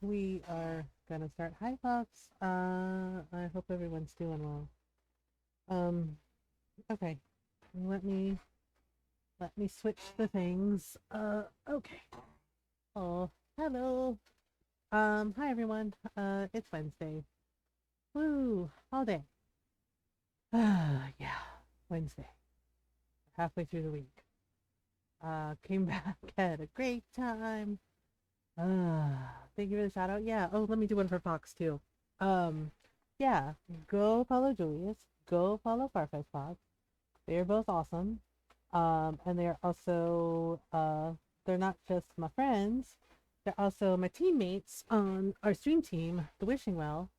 we are gonna start. Hi, Fox. I hope everyone's doing well. Um, okay. Let me let me switch the things. Okay. Oh, hello. Hi everyone. It's Wednesday. Woo, all day. Yeah, Wednesday. Halfway through the week. Came back, had a great time. Thank you for the shout out. Yeah. Oh, let me do one for Fox too. Um, yeah. Go follow Julius. Go follow Farfetch Fox. They are both awesome. And they're also they're not just my friends. They're also my teammates on our stream team, the Wishing Well.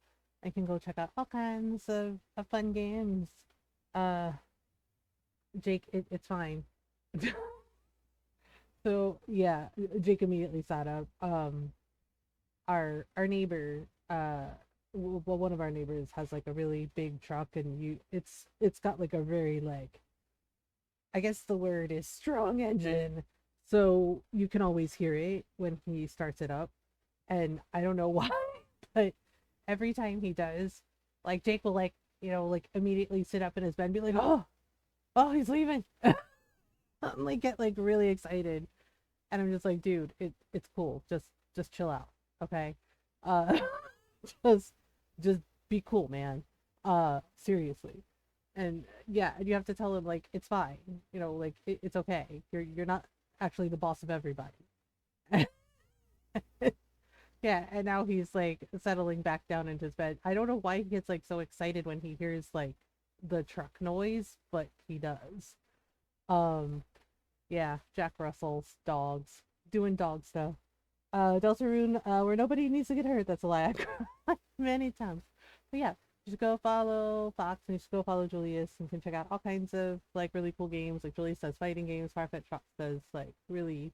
I can go check out all kinds of fun games. Uh, Jake, it's fine. So yeah, Jake immediately sat up. Our neighbor, well, one of our neighbors has like a really big truck, and it's got like a very like, I guess the word is strong engine, so you can always hear it when he starts it up, and I don't know why, but every time he does, like Jake will like like immediately sit up in his bed and be like, oh, he's leaving. I'm like get like really excited, and I'm just like, dude, it's cool. Just chill out, okay? Uh, just just be cool, man. Seriously. And yeah, and you have to tell him like it's fine. Like it's okay. You're not actually the boss of everybody. Yeah, and now he's like settling back down into his bed. I don't know why he gets like so excited when he hears like the truck noise, but he does. Um, yeah, Jack Russell's dogs doing dog stuff. Deltarune, where nobody needs to get hurt. That's a lie. I cried many times. But yeah, just go follow Fox and just go follow Julius and can check out all kinds of like really cool games. Like Julius does fighting games, Farfetch Fox does like really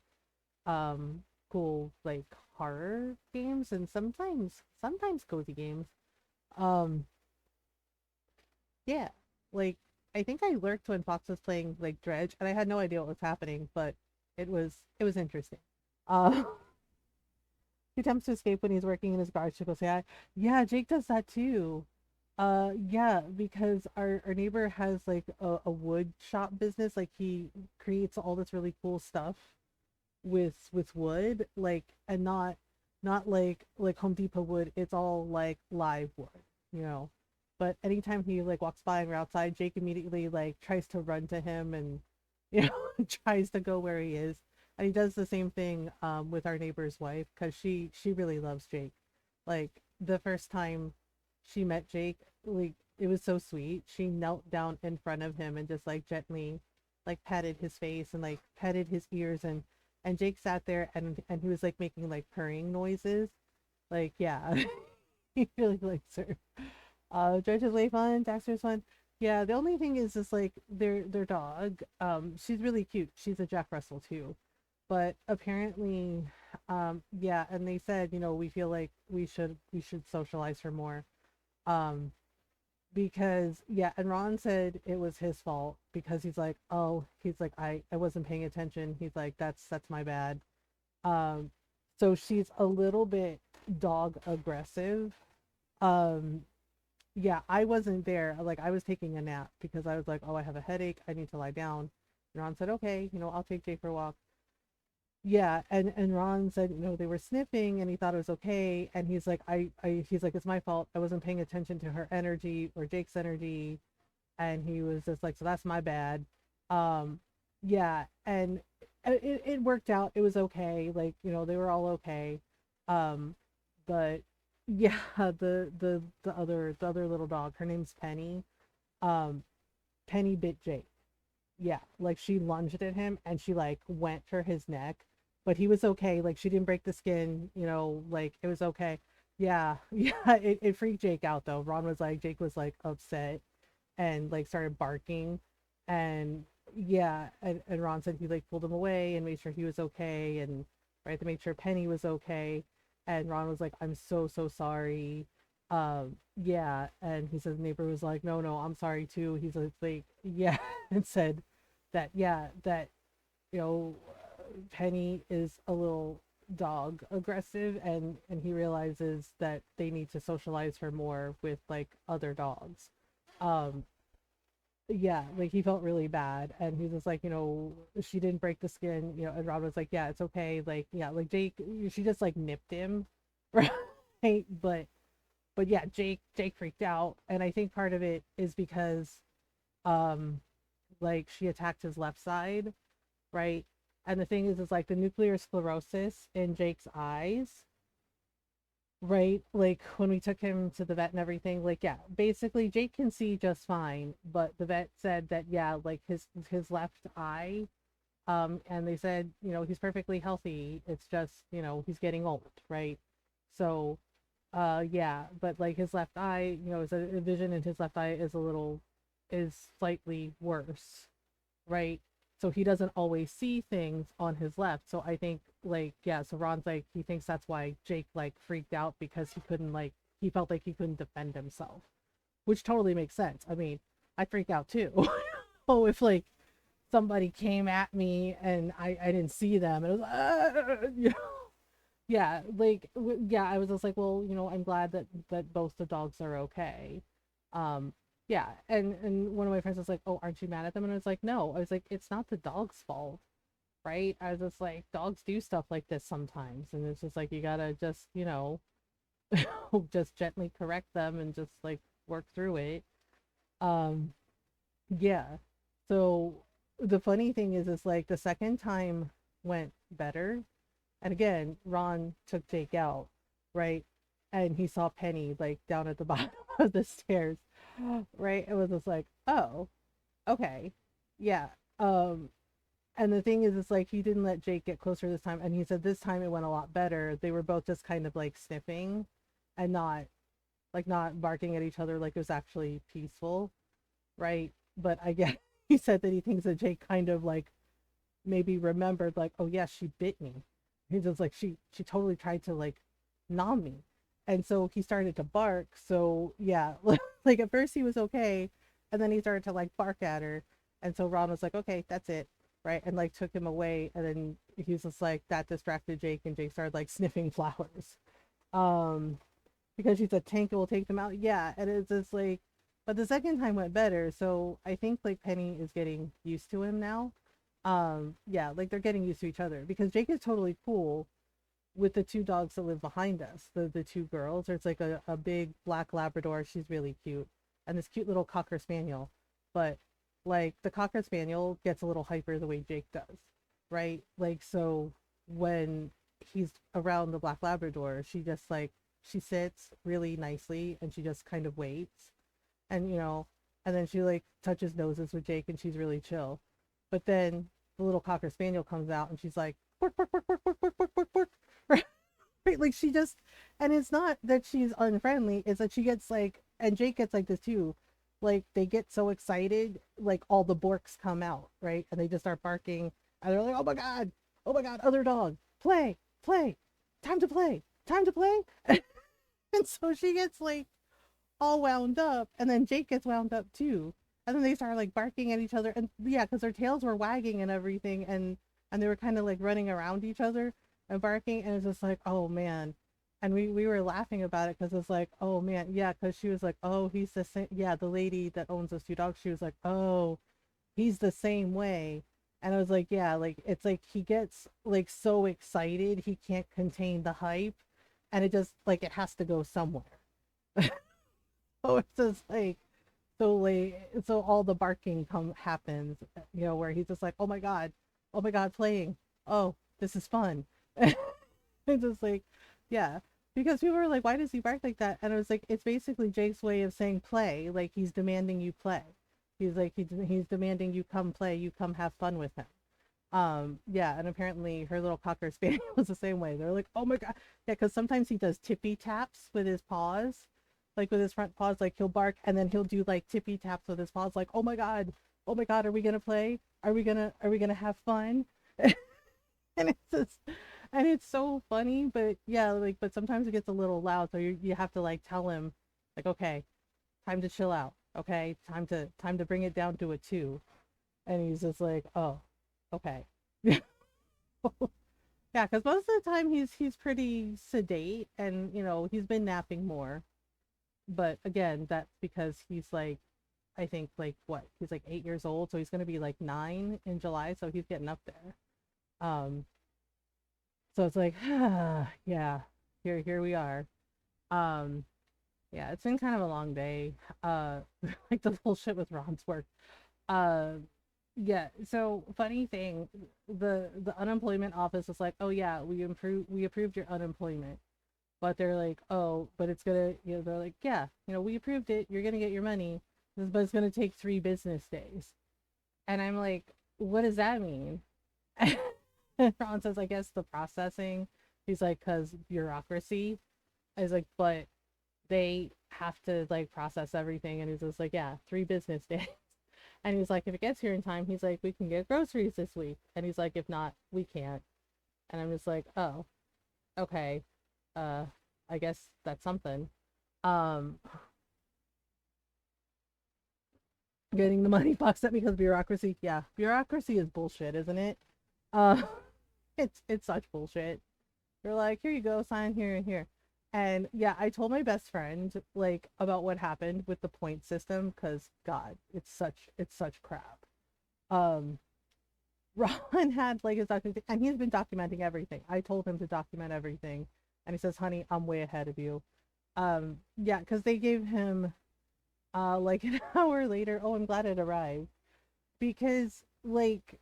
um cool like horror games and sometimes cozy games. Um yeah, like I think I lurked when Fox was playing like Dredge and I had no idea what was happening, but it was interesting. Uh he attempts to escape when he's working in his garage to go say hi. Yeah, Jake does that too. Yeah, because our neighbor has like a wood shop business. Like he creates all this really cool stuff with wood, like and not like Home Depot wood. It's all like live wood, you know. But anytime he like walks by and we're outside, Jake immediately like tries to run to him and tries to go where he is. And he does the same thing with our neighbor's wife because she really loves Jake. Like the first time she met Jake, like it was so sweet. She knelt down in front of him and just like gently like patted his face and like petted his ears, and Jake sat there and he was like making like purring noises. Like yeah, he really likes her. George is way fun. Daxter's fun. Yeah, the only thing is just like their dog. She's really cute. She's a Jack Russell too, but apparently, yeah. And they said, we feel like we should socialize her more. Um, because yeah, and Ron said it was his fault because he's like I wasn't paying attention. He's like that's my bad. Um, so she's a little bit dog aggressive. Um, yeah, I wasn't there. Like I was taking a nap because I was like, oh, I have a headache. I need to lie down. And Ron said, okay, I'll take Jay for a walk. Yeah, and Ron said, they were sniffing and he thought it was okay. And he's like, he's like, it's my fault. I wasn't paying attention to her energy or Jake's energy. And he was just like, so that's my bad. Um, yeah, and it worked out. It was okay. Like, they were all okay. Um, but yeah, the other little dog, her name's Penny. Um, Penny bit Jake. Yeah, like she lunged at him and she like went for his neck, but he was okay. Like she didn't break the skin, like it was okay. Yeah, yeah, it freaked Jake out though. Ron was like, Jake was like upset and like started barking, and yeah, and Ron said he like pulled him away and made sure he was okay, and right to make sure Penny was okay. And Ron was like, I'm so sorry. Yeah, and he said the neighbor was like, no, I'm sorry too. He's like yeah, and said that yeah, that Penny is a little dog aggressive, and he realizes that they need to socialize her more with like other dogs. um yeah, like he felt really bad, and he was like, she didn't break the skin, and Rob was like, yeah, it's okay, like, yeah, like Jake, she just like nipped him, right? But yeah, Jake freaked out, and I think part of it is because um like she attacked his left side, right? And the thing is like the nuclear sclerosis in Jake's eyes, right? Like when we took him to the vet and everything, like, yeah, basically Jake can see just fine, but the vet said that, yeah, like his left eye, and they said, he's perfectly healthy. It's just, he's getting old, right? So, yeah, but like his left eye, his vision in his left eye is slightly worse, right? So he doesn't always see things on his left. So I think, like, yeah, so Ron's like, he thinks that's why Jake like freaked out, because he felt like he couldn't defend himself, which totally makes sense. I mean, I freak out too. Oh, if like somebody came at me and I didn't see them, and it was yeah, like, yeah, I was just like, well, I'm glad that both the dogs are okay. um yeah, and one of my friends was like, oh, aren't you mad at them? And I was like, no. I was like, it's not the dog's fault, right? I was just like, dogs do stuff like this sometimes, and it's just like, you gotta just, just gently correct them and just like work through it. um yeah. So the funny thing is like the second time went better. And again, Ron took Jake out, right? And he saw Penny like down at the bottom of the stairs, right? It was just like, oh, okay, yeah. Um, and the thing is, it's like he didn't let Jake get closer this time, and he said this time it went a lot better. They were both just kind of like sniffing, and not barking at each other, like it was actually peaceful, right? But I guess he said that he thinks that Jake kind of like maybe remembered, like, oh yeah, she bit me. He's just like, she totally tried to like nom me. And so he started to bark. So yeah, like at first he was okay, and then he started to like bark at her. And so Ron was like, okay, that's it, right? And like took him away. And then he was just like, that distracted Jake, and Jake started like sniffing flowers. Um, because she said Tank will take them out. Yeah, and it's just like, but the second time went better. So I think like Penny is getting used to him now. Yeah, like they're getting used to each other, because Jake is totally cool with the two dogs that live behind us, the two girls. There's like a big black Labrador, she's really cute, and this cute little Cocker Spaniel. But like the Cocker Spaniel gets a little hyper the way Jake does, right? Like, so when he's around the black Labrador, she just like, she sits really nicely and she just kind of waits, and and then she like touches noses with Jake, and she's really chill. But then the little Cocker Spaniel comes out, and she's like, bork, bork, bork, bork, bork, bork, bork, bork, bork. Right? Like she just, and it's not that she's unfriendly, it's that she gets like, and Jake gets like this too, like they get so excited, like all the borks come out, right? And they just start barking, and they're like, oh my God, other dog, play, play, time to play, time to play. And so she gets like all wound up, and then Jake gets wound up too, and then they start like barking at each other, and yeah, because their tails were wagging and everything, and they were kind of like running around each other and barking, and it's just like, oh man. And we were laughing about it, because it's like, oh man, yeah, because she was like, oh, he's the same, yeah, the lady that owns those two dogs, she was like, oh, he's the same way. And I was like, yeah, like it's like he gets like so excited he can't contain the hype, and it just like it has to go somewhere. So it's just like, so like, so all the barking happens, where he's just like, oh my God, playing, oh, this is fun. It's just like, yeah, because people were like, why does he bark like that? And I was like, it's basically Jake's way of saying play, like he's demanding you play. He's like, he's demanding you come play, you come have fun with him. Yeah, and apparently her little Cocker Spaniel was the same way. They're like, oh my God, yeah, because sometimes he does tippy taps with his paws, like with his front paws, like he'll bark and then he'll do like tippy taps with his paws, like, oh my God, are we gonna play? Are we gonna have fun? And it's just, and it's so funny, but yeah, like, but sometimes it gets a little loud, so you have to like tell him, like, okay, time to chill out, okay, time to bring it down to a two, and he's just like, oh, okay. Yeah, because most of the time he's pretty sedate, and he's been napping more. But again, that's because he's like, I think like what, he's like 8 years old, so he's gonna be like 9 in July, so he's getting up there. Um, so it's like, yeah, here we are. Um, yeah, it's been kind of a long day. Like the bullshit with Ron's work. Uh, yeah. So funny thing, the unemployment office is like, oh yeah, we approved your unemployment, but they're like, oh, but it's gonna, they're like, yeah, we approved it. You're gonna get your money, but it's gonna take 3 business days. And I'm like, what does that mean? And Ron says, I guess the processing. He's like, cause bureaucracy. I was like, but they have to like process everything. And he's just like, yeah, 3 business days. And he's like, if it gets here in time, he's like, we can get groceries this week. And he's like, if not, we can't. And I'm just like, oh, okay. Uh, I guess that's something. Um, Getting the money boxed up because bureaucracy. Yeah, bureaucracy is bullshit, isn't it? Uh, it's such bullshit. They're like, here you go, sign here and here. And yeah, I told my best friend like about what happened with the point system because God, it's such crap. Um, Ron had like his document, and he's been documenting everything. I told him to document everything, and he says, "Honey, I'm way ahead of you." Yeah, because they gave him like an hour later. Oh, I'm glad it arrived because like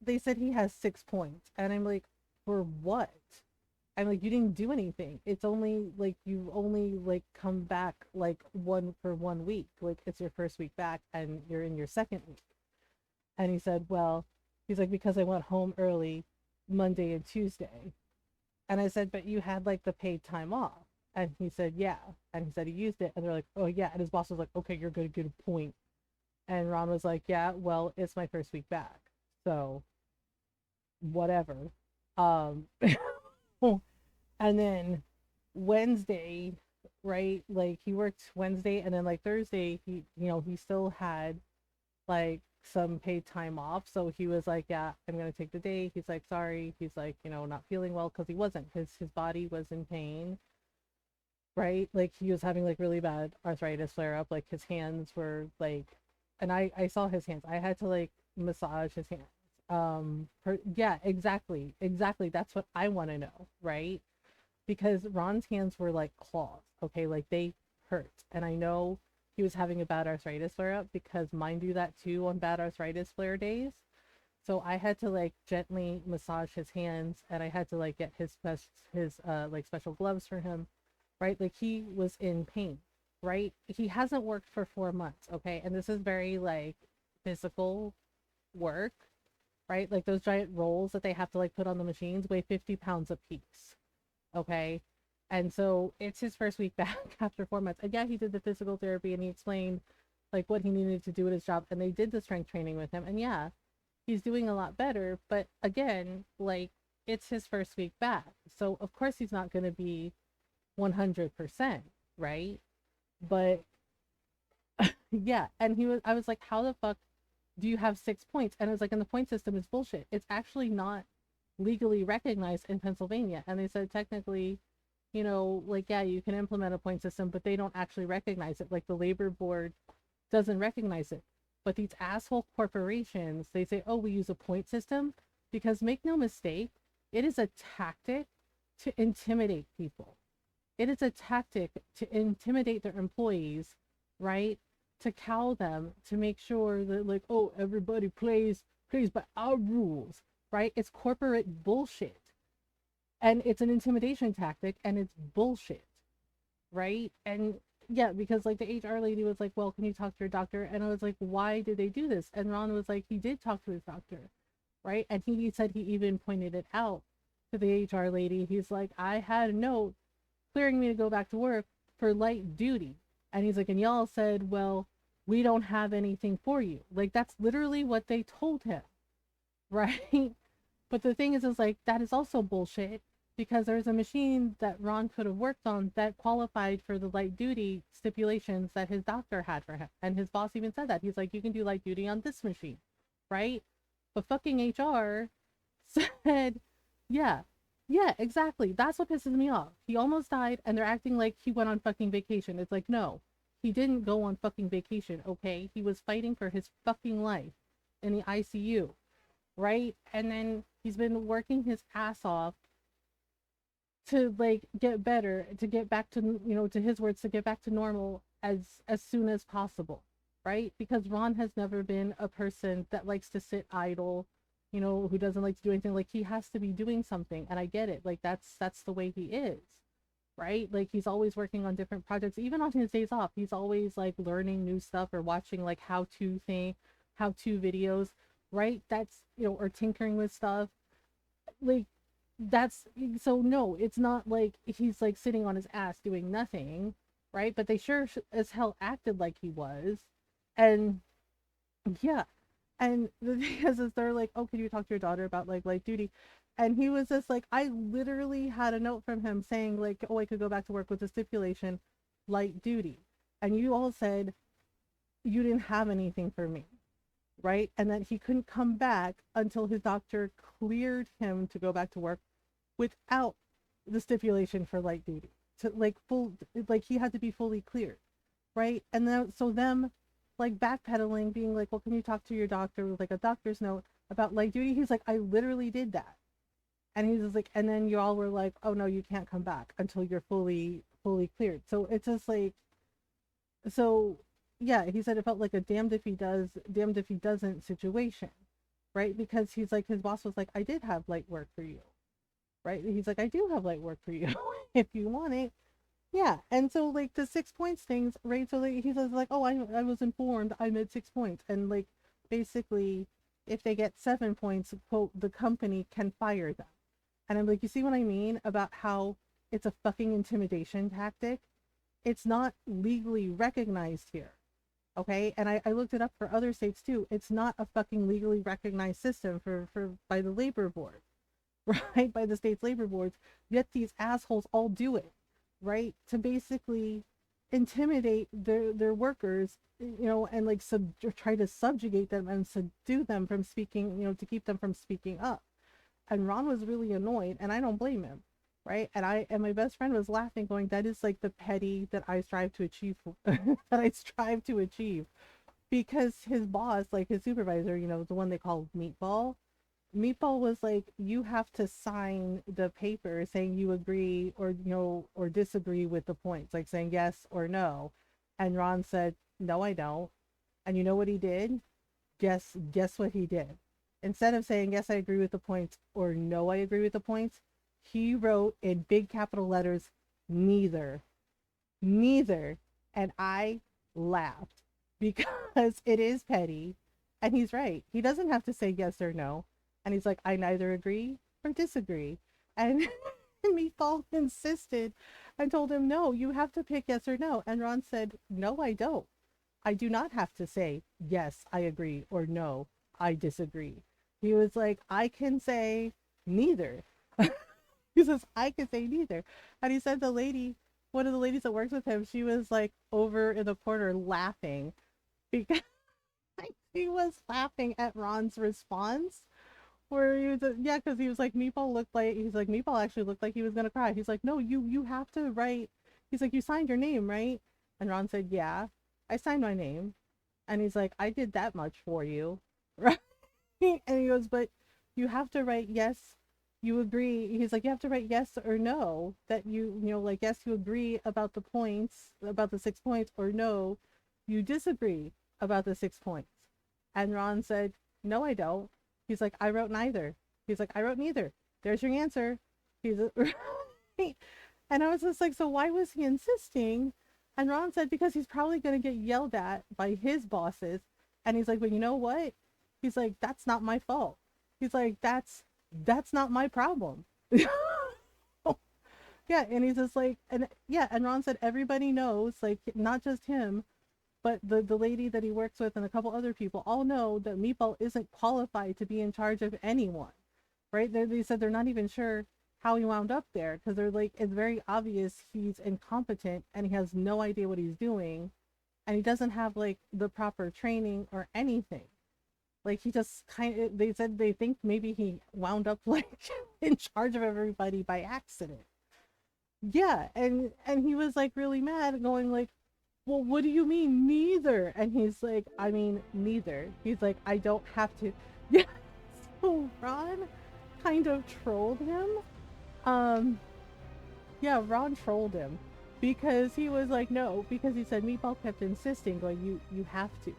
they said he has 6 points, and I'm like, for what? I'm like, you didn't do anything. It's only like you only like come back like one for 1 week. Like it's your first week back and you're in your second week. And he said, well, he's like, because I went home early Monday and Tuesday. And I said, but you had like the paid time off. And he said, yeah. And he said he used it. And they're like, oh yeah. And his boss was like, okay, you're gonna get a point. And Ron was like, yeah, well, it's my first week back. So whatever. Um and then Wednesday, right? Like he worked Wednesday and then like Thursday, he still had like some paid time off. So he was like, yeah, I'm gonna take the day. He's like, sorry. He's like, not feeling well because he wasn't. His body was in pain, right? Like he was having like really bad arthritis flare up. Like his hands were like, and I saw his hands. I had to like massage his hands. Yeah, exactly. That's what I want to know, right? Because Ron's hands were like claws, okay? Like they hurt. And I know he was having a bad arthritis flare up because mine do that too on bad arthritis flare days. So I had to like gently massage his hands and I had to like get his like special gloves for him, right? Like he was in pain, right? He hasn't worked for 4 months, okay? And this is very like physical work, right? Like those giant rolls that they have to like put on the machines weigh 50 pounds a piece, okay? And so it's his first week back after 4 months. And yeah, he did the physical therapy and he explained like what he needed to do at his job. And they did the strength training with him. And yeah, he's doing a lot better. But again, like it's his first week back. So of course he's not going to be 100%, right? But yeah. And I was like, how the fuck do you have 6 points? And I was like, and the point system is bullshit. It's actually not legally recognized in Pennsylvania. And they said technically, like, yeah, you can implement a point system, but they don't actually recognize it. Like the labor board doesn't recognize it. But these asshole corporations, they say, oh, we use a point system because make no mistake, it is a tactic to intimidate people. It is a tactic to intimidate their employees, right? To cow them, to make sure that like, oh, everybody plays by our rules, right? It's corporate bullshit. And it's an intimidation tactic and it's bullshit, right? And yeah, because like the HR lady was like, well, can you talk to your doctor? And I was like, why did they do this? And Ron was like, he did talk to his doctor, right? And he said he even pointed it out to the HR lady. He's like, I had a note clearing me to go back to work for light duty. And he's like, and y'all said, well, we don't have anything for you. Like that's literally what they told him, right? But the thing is like, that is also bullshit because there's a machine that Ron could have worked on that qualified for the light duty stipulations that his doctor had for him. And his boss even said that. He's like, you can do light duty on this machine, right? But fucking HR said, yeah, Yeah, exactly. That's what pisses me off. He almost died and they're acting like he went on fucking vacation. It's like, no, he didn't go on fucking vacation, okay? He was fighting for his fucking life in the ICU, right? And then he's been working his ass off to like get better, to get back to, to his words, to get back to normal as soon as possible, right? Because Ron has never been a person that likes to sit idle, who doesn't like to do anything. Like he has to be doing something, and I get it. Like that's the way he is, right? Like he's always working on different projects. Even on his days off, he's always like learning new stuff or watching like how to videos, right? That's, or tinkering with stuff. Like that's, so no, it's not like he's like sitting on his ass doing nothing, right? But they sure as hell acted like he was. And yeah, and the thing is they're like, oh, can you talk to your daughter about like light duty? And he was just like, I literally had a note from him saying like, oh, I could go back to work with the stipulation light duty. And you all said you didn't have anything for me, right? And that he couldn't come back until his doctor cleared him to go back to work without the stipulation for light duty, to like full, like he had to be fully cleared, right? And then so them like backpedaling, being like, well, can you talk to your doctor with like a doctor's note about light duty? He's like, I literally did that. And he's just like, and then you all were like, oh no, you can't come back until you're fully cleared. So it's just like, so yeah, he said it felt like a damned if he does, damned if he doesn't situation, right? Because he's like, his boss was like, I did have light work for you, right? He's like, I do have light work for you if you want it. Yeah. And so like the 6 points things, right? So like, he says like, oh, I was informed I'm at 6 points. And like basically if they get 7 points, quote, the company can fire them. And I'm like, you see what I mean about how it's a fucking intimidation tactic? It's not legally recognized here. Okay. And I looked it up for other states too. It's not a fucking legally recognized system for by the labor board. Right, by the state's labor boards, yet these assholes all do it, right, to basically intimidate their workers, and like try to subjugate them and subdue them from speaking, to keep them from speaking up. And Ron was really annoyed, and I don't blame him, right? And my best friend was laughing, going, that is like the petty that I strive to achieve that I strive to achieve. Because his boss, like his supervisor, the one they call Meatball was like, you have to sign the paper saying you agree or, or disagree with the points, like saying yes or no. And Ron said, no, I don't. And you know what he did? Guess what he did? Instead of saying yes, I agree with the points or no, I agree with the points, he wrote in big capital letters, neither. Neither. And I laughed because it is petty. And he's right. He doesn't have to say yes or no. And he's like, I neither agree or disagree. And Meatball insisted and told him, no, you have to pick yes or no. And Ron said, no, I don't. I do not have to say, yes, I agree, or no, I disagree. He was like, I can say neither. He says, I can say neither. And he said one of the ladies that works with him, she was like over in the corner laughing because he was laughing at Ron's response where he was, yeah, because he was like, Meatball actually looked like he was gonna cry. He's like, no, you have to write. He's like, you signed your name, right? And Ron said, yeah, I signed my name. And he's like, I did that much for you, right? And he goes, but you have to write yes, you agree. He's like, you have to write yes or no, that like, yes, you agree about the points, about the 6 points, or no, you disagree about the 6 points. And Ron said, no, I don't. He's like, I wrote neither. He's like, I wrote neither. There's your answer. He's right. And I was just like, so why was he insisting? And Ron said, because he's probably going to get yelled at by his bosses. And he's like, but you know what? He's like, that's not my fault. He's like, that's not my problem. Yeah. And he's just like, and yeah. And Ron said, everybody knows, like, not just him, but the lady that he works with and a couple other people all know that Meatball isn't qualified to be in charge of anyone, right? They said they're not even sure how he wound up there because they're like, it's very obvious he's incompetent and he has no idea what he's doing and he doesn't have like the proper training or anything. Like he just kind of, they said they think maybe he wound up like in charge of everybody by accident. Yeah, and he was like really mad, going like, "Well, what do you mean neither?" And he's like, "I mean neither." He's like, "I don't have to." Yeah. So Ron kind of trolled him. Um, yeah, Ron trolled him because he was like, "No," because he said Meatball kept insisting, going, "You have to,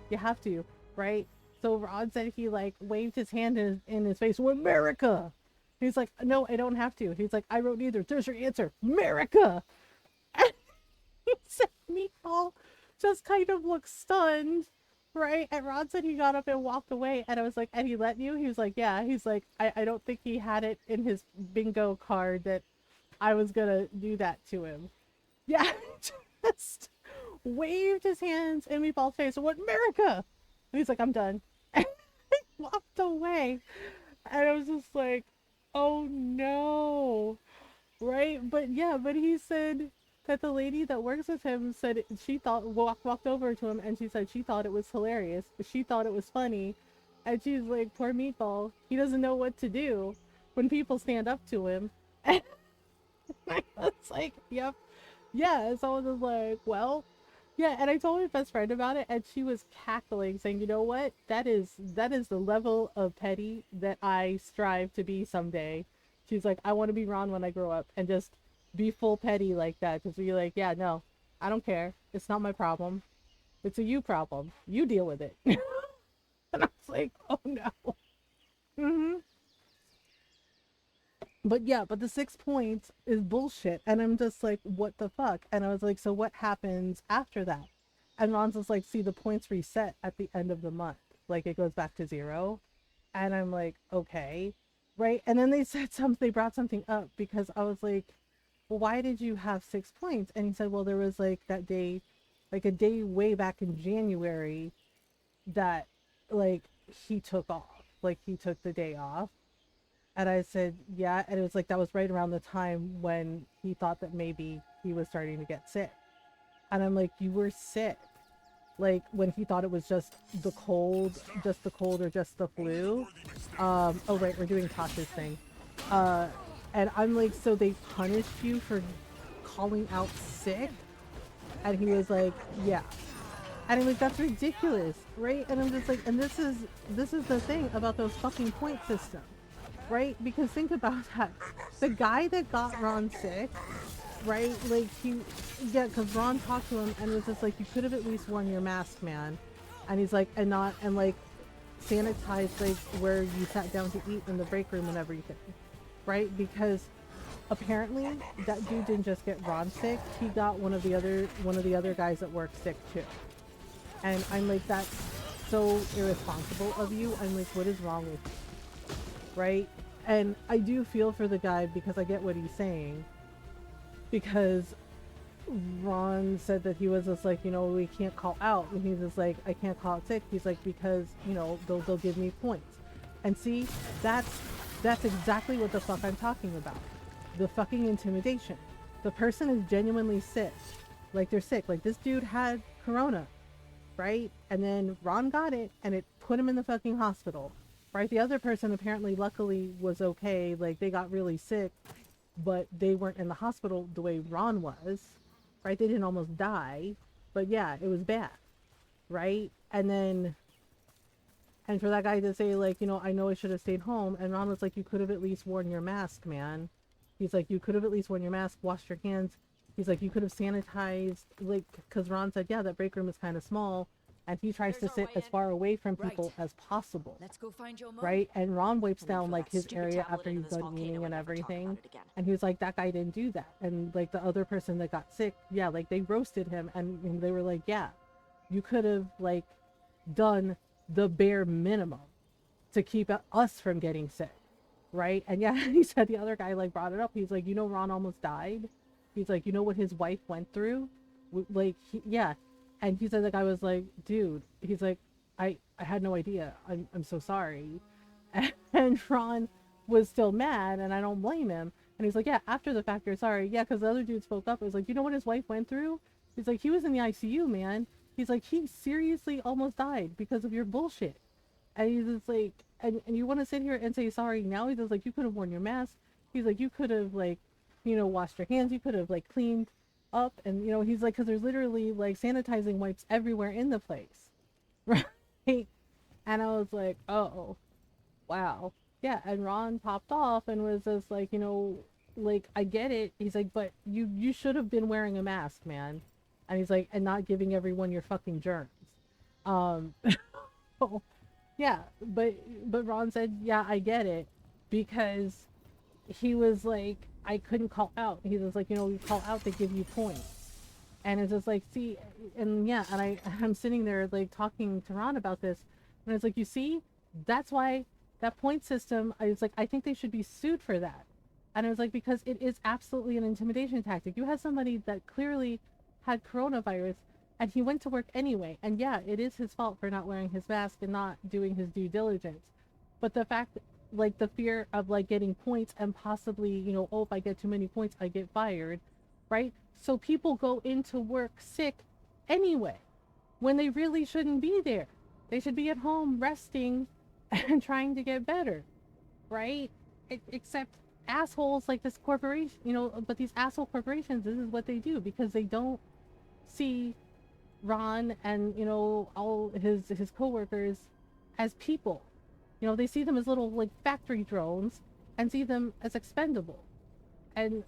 you have to, right?" So Ron said he like waved his hand in his face, "With America." He's like, "No, I don't have to." He's like, "I wrote neither. There's your answer, America." And he said Meatball just kind of looked stunned, right? And Ron said he got up and walked away, and I was like, "And he let you?" He was like, "Yeah." He's like, I don't think he had it in his bingo card that I was gonna do that to him." Yeah, just waved his hands in Meatball's face and went, "America!" And he's like, "I'm done." And walked away. And I was just like, "Oh no." Right? But yeah, but he said that the lady that works with him said she thought, walked over to him and she said she thought it was hilarious. She thought it was funny. And she's like, "Poor Meatball. He doesn't know what to do when people stand up to him." And I was like, "Yep." Yeah, so I was just like, "Well," yeah, and I told my best friend about it, and she was cackling, saying, "You know what? That is the level of petty that I strive to be someday." She's like, "I want to be Ron when I grow up, and just be full petty like that, just be like, yeah, no, I don't care. It's not my problem. It's a you problem. You deal with it." And I was like, "Oh no." Hmm. But yeah, but the 6 points is bullshit. And I'm just like, "What the fuck?" And I was like, "So what happens after that?" And Ron's just like, "See, the points reset at the end of the month. Like it goes back to zero." And I'm like, "Okay." Right. And then they said something, they brought something up because I was like, "Well, why did you have 6 points?" And he said, "Well, there was like that day, like a day way back in January that like he took off. Like he took the day off." And I said, "Yeah." And it was like, that was right around the time when he thought that maybe he was starting to get sick. And I'm like, "You were sick." Like when he thought it was just the cold or just the flu. Oh, right. We're doing Tasha's thing. Uh, and I'm like, "So they punished you for calling out sick?" And he was like, "Yeah." And I'm like, "That's ridiculous, right?" And I'm just like, and this is the thing about those fucking point systems, right? Because think about that. The guy that got Ron sick, right? Like yeah, because Ron talked to him and was just like, "You could have at least worn your mask, man." And he's like, and like sanitized like where you sat down to eat in the break room and everything, right? Because apparently that dude didn't just get Ron sick; he got one of the other guys at work sick too. And I'm like, "That's so irresponsible of you." I'm like, "What is wrong with you?" Right? And I do feel for the guy because I get what he's saying. Because Ron said that he was just like, "We can't call out." And he's just like, "I can't call out sick." He's like, "Because, they'll give me points." And see, that's exactly what the fuck I'm talking about. The fucking intimidation. The person is genuinely sick. Like they're sick. Like this dude had corona, right? And then Ron got it and it put him in the fucking hospital, right? The other person apparently luckily was okay. Like they got really sick, but they weren't in the hospital the way Ron was, right? They didn't almost die, but yeah, it was bad, right? And for that guy to say like, "I know I should have stayed home," and Ron was like, "You could have at least worn your mask, man." He's like, "You could have at least worn your mask, washed your hands." He's like, "You could have sanitized," like, because Ron said, yeah, that break room is kind of small, and he tries to sit as far away from people as possible. Let's go find Joe Mo. Right? And Ron wipes Wait down for like that his stupid area tablet after into he's this done volcano eating and and never talk everything. about it again. And he was like, "That guy didn't do that." And like the other person that got sick, yeah, like they roasted him and they were like, "Yeah, you could have like done the bare minimum to keep us from getting sick." Right? And yeah, he said the other guy like brought it up. He's like, Ron almost died. He's like, what his wife went through? Like, yeah. And he said the guy was like, "Dude," he's like, I had no idea. I'm so sorry." And Ron was still mad, and I don't blame him. And he's like, "Yeah, after the fact, you're sorry." Yeah, because the other dude spoke up. It was like, "You know what his wife went through?" He's like, "He was in the ICU, man." He's like, "He seriously almost died because of your bullshit." And he's just like, and you want to sit here and say sorry now? He's just like, you could have worn your mask. He's like, you could have like, washed your hands. You could have like cleaned up. And he's like, because there's literally like sanitizing wipes everywhere in the place, right? And I was like, oh, wow, yeah. And Ron popped off and was just like, like I get it. He's like, but you should have been wearing a mask, man. And he's like, and not giving everyone your fucking germs. Um, yeah, but Ron said, yeah, I get it, because he was like, I couldn't call out. He was like, you call out, they give you points. And it's just like, see, and yeah, and I'm sitting there like talking to Ron about this, and it's like, you see, that's why that point system. I was like, I think they should be sued for that. And I was like, because it is absolutely an intimidation tactic. You have somebody that clearly had coronavirus, and he went to work anyway. And yeah, it is his fault for not wearing his mask and not doing his due diligence. But the fact, like the fear of like getting points and possibly, oh, if I get too many points, I get fired, right? So people go into work sick anyway, when they really shouldn't be there. They should be at home resting and trying to get better, right? Except assholes like this corporation, but these asshole corporations, this is what they do, because they don't see Ron and all his coworkers as people. They see them as little like factory drones and see them as expendable. And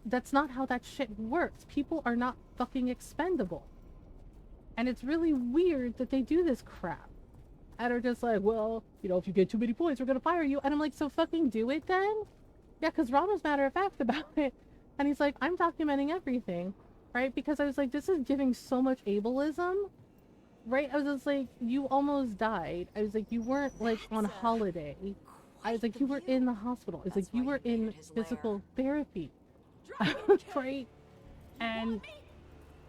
that's not how that shit works. People are not fucking expendable. And it's really weird that they do this crap. And are just like, well, if you get too many points, we're gonna fire you. And I'm like, so fucking do it then? Yeah, because Ron was matter of fact about it. And he's like, I'm documenting everything, right? Because I was like, this is giving so much ableism, right? I was just like, you almost died. I was like, you weren't like on holiday. I was like, you were in the hospital. It's like, you were in physical therapy, right? And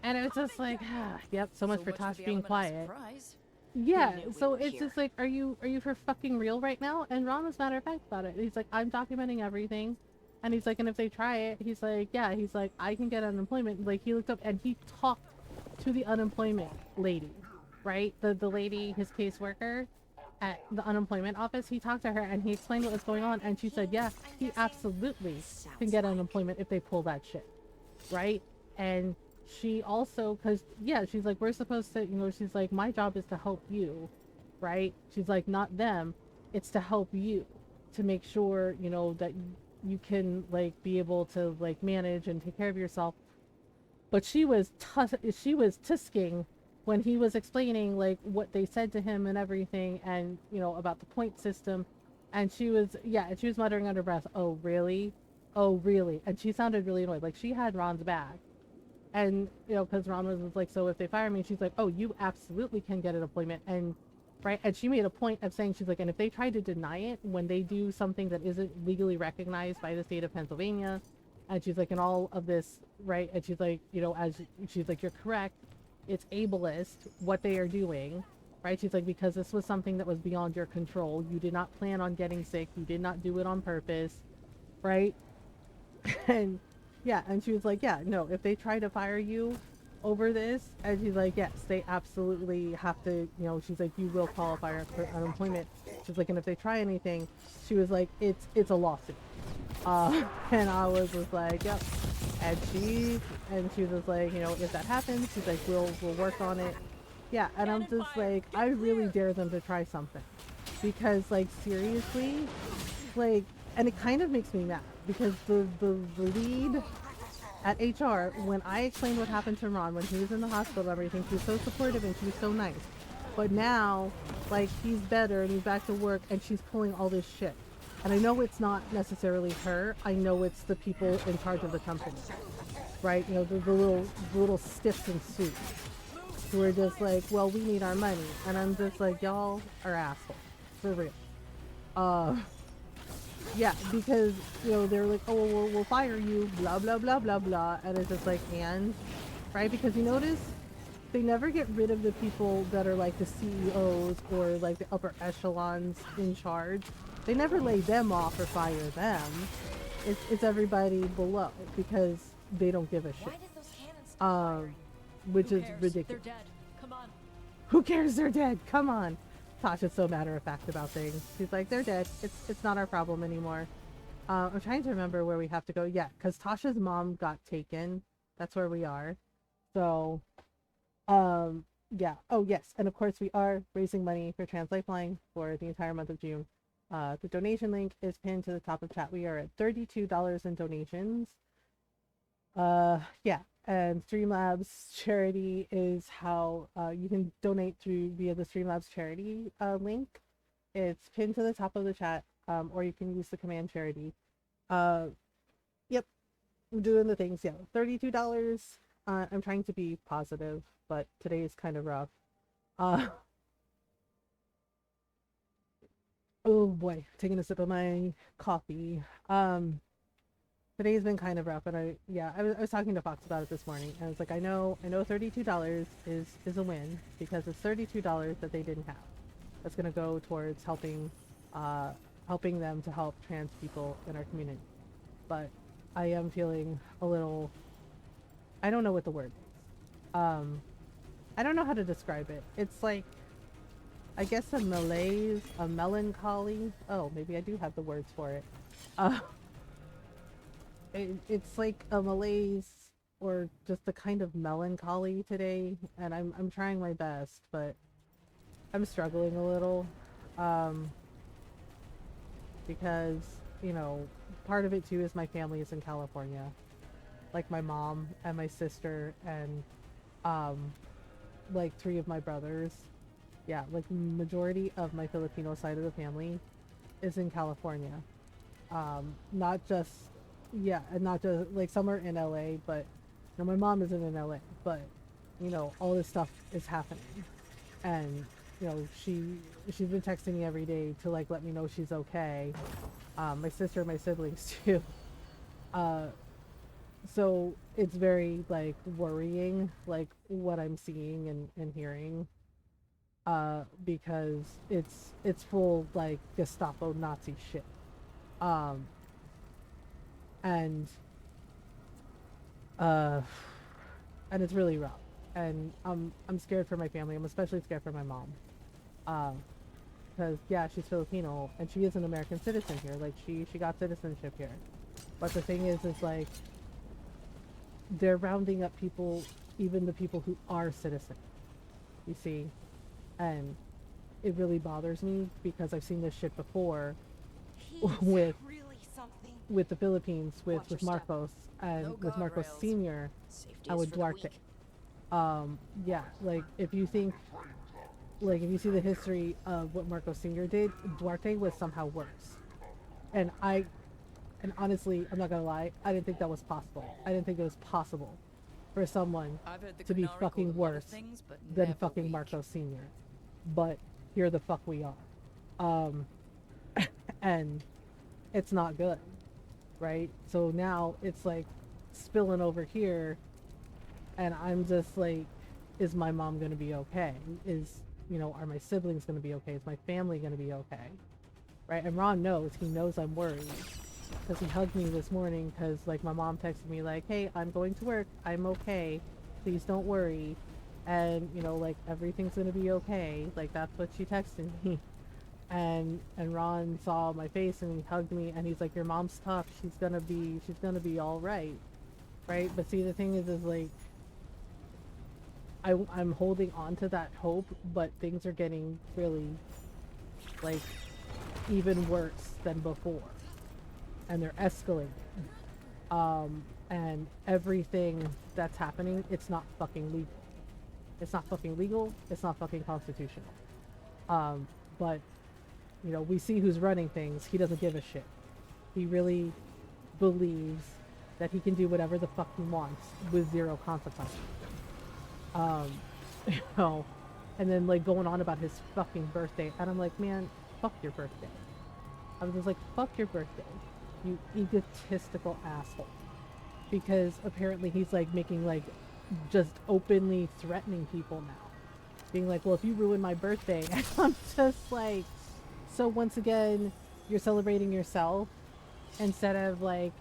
I was just like, yep, so much for Tosh being quiet. Yeah, so it's just like, are you for fucking real right now? And Ron was matter of fact about it. He's like, I'm documenting everything. And he's like, and if they try it, he's like, yeah, he's like, I can get unemployment. Like, he looked up and he talked to the unemployment lady, right? The lady, his caseworker at the unemployment office. He talked to her and he explained what was going on. And she said, yeah, he absolutely can get unemployment if they pull that shit, right? And she also, because yeah, she's like, we're supposed to, she's like, my job is to help you, right? She's like, not them, it's to help you, to make sure that you can like be able to like manage and take care of yourself. But she was tusking when he was explaining like what they said to him and everything, and about the point system. And she was muttering under breath, oh really, and she sounded really annoyed, like she had Ron's back. And, because Ron was like, so if they fire me, she's like, oh, you absolutely can get an employment. And, right, and she made a point of saying, she's like, and if they try to deny it when they do something that isn't legally recognized by the state of Pennsylvania, and she's like, and all of this, right, and she's like, as she's like, you're correct, it's ableist, what they are doing, right? She's like, because this was something that was beyond your control. You did not plan on getting sick. You did not do it on purpose, right? And yeah, and she was like, yeah, no, if they try to fire you over this, and she's like, yes, they absolutely have to, she's like, you will qualify for unemployment. She's like, and if they try anything, she was like, it's a lawsuit. And I was just like, yep. And she was just like, if that happens, she's like, we'll work on it. Yeah, and I'm just like, I really dare them to try something. Because, like, seriously, like, and it kind of makes me mad, because the lead at HR, when I explained what happened to Ron when he was in the hospital and everything, she was so supportive and she was so nice. But now, like, he's better and he's back to work and she's pulling all this shit. And I know it's not necessarily her. I know it's the people in charge of the company, right? The little stiffs in suits who are just like, well, we need our money. And I'm just like, y'all are assholes, for real. Yeah, because, they're like, oh, well, we'll fire you, blah, blah, blah, blah, blah. And it's just like, and, right? Because you notice they never get rid of the people that are like the CEOs or like the upper echelons in charge. They never lay them off or fire them. It's everybody below, because they don't give a shit. Which is ridiculous. They're dead. Come on. Who cares they're dead? Come on. Tasha's so matter of fact about things. She's like, they're dead. It's not our problem anymore. I'm trying to remember where we have to go. Yeah, because Tasha's mom got taken. That's where we are. So, yeah. Oh, yes. And of course, we are raising money for Trans Lifeline for the entire month of June. The donation link is pinned to the top of chat. We are at $32 in donations. Yeah. And Streamlabs charity is how you can donate through via the Streamlabs charity link. It's pinned to the top of the chat, or you can use the command charity. Yep, I'm doing the things. Yeah, $32. I'm trying to be positive, but today is kind of rough. Oh boy, taking a sip of my coffee. Today's been kind of rough, and I was talking to Fox about it this morning, and I was like, I know $32 is a win because it's $32 that they didn't have. That's gonna go towards helping them to help trans people in our community. But I am feeling a little, I don't know what the word is. I don't know how to describe it. It's like, I guess a malaise, a melancholy. Oh, maybe I do have the words for it. It's like a malaise or just a kind of melancholy today, and I'm trying my best, but I'm struggling a little, because, you know, part of it too is my family is in California, like my mom and my sister and, like 3 of my brothers. Yeah, like majority of my Filipino side of the family is in California. Not just, yeah, and not just, like some are in LA, but, you know, my mom isn't in LA, but, you know, all this stuff is happening. And, you know, she's been texting me every day to like let me know she's okay. My sister and my siblings too. So it's very like worrying, like what I'm seeing and hearing. Because it's full like Gestapo Nazi shit. Um and uh and it's really rough. And I'm scared for my family. I'm especially scared for my mom. Because yeah, she's Filipino and she is an American citizen here. Like she got citizenship here. But the thing is like they're rounding up people, even the people who are citizens. You see, and it really bothers me because I've seen this shit before with with the Philippines, with Marcos and with Marcos Senior and with Duarte. Yeah, like if you think, like if you see the history of what Marcos Senior did, Duarte was somehow worse. And honestly, I'm not gonna lie, I didn't think that was possible. I didn't think it was possible for someone to be fucking worse than fucking Marcos Senior. But here the fuck we are. And it's not good, right? So now it's like spilling over here, and I'm just like, is my mom gonna be okay? Is, you know, are my siblings gonna be okay? Is my family gonna be okay? Right? And Ron knows, he knows I'm worried. Because he hugged me this morning because, like, my mom texted me, like, hey, I'm going to work. I'm okay. Please don't worry. And, you know, like, everything's going to be okay. Like, that's what she texted me. And Ron saw my face and he hugged me and he's like, your mom's tough. She's going to be all right. Right? But see, the thing is like, I'm holding on to that hope, but things are getting really, like, even worse than before. And they're escalating. And everything that's happening, it's not fucking legal. It's not fucking legal. It's not fucking constitutional. But, you know, we see who's running things. He doesn't give a shit. He really believes that he can do whatever the fuck he wants with zero consequences. You know, and then like going on about his fucking birthday. And I'm like, man, fuck your birthday. I was just like, fuck your birthday. You egotistical asshole. Because apparently he's like making like just openly threatening people now. Being like, well, if you ruin my birthday, and I'm just like, so once again, you're celebrating yourself instead of like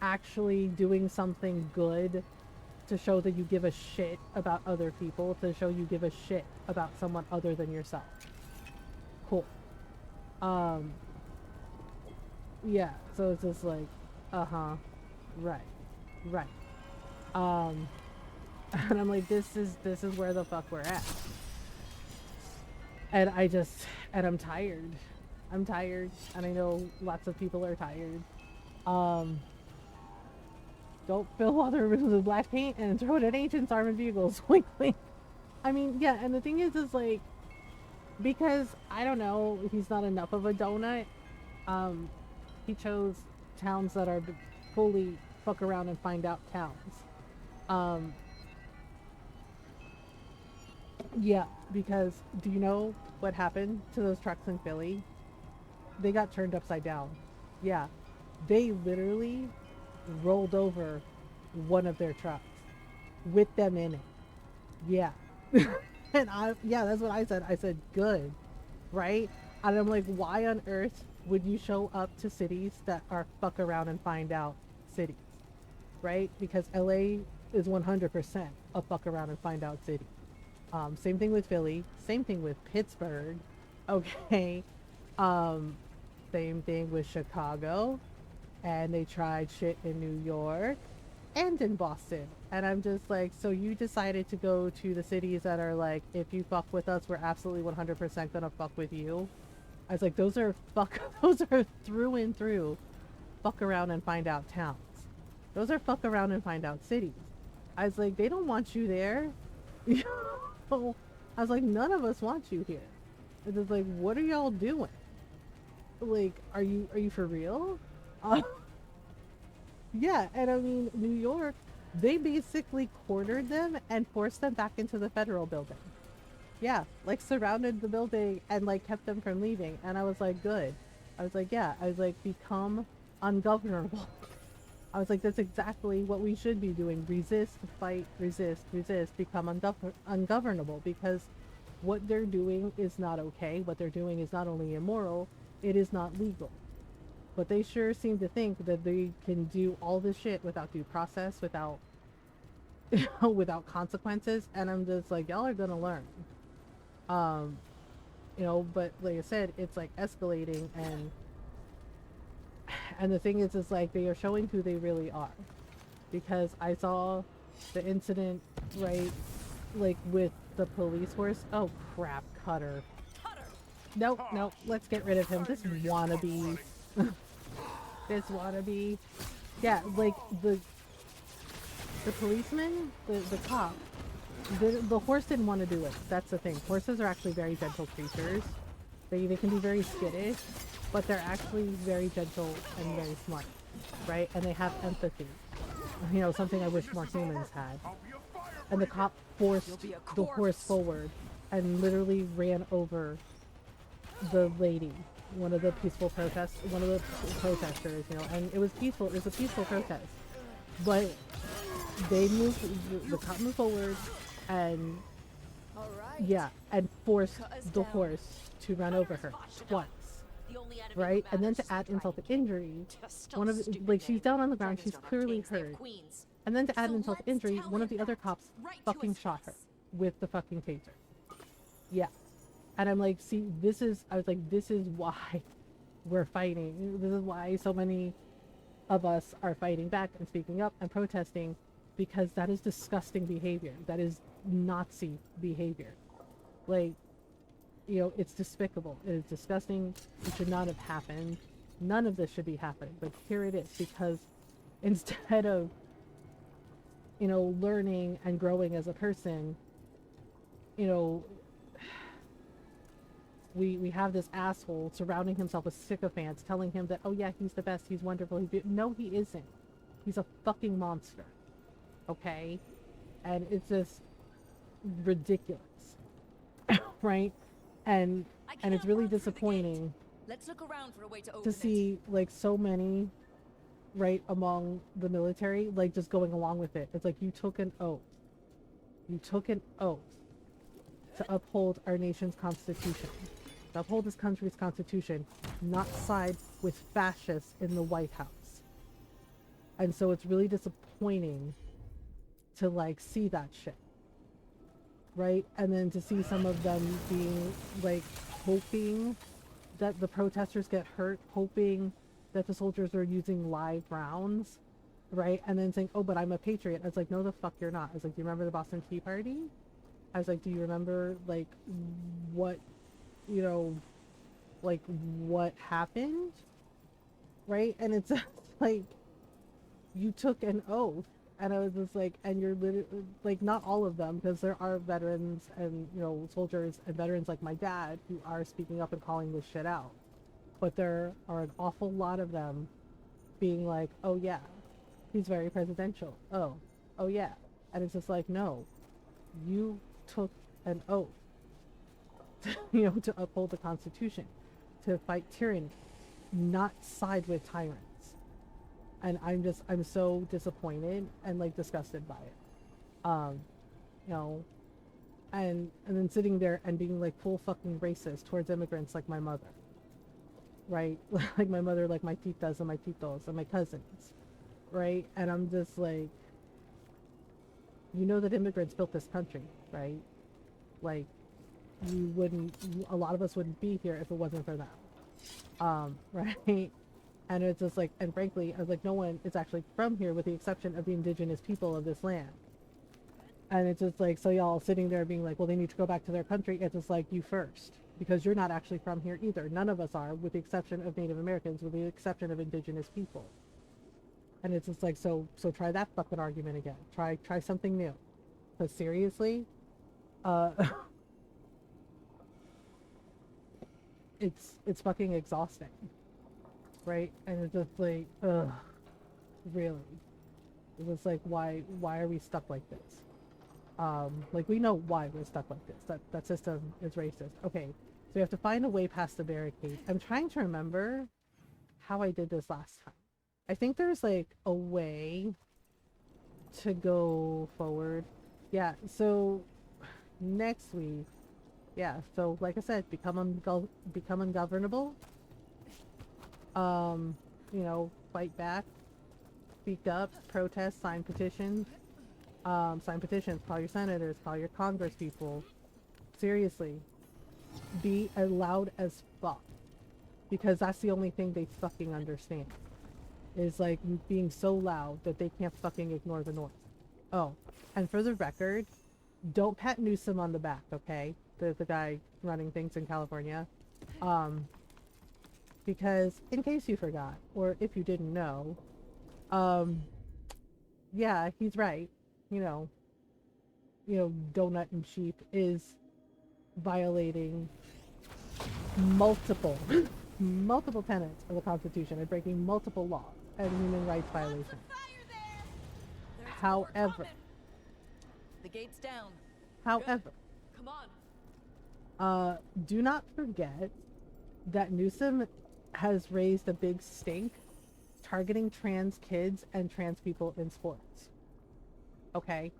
actually doing something good to show that you give a shit about other people, to show you give a shit about someone other than yourself. Cool. Um, yeah, so it's just like, uh-huh, right, right. Um, and I'm like, this is where the fuck we're at. And and I'm tired. I'm tired, and I know lots of people are tired. Um, don't fill all the rooms with black paint and throw it at ancient armored vehicles. Wink, wink. I mean, yeah, and the thing is like, because I don't know, he's not enough of a donut. Um, he chose towns that are fully fuck around and find out towns. Um, yeah, because do you know what happened to those trucks in Philly? They got turned upside down. Yeah, they literally rolled over one of their trucks with them in it. Yeah. And yeah, that's what I said. I said, good, right? And I'm like, why on earth would you show up to cities that are fuck around and find out cities, right? Because LA is 100% a fuck around and find out city. Same thing with Philly. Same thing with Pittsburgh. Okay. Um, Same thing with Chicago. And they tried shit in New York and in Boston. And I'm just like, so you decided to go to the cities that are like, if you fuck with us, we're absolutely 100% gonna fuck with you. I was like, those are those are through and through fuck around and find out towns. Those are fuck around and find out cities. I was like, they don't want you there. You know? I was like, none of us want you here. It's just like, what are y'all doing? Like, are you for real? Uh, yeah, and I mean, New York, they basically cornered them and forced them back into the federal building. Yeah, like surrounded the building and like kept them from leaving. And I was like, good. I was like, yeah. I was like, become ungovernable. I was like, that's exactly what we should be doing. Resist, fight, resist, resist, become ungovernable, because what they're doing is not okay. What they're doing is not only immoral, it is not legal. But they sure seem to think that they can do all this shit without due process, without without consequences. And I'm just like, y'all are gonna learn. Um, but like I said, it's like escalating, and the thing is like they are showing who they really are. Because I saw the incident, right, like with the police force. Oh crap, Cutter. Nope, nope, let's get rid of him. This wannabe. This wannabe. Yeah, like the policeman, the cop, the horse didn't want to do it. That's the thing. Horses are actually very gentle creatures. They can be very skittish, but they're actually very gentle and very smart, right? And they have empathy. Something I wish more humans had. And the cop forced the horse forward and literally ran over the lady, one of the protesters, and it was peaceful. It was a peaceful protest, but the cop moved forward and yeah, and forced the horse to run over her twice, right? And then to add insult to injury, one of like she's down on the ground, she's clearly hurt, and then to add insult to injury, one of the other cops fucking shot her with the fucking taser. Yeah. And I'm like, see, I was like, this is why we're fighting. This is why so many of us are fighting back and speaking up and protesting, because that is disgusting behavior. That is Nazi behavior. Like, it's despicable. It is disgusting. It should not have happened. None of this should be happening. But here it is, because instead of, learning and growing as a person, we have this asshole surrounding himself with sycophants telling him that, oh yeah, he's the best, he's wonderful. No, he isn't. He's a fucking monster. Okay? And it's just ridiculous. Right? And it's really disappointing to see like so many, right, among the military, like just going along with it. It's like, you took an oath. You took an oath to uphold our nation's constitution. To uphold this country's constitution, not side with fascists in the White House. And so it's really disappointing to like see that shit, right? And then to see some of them being like hoping that the protesters get hurt, hoping that the soldiers are using live rounds, right? And then saying, oh, but I'm a patriot. I was like, no, the fuck you're not. I was like, do you remember the Boston Tea Party? I was like, do you remember, like, what, you know, like, what happened? Right? And it's like, you took an oath. And I was just like, and you're literally, like, not all of them, because there are veterans and, you know, soldiers and veterans like my dad who are speaking up and calling this shit out. But there are an awful lot of them being like, oh yeah, he's very presidential. Oh yeah. And it's just like, no, you took an oath, you know, to uphold the Constitution, to fight tyranny, not side with tyrants. And I'm so disappointed and like disgusted by it. You know, and then sitting there and being like full fucking racist towards immigrants like my mother. Right? Like my mother, like my titas and my titos and my cousins. Right? And I'm just like, you know that immigrants built this country, right? Like, a lot of us wouldn't be here if it wasn't for them. Right? And it's just like, and frankly, I was like, no one is actually from here with the exception of the indigenous people of this land. And it's just like, so y'all sitting there being like, well, they need to go back to their country. It's just like, you first, because you're not actually from here either. None of us are, with the exception of Native Americans, with the exception of indigenous people. And it's just like, so try that fucking argument again. Try something new. Because seriously, it's fucking exhausting. Right? And it's just like, ugh, really. It was like, why are we stuck like this? Like, we know why we're stuck like this. That system is racist. Okay, so we have to find a way past the barricade. I'm trying to remember how I did this last time. I think there's like a way to go forward. Yeah, so next week, yeah, so like I said, become ungovernable. You know, fight back, speak up, protest, sign petitions. Sign petitions, call your senators, call your congress people. Seriously, be as loud as fuck. Because that's the only thing they fucking understand. Is like being so loud that they can't fucking ignore the noise. Oh, and for the record, don't pat Newsom on the back, okay? The guy running things in California. Because in case you forgot, or if you didn't know, yeah, he's right. You know, Donut and Sheep is violating multiple tenets of the Constitution and breaking multiple laws and human rights violations. However, the gate's down. However, come on. Do not forget that Newsom has raised a big stink targeting trans kids and trans people in sports. Okay?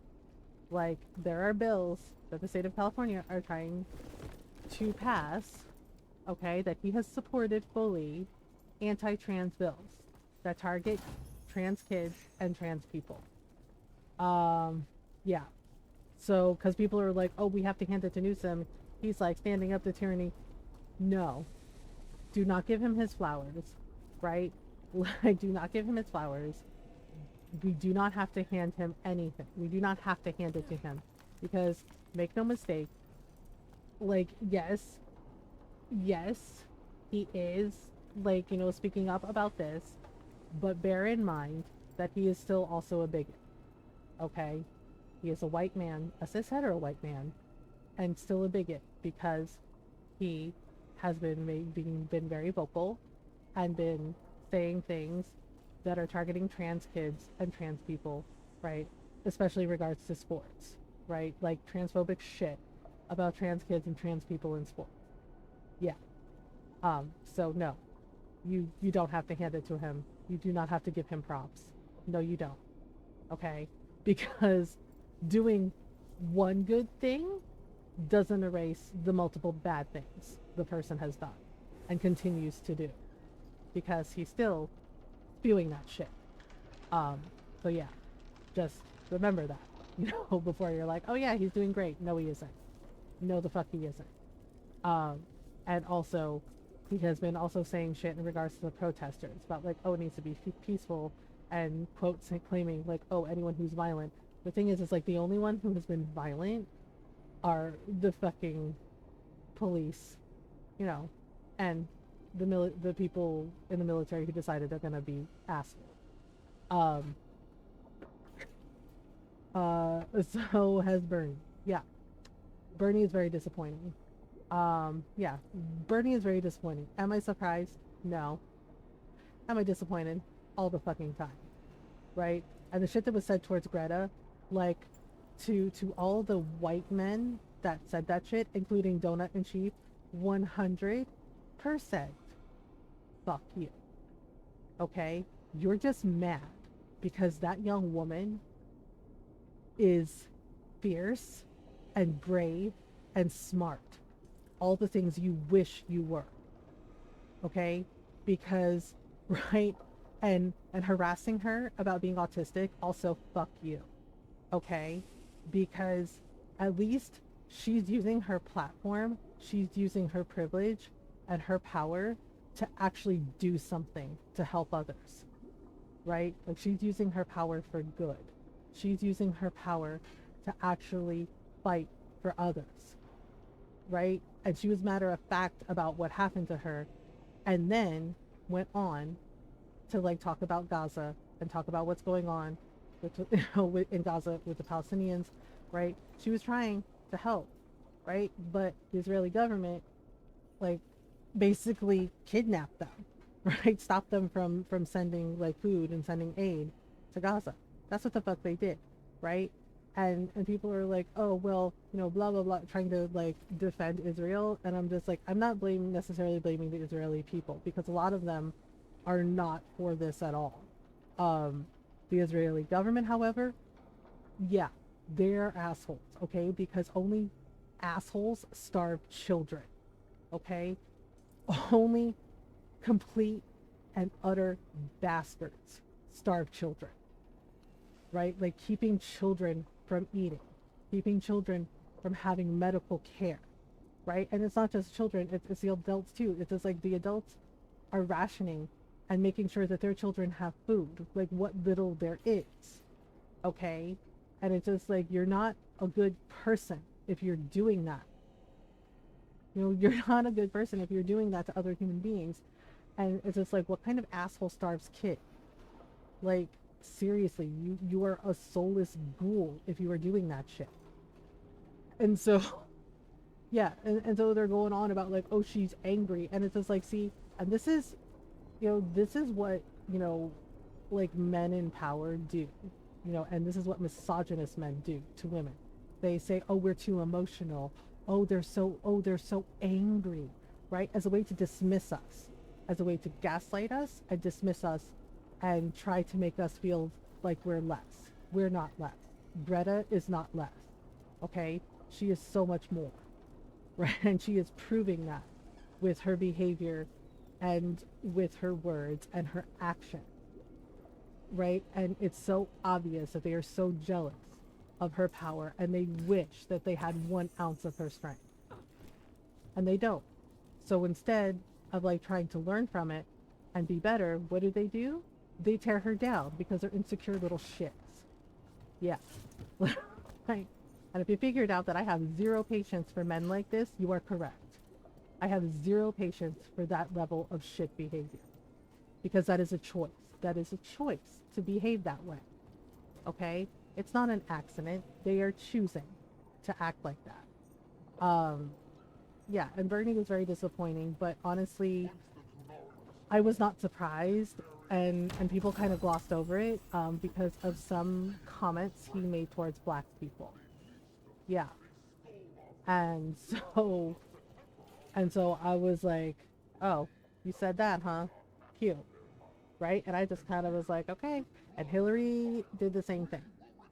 Like, there are bills that the state of California are trying to pass, okay, that he has supported fully, anti-trans bills that target trans kids and trans people. Yeah. So, because people are like, oh, we have to hand it to Newsom. He's like standing up to tyranny. No. Do not give him his flowers, right? Like, do not give him his flowers. We do not have to hand him anything. We do not have to hand it to him. Because, make no mistake, like, yes, he is, like, you know, speaking up about this, but bear in mind that he is still also a bigot, okay? He is a white man, a cis-hetero white man, and still a bigot because he has been very vocal and been saying things that are targeting trans kids and trans people, right? Especially in regards to sports, right? Like transphobic shit about trans kids and trans people in sports. Yeah. So no, you don't have to hand it to him. You do not have to give him props. No, you don't. Okay? Because doing one good thing doesn't erase the multiple bad things the person has done and continues to do, because he's still spewing that shit. So yeah, just remember that, you know, before you're like, oh yeah, he's doing great. No, he isn't. No, the fuck he isn't. And also, he has been also saying shit in regards to the protesters about like, oh, it needs to be peaceful, and quotes claiming like, oh, anyone who's violent. The thing is, it's like the only one who has been violent are the fucking police, you know, and the people in the military who decided they're gonna be assholes. Um, so has Bernie. Yeah, Bernie is very disappointing. Yeah, Bernie is very disappointing. Am I surprised? No. Am I disappointed? All the fucking time, right? And the shit that was said towards Greta, like, to all the white men that said that shit, including Donut and Chief, 100% fuck you. Okay? You're just mad because that young woman is fierce and brave and smart. All the things you wish you were. Okay? Because right, and harassing her about being autistic, also fuck you. Okay? Because at least she's using her platform, she's using her privilege and her power to actually do something to help others. Right? Like she's using her power for good. She's using her power to actually fight for others. Right? And she was matter of fact about what happened to her, and then went on to like talk about Gaza and talk about what's going on with, in Gaza with the Palestinians, right? She was trying to help, right? But the Israeli government like basically kidnapped them, right? Stopped them from sending like food and sending aid to Gaza. That's what the fuck they did, right? And people are like, oh well, you know, blah blah blah, trying to like defend Israel, and I'm just like, I'm not necessarily blaming the Israeli people because a lot of them are not for this at all. Um, the Israeli government, however, yeah, they're assholes, okay? Because only assholes starve children, okay? Only complete and utter bastards starve children, right? Like keeping children from eating, keeping children from having medical care, right? And it's not just children, it's the adults too. It's just like the adults are rationing and making sure that their children have food, like what little there is, okay? And it's just like, you're not a good person if you're doing that. You know, you're not a good person if you're doing that to other human beings. And it's just like, what kind of asshole starves kid? Like, seriously, you are a soulless ghoul if you are doing that shit. And so, yeah, and so they're going on about like, oh, she's angry. And it's just like, see, and this is, you know, this is what, you know, like men in power do, you know, and this is what misogynist men do to women. They say, oh, we're too emotional. Oh, they're so angry, right? As a way to dismiss us, as a way to gaslight us and dismiss us and try to make us feel like we're less. We're not less. Greta is not less, okay? She is so much more, right? And she is proving that with her behavior and with her words and her action, right? And it's so obvious that they are so jealous of her power and they wish that they had 1 ounce of her strength. And they don't. So instead of like trying to learn from it and be better, what do? They tear her down because they're insecure little shits. Yeah. Right. And if you figured out that I have zero patience for men like this, you are correct. I have zero patience for that level of shit behavior. Because that is a choice. That is a choice to behave that way. Okay? It's not an accident. They are choosing to act like that. Yeah, and Bernie was very disappointing, but honestly, I was not surprised, and people kind of glossed over it because of some comments he made towards black people. Yeah, and so I was like, oh, you said that, huh? Cute, right? And I just kind of was like, okay. And Hillary did the same thing.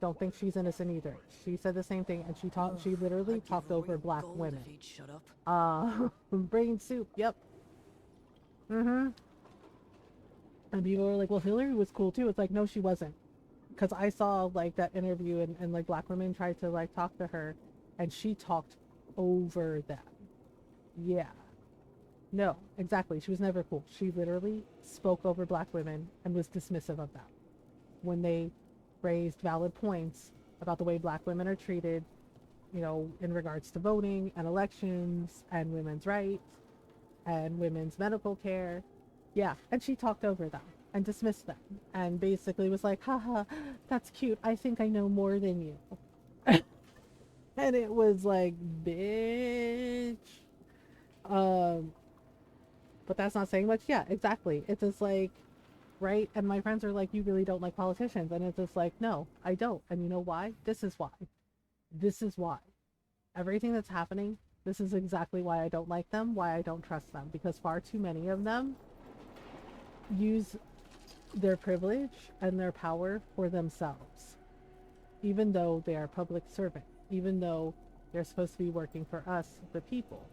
Don't think she's innocent either. She said the same thing, and she literally talked over black women. Shut up. Brain soup. Yep. Mm-hmm. And people were like, well, Hillary was cool too. It's like, no, she wasn't. Because I saw like that interview and like black women tried to like talk to her and she talked over them. Yeah. No, exactly. She was never cool. She literally spoke over black women and was dismissive of them when they raised valid points about the way black women are treated, in regards to voting and elections and women's rights and women's medical care. Yeah, and she talked over them and dismissed them and basically was like, haha, that's cute. I think I know more than you. And it was like, bitch. Um, but that's not saying much. Yeah, exactly. It's just like, right? And my friends are like, you really don't like politicians. And it's just like, no, I don't. And you know why? This is why. This is why. Everything that's happening, this is exactly why I don't like them, why I don't trust them. Because far too many of them use their privilege and their power for themselves, even though they are public servant, even though they're supposed to be working for us, the people,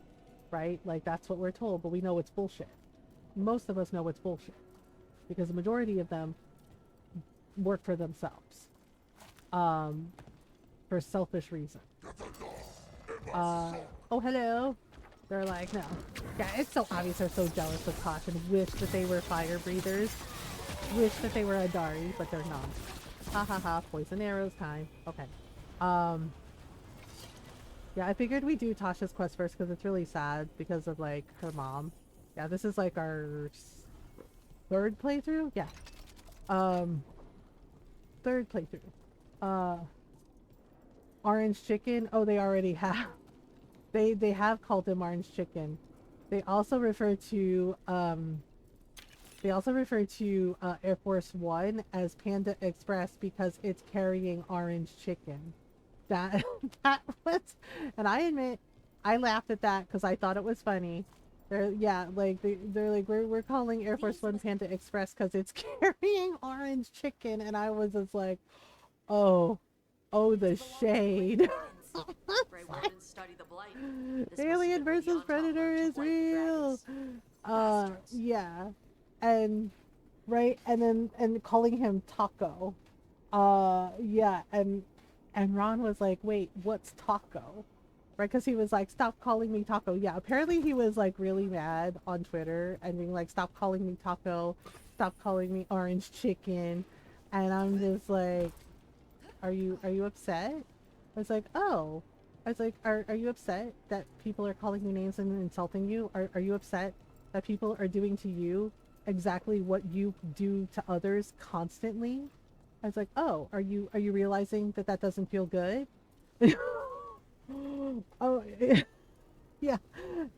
right? Like that's what we're told, but we know it's bullshit. Most of us know it's bullshit because the majority of them work for themselves, um, for selfish reasons. Oh, hello. They're like, no. Yeah, it's so obvious they're so jealous of Kosh and wish that they were fire breathers. Wish that they were Adari, but they're not. Ha ha ha, poison arrows time. Okay. Um, yeah, I figured we'd do Tasha's quest first because it's really sad because of, like, her mom. Yeah, this is, like, our third playthrough? Yeah. Um, third playthrough. Uh, orange chicken? Oh, they already have. They have called him orange chicken. They also refer to, Air Force One as Panda Express because it's carrying orange chicken. That that was, and I admit, I laughed at that because I thought it was funny. They're like we're calling Air Force One Panda Express because it's carrying orange chicken, and I was just like, oh, oh the shade. Alien versus Predator is real. Yeah, and right, and calling him Taco. Yeah, and Ron was like, "Wait, what's Taco?" Right? Because he was like, "Stop calling me Taco." Yeah, apparently he was like really mad on Twitter and being like, "Stop calling me Taco, stop calling me Orange Chicken," and I'm just like, "Are you upset?" I was like, "Oh." I was like, are you upset that people are calling you names and insulting you? Are you upset that people are doing to you exactly what you do to others constantly? I was like, oh, are you realizing that that doesn't feel good? Oh, yeah.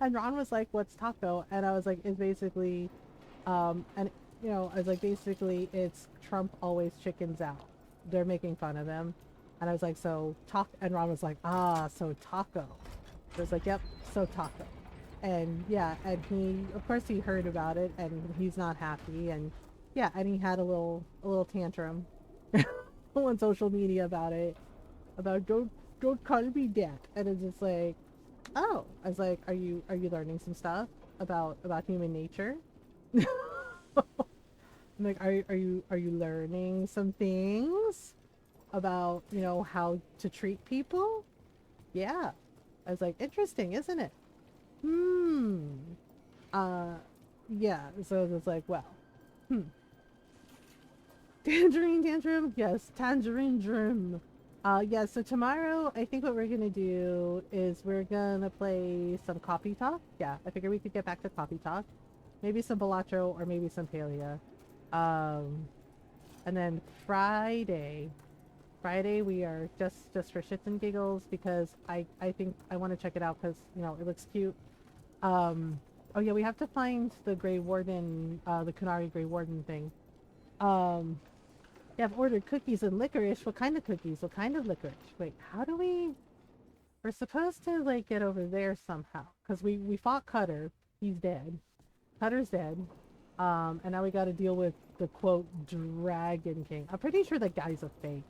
And Ron was like, what's taco? And I was like, it's basically, and I was like, basically, it's Trump always chickens out. They're making fun of him. And I was like, so talk. And Ron was like, ah, so taco. I was like, yep, so taco. And yeah, and he, of course, he heard about it, and he's not happy. And yeah, and he had a little tantrum on social media about it, about don't call me that. And it's just like, oh, I was like, are you learning some stuff about human nature? I'm like, are you learning some things about how to treat people? Yeah, I was like, interesting, isn't it? Hmm. Uh, yeah. So it's like, well, hmm. Tangerine tantrum? Yes, tangerine drum. Yeah, so tomorrow I think what we're gonna do is we're gonna play some coffee talk. Yeah, I figure we could get back to coffee talk. Maybe some Balatro or maybe some Palia. Um, and then Friday we are just for shits and giggles because I think I want to check it out because it looks cute. Um, oh yeah, we have to find the Grey Warden, the Kunari Grey Warden thing. Um, yeah, I've ordered cookies and licorice. What kind of cookies? What kind of licorice? Wait, how do we? We're supposed to like get over there somehow because we fought Cutter. He's dead. Cutter's dead. And now we got to deal with the quote Dragon King. I'm pretty sure that guy's a fake.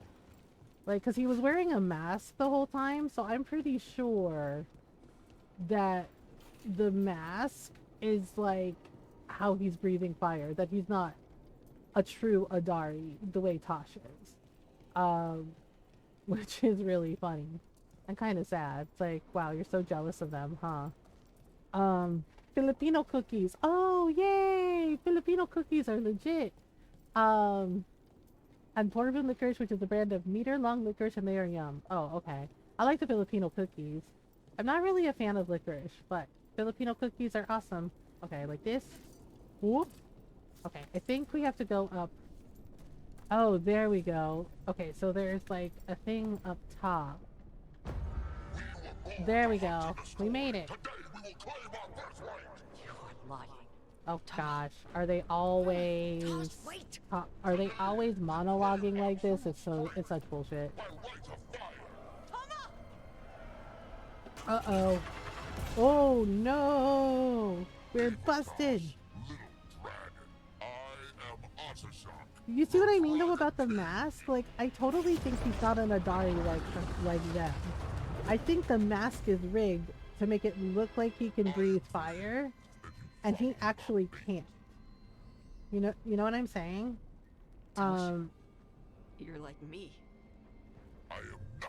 Like, because he was wearing a mask the whole time, so I'm pretty sure that the mask is like how he's breathing fire, that he's not a true Adari the way Tosh is. Um, which is really funny and kind of sad. It's like, wow, you're so jealous of them, huh? Um, Filipino cookies. Oh, yay! Filipino cookies are legit. Um, and Porvin licorice, which is a brand of meter long licorice, and they are yum. Oh, okay. I like the Filipino cookies. I'm not really a fan of licorice, but Filipino cookies are awesome. Okay, like this. Whoop. Okay, I think we have to go up. Oh, there we go. Okay, so there's like a thing up top. There we go. We made it. You are lying. Oh Tama, gosh, are they always Tosh, wait! are they always monologuing like this? It's such bullshit. Tama! Uh-oh. Oh no! We're busted. You see what I mean though about the mask? Like I totally think he's not an Adari like them. I think the mask is rigged to make it look like he can breathe fire, and he actually can't. You know what I'm saying? Tosh, you're like me.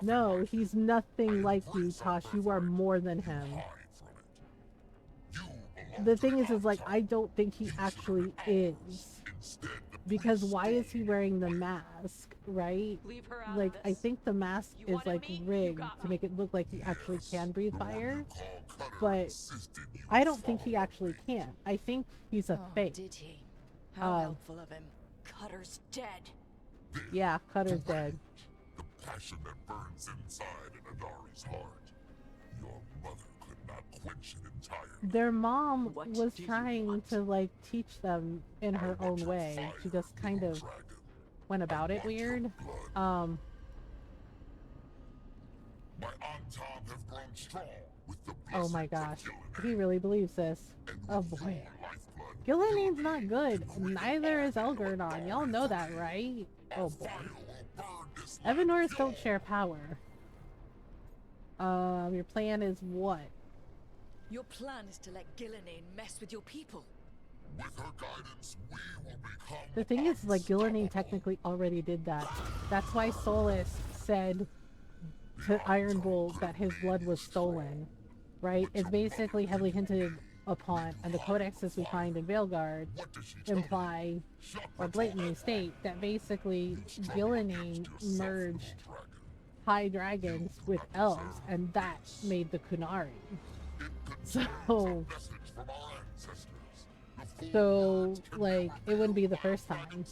No, he's nothing like you, Tosh. You are more than him. The thing is like, I don't think he actually is. Because why is he wearing the mask, right? Leave her out Like, of I this. think the mask You is wanted like me, you rigged got to me. make it look like he actually can breathe fire. But I don't think he actually can. I think he's a Oh, fake. did he? How helpful of him. Cutter's dead. Yeah, Cutter's dead. The passion that burns inside an Adari's heart. Your mother could not quench it entirely. Their mom What was do you trying want? to like teach them in her own way. She just kind of went about it weird. My Antam have grown strong with the Oh my blessings gosh. of Gillinan. He really believes this. Oh boy. Gillian's not good. Neither is Elgerdon. Y'all know that, right? Oh boy. Evanors don't share power. Your plan is what? Your plan is to let Gillinan mess with your people. With her guidance, we will become The thing is, like, Gillian technically already did that. That's why Solus said to Iron Bull that his blood was stolen, right? It's basically heavily hinted upon, and the codexes we find in Veilguard imply or blatantly state that basically Gillian merged high dragons with elves, and that made the Kunari. So, like, it wouldn't be the first time.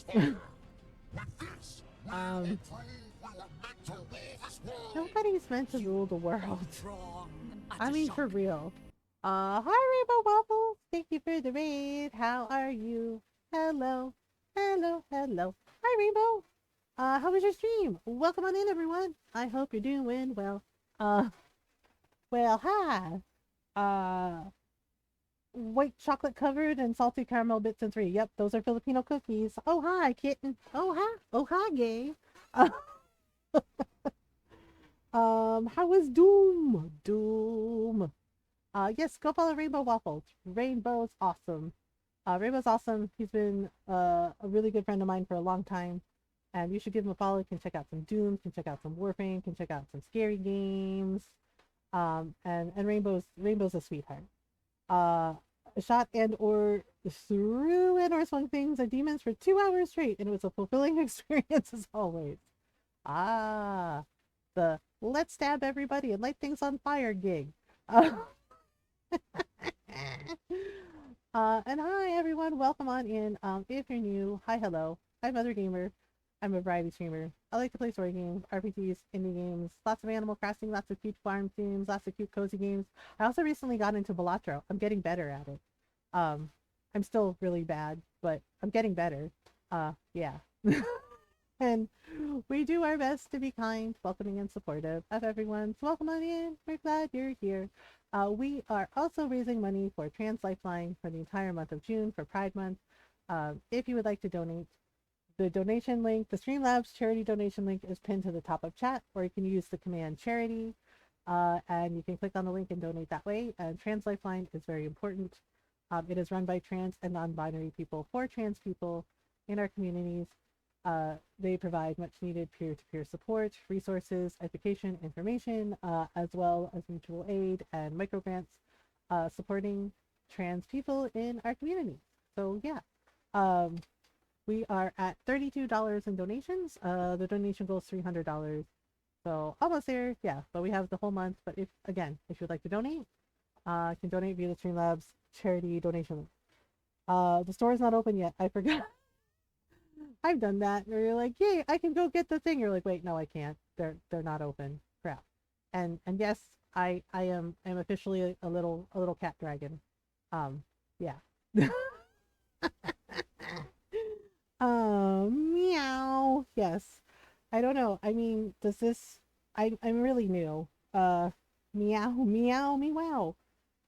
Nobody's meant to rule the world. Wrong. I mean, for real. Hi Rainbow Waffles! Thank you for the raid. How are you? Hello. Hello, hello. Hi Rainbow! How was your stream? Welcome on in, everyone. I hope you're doing well. Well, hi. White chocolate covered and salty caramel bits and 3. Yep, those are Filipino cookies. Oh, hi, kitten. Oh, hi. Oh, hi, gay. How was Doom? Doom. Yes, go follow Rainbow Waffles. Rainbow's awesome. Rainbow's awesome. He's been a really good friend of mine for a long time. And you should give him a follow. You can check out some Doom, can check out some Warframe, can check out some scary games. And Rainbow's a sweetheart. Shot and or threw and or swung things at demons for 2 hours straight, and it was a fulfilling experience as always. The let's stab everybody and light things on fire gig. And hi everyone, welcome on in. If you're new, hi, hello. I'm Mother Gamer. I'm a variety streamer. I like to play story games, RPGs, indie games, lots of Animal Crossing, lots of cute farm themes, lots of cute cozy games. I also recently got into Balatro. I'm getting better at it. I'm still really bad, but I'm getting better. Yeah. And we do our best to be kind, welcoming, and supportive of everyone. So welcome on in. We're glad you're here. We are also raising money for Trans Lifeline for the entire month of June for Pride Month. If you would like to donate, the donation link, the Streamlabs charity donation link is pinned to the top of chat, or you can use the command charity, and you can click on the link and donate that way. And Trans Lifeline is very important. It is run by trans and non-binary people for trans people in our communities. They provide much needed peer-to-peer support, resources, education, information, as well as mutual aid and microgrants, supporting trans people in our community. So yeah, um, we are at $32 in donations. The donation goal is $300. So almost there, yeah. But we have the whole month. But if you'd like to donate, you can donate via the Streamlabs charity donation link. The store is not open yet. I forgot. I've done that. Where you're like, yay, I can go get the thing. You're like, wait, no, I can't. They're not open. Crap. And yes, I am officially a little cat dragon. Yeah. Meow. Yes. I don't know. I mean, does this? I'm really new. Meow, meow, meow.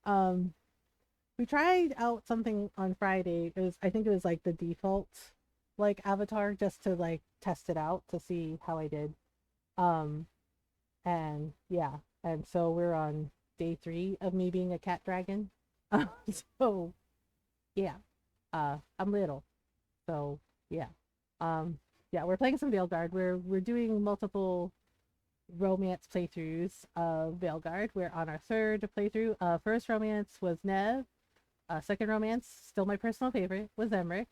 Um, we tried out something on Friday. I think it was like the default like avatar just to like test it out to see how I did. Um, and yeah, and so we're on day 3 of me being a cat dragon. So yeah, I'm little. So yeah, um, yeah, we're playing some Veilguard. We're doing multiple romance playthroughs of Veilguard. We're on our 3rd playthrough. First romance was Nev. Second romance, still my personal favorite, was Emmerich.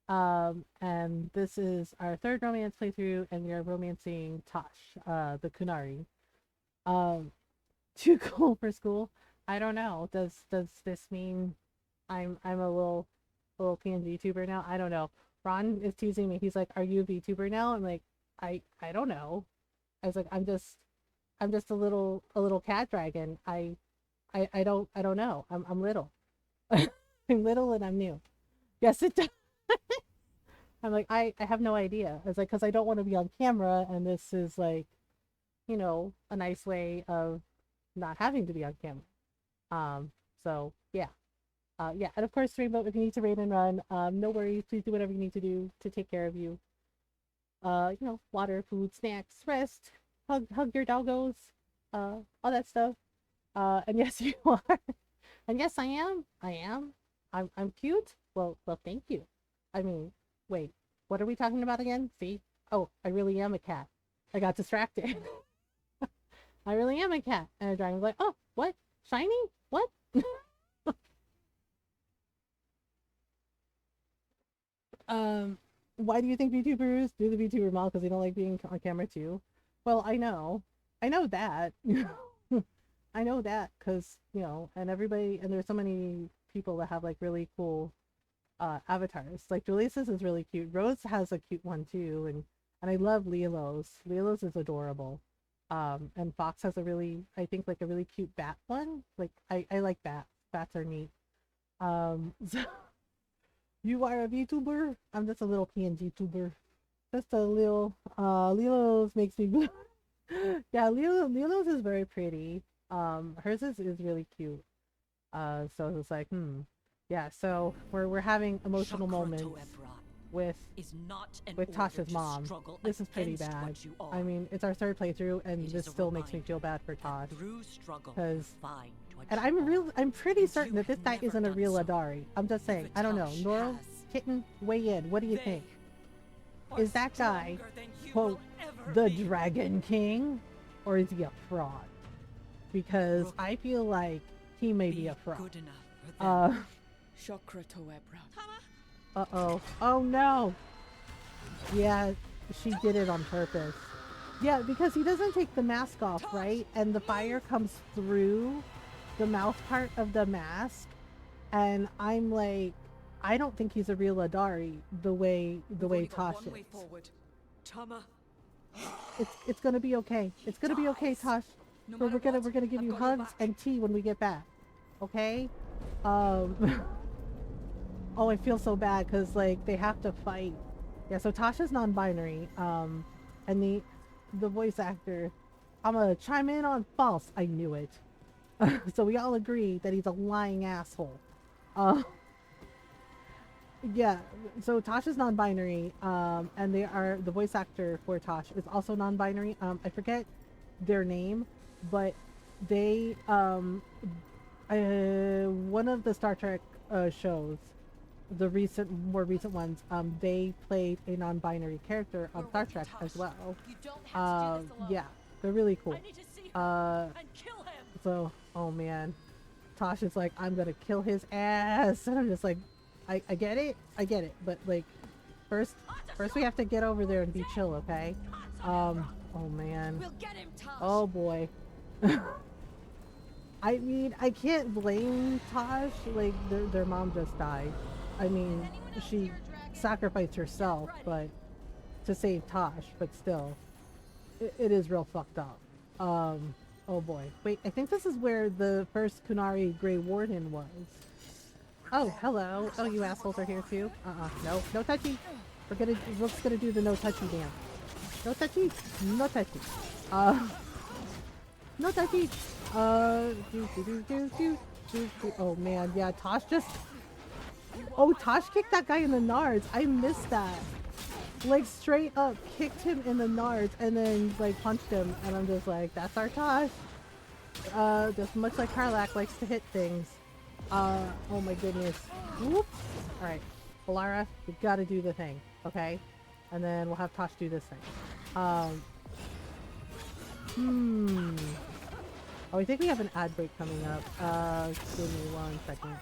And this is our 3rd romance playthrough, and we are romancing Tosh, the Kunari. Um, too cool for school. I don't know. Does this mean I'm a little PNG tuber now? I don't know. Ron is teasing me. He's like, "Are you a VTuber now?" I'm like, I don't know. I was like, I'm just a little cat dragon. I don't know. I'm little. I'm little and I'm new. Yes, it does. I'm like, I have no idea. I was like, because I don't want to be on camera, and this is like, a nice way of not having to be on camera. So yeah. Yeah, and of course, Rainbow, if you need to raid and run, no worries. Please do whatever you need to do to take care of you. Water, food, snacks, rest, hug your doggos, all that stuff. And yes, you are. And yes, I am. I am. I'm cute. Well, thank you. I mean, wait, what are we talking about again? See? Oh, I really am a cat. I got distracted. I really am a cat. And the dragon's like, oh, what? Shiny? What? um, why do you think VTubers do the VTuber model? Because they don't like being on camera too? Well, I know. I know that. I know that because, and everybody, and there's so many people that have like really cool avatars. Like Julius's is really cute. Rose has a cute one too, and I love Lilo's. Lilo's is adorable. And Fox has a really, I think, like a really cute bat one. Like I like bats. Bats are neat. So you are a VTuber? I'm just a little PNG tuber. Just a little Lilo's makes me blue. Yeah, Lilo's is very pretty. Hers is really cute. So it's like, yeah, so we're having emotional moments with Tasha's mom. This is pretty bad. I mean, it's our 3rd playthrough, and this still makes me feel bad for Tosh. Because, and I'm pretty certain that this guy isn't a real Adari. I'm just saying. I don't know. Nora, Kitten, weigh in. What do you think? Is that guy, quote, the Dragon King, or is he a fraud? Because I feel like he may be a fraud. Uh-oh. Oh no! Yeah, she did it on purpose. Yeah, because he doesn't take the mask off, right? And the fire comes through the mouth part of the mask. And I'm like, I don't think he's a real Adari the way Tosh is. It's gonna be okay. It's gonna be okay, Tosh. We're gonna give you hugs and tea when we get back. Okay? Oh, I feel so bad because like they have to fight. Yeah, so Tasha's non-binary. And the voice actor, I'm gonna chime in on false. I knew it. So we all agree that he's a lying asshole. Yeah, so Tasha's non-binary, and the voice actor for Tosh is also non-binary. I forget their name, but they one of the Star Trek shows, the more recent ones, they played a non-binary character on Star Trek as well. Yeah, they're really cool. So, oh man, Tosh is like, I'm gonna kill his ass, and I'm just like, I get it, but like, first we have to get over there and be chill, okay? Oh man, We'll get him, Tosh. oh boy. I mean, I can't blame Tosh. Like, their mom just died. I mean, she sacrificed herself, but to save Tosh, but still, it is real fucked up. Oh boy. Wait, I think this is where the first Kunari Grey Warden was. Oh, hello. Oh, you assholes are here too? No. No touchy. We're just gonna do the no touchy dance. No touchy. No touchy. No touchy. Oh man, yeah, Tosh just... Oh, Tosh kicked that guy in the nards. I missed that. Like, straight up kicked him in the nards and then, like, punched him. And I'm just like, that's our Tosh. Just much like Karlak likes to hit things. Oh my goodness. Whoop. Alright, Valara, you gotta do the thing, okay? And then we'll have Tosh do this thing. Oh, I think we have an ad break coming up. Give me 1 second.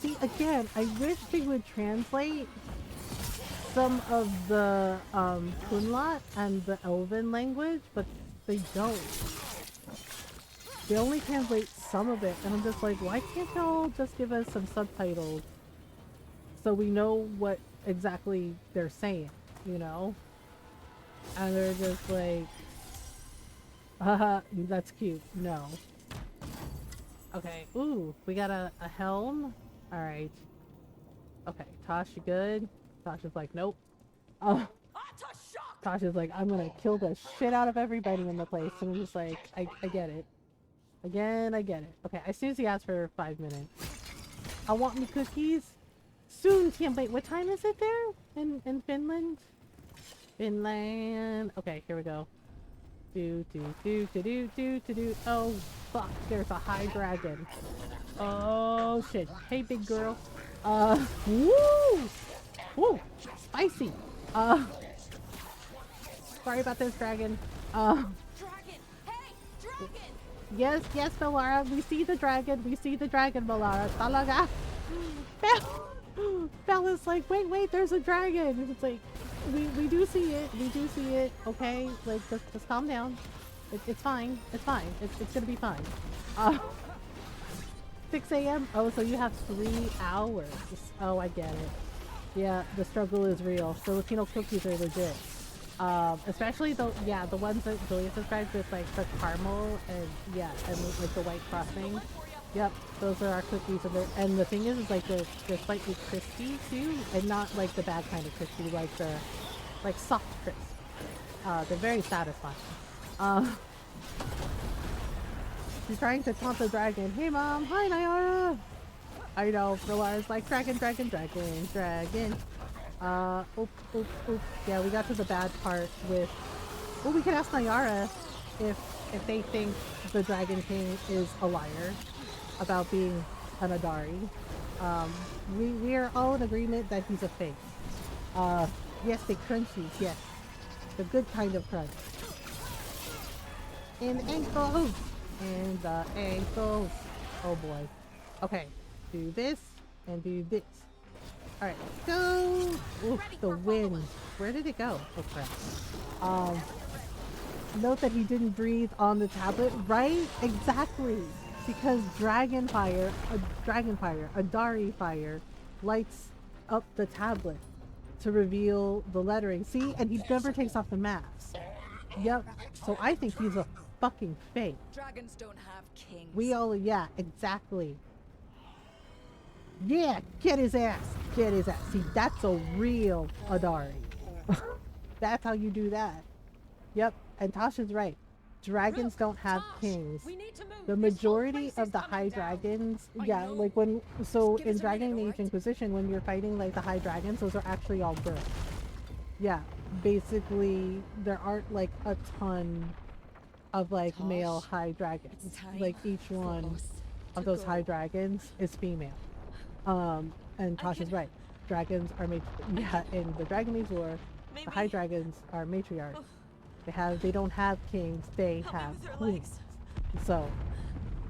See, again, I wish they would translate some of the, Kunlat and the Elven language, but they don't. They only translate some of it, and I'm just like, why can't y'all just give us some subtitles so we know what exactly they're saying, you know? And they're just like, haha, that's cute. No. Okay. Ooh, we got a helm. Alright. Okay, Tosh, you good? Tosh is like, nope. Oh. Tosh is like, I'm gonna kill the shit out of everybody in the place. And I'm just like, I get it. Again, I get it. Okay, I seriously asked for 5 minutes. I want me cookies. Soon, Tim. Wait, what time is it there? In Finland? Finland. Okay, here we go. Do. Oh, fuck. There's a high dragon. Oh, shit. Hey, big girl. Woo! Woo! Spicy. Sorry about this, dragon. Dragon! Hey, dragon! Yes, Valara. We see the dragon. Valara. Talaga. Belle is like, wait, there's a dragon. It's like, we do see it. Okay, like, just calm down. It's fine. It's gonna be fine. 6 a.m. Oh, so you have 3 hours. Oh, I get it. Yeah, the struggle is real. Filipino cookies are legit. Especially the ones that Julia described with like the caramel and like the white frosting. Yep, those are our cookies, and the thing is like they're slightly crispy too, and not like the bad kind of crispy, like the soft crisp. They're very satisfying. She's trying to taunt the dragon. Hey mom, hi Nyara. I know, Valara's like dragon. Oop. Yeah, we got to the bad part with... Well, we could ask Nyara if they think the Dragon King is a liar about being an Adari. We are all in agreement that he's a fake. Yes, the crunchies, yes. The good kind of crunch. And ankles! And the ankles. Oh boy. Okay, do this and do this. Alright, let's go! Oof, the wind. Where did it go? Oh crap. Note that he didn't breathe on the tablet. Right? Exactly! Because Dragonfire, Adari Fire, lights up the tablet to reveal the lettering. See? And he never takes off the mask. Yep. So I think he's a fucking fake. Dragons don't have kings. We all, yeah, exactly. Yeah, get his ass. See, that's a real Adari. That's how you do that. Yep, and Tasha's right. Dragons don't have kings. The majority of the high dragons, yeah, like in Dragon Age Inquisition, when you're fighting like the high dragons, those are actually all girls. Yeah, basically there aren't like a ton of like male high dragons. Like each one of those high dragons is female. And Tasha's right. Dragons are in the Dragon Age lore, the high dragons are matriarchs. They don't have kings, they have queens. So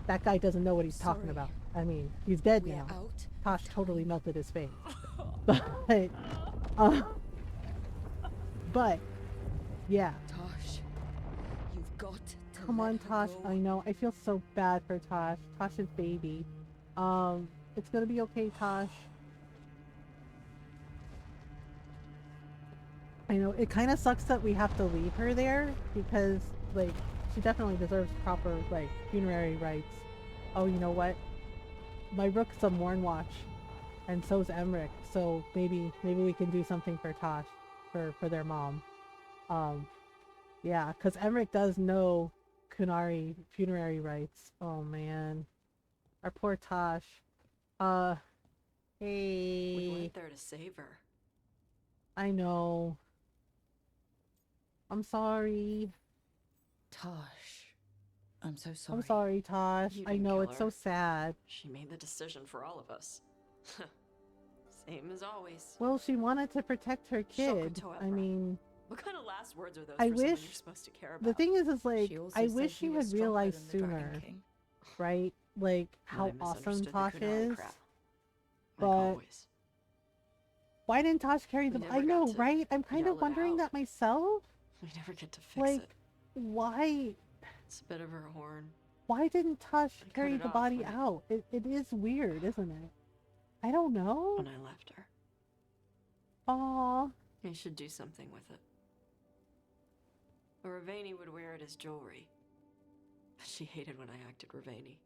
that guy doesn't know what he's talking Sorry. about. I mean, he's dead We're now. out. Tosh of totally time. melted his face. But, uh, but, yeah. Tosh, you've got to Come let on, her Tosh. go. I know. I feel so bad for Tosh. Tosh's baby. It's gonna be okay, Tosh. I know. It kind of sucks that we have to leave her there because, like, she definitely deserves proper, like, funerary rites. Oh, you know what? My rook's a Morn Watch, and so's Emric. So maybe we can do something for Tosh, for their mom. Um, yeah, because Emric does know Kunari funerary rites. Oh man, our poor Tosh. Uh, We hey, weren't there to save her. I know. I'm sorry. Tosh, I'm so sorry. I'm sorry, Tosh. You I didn't know kill it's so her. sad. She made the decision for all of us. Same as always. Well, she wanted to protect her kid. Shokoto I Ebra. mean, What kind of last words are those I for someone wish you're supposed to care the about? thing is like, She also I said wish he she was had stronger realized than the Dragon sooner, King. right? Like I how awesome misunderstood Tosh the Kunari is. crap. Like But always. why didn't Tosh carry We the? never I know, got to right? I'm kind yell of it wondering out. that myself. We never get to fix Like, it. why? It's a bit of her horn. Why didn't Tosh I cut carry it the off body when I- out? It is weird, isn't it? I don't know. When I left her. Aw. I should do something with it. Ravani would wear it as jewelry. But she hated when I acted Ravani.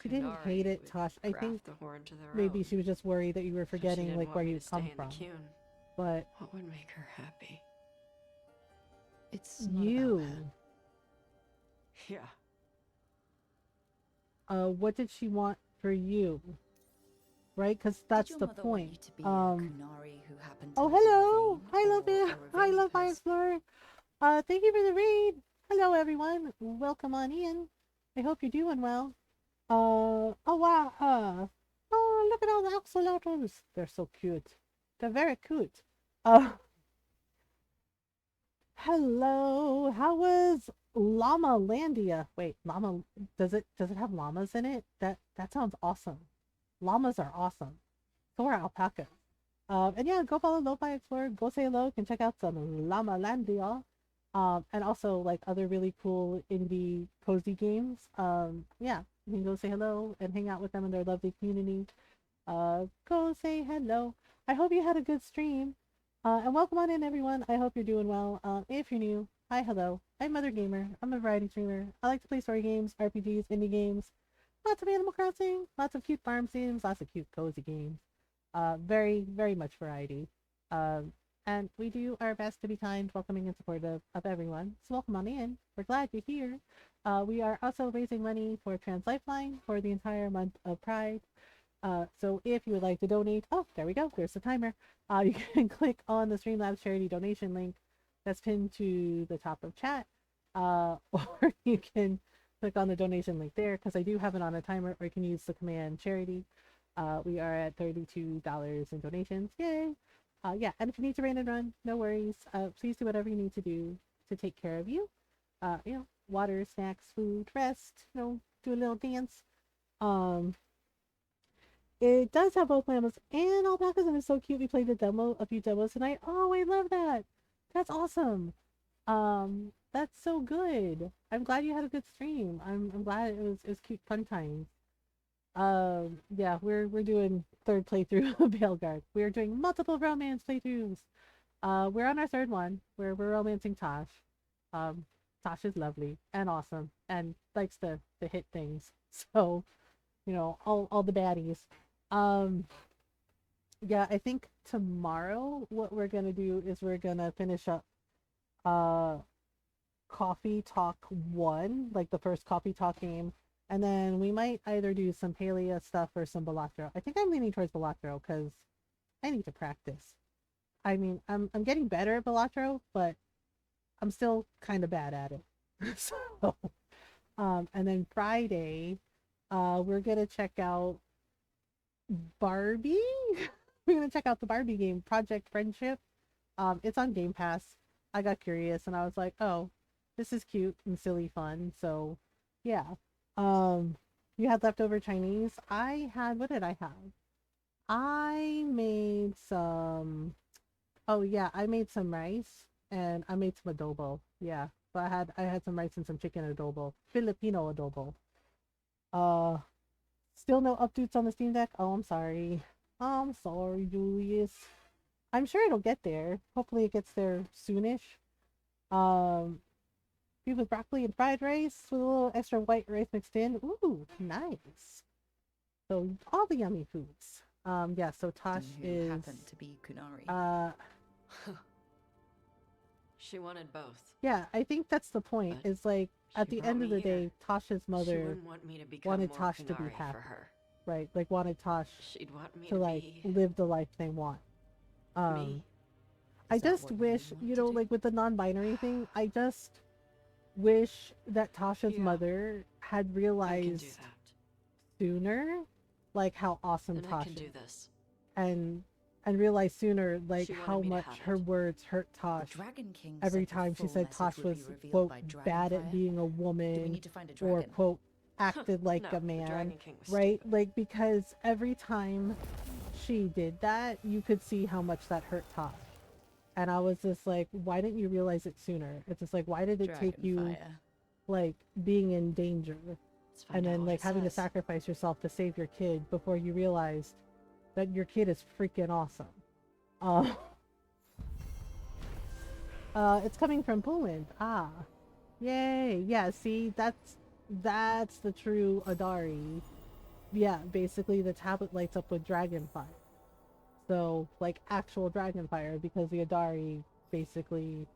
She didn't hate it, Tosh. I think The horn to their maybe own. she was just worried that you were So she forgetting didn't like want where me you to come stay in from. the Kyun. But What would make her happy? It's not you, about her. Yeah. what did she want for you? Right? Because that's Did your the mother want you point. to be a Kunari who happened to Oh, live in hello. Ravine, Hi, love or you. a Hi, Ravine love my person? explorer. Thank you for the raid. Hello, everyone. Welcome on in. I hope you're doing well. Oh, wow. Oh, look at all the axolotls. They're so cute. They're very cute. Hello. How was Llama Landia? Wait, llama, does it have llamas in it? That sounds awesome. Llamas are awesome. So are alpacas. And yeah, go follow Lo-Fi Explorer. Go say hello. You can check out some Llama Landia. And also like other really cool indie cozy games. Yeah, you can go say hello and hang out with them in their lovely community. Go say hello. I hope you had a good stream. And welcome on in, everyone. I hope you're doing well. If you're new, hi, hello. I'm Mother Gamer. I'm a variety streamer. I like to play story games, RPGs, indie games, lots of Animal Crossing, lots of cute farm sims, lots of cute cozy games. Very, very much variety. And we do our best to be kind, welcoming, and supportive of everyone. So welcome on in. We're glad you're here. We are also raising money for Trans Lifeline for the entire month of Pride. So if you would like to donate, oh, there we go. There's the timer. You can click on the Streamlabs charity donation link that's pinned to the top of chat. Or you can click on the donation link there because I do have it on a timer, or you can use the command charity. We are at $32 in donations. Yay! Yeah, and if you need to rain and run, no worries. Please do whatever you need to do to take care of you. Water, snacks, food, rest, do a little dance. It does have both llamas and alpacas, and it's so cute. We played a few demos tonight. Oh, I love that. That's awesome. That's so good. I'm glad you had a good stream. I'm glad it was cute fun times. Yeah, we're doing third playthrough of Veilguard. We're doing multiple romance playthroughs. We're on our third one. We're romancing Tosh. Tosh is lovely and awesome and likes to hit things. So, all the baddies. Yeah, I think tomorrow what we're gonna do is we're gonna finish up Coffee Talk 1, like the first Coffee Talk game. And then we might either do some Palia stuff or some Balatro. I think I'm leaning towards Balatro because I need to practice. I mean, I'm getting better at Balatro, but I'm still kind of bad at it. So, and then Friday, we're gonna check out Barbie. We're gonna check out the Barbie game, Project Friendship. It's on Game Pass. I got curious and I was like, oh, this is cute and silly fun. So, yeah. You had leftover Chinese. I had, what did I have? I made some, oh yeah, I made some rice and I made some adobo. Yeah, but I had some rice and some chicken adobo, Filipino adobo. Uh, Still no updates on the Steam Deck. Oh, I'm sorry. I'm sorry, Julius. I'm sure it'll get there. Hopefully, it gets there soonish. Um, Beef with broccoli and fried rice with a little extra white rice mixed in. Ooh, nice. So all the yummy foods. Yeah. So Tosh Who is happened to be Kunari. She wanted both. Yeah, I think that's the point. But Is like at she the brought end of me the day, here. Tosh's She mother, wouldn't want me to become wanted more Tosh to be Kunari happy. for her. right? Like wanted Tosh She'd want me to like be live the life they want. me. I Is that just what you wish, want you to know, do? like with the non-binary thing, I just wish that Tasha's Yeah. mother had I can do realized that. sooner, like how awesome And I Tasha can do is, this. and realize sooner, like She wanted how me to much have her it. words hurt The Tosh Dragon King every said the time she full said message Tosh would be was revealed quote by bad at Dragonfire. being a Do we woman need to find a or dragon? quote acted like No, a the man, Dragon King was right? stupid. Like because every time she did that, you could see how much that hurt Tosh. And I was just like, why didn't you realize it sooner? It's just like, why did it take you Dragonfire. like being in danger Let's find and out then what like it having to says. sacrifice yourself to save your kid before you realized that your kid is freaking awesome? Uh, it's coming from Poland. Ah, yay! Yeah, see, that's the true Adari. Yeah, basically the tablet lights up with dragonfire. So like actual dragonfire because the Adari basically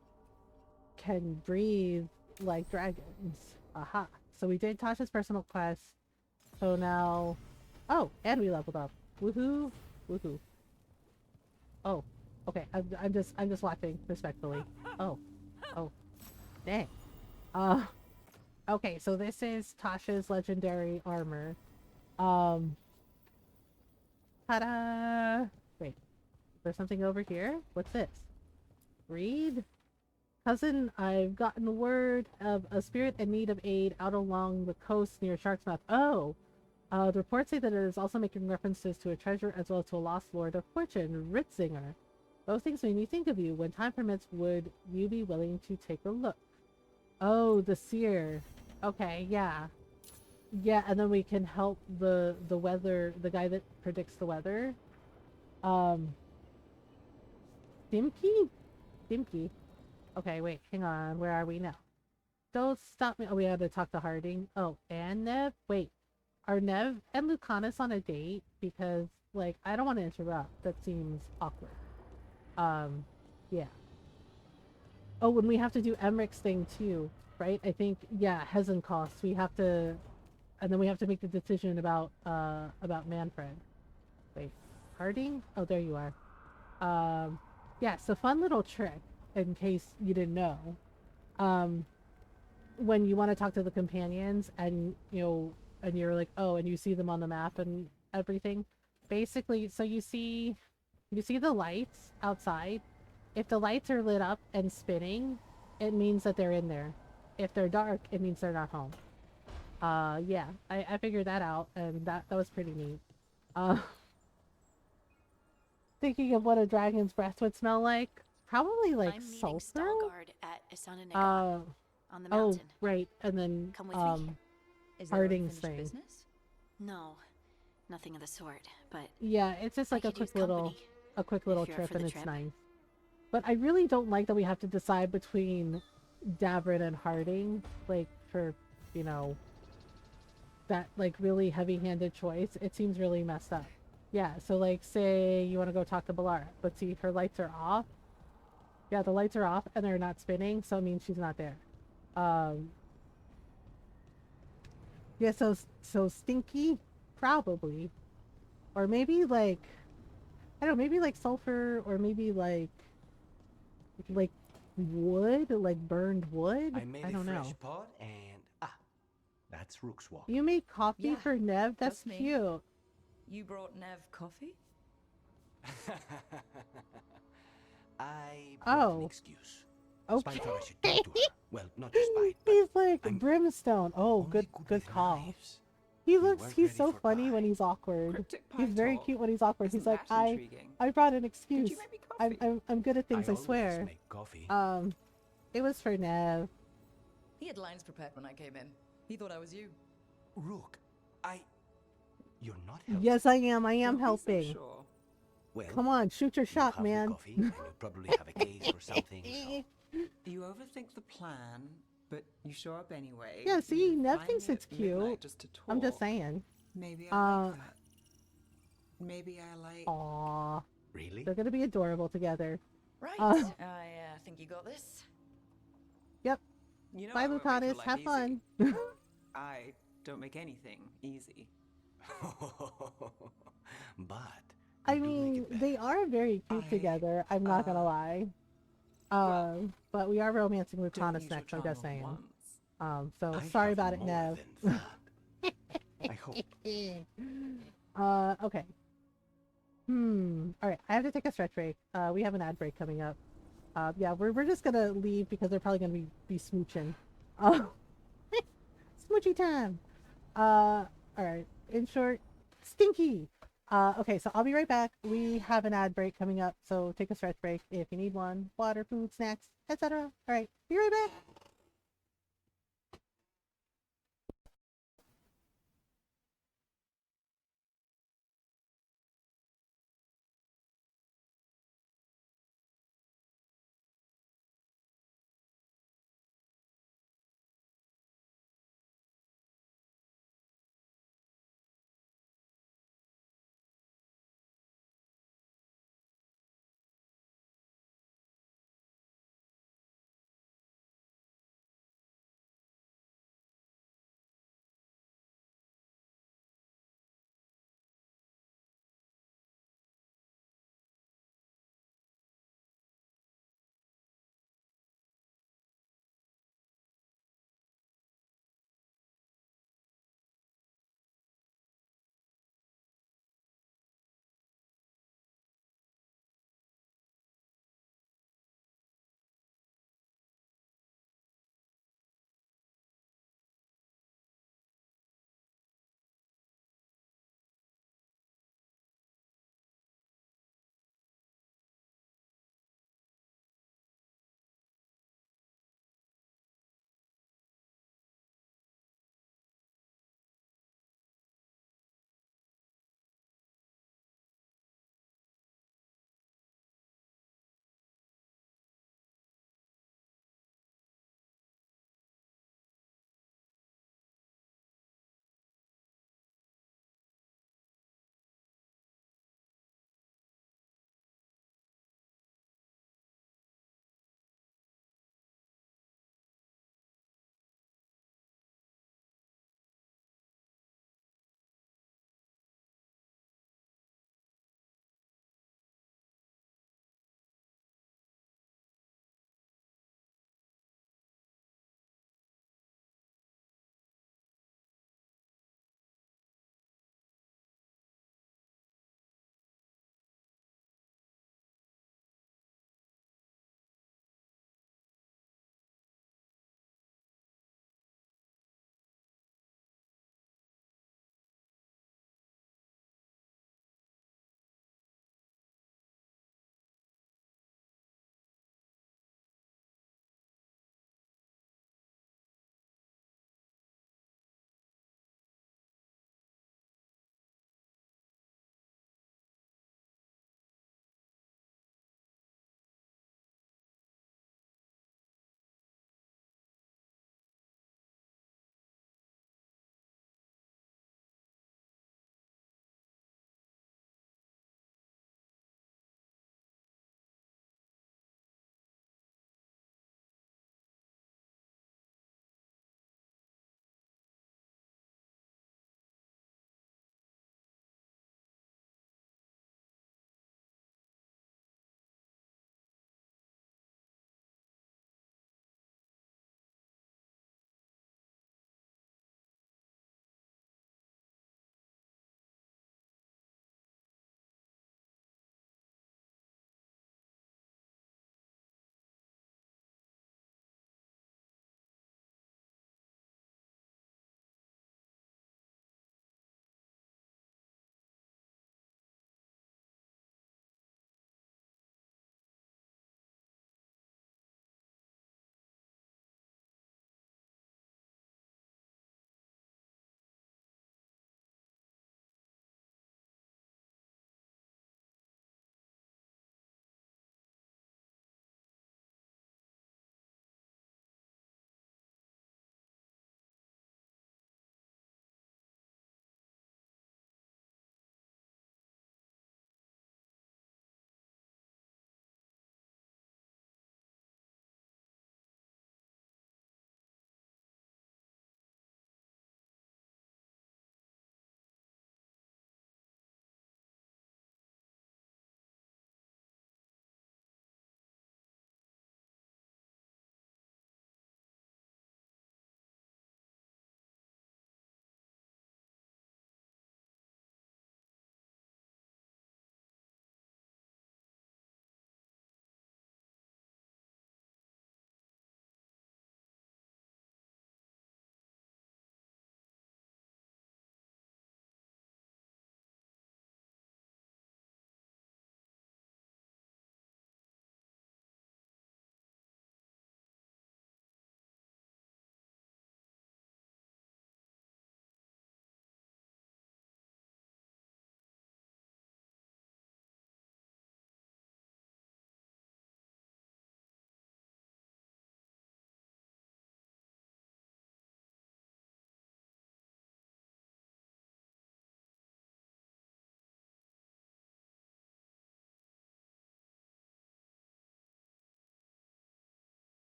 can breathe like dragons. Aha. So we did Tasha's personal quest. So now, oh, and we leveled up. Woohoo! Woohoo! Oh, okay. I'm just watching respectfully. Oh, oh, dang. Uh, okay. So this is Tasha's legendary armor. Um, ta-da! Wait, there's something over here. What's this? Read. Cousin, I've gotten word of a spirit in need of aid out along the coast near Shark's Mouth. Oh! The reports say that it is also making references to a treasure as well as to a lost lord of fortune, Ritzinger. Those things made me think of you. When time permits, would you be willing to take a look? Oh, the seer. Okay, yeah. Yeah, and then we can help the weather, the guy that predicts the weather. Um, Dimky? Dimky. Okay, wait, hang on. Where are we now? Don't stop me. Oh, we had to talk to Harding. Oh, and Nev? Wait, are Nev and Lucanus on a date? Because, like, I don't want to interrupt. That seems awkward. Yeah. Oh, and we have to do Emrich's thing too, right? I think, yeah, Hezen costs. We have to, and then we have to make the decision about Manfred. Wait, Harding? Oh, there you are. Yeah, so fun little trick, in case you didn't know. When you want to talk to the companions and, you know, and you're like, oh, and you see them on the map and everything, basically, so you see the lights outside. If the lights are lit up and spinning, it means that they're in there. If they're dark, it means they're not home. Yeah, I figured that out, and that was pretty neat. Uh, Thinking of what a dragon's breath would smell like, probably like I'm meeting sulfur. Stalgard at Isananaga on the Oh, mountain. right, and then Come with me. Is there Harding's unfinished thing. business? No, nothing of the sort. But Yeah, it's just I like a could use quick little company. trip, you're up for and the it's trip. nice. But I really don't like that we have to decide between Davrin and Harding, like for, you know, that like really heavy-handed choice. It seems really messed up. Yeah, so like say you want to go talk to Balara, but see her lights are off. Yeah, the lights are off and they're not spinning, so it means she's not there. Yeah, so Stinky, probably, or maybe like I don't know, maybe like sulfur, or maybe like wood, like burned wood. I made I a don't fresh know. pot and that's Rook's walk. You made coffee Yeah, for Nev? That's that's me. cute. You brought Nev coffee? I brought Oh. an excuse. Okay. Spine thought I should talk to her. Well, not just Spine, but He's like I'm brimstone. Oh, only good with call. knives. He We looks, weren't he's ready so for funny pie. when he's awkward. Cryptic pie He's very talk. cute when he's awkward. Isn't He's like, that intriguing? I brought an Could excuse. you make me coffee? I'm good at things, I I always swear. make coffee. It was for Nev. He had lines prepared when I came in. He thought I was you. Rook, you're not helping. Yes, I am. I am Don't be so helping. sure. Well, Come on, shoot your you shot, have man. the coffee, and you probably have a case or something. So. You overthink the plan, but you show up anyway. Yeah, see, You Nev fly thinks me it's at midnight cute. Just to talk. I'm just saying. Maybe I like that. Maybe I like. Aw, Really? they're gonna be adorable together. Right. Uh. I think you got this. Yep. You know Bye, I won't make your Lucanus. life Have easy. fun. I don't make anything easy. But I you do make mean, it better. they are very cute I, together. I'm not gonna lie. well, But we are romancing Don't Lucanus use your next. I'm charm just saying. once. So I sorry have about it, more Nev. than that. I hope. Okay. All right. I have to take a stretch break. We have an ad break coming up. Yeah, we're just gonna leave because they're probably gonna be smooching. Smoochy time. All right. In short, stinky. Okay, so I'll be right back. We have an ad break coming up, so take a stretch break if you need one. Water, food, snacks, etc. All right, be right back.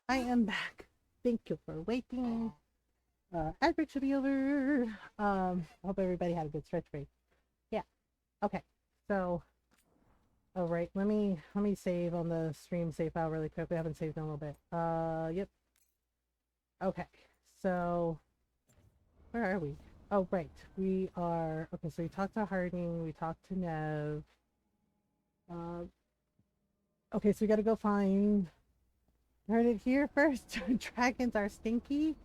I am back. Thank you for waiting. Ad break should be over. Hope everybody had a good stretch break. Yeah. Okay. So, all right. Let me save on the stream save file really quick. We haven't saved in a little bit. Yep. Okay. So, where are we? Oh, right. We are okay. So we talked to Harding. We talked to Nev. Okay. So we got to go find. Heard it here first. Dragons are stinky.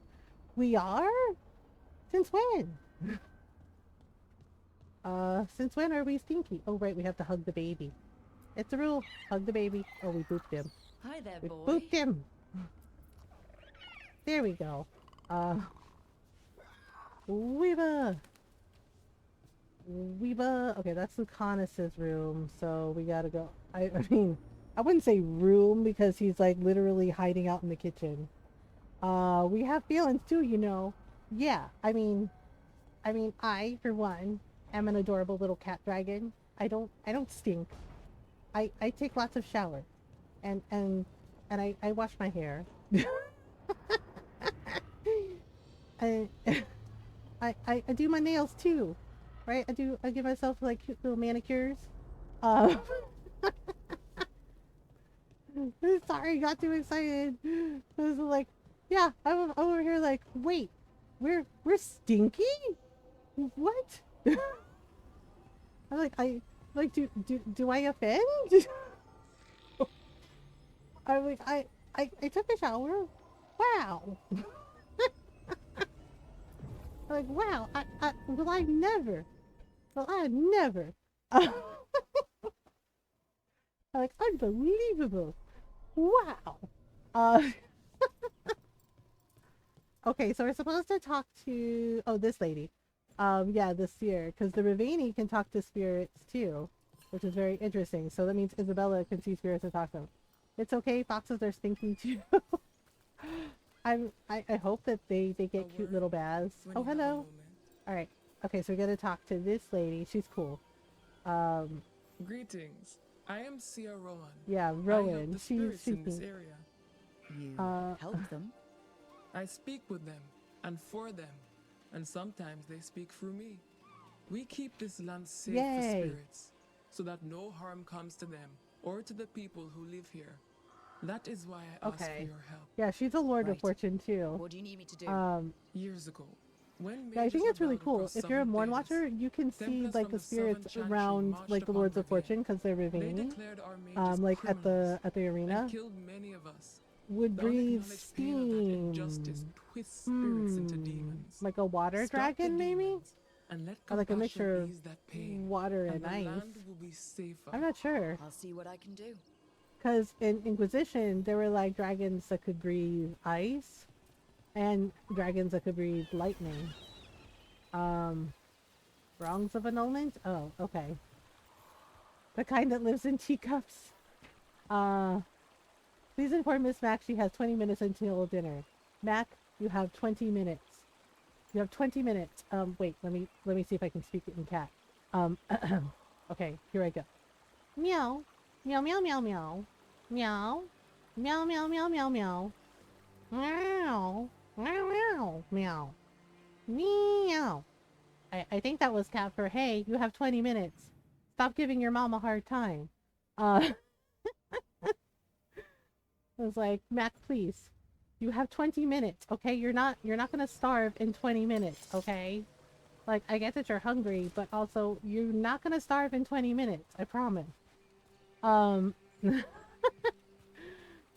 We are? Since when? Since when are we stinky? Oh, right, we have to hug the baby. It's a rule. Hug the baby. Oh, we booped him. Hi there, We boy. booped him. There we go. Weeba. Weeba. Okay, that's Lucanus's room, so we gotta go. I mean, I wouldn't say room because he's like literally hiding out in the kitchen. We have feelings too, you know. Yeah, I mean, I, for one, am an adorable little cat dragon. I don't stink. I take lots of showers. And I wash my hair. I do my nails too. Right? I give myself like cute little manicures. Sorry, got too excited. I was like, yeah, I'm over here like, wait, we're stinky? What? I do I offend? I'm like, I took a shower. Wow. I'm like, wow, well I never. I'm like, unbelievable. Wow. Okay, so we're supposed to talk to this lady. Yeah, the seer, because the Ravani can talk to spirits too, which is very interesting. So that means Isabella can see spirits and talk to them. It's okay, foxes are stinky too. I hope that they get cute little baths. Oh, hello. All right. Okay, so we're gonna talk to this lady. She's cool. Greetings. I am Sia Rowan. Yeah, I help Rowan. the She's spirits in this area. You help them? I speak with them and for them, and sometimes they speak through me. We keep this land safe for spirits, so that no harm comes to them or to the people who live here. That is why I ask for your help. Yeah, she's a Lord of Fortune too. What do you need me to do? Years ago, when yeah, I think it's really rebelled cool. across If you're a Southern Morn Plains, Watcher, you can see Templars like from the the Southern spirits Chantry around marched like the upon Lords of Ravine. Fortune because they're They Ravani. declared our mages Like at the criminals arena. and killed many of us. Would The breathe unacknowledged pain of that steam. injustice twists spirits into demons. Like a water Stop the dragon, maybe? demons and let Or like a compassion mixture of ease that pain, water and and the ice. land will be safer. I'm not sure. I'll see what I can do. Because in Inquisition, there were like dragons that could breathe ice and dragons that could breathe lightning. Wrongs of annulment? Oh, okay. The kind that lives in teacups. Please inform Miss Mac she has 20 minutes until dinner. Mac, you have 20 minutes. You have 20 minutes. Wait, let me see if I can speak it in cat. Okay, here I go. Meow. Meow meow meow meow. Meow. Meow meow meow meow meow. Meow. Meow meow meow. Meow. I think that was cat for hey, you have 20 minutes. Stop giving your mom a hard time. I was like, Mac, please. You have 20 minutes, okay? You're not gonna starve in 20 minutes, okay? Like, I get that you're hungry, but also you're not gonna starve in 20 minutes, I promise.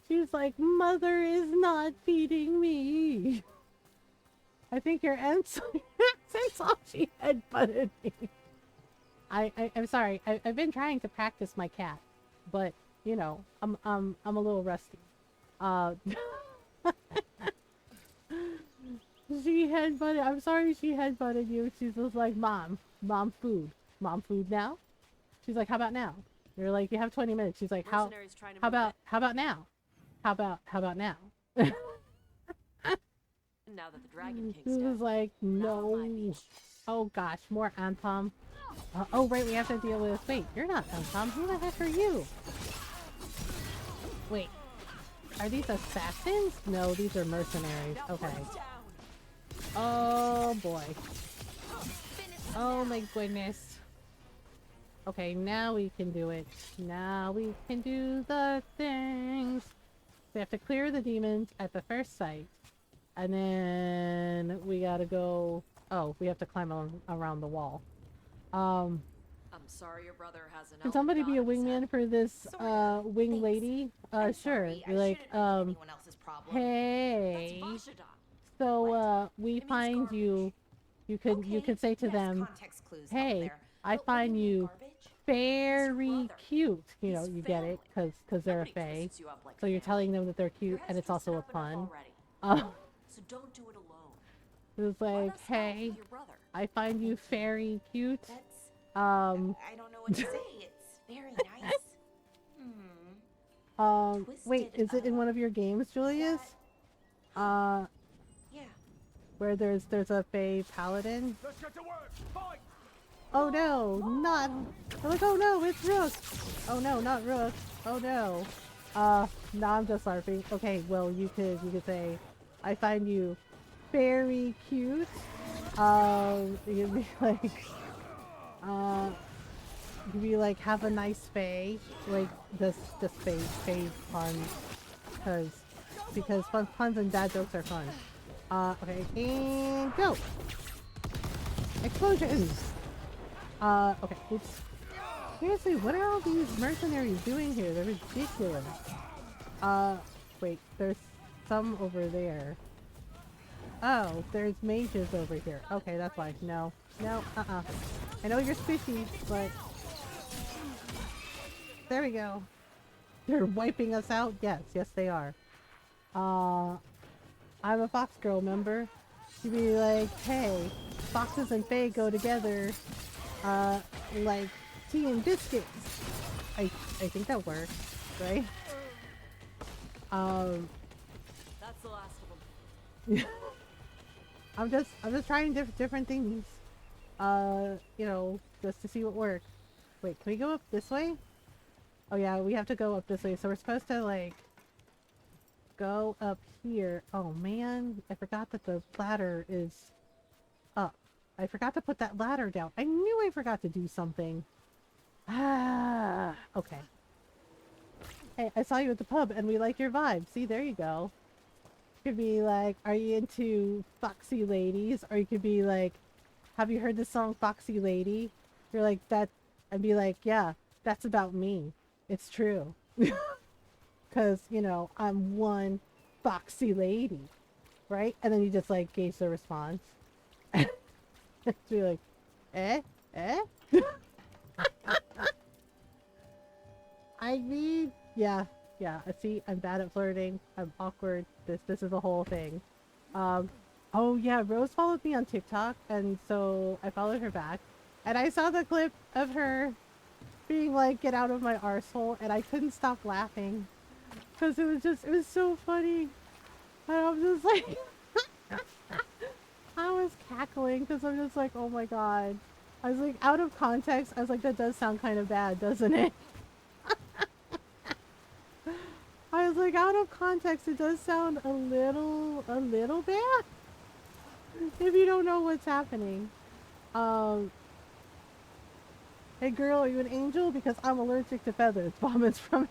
She's like, Mother is not feeding me. I think your aunt saw she headbutted me. I'm sorry. I've been trying to practice my cat, but you know, I'm a little rusty. She headbutted. I'm sorry she headbutted you. She's just like, Mom food now. She's like, how about now? You're like, you have 20 minutes. She's like, how about now? How about now? Now that the Dragon King's She was dead. like, Not on my no. beach. Oh gosh, more Antom. Oh right, we have to deal with. Wait, you're not Antom. Who the heck are you? Wait. Are these assassins? No, these are mercenaries. Okay. Oh boy. Oh my goodness. Okay, now we can do it. Now we can do the things. We have to clear the demons at the first site. And then we gotta go... Oh, we have to climb around the wall. I'm sorry your brother has an Can somebody be a wingman for this wing Thanks. lady? I'm Sure. sorry, I Like, shouldn't make anyone else's problem. hey. That's Bashadon. So we It means find you. You could say to yes, them, context clues help "Hey, there. I But what do find mean, you garbage? very brother. cute." You know, He's you get it, family. because they're a Nobody fae. twists you up like So you're family. telling them that they're Your cute, head's and it's twisted also a up enough pun. already. Uh, So don't do it alone. it's Let like, us help "Hey, with your brother. I find you very cute." That's Um, I don't know what to say. It's very nice. wait, is it in one of your games, Julius? Yeah. Where there's a fae paladin? Oh no, not... I'm like, oh no, it's Rook! Oh no, not Rook. Oh no. No, I'm just LARPing. Okay, well, you could say, "I find you very cute." You could be like, you could be like, "Have a nice fae." Like, just fae puns. Because puns and dad jokes are fun. Okay, and go! Explosions! Okay, oops. Seriously, what are all these mercenaries doing here? They're ridiculous. Wait, there's some over there. Oh, there's mages over here. Okay, that's why. No. No, I know you're squishy, but... There we go. They're wiping us out? Yes, they are. I'm a fox girl, remember? You'd be like, "Hey, foxes and fae go together, like tea and biscuits." I think that works, right? That's the last of them. I'm just trying different things. You know, just to see what works. Wait, can we go up this way? Oh yeah, we have to go up this way. So we're supposed to like go up here. Oh man, I forgot that the ladder is up. I forgot to put that ladder down. I knew I forgot to do something. Ah, okay. Hey, I saw you at the pub and we like your vibe. See, there you go. You could be like, "Are you into foxy ladies?" Or you could be like, "Have you heard the song Foxy Lady?" You're like, "That," and be like, "Yeah, that's about me. It's true." Because, you know, I'm one foxy lady, right? And then you just like gauge the response. Be like, eh? I mean, yeah. See, I'm bad at flirting. I'm awkward. This is a whole thing. Oh yeah, Rose followed me on TikTok, and so I followed her back, and I saw the clip of her being like, "Get out of my arsehole," and I couldn't stop laughing. Because it was so funny. And I'm just like, I was cackling because I'm just like, oh my god. I was like, out of context, I was like, that does sound kind of bad, doesn't it? I was like, out of context, it does sound a little bad. If you don't know what's happening. Hey girl, are you an angel? Because I'm allergic to feathers. Vomits from...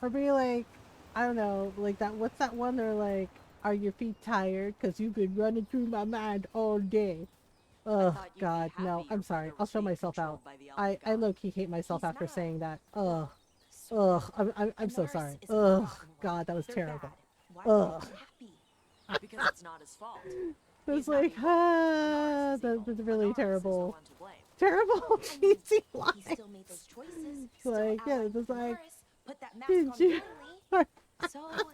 Or be like, I don't know, like that, what's that one? They're like, "Are your feet tired? Because you've been running through my mind all day." Ugh, god, no, I'm sorry. I'll show myself out. I low-key hate myself after saying that. Ugh. I'm so sorry. Ugh, god, that was terrible. Ugh. Because it's not his fault. It's like, that's really terrible. Terrible, cheesy line. He still made those choices. It's like, yeah, it's just like, Put that mask did on you? willingly. So it's not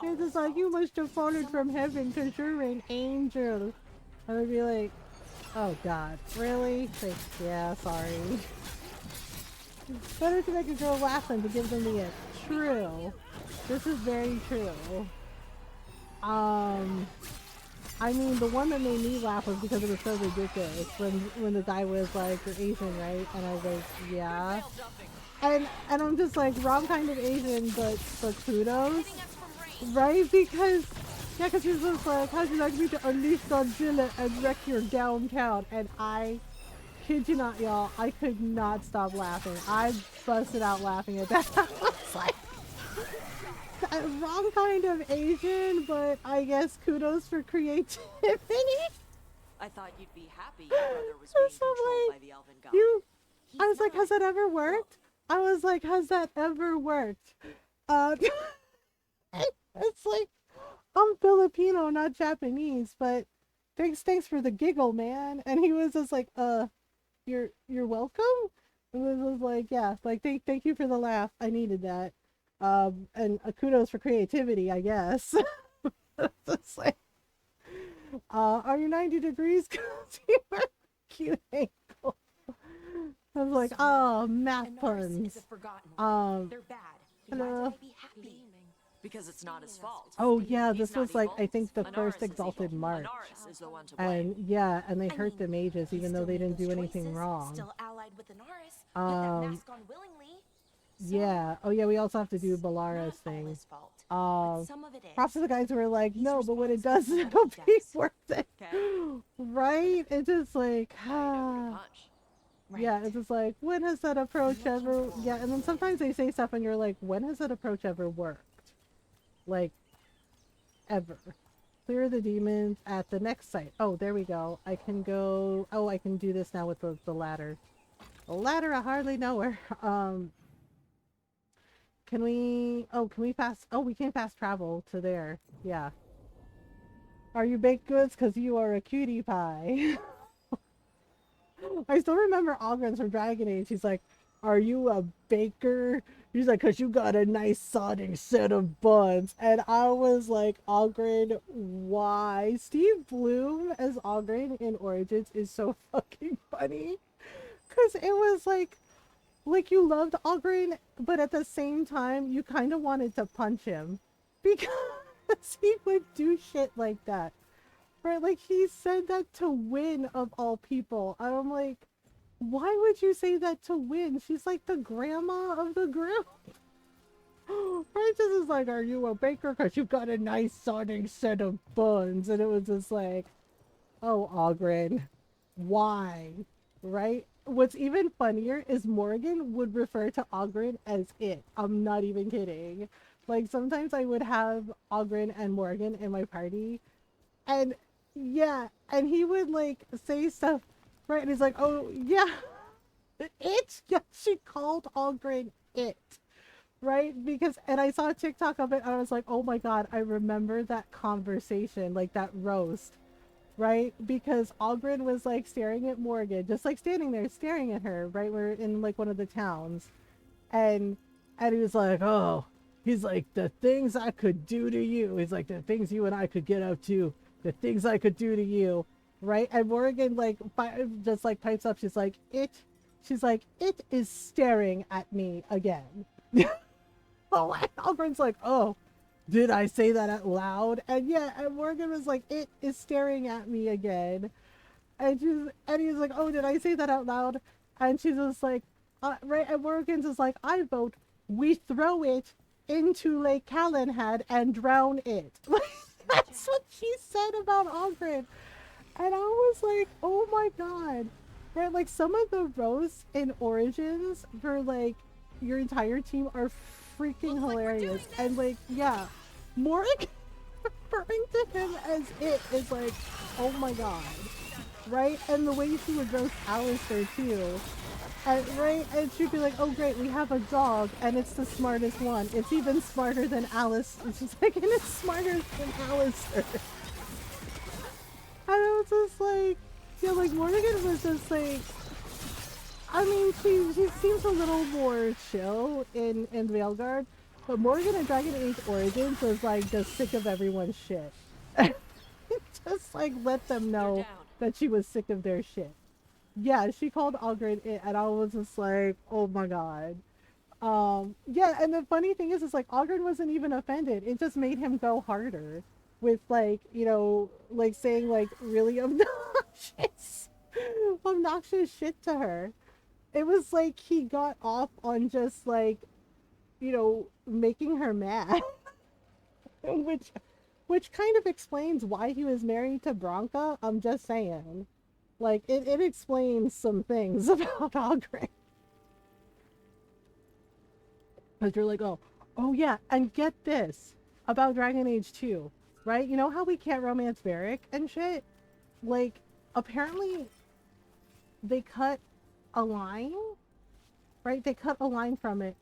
It's just like, "You must have fallen from heaven because you're an angel." I would be like, oh god, really? Like, yeah, sorry. Better to make a girl laugh than to give them the ick. True. This is very true. I mean, the one that made me laugh was because it was so ridiculous when the guy was like, "You're Asian, right?" And I was like, "Yeah." And I'm just like, wrong kind of Asian, but kudos, right? Because yeah, because he was just like, "How'd you like me to unleash Godzilla and wreck your downtown?" And I kid you not, y'all, I could not stop laughing. I busted out laughing at that. I was like, wrong kind of Asian, but I guess kudos for creativity. I thought you'd be happy your brother was being So controlled like, by the elven god. I was like, has that ever worked? I was like, has that ever worked? It's like, I'm Filipino, not Japanese, but thanks for the giggle, man. And he was just like, you're welcome. And it was like, yeah, like thank you for the laugh. I needed that. And kudos for creativity, I guess. It's like, are you 90 degrees? Cause you were cute angle. I was like, oh, math puns. They're bad. Hello. Why would I be happy? Because it's not his fault. Oh yeah, He's this not was like, evil. I think the Anaris first is Exalted evil. March. Anaris is the one to blame. And yeah, and they I hurt the mean, mages he even though still they made didn't do those anything choices, wrong. Still allied with Anaris. Put that mask on willingly. Yeah. Oh yeah, we also have to do It's not Balara's all thing. his fault, but some of it is. Props to the guys who were like, He's no, but when it does, responsible it'll for what be he does. worth it. Okay. Right? It's just like, Now you know who to punch. yeah, it's just like, when has that approach ever, yeah, and then sometimes they say stuff and you're like, when has that approach ever worked? Like, ever. Clear the demons at the next site. Oh, there we go. I can go, oh, I can do this now with the ladder. The ladder, I hardly know her. Can we fast, oh, we can fast travel to there. Yeah. Are you baked goods? Because you are a cutie pie. I still remember Ogren's from Dragon Age. He's like, are you a baker? He's like, because you got a nice sodding set of buns. And I was like, Ogren, why? Steve Bloom as Ogren in Origins is so fucking funny. Because it was like you loved Ogren, but at the same time, you kind of wanted to punch him. Because he would do shit like that. Right? Like, he said that to Win, of all people. And I'm like, why would you say that to Win? She's like the grandma of the group. Right? This is like, are you a baker? Because you've got a nice sodding set of buns. And it was just like, oh, Ogren, why? Right? What's even funnier is Morgan would refer to Ogren as it. I'm not even kidding. Like, sometimes I would have Ogren and Morgan in my party. And yeah, and he would like say stuff, right? And he's like, oh yeah, it? Yeah, she called Ogren it. Right? Because, and I saw a TikTok of it and I was like, oh my god, I remember that conversation, like that roast. Right? Because Ogren was like staring at Morgan, just like standing there staring at her, right? We're in like one of the towns. And he was like, oh, he's like, the things I could do to you. He's like, the things you and I could get up to, the things I could do to you. Right? And Morgan like just like pipes up. She's like, she's like, it is staring at me again. Oh, and Ogren's like, oh, did I say that out loud? And yeah, and Morgan was like, it is staring at me again. And he's like, oh, did I say that out loud? And she's just like, right, and Morgan's just like, I vote we throw it into Lake Calenhad and drown it. That's what she said about Ogren. And I was like, oh my god. Right, like some of the roasts in Origins for like your entire team are freaking hilarious. And like, yeah, Morgan referring to him as it is like, oh my god. Right? And the way she would roast Alistair too. And, right? And she'd be like, oh great, we have a dog and it's the smartest one. It's even smarter than Alice. And she's like, and it's smarter than Alistair. And I was just like, yeah, like Morgan was just like, I mean, she seems a little more chill in Veilguard, but Morgan in Dragon Age Origins was like just sick of everyone's shit. Just like let them know that she was sick of their shit. Yeah, she called Ogren it, and I was just like, oh my god. Yeah, and the funny thing is like Ogren wasn't even offended. It just made him go harder. with like, you know, like saying like really obnoxious shit to her. It was like he got off on just like, you know, making her mad. which kind of explains why he was married to Bronca. I'm just saying. Like it explains some things about Ogre. Because you're like, oh yeah, and get this about Dragon Age 2, right? You know how we can't romance Varric and shit? Like, apparently they cut a line, right? They cut a line from it.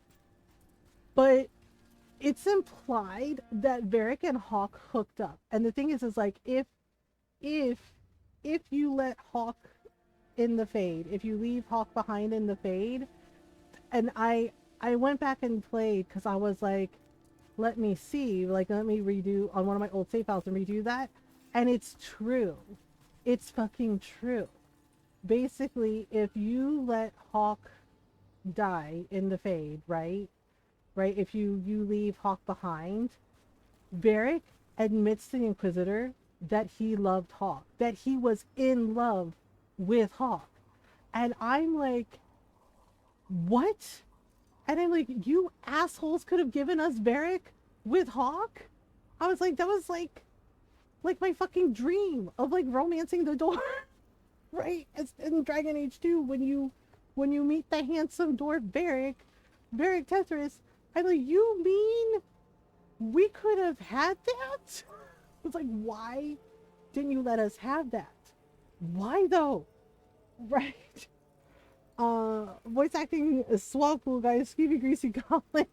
But it's implied that Varric and Hawk hooked up. And the thing is like, if you let Hawk in the Fade, if you leave Hawk behind in the Fade, and I went back and played because I was like, let me see, like, let me redo on one of my old save files and redo that. And it's true. It's fucking true. Basically, if you let Hawk die in the Fade, right? If you leave Hawk behind, Varric admits to the Inquisitor that he loved Hawk, that he was in love with Hawk. And I'm like, what? And I'm like, you assholes could have given us Varric with Hawk? I was like, that was like my fucking dream of like romancing the dwarf, right? It's in Dragon Age 2 when you meet the handsome dwarf Varric Tetris. I'm like, you mean we could have had that? It's like, why didn't you let us have that? Why though? Right? Voice acting Swapple guys, Skeevy Greasy Goblin,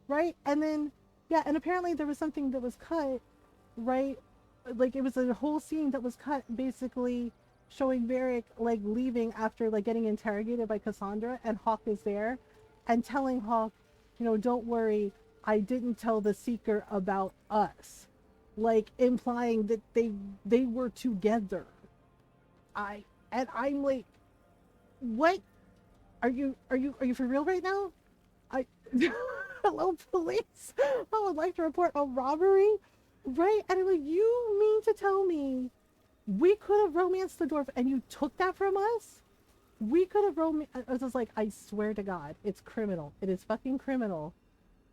right? And then, yeah, and apparently there was something that was cut, right? Like it was a whole scene that was cut, basically showing Varric like leaving after like getting interrogated by Cassandra, and Hawk is there, and telling Hawk, you know, don't worry, I didn't tell the Seeker about us, like implying that they were together. I'm like, what? Are you for real right now? Hello police. I would like to report a robbery, right? And I'm like, you mean to tell me we could have romanced the dwarf and you took that from us? We could have I was just like, I swear to God, it's criminal. It is fucking criminal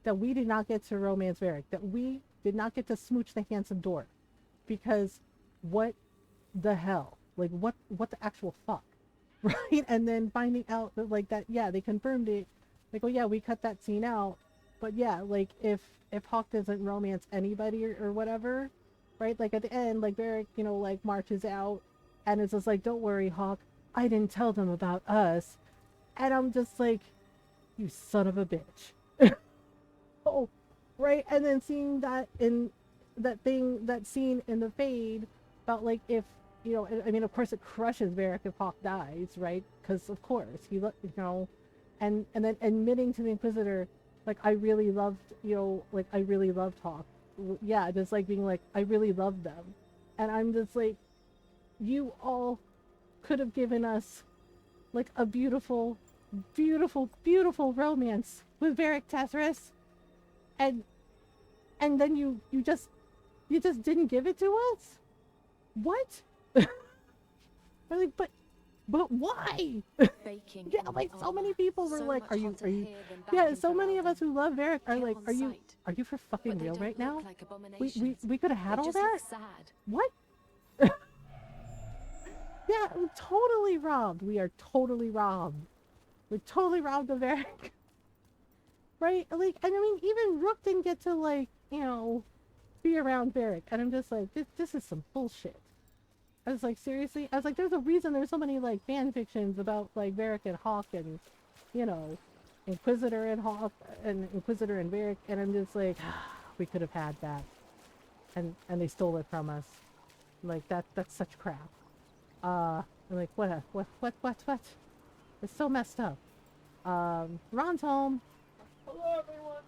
that we did not get to romance Varric, that we did not get to smooch the handsome dwarf, because what the hell? Like what the actual fuck? Right? And then finding out that like that, yeah, they confirmed it. Like, oh yeah, we cut that scene out. But yeah, like if Hawk doesn't romance anybody or whatever, right? Like at the end, like Varric, you know, like marches out and it's just like, don't worry, Hawk, I didn't tell them about us. And I'm just like, you son of a bitch. Oh, right? And then seeing that in that scene in the Fade about like if, you know, I mean, of course it crushes Varric if Hawk dies, right? Because of course he, you know, and then admitting to the Inquisitor, like, I really loved, you know, like I really loved Hawk. Yeah, just like being like, I really loved them. And I'm just like, you all could have given us like a beautiful, beautiful, beautiful romance with Varric Tetris, and then you just didn't give it to us? What? I'm like, but why? Baking Yeah, like so many people were like, are you yeah, so many of us who love Varric are like, are you for fucking real right now? We could have had all that? What? Yeah, we're totally robbed. We are totally robbed. We're totally robbed of Varric. Right? Like, and I mean, even Rook didn't get to, like, you know, be around Varric. And I'm just like, this is some bullshit. I was like, seriously? I was like, there's a reason there's so many, like, fan fictions about, like, Varric and Hawk and, you know, Inquisitor and Hawk and Inquisitor and Varric. And I'm just like, we could have had that. And they stole it from us. Like, that's such crap. I'm like, what? It's so messed up. Ron's home. Hello, everyone.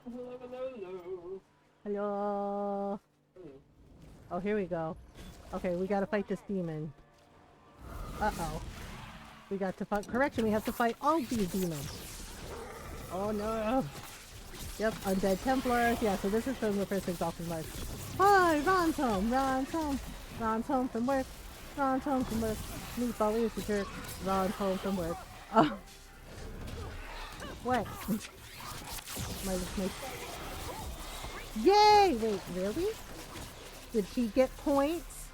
Hello. Oh, here we go. Okay, we gotta fight this demon. Uh-oh. We got to fight. Correction, we have to fight all these demons. Oh no. Yep, undead Templars. Yeah, so this is from the first exalted march. Hi. Hi, Ron's home. Ron's home. Ron's home from work. Ron's home from work. Meatball is a jerk. Ron's home from work. Oh. What? my... Yay! Wait, really? Did he get points?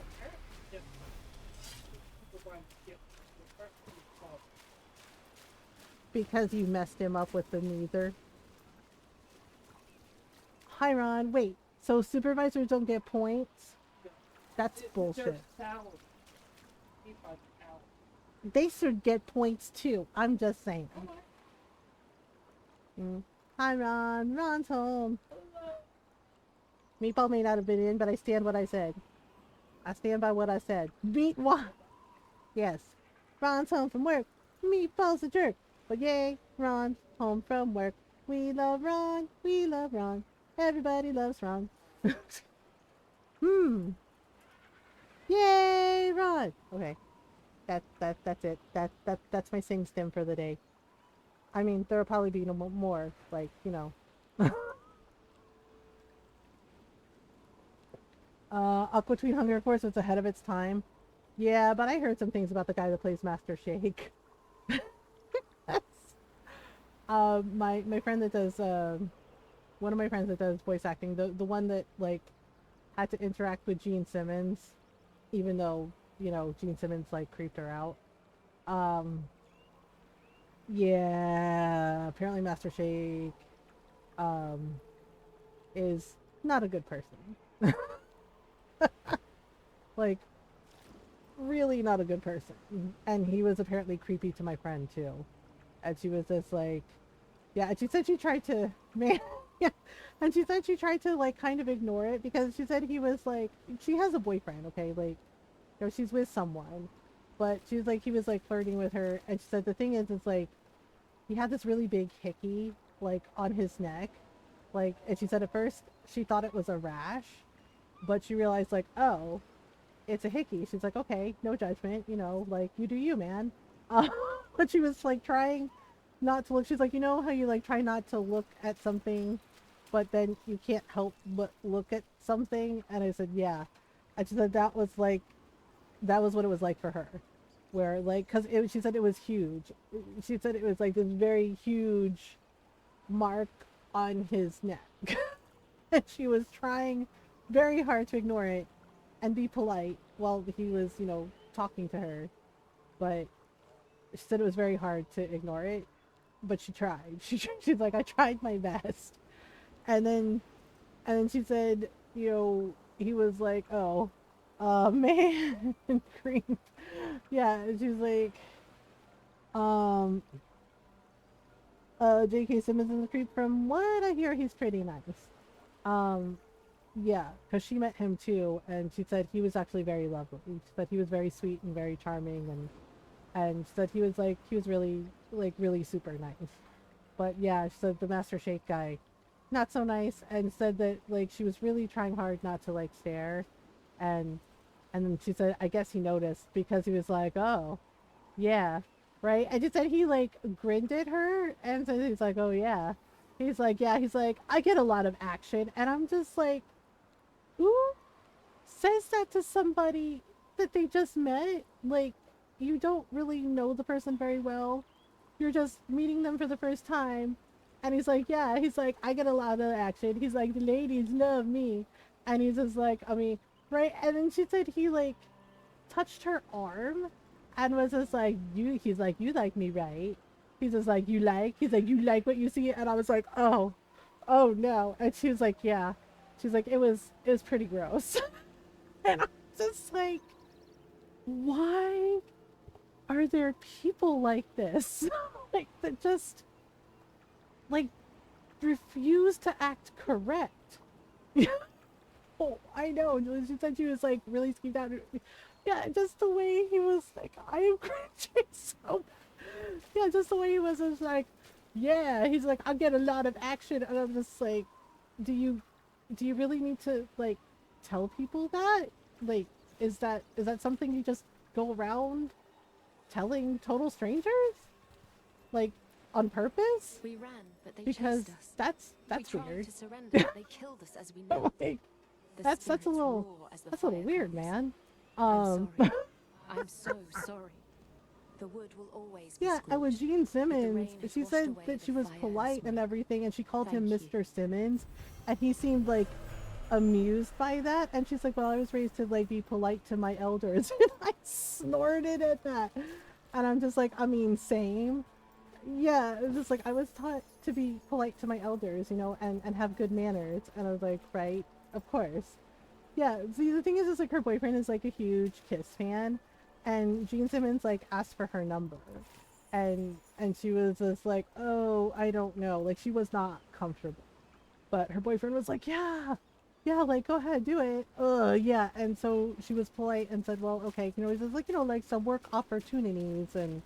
Because you messed him up with the neither. Hi, Ron. Wait, so supervisors don't get points? That's bullshit. They should get points too. I'm just saying. Hi, Ron. Ron's home. Meatball may not have been in, but I stand what I said. I stand by what I said. Meatball. Yes. Ron's home from work. Meatball's a jerk. But yay, Ron's home from work. We love Ron. We love Ron. Everybody loves Ron. Yay, Ron. Okay. That's it. That's my sing stem for the day. I mean, there'll probably be no more, like, you know. Aqua Tween Hunger Force was ahead of its time. Yeah, but I heard some things about the guy that plays Master Shake. My friend that does one of my friends that does voice acting, the one that like had to interact with Gene Simmons, even though, you know, Gene Simmons like creeped her out. Yeah, apparently Master Shake is not a good person. Like, really not a good person. And he was apparently creepy to my friend too. And she was just like, yeah, and she said she tried to, man, yeah, and she said she tried to like kind of ignore it because she said he was like, she has a boyfriend, okay, like, you know, she's with someone, but she's like, he was like flirting with her, and she said the thing is, it's like, he had this really big hickey, like, on his neck, like, and she said at first she thought it was a rash, but she realized like, oh, it's a hickey. She's like, okay, no judgment, you know, like, you do you, man. But she was like trying not to look. She's like, you know how you like try not to look at something, but then you can't help but look at something? And I said, yeah. And she said that was like, that was what it was like for her. Where like, cause she said it was huge. She said it was like this very huge mark on his neck. And she was trying very hard to ignore it and be polite while he was, you know, talking to her. But she said it was very hard to ignore it, but she tried. She's like, I tried my best. And then she said, you know, he was like, oh, man, creep. Yeah, she's like, J.K. Simmons is a creep. From what I hear, he's pretty nice. Yeah, because she met him too, and she said he was actually very lovely. She said he was very sweet and very charming, and she said he was like, he was really, like, really super nice. But yeah, she said the Master Shake guy, not so nice, and said that, like, she was really trying hard not to, like, stare, and then she said, I guess he noticed, because he was like, oh, yeah, right? And she said he, like, grinned at her, and so he's like, oh, yeah. He's like, yeah, he's like, I get a lot of action, and I'm just like, who says that to somebody that they just met? Like, you don't really know the person very well. You're just meeting them for the first time. And he's like, yeah, he's like, I get a lot of action. He's like, the ladies love me. And he's just like, I mean, right? And then she said he, like, touched her arm and was just like, he's like, you like me, right? He's just like, you like what you see? And I was like, oh no. And she was like, yeah. She's like, it was pretty gross. And I'm just like, why are there people like this? Like, that just, like, refuse to act correct. Oh, I know. She said she was, like, really skeeved out. Yeah, just the way he was, like, I am cringing so bad. Yeah, just the way he was like, yeah, he's like, I get a lot of action. And I'm just like, do you really need to, like, tell people that? Like, is that something you just go around telling total strangers? Like, on purpose? We ran, but they because chased us. that's we tried weird. to surrender, but they killed us as we knelt. Like, The that's a spirits little roar as the that's a little fire weird, comes. man. I'm sorry. I'm so sorry. The wood will always be Yeah, and with scorched, Gene but the Simmons, rain has she washed said away that the she was fire polite and smoke. everything, and she called him Thank you. Mr. Simmons, and he seemed like amused by that. And she's like, "Well, I was raised to like be polite to my elders," and I snorted at that. And I'm just like, I mean, same. Yeah, it was just like I was taught to be polite to my elders, you know, and have good manners. And I was like, right, of course. Yeah, see, the thing is like her boyfriend is like a huge Kiss fan, and Gene Simmons like asked for her number, and she was just like, oh, I don't know, like she was not comfortable, but her boyfriend was like, yeah, yeah, like go ahead, do it. Yeah, and so she was polite and said, well, okay, you know, it's just like, you know, like some work opportunities, and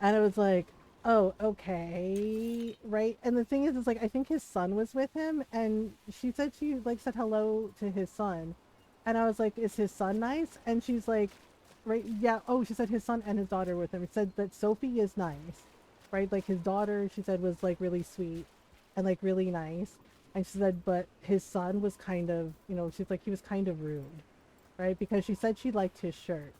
it was like, oh, okay, right. And the thing is like I think his son was with him, and she said she like said hello to his son, and I was like, is his son nice? And she's like, right, yeah. Oh, she said his son and his daughter were with him. It said that Sophie is nice, right? Like his daughter, she said, was like really sweet and like really nice, and she said, but his son was kind of, you know, she's like he was kind of rude, right? Because she said she liked his shirt.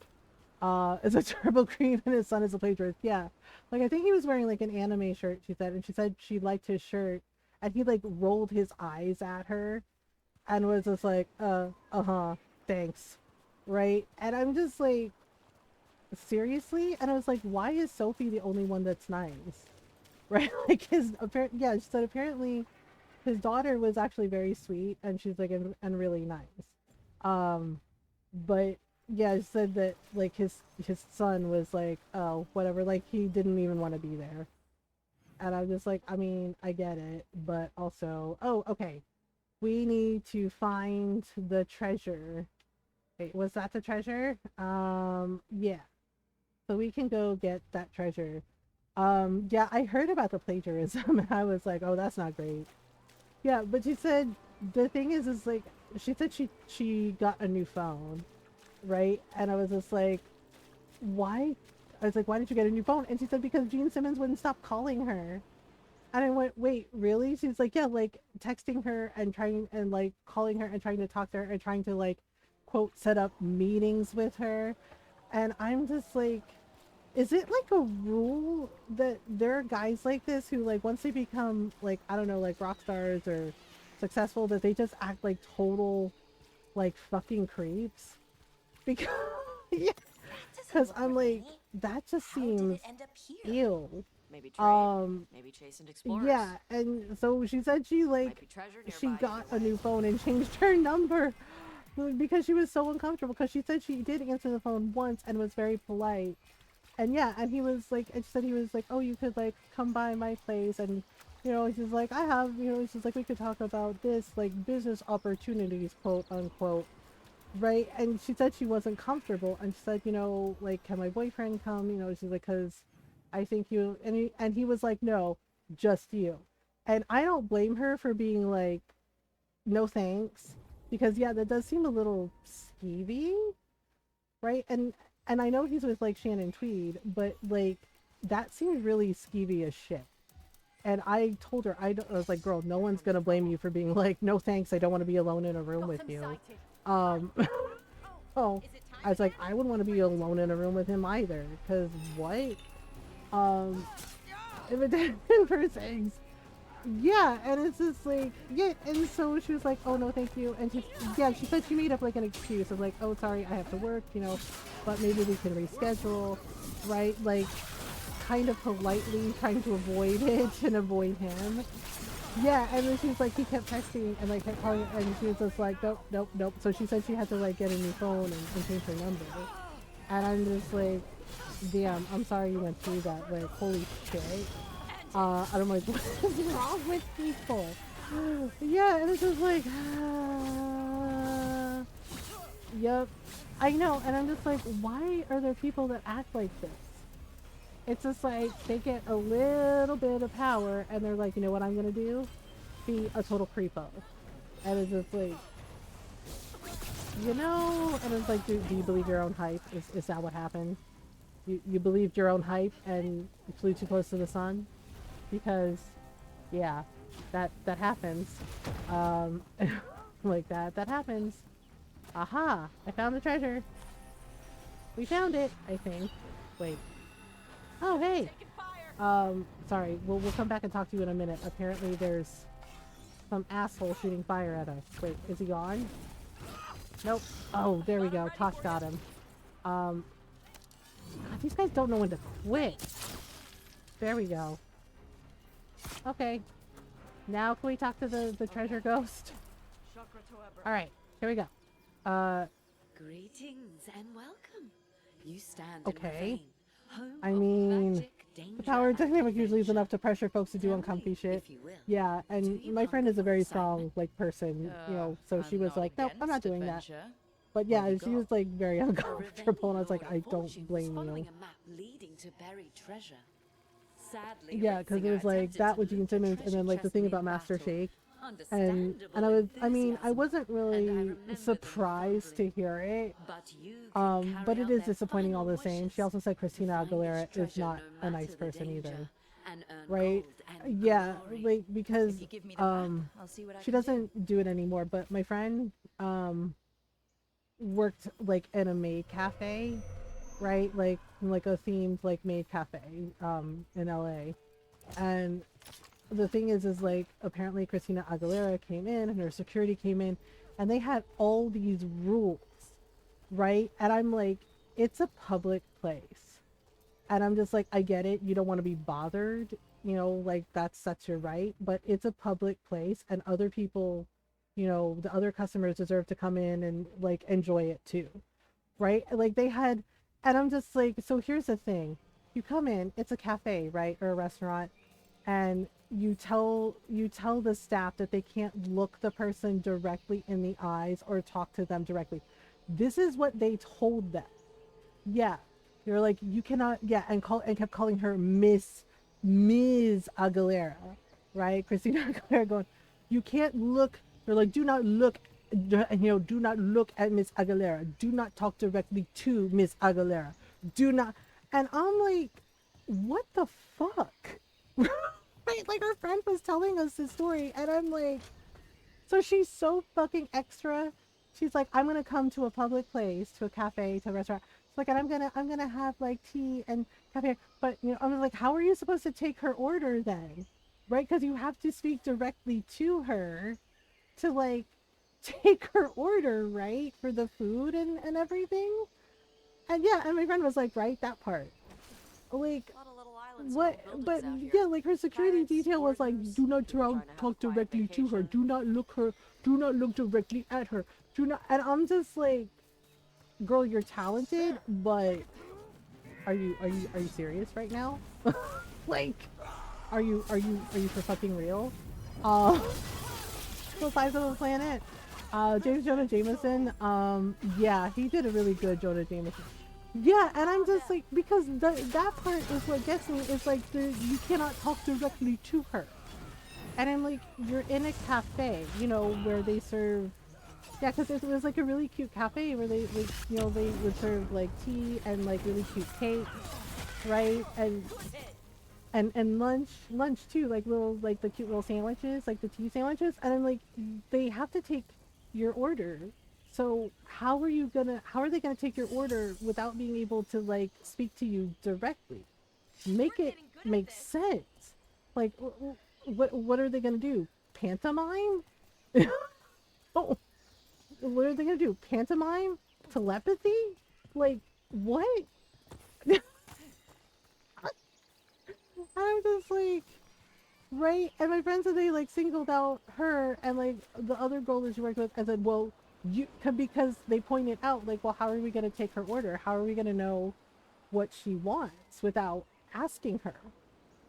Is a Turbo Cream and his son is a plagiarist. Yeah. Like I think he was wearing like an anime shirt, she said, and she said she liked his shirt, and he like rolled his eyes at her and was just like, uh-huh, thanks. Right? And I'm just like, seriously? And I was like, why is Sophie the only one that's nice? Right? Like his yeah, she said apparently his daughter was actually very sweet, and she's like and really nice. But yeah, it said that like his son was like, oh, whatever, like he didn't even want to be there. And I'm just like, I mean, I get it, but also, oh, okay, we need to find the treasure. Wait, was that the treasure? Yeah, so we can go get that treasure. Yeah, I heard about the plagiarism and I was like, oh, that's not great. Yeah, but she said the thing is like she said she got a new phone, right? And I was just like, why? I was like, why did you get a new phone? And she said, because Gene Simmons wouldn't stop calling her. And I went, wait, really? She's like, yeah, like texting her and trying and like calling her and trying to talk to her and trying to like, quote, set up meetings with her. And I'm just like, is it like a rule that there are guys like this who like once they become like, I don't know, like rock stars or successful, that they just act like total like fucking creeps? Because yeah, because I'm like, that just seems ew. Maybe trade, maybe chase and explorers. Yeah, and so she said she Might like be treasure she nearby got either a way. new phone and changed her number because she was so uncomfortable, because she said she did answer the phone once and was very polite. And yeah, and he was like, and she said he was like, oh, you could like come by my place, and you know, she's like, I have, you know, she's like, we could talk about this, like business opportunities, quote unquote, right? And she said she wasn't comfortable, and she said, you know, like, can my boyfriend come? You know, she's like, because I think you, and he was like, no, just you. And I don't blame her for being like, no thanks, because yeah, that does seem a little skeevy, right? And I know he's with like Shannon Tweed, but like that seemed really skeevy as shit. And I told her, I was like, girl, no one's gonna blame you for being like, no thanks, I don't want to be alone in a room with you. Oh, I was like, I wouldn't want to be alone in a room with him either, because what? Invitation for things. Yeah, and it's just like, yeah, and so she was like, oh no, thank you. And yeah, she said she made up like an excuse of like, oh, sorry, I have to work, you know, but maybe we can reschedule, right? Like, kind of politely trying to avoid it and avoid him. Yeah, and then she's like, he kept texting and like kept calling, and she was just like, nope, nope, nope. So she said she had to like get a new phone and change her number. And I'm just like, damn, I'm sorry you went through that. Like, holy shit. And I'm like, what is wrong with people? Yeah, and it's just like, yep, I know. And I'm just like, why are there people that act like this? It's just like, they get a little bit of power and they're like, you know what I'm gonna do? Be a total creepo. And it's just like, you know, and it's like, do you believe your own hype? Is that what happened? You believed your own hype and flew too close to the sun? Because yeah, that happens. Like that happens. Aha! I found the treasure. We found it, I think. Wait. Oh, hey! Sorry. We'll come back and talk to you in a minute. Apparently there's some asshole shooting fire at us. Wait, is he gone? Nope. Oh, there we go. Tosh got him. God, these guys don't know when to quit. There we go. Okay. Now can we talk to the treasure ghost? Alright, here we go. Greetings and welcome. You stand Okay. in Ravine, home I of mean, magic, the danger, power and dynamic usually is adventure. enough to pressure folks to do Tell uncomfy me, shit. if you will. Yeah, Do and you my friend is a very excitement? strong, like, person, you know, so she I'm was not like, nope, I'm not against doing that. adventure. But Where yeah, you she go? was, like, very The uncomfortable, and I was like, Ravening I Lord of don't Fortune was blame following you. a map leading to buried treasure. Sadly, Yeah, because it Ritzinger was like attempted that to with Gene loot the Simmons, and treasure then like the chest thing about mid-battle. Master Shake, and Understandable I mean, I enthusiasm, wasn't and I really remember them surprised to fondly. hear it. But you can But carry it out is their disappointing all final the same. She wishes also said to Christina find this Aguilera is treasure not no a matter nice the person danger, either, and earn right? gold and Yeah, glory. like because If you give me the map, I'll see what I she can do. doesn't do it anymore. But my friend worked like in a maid cafe, right? Like a themed like maid cafe in LA. And the thing is like apparently Christina Aguilera came in and her security came in and they had all these rules, right? And I'm like, it's a public place. And I'm just like, I get it, you don't want to be bothered, you know, like that's your right, but it's a public place and other people, you know, the other customers deserve to come in and like enjoy it too, right? Like they had, and I'm just like, so here's the thing. You come in, it's a cafe, right? Or a restaurant, and you tell the staff that they can't look the person directly in the eyes or talk to them directly. This is what they told them. Yeah. They're like, you cannot, yeah, and kept calling her Ms. Aguilera, right? Christina Aguilera going, you can't look, they're like, do not look, do not look at Miss Aguilera. Do not talk directly to Miss Aguilera. Do not, and I'm like, what the fuck? Right? Like her friend was telling us this story, and I'm like, so she's so fucking extra. She's like, I'm gonna come to a public place, to a cafe, to a restaurant. She's like, and I'm gonna have like tea and cafe. But you know, I'm like, how are you supposed to take her order then? Right? Because you have to speak directly to her to like take her order, right? For the food and everything. And yeah, and my friend was like, right, that part. Like, A lot of little islands what? and But buildings out here. yeah, like her security Pirates, detail was like, foreigners, do not people trying to have talk a quiet directly to her. vacation. Do not look directly at her. Do not. And I'm just like, girl, you're talented, but are you serious right now? Like, are you for fucking real? The size of the planet. James Jonah Jameson. Yeah, he did a really good Jonah Jameson. Yeah, and I'm just like, because that part is what gets me. Is like you cannot talk directly to her, and I'm like, you're in a cafe, you know, where they serve. Yeah, because it was like a really cute cafe where they like, you know, they would serve like tea and like really cute cakes, right? And lunch too, like little like the cute little sandwiches, like the tea sandwiches. And I'm like, they have to take your order. So how are they gonna take your order without being able to like speak to you directly? Make it make sense. Like what are they gonna do? Pantomime? Oh, what are they gonna do? Pantomime? Telepathy? Like what? I'm just like, right? And my friend said they like singled out her and like the other girl that she worked with and said, well, because they pointed out like, well, how are we going to take her order? How are we going to know what she wants without asking her?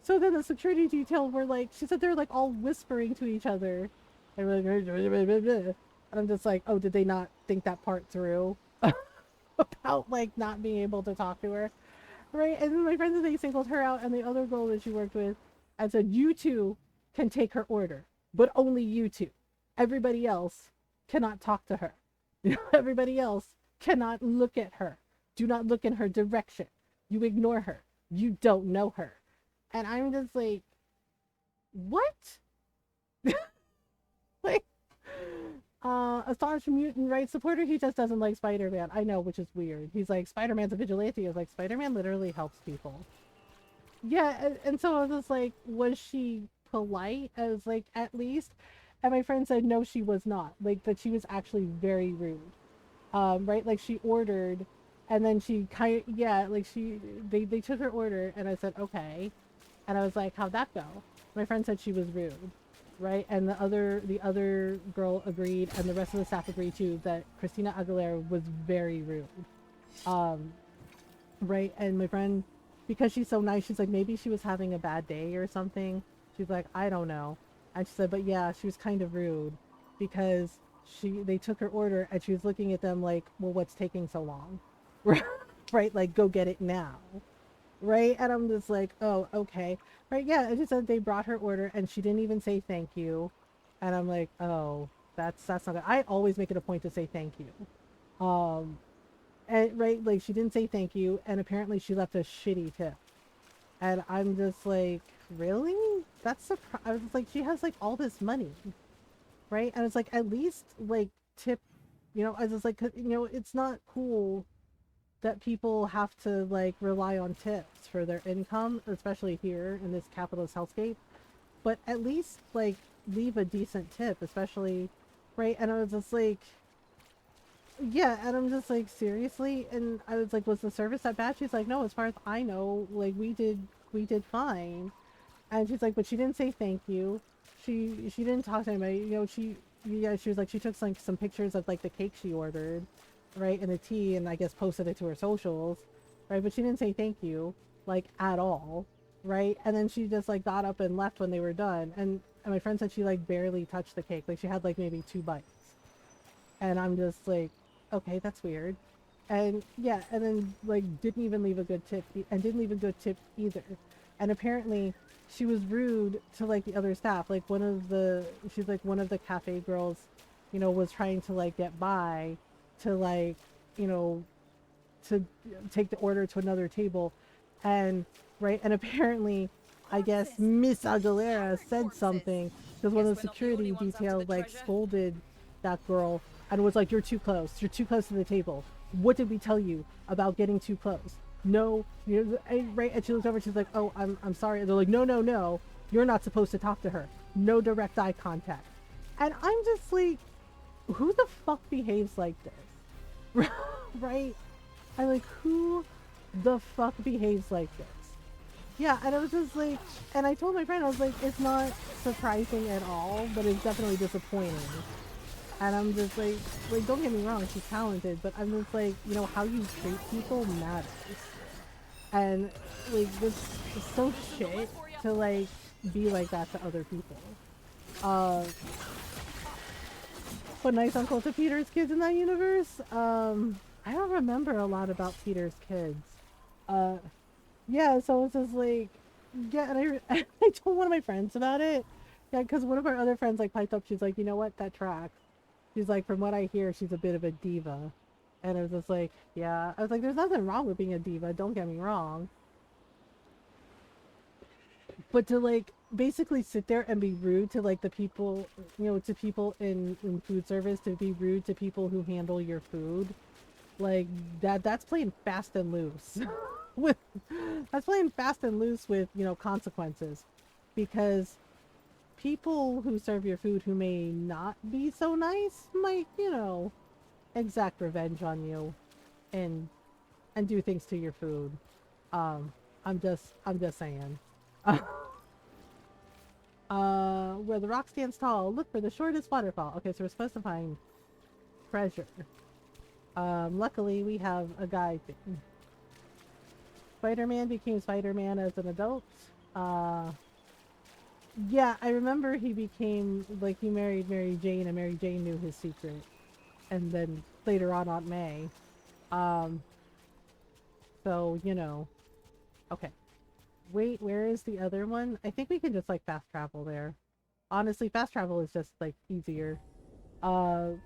So then the security detail were like, she said they're like all whispering to each other. And we're like, and I'm just like, oh, did they not think that part through? About like not being able to talk to her? Right? And then my friend said they singled her out and the other girl that she worked with and said, you two can take her order, but only you two. Everybody else cannot talk to her. Everybody else cannot look at her. Do not look in her direction. You ignore her. You don't know her. And I'm just like, what? Like, Astonishing Mutant, right? Supporter, he just doesn't like Spider-Man. I know, which is weird. He's like, Spider-Man's a vigilante. I was like, Spider-Man literally helps people. Yeah, and so I was just like, was she polite? I was like, at least. And my friend said, no, she was not. Like, that she was actually very rude. Right? Like, she ordered, and then she kind of, yeah, like, they took her order, and I said, okay. And I was like, how'd that go? My friend said she was rude. Right? And the other girl agreed, and the rest of the staff agreed too, that Christina Aguilera was very rude. Right? And my friend, because she's so nice, she's like, maybe she was having a bad day or something. She's like, I don't know. And she said, but yeah, she was kind of rude because they took her order and she was looking at them like, well, what's taking so long? Right? Like, go get it now. Right? And I'm just like, oh, okay. Right? Yeah, it just said they brought her order and she didn't even say thank you. And I'm like, oh, that's not good. I always make it a point to say thank you. And right, like, she didn't say thank you, and apparently she left a shitty tip. And I'm just like, really? That's I was like, she has like all this money, right? And it's like, at least like tip, I was just like, it's not cool that people have to like rely on tips for their income, especially here in this capitalist hellscape. But at least like leave a decent tip, especially, right? And I was just like, yeah, and I'm just like, seriously? And I was like, was the service that bad? She's like, no, as far as I know, like, we did fine. And she's like, but she didn't say thank you. She didn't talk to anybody. She was like, she took like some pictures of like the cake she ordered, right, and the tea, and I guess posted it to her socials, right? But she didn't say thank you, like, at all, right? And then she just like got up and left when they were done. And my friend said she like barely touched the cake. Like, she had like maybe 2 bites. And I'm just like, okay, that's weird. And yeah, and then like didn't even leave a good tip, and didn't leave a good tip either. And apparently she was rude to like the other staff. Like, she's like, one of the cafe girls, was trying to like get by to like, to take the order to another table. And right, and apparently I guess Miss Aguilera said something because one of the security detail like scolded that girl and was like, you're too close to the table. What did we tell you about getting too close? No, right? And she looked over, she's like, oh, I'm sorry. And they're like, no, you're not supposed to talk to her. No direct eye contact. And I'm just like, who the fuck behaves like this? Right? I'm like, who the fuck behaves like this? Yeah, and I was just like, and I told my friend, I was like, it's not surprising at all, but it's definitely disappointing. And I'm just like, don't get me wrong, she's talented, but I'm just like, how you treat people matters. And like, this is so shit to like be like that to other people. But nice uncle to Peter's kids in that universe. I don't remember a lot about Peter's kids. Yeah, so it's just like, yeah, and I told one of my friends about it. Yeah, because one of our other friends like piped up. She's like, you know what, that tracks. She's like, from what I hear, she's a bit of a diva. And I was just like, yeah. I was like, there's nothing wrong with being a diva, don't get me wrong. But to like basically sit there and be rude to like the people, to people in food service, to be rude to people who handle your food, like that's playing fast and loose. That's playing fast and loose with, consequences. Because people who serve your food who may not be so nice might, exact revenge on you and do things to your food. I'm just saying. Where the rock stands tall, look for the shortest waterfall. Okay, so we're supposed to find treasure. Luckily we have a guide thing. Spider-Man became Spider-Man as an adult. Yeah, I remember he became, like, he married Mary Jane, and Mary Jane knew his secret. And then later on Aunt May. So, Okay. Wait, where is the other one? I think we can just, like, fast travel there. Honestly, fast travel is just, like, easier. For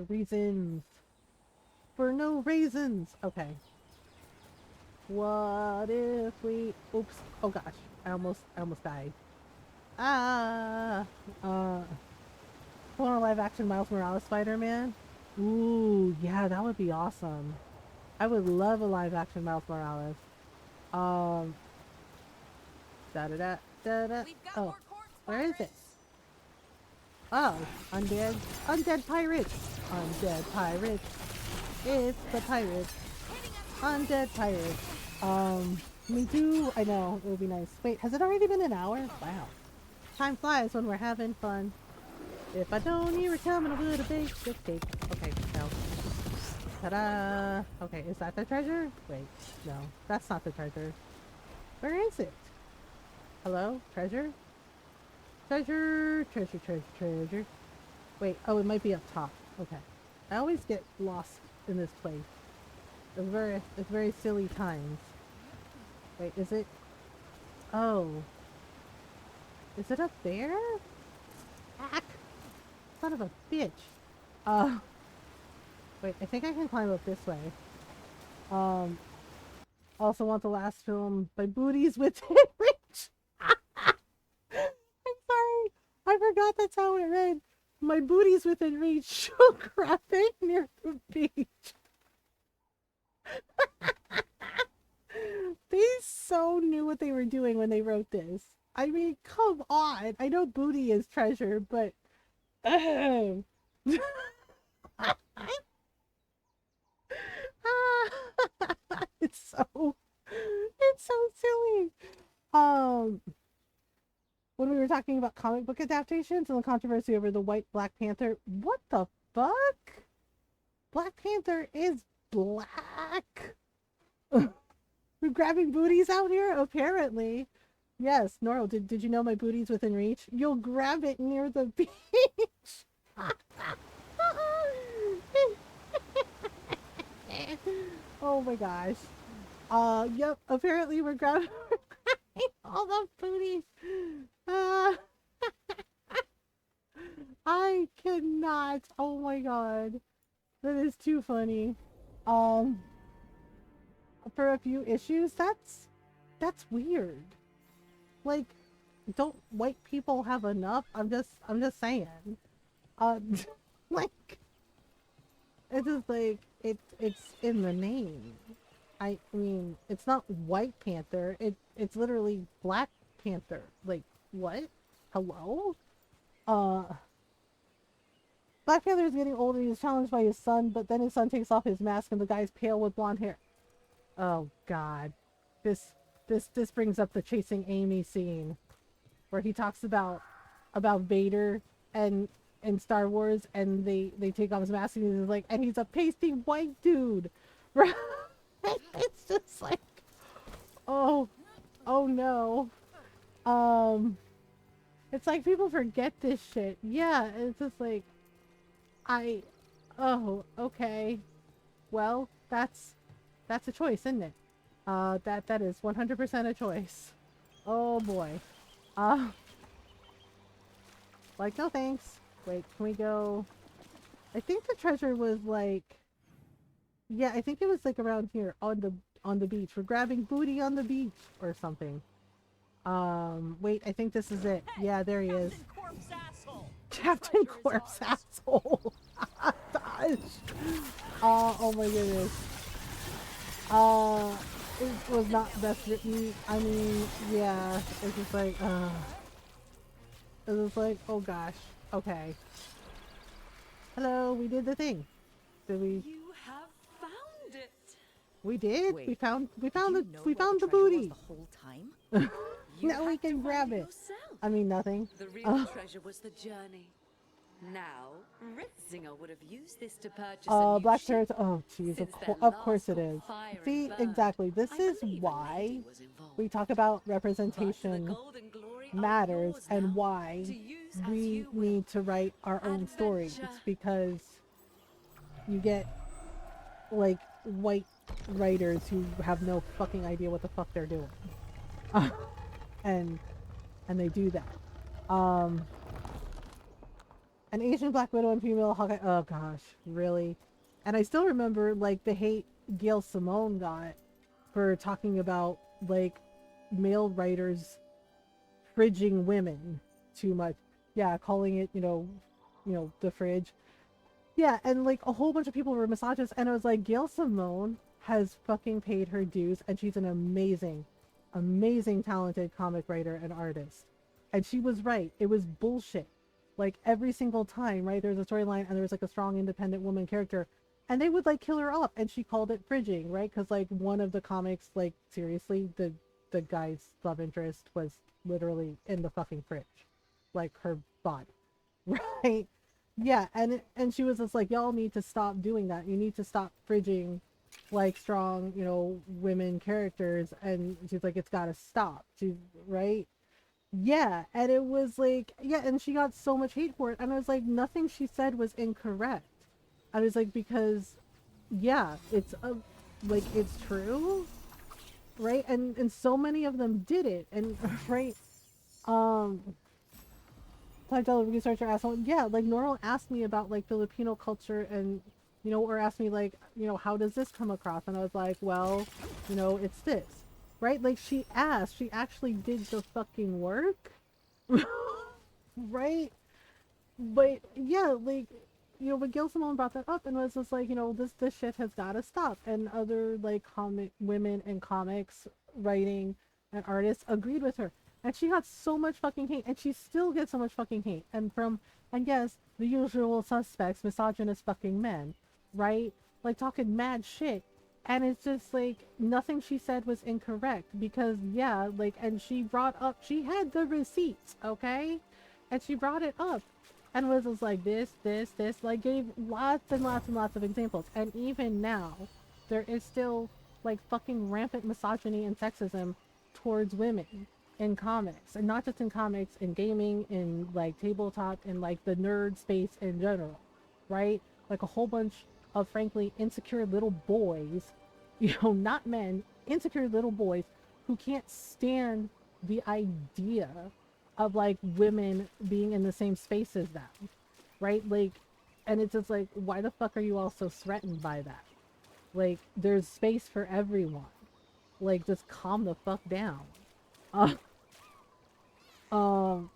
reasons. For no reasons. Okay. What if we... Oops. Oh gosh. I almost died. Ah. Want a live action Miles Morales Spider-Man? Ooh, yeah, that would be awesome. I would love a live action Miles Morales. Um, da da da da da. Oh, where is it? Oh, undead pirates, undead pirates. It's the pirates, undead pirates. Me too. I know it would be nice. Wait, has it already been an hour? Wow, time flies when we're having fun. If I don't hear it coming, I would have baked a cake. Okay, no. Ta-da! Okay, is that the treasure? Wait, no, that's not the treasure. Where is it? Hello? Treasure? Treasure! Treasure, treasure, treasure. Wait, oh, it might be up top. Okay. I always get lost in this place. It's very silly times. Wait, is it? Oh. Is it up there? Ack! Son of a bitch. Wait, I think I can climb up this way. Also want the last film by Booties Within Reach. I'm sorry. I forgot that's how it read. My booties within reach. So graphic near the beach. They so knew what they were doing when they wrote this. I mean, come on. I know booty is treasure, but it's so silly. When we were talking about comic book adaptations and the controversy over the white Black Panther, what the fuck? Black Panther is black. We're grabbing booties out here, apparently. Yes, Noro, did you know my booty's within reach? You'll grab it near the beach. Oh my gosh. Yep, apparently we're grabbing all the booties. I cannot. Oh my god. That is too funny. For a few issues, that's weird. Like, don't white people have enough? I'm just saying. Like, it's just like it's in the name. I mean, it's not White Panther. It's literally Black Panther. Like, what? Hello? Black Panther is getting older. He's challenged by his son, but then his son takes off his mask and the guy's pale with blonde hair. Oh God, this brings up the chasing Amy scene, where he talks about Vader and Star Wars, and they take off his mask and he's like, and he's a pasty white dude. It's just like, oh no. It's like people forget this shit. Yeah, it's just like, oh, okay. Well, that's a choice, isn't it? That is 100% a choice. Oh boy. Like, no thanks. Wait, can we go? I think the treasure was like, yeah, I think it was like around here on the beach. We're grabbing booty on the beach or something. Wait, I think this is it. Yeah, there he is. Captain Corpse Asshole. Gosh. Oh my goodness. It was not best written. I mean, yeah, it's just like, it's just like, oh gosh. Okay. Hello, we did the thing. Did we? You have found it. We did. Wait, we found the treasure booty. was the whole time? Now we can grab it. Yourself. I mean, nothing. The real treasure was the journey. Now, Ritzinger would have used this to purchase a new Black ship, Turrets. Oh, jeez. since their Of last course it caught is. fire See, and burned. exactly. This I is believe a why lady was involved. we talk about But the representation golden glory are matters yours and now, why to use as we you will. need to write our own stories. Adventure. It's because you get like white writers who have no fucking idea what the fuck they're doing. and they do that. An Asian Black Widow and female Hawkeye. Oh gosh, really? And I still remember like the hate Gail Simone got for talking about like male writers fridging women too much. Yeah, calling it, the fridge. Yeah, and like a whole bunch of people were misogynists, and I was like, Gail Simone has fucking paid her dues, and she's an amazing, amazing, talented comic writer and artist. And she was right. It was bullshit. Like every single time, right? There's a storyline, and there was like a strong, independent woman character, and they would like kill her off, and she called it fridging, right? Because like one of the comics, like seriously, the guy's love interest was literally in the fucking fridge, like her body, right? Yeah, and she was just like, y'all need to stop doing that. You need to stop fridging like strong, women characters. And she's like, it's gotta stop. She's right. Yeah, and it was like, yeah, and she got so much hate for it, and I was like, nothing she said was incorrect. I was like, because yeah, it's true, right? And so many of them did it, and right. Like the researcher asked, well, yeah, like Normal asked me about like Filipino culture, and or asked me like, how does this come across? And I was like, well, it's this, right? Like she actually did the fucking work, right? But yeah, like but Gail Simone brought that up and was just like, this shit has got to stop. And other like comic women and comics writing and artists agreed with her. And she got so much fucking hate, and she still gets so much fucking hate. And yes, the usual suspects, misogynist fucking men, right? Like talking mad shit. And it's just like nothing she said was incorrect, because yeah, like, and she had the receipts, okay? And she brought it up and was just like this, like gave lots and lots and lots of examples. And even now, there is still like fucking rampant misogyny and sexism towards women in comics, and not just in comics, in gaming, in like tabletop, in like the nerd space in general, right? Like a whole bunch of frankly insecure little boys, not men, insecure little boys who can't stand the idea of like women being in the same space as them, right? Like, and it's just like, why the fuck are you all so threatened by that? Like, there's space for everyone. Like, just calm the fuck down. Uh, um,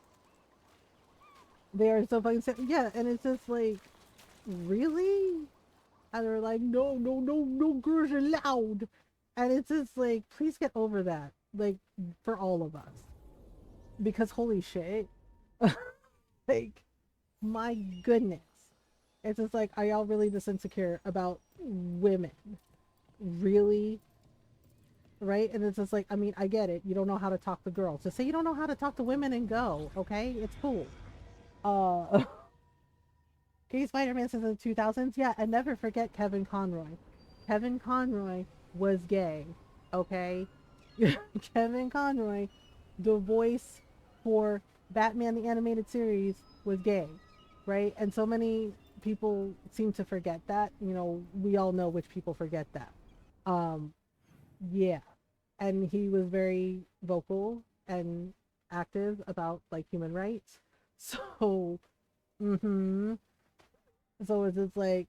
they are so fucking yeah, and it's just like, really? And they're like, no girls allowed. And it's just like, please get over that, like, for all of us, because holy shit, like, my goodness, it's just like, are y'all really this insecure about women? Really? Right? And it's just like, I mean, I get it, you don't know how to talk to girls, just say you don't know how to talk to women and go, okay? It's cool. Gay Spider-Man since the 2000s, yeah, and never forget Kevin Conroy. Kevin Conroy was gay, okay? Kevin Conroy, the voice for Batman the Animated Series, was gay, right? And so many people seem to forget that. We all know which people forget that. Yeah. And he was very vocal and active about like human rights. So, so it's just like,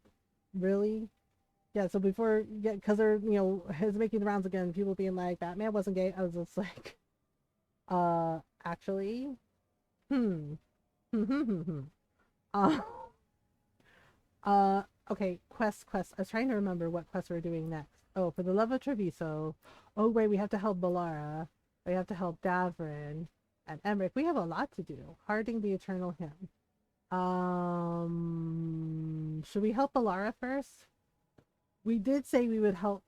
really? Yeah, so before, yeah, because they're, is making the rounds again, people being like, Batman wasn't gay. I was just like, actually, uh, okay, quest. I was trying to remember what quest we're doing next. Oh, for the love of Treviso. Oh, wait, we have to help Balara. We have to help Davrin and Emmerich. We have a lot to do. Harding the Eternal Hymn. Should we help Balara first? We did say we would help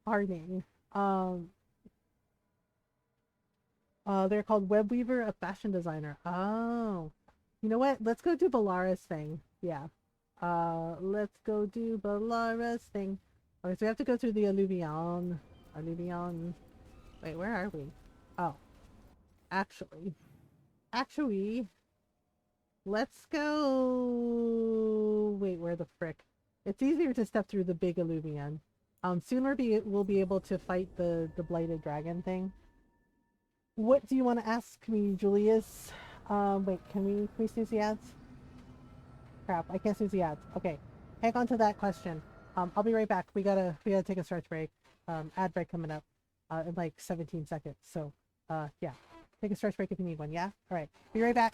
Harding. They're called Webweaver, a fashion designer. Oh, you know what? Let's go do Balara's thing. Yeah. Let's go do Balara's thing. Okay, so we have to go through the Alluvion. Wait, where are we? Oh, actually, let's go. Wait, where the frick? It's easier to step through the big Alluvion. Soon we'll be able to fight the blighted dragon thing. What do you want to ask me, Julius? Wait, can we snooze the ads? Crap, I can't snooze the ads. Okay, hang on to that question. I'll be right back. We gotta take a stretch break. Ad break coming up in like 17 seconds. So, yeah, take a stretch break if you need one. Yeah. All right. Be right back.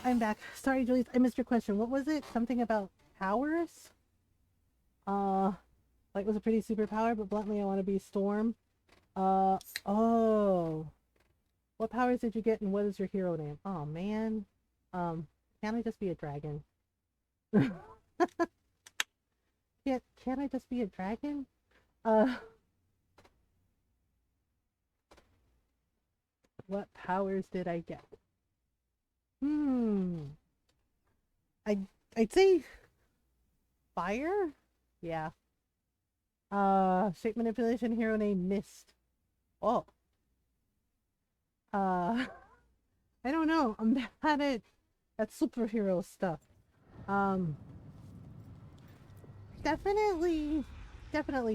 I'm back. Sorry, Julius, I missed your question. What was it? Something about powers? Light was a pretty superpower, but bluntly, I want to be Storm. Oh. What powers did you get, and what is your hero name? Oh, man. Can I just be a dragon? Can I just be a dragon? What powers did I get? I'd say fire? Yeah. Shape manipulation, hero name Mist. Oh. I don't know. I'm bad at superhero stuff. Definitely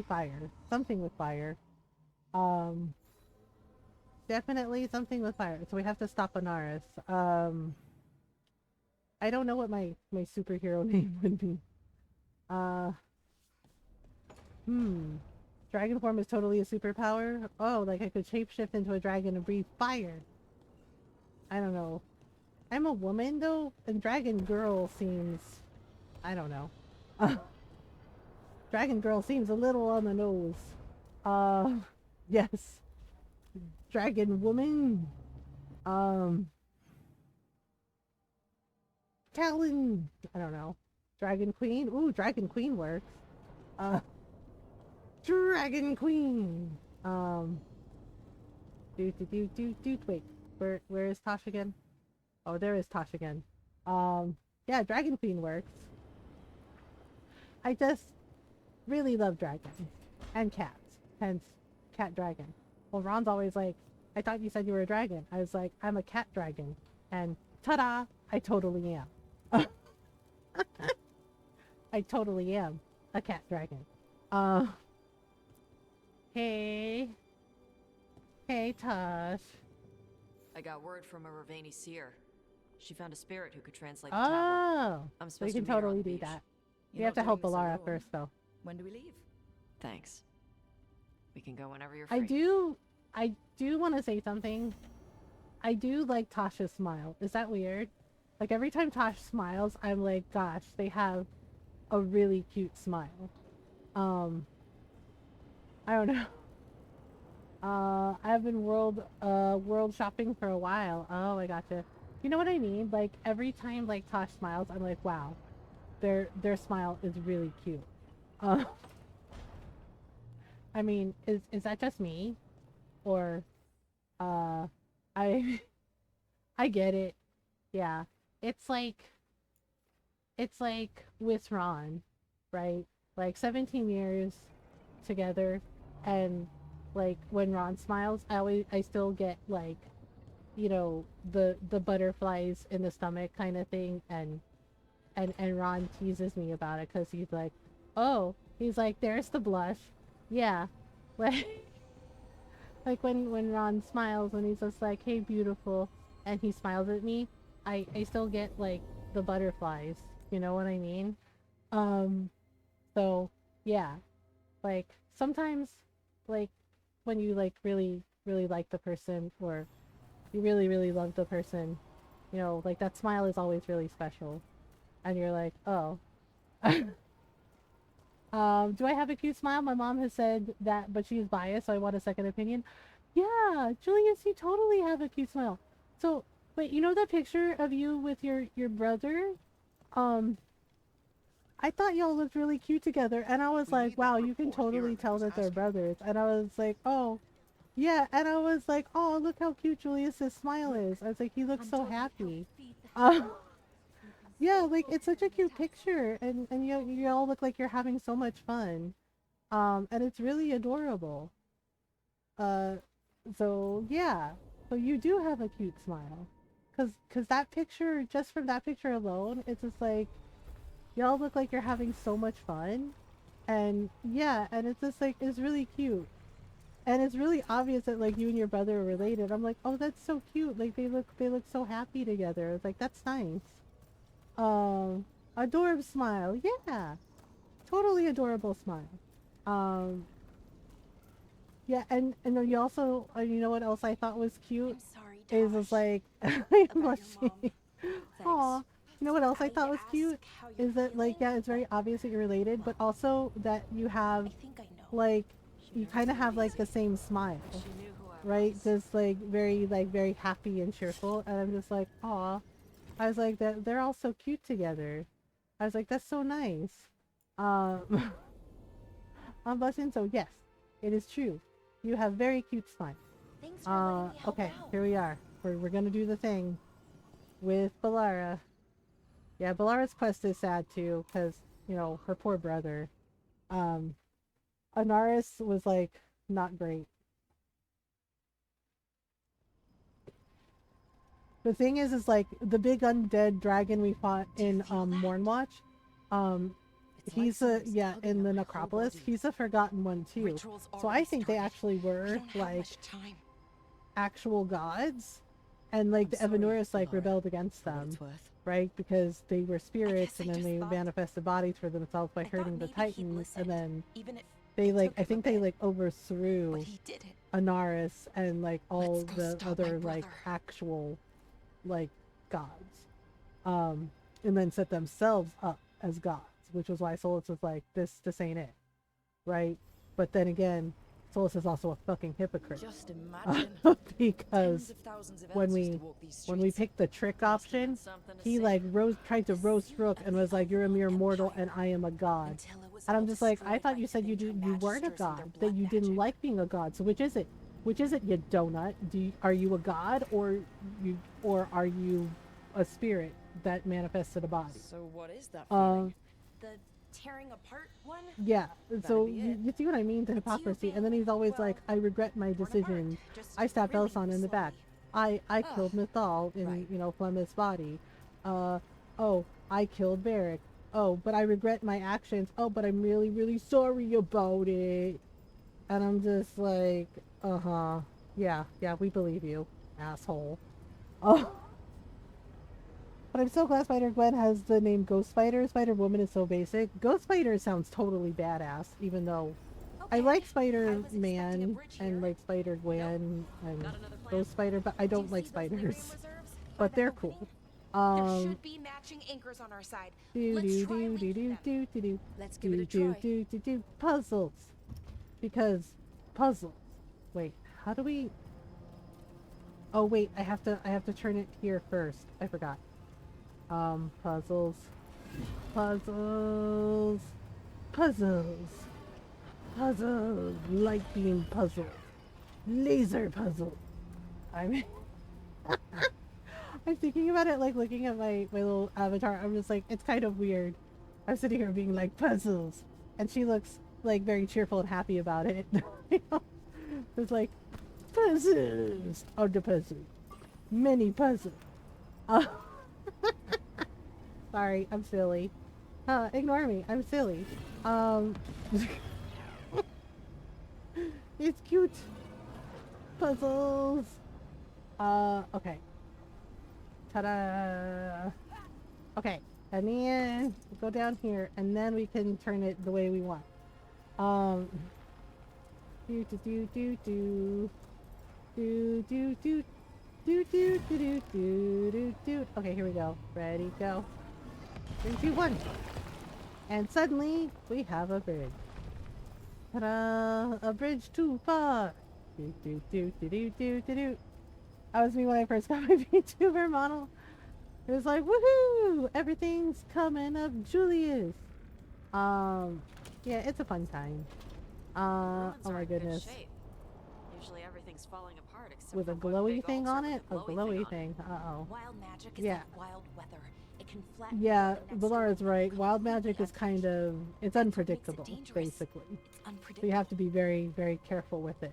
fire. Something with fire. Definitely something with fire. So we have to stop Anaris. I don't know what my superhero name would be. Dragon form is totally a superpower. Oh, like I could shapeshift into a dragon and breathe fire. I don't know. I'm a woman though, and dragon girl seems, I don't know. Dragon girl seems a little on the nose. Yes. Dragon woman. Talon. I don't know. Dragon queen. Ooh, dragon queen works. Dragon queen. Wait, where is Tosh again? Oh, there is Tosh again. Yeah, dragon queen works. I just really love dragons and cats, hence cat dragon. Well, Ron's always like, I thought you said you were a dragon. I was like, I'm a cat dragon, and ta-da, I totally am. I totally am a cat dragon. Hey Tosh. I got word from a Ravani seer. She found a spirit who could translate the Oh, tablet. I'm so you supposed can to meet her on totally the do beach. that. You're We have not to help doing this Alara alone. first, though. When do we leave? Thanks. We can go whenever you're free. I do want to say something. I do like Tasha's smile. Is that weird? Like every time Tosh smiles, I'm like, gosh, they have a really cute smile. I don't know. I've been world shopping for a while. Oh, I gotcha. You know what I mean? Like every time like Tosh smiles, I'm like, wow, their smile is really cute. I mean, is that just me? Or, I, I get it. Yeah. It's like with Ron, right? Like 17 years together, and like when Ron smiles, I still get like, you know, the butterflies in the stomach kind of thing, and Ron teases me about it because he's like, oh, he's like, there's the blush. Yeah. Like like when Ron smiles, when he's just like, hey beautiful, and he smiles at me, I still get like the butterflies, you know what I mean? So yeah, like sometimes like when you like really like the person, or you really love the person, you know, like that smile is always really special, and you're like, oh. Do I have a cute smile? My mom has said that, but she's biased, so I want a second opinion. Yeah, Julius, you totally have a cute smile. So, wait, you know that picture of you with your brother? I thought y'all looked really cute together, and I was like, wow, you can totally tell that they're brothers. And I was like, oh, yeah, and I was like, oh, look how cute Julius's smile is. I was like, he looks so happy. Yeah, like it's such a cute picture, and you all look like you're having so much fun, and it's really adorable. So yeah, so you do have a cute smile, cause that picture, just from that picture alone, it's just like y'all look like you're having so much fun, and yeah, and it's just like it's really cute, and it's really obvious that like you and your brother are related. I'm like, oh, that's so cute. Like they look so happy together. It's like that's nice. Adorable smile. Yeah, totally adorable smile. Yeah, and then you also, you know what else I thought was cute? I'm sorry, Is Tosh. it's like, I'm About your blushing. mom. Aw. You know what else I I thought was ask cute? how you're Is that, like, feeling, yeah, it's very obvious that you're related, but also that you have, I think I know. like, you kind of have, like, the same smile, She knew who I right? was. Just, like, very happy and cheerful. And I'm just like, aw. I was like, that they're all so cute together. I was like, that's so nice. Um, I'm blushing, so yes, it is true. You have very cute smile. Thanks for letting me help Okay, out. here we are. We're gonna do the thing with Balara. Yeah, Balara's quest is sad too, because, you know, her poor brother. Anaris was, like, not great. The thing is like, the big undead dragon we fought in, Mornwatch, he's a, yeah, in the necropolis, he's a forgotten one too. So I think they actually were, like, actual gods, and, like, the Evanuris, like, rebelled against them, right? Because they were spirits, and then they manifested bodies for themselves by hurting the Titans, and then they, like, I think they, like, overthrew Anaris and, like, all the other, like, actual, like, gods, and then set themselves up as gods, which was why Solus was like, this ain't it, right? But then again, Solus is also a fucking hypocrite. Just imagine. Because when we picked the trick option, he, like, tried to roast Rook and was like, you're a mere mortal and I am a god. And I'm just like, I thought you said you weren't a god, that you didn't like being a god. So which is it? Which is it, you donut? Are you a god, or are you a spirit that manifested a body? So what is that feeling? The tearing apart one? Yeah. So be you see what I mean? The hypocrisy. And then he's always like, I regret my decision. I stabbed Elson in the back. I killed Mythal in, you know, Flemeth's body. Oh, I killed Varric. Oh, but I regret my actions. Oh, but I'm really, really sorry about it. And I'm just like, uh-huh. Yeah, we believe you, asshole. Oh. But I'm so glad Spider-Gwen has the name Ghost Spider. Spider-Woman is so basic. Ghost Spider sounds totally badass, even though I like Spider-Man and, like, Spider-Gwen and Ghost Spider, but I don't like spiders. But they're cool. There should be matching anchors on our side. Let's try linking them. Let's give it a try. Puzzles. Because puzzles. Wait, how do we... Oh wait, I have to turn it here first. I forgot. Puzzles. Puzzles. Light beam puzzle. Laser puzzle. I'm thinking about it, like, looking at my little avatar. I'm just like, it's kind of weird. I'm sitting here being like, puzzles. And she looks, like, very cheerful and happy about it. You know? It's like, puzzles on the puzzle. Many puzzles. Sorry, I'm silly. Ignore me. I'm silly. It's cute. Puzzles. Okay. Ta-da. Okay, and then go down here, and then we can turn it the way we want. Okay, here we go. Ready, go. 3, 2, 1. And suddenly we have a bridge. Ta-da! A bridge too far. That was me when I first got my VTuber model. It was like, woohoo! Everything's coming up, Julius. Yeah, it's a fun time. Oh my goodness. Usually everything's falling apart except With a for one glowy big thing altar on with it? A glowy thing. Uh-oh. Wild magic is Yeah. like wild weather. It can flatten Yeah, the next Valara's storm. right. Wild magic is kind of... It's unpredictable, dangerous. basically. It's So unpredictable. you have to be very, very careful with it.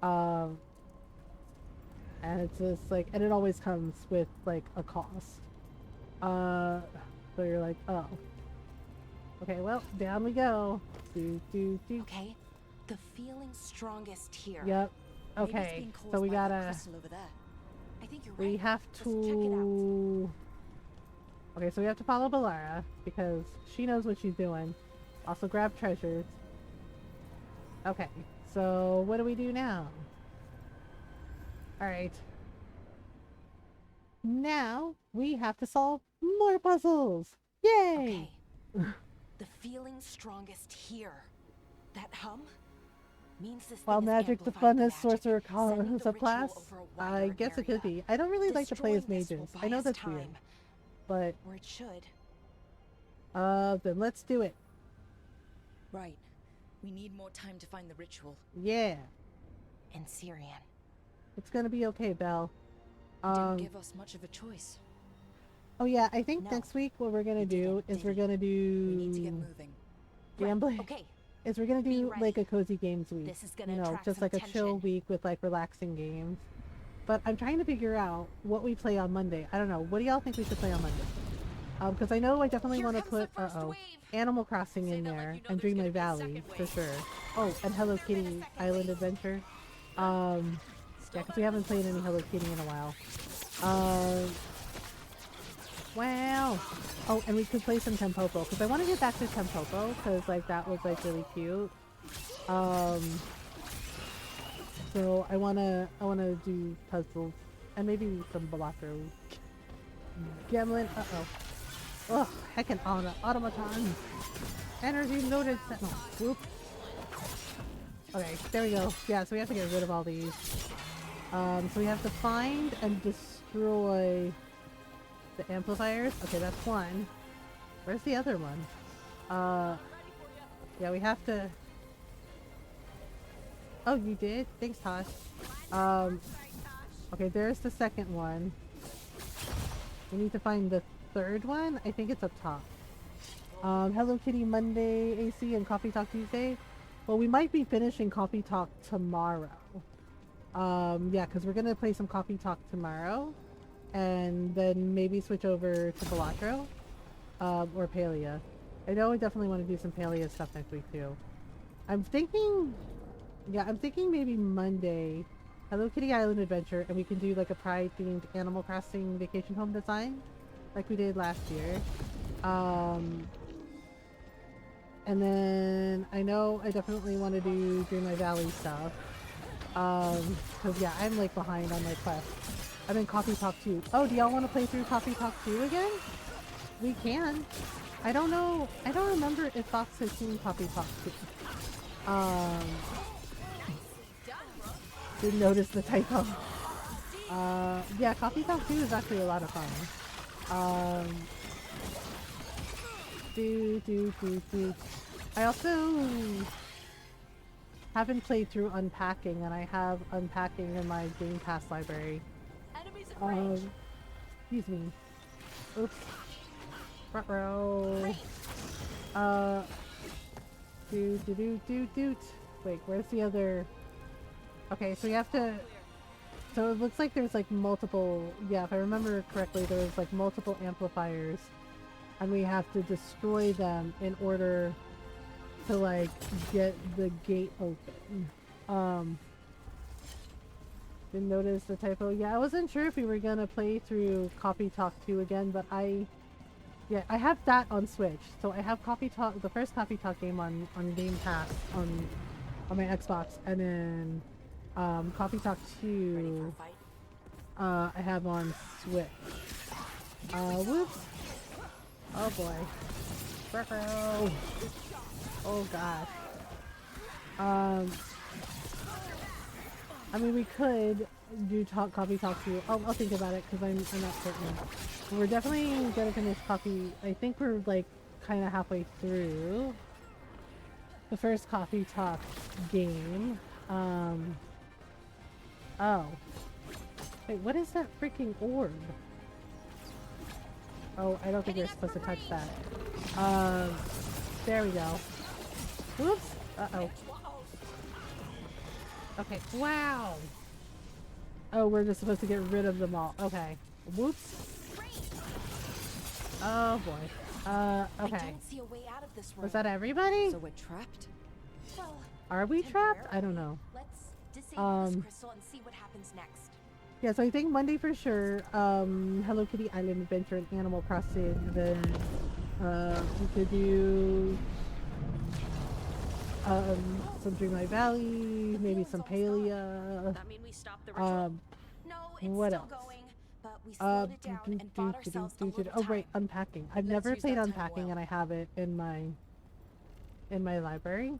And it's just like... And it always comes with, like, a cost. So you're like, oh. Okay, well, down we go. Okay, the feeling's strongest here. Yep. Maybe it's Okay, being caused so we by that gotta... crystal over there. I think you're We right. have Let's check it out. to... Okay, so we have to follow Balara, because she knows what she's doing. Also grab treasures. Okay, so what do we do now? Alright. now we have to solve more puzzles. Yay! Okay. The feeling's strongest here. That hum means this While thing is magic the amplifying funnest magic, sorcerer sending the subclass, ritual over a I wider guess it could area. be. I don't really like to play as Destroying this will mages. buy I know us that's weird, time, but or it should. then let's do it. Right. We need more time to find the ritual. Yeah, And Syrian. it's gonna be okay, Belle. Didn't give us much of a choice. Oh yeah, I think No, next week what we're gonna you do didn't, is we're did you? gonna do We need to get moving. gambling. Okay. Is we're gonna Be do ready. like a cozy games week. This is gonna You know, attract just some like a chill attention. week with like relaxing games. But I'm trying to figure out what we play on Monday. I don't know. What do y'all think we should play on Monday? Because I know I definitely Here want to comes the put first wave. Animal Crossing Say in that like there you know and there's Dream My gonna be a Valley second for wave. sure. Oh, and Hello There's been a Kitty second Island wave. Adventure. Yeah, because we haven't played any Hello Kitty in a while. Wow. Oh, and we could play some Tempopo because I want to get back to Tempopo because like that was like really cute. So I wanna do puzzles and maybe some Balatro. Gremlin. Ugh, heckin' automaton. Energy loaded sentinel. Whoop. Okay, there we go. Yeah, so we have to get rid of all these. So we have to find and destroy the amplifiers. Okay, that's one. Where's the other one? Yeah, we have to... Oh, you did? Thanks, Tosh. Okay, there's the second one. We need to find the third one. I think it's up top. Hello Kitty Monday AC and Coffee Talk Tuesday. Well, we might be finishing Coffee Talk tomorrow. Yeah, because we're gonna play some Coffee Talk tomorrow, and then maybe switch over to Balatro, or Palia. I know I definitely want to do some Palia stuff next week too. I'm thinking maybe Monday, Hello Kitty Island Adventure, and we can do like a Pride-themed Animal Crossing vacation home design, like we did last year. And then I know I definitely want to do Dream My Valley stuff. Cause yeah, I'm like behind on my quest. I'm in Coffee Talk 2. Oh, do y'all want to play through Coffee Talk 2 again? We can. I don't know. I don't remember if Fox has seen Coffee Talk 2. Didn't notice the typo. Yeah, Coffee Talk 2 is actually a lot of fun. I also haven't played through Unpacking, and I have Unpacking in my Game Pass library. Excuse me. Oops. Ruh-roh. Wait, where's the other? Okay, so you have to... So it looks like there's like multiple... Yeah, if I remember correctly, there's like multiple amplifiers. And we have to destroy them in order to like get the gate open. Didn't notice the typo. Yeah, I wasn't sure if we were gonna play through Coffee Talk 2 again, but I have that on Switch. So I have Coffee Talk, the first Coffee Talk game on Game Pass on my Xbox, and then Coffee Talk 2 I have on Switch. Whoops. Oh boy. Ruh-roh. Oh gosh. I mean, we could do Coffee Talk 2. I'll think about it because I'm not certain. We're definitely gonna finish Coffee. I think we're like kind of halfway through the first Coffee Talk game. Oh. Wait, what is that freaking orb? Oh, I don't think you're supposed to touch that. There we go. Whoops! Uh-oh. Okay, wow! Oh, we're just supposed to get rid of them all. Okay. Whoops. Oh boy. I Okay. don't see a way out of this room. Was that everybody? So we're trapped? Well, Are we trapped? I don't know. let's disable this Um, crystal and see what happens next. Yeah, so I think Monday for sure, Hello Kitty Island Adventure and Animal Crossing, then, we could do, some Dream My Valley, maybe some Palia, That mean we stop the ritual? No, it's what still else? going. but we slowed it down and bought ourselves a little Oh right, time. unpacking. I've Let's never use played that time unpacking, well. and I have it in my library.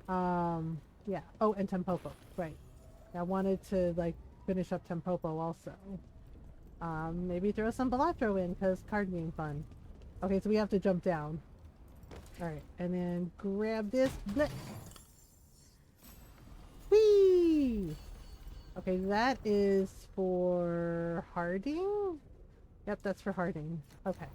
Yeah. Oh, and Tempopo. Right. I wanted to like finish up Tempopo also. Maybe throw some Balatro in because card game fun. Okay, so we have to jump down. All right, and then grab this. Bleh. Whee! Okay, that is for Harding. Yep, that's for Harding. Okay.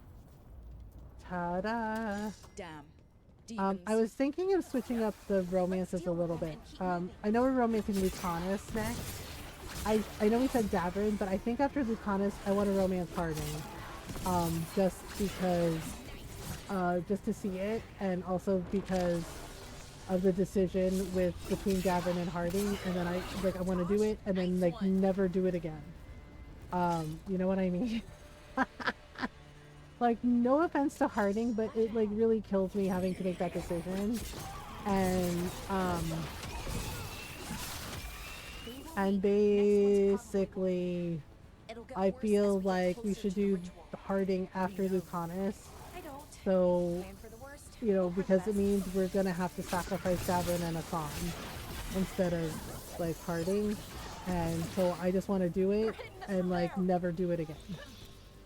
Ta-da! Damn. I was thinking of switching up the romances a little bit. I know we're romancing Lucanus next. I know we said Davern, but I think after Lucanus, I want to romance Harding. Just because, just to see it, and also because of the decision between Davern and Harding, and then I want to do it, and then like never do it again. You know what I mean? Like, no offense to Harding, but it like really kills me having to make that decision. And basically, I feel like we should do Harding after Lucanus. So, you know, because it means we're gonna have to sacrifice Davin and Asan instead of like Harding. And so I just want to do it and like never do it again.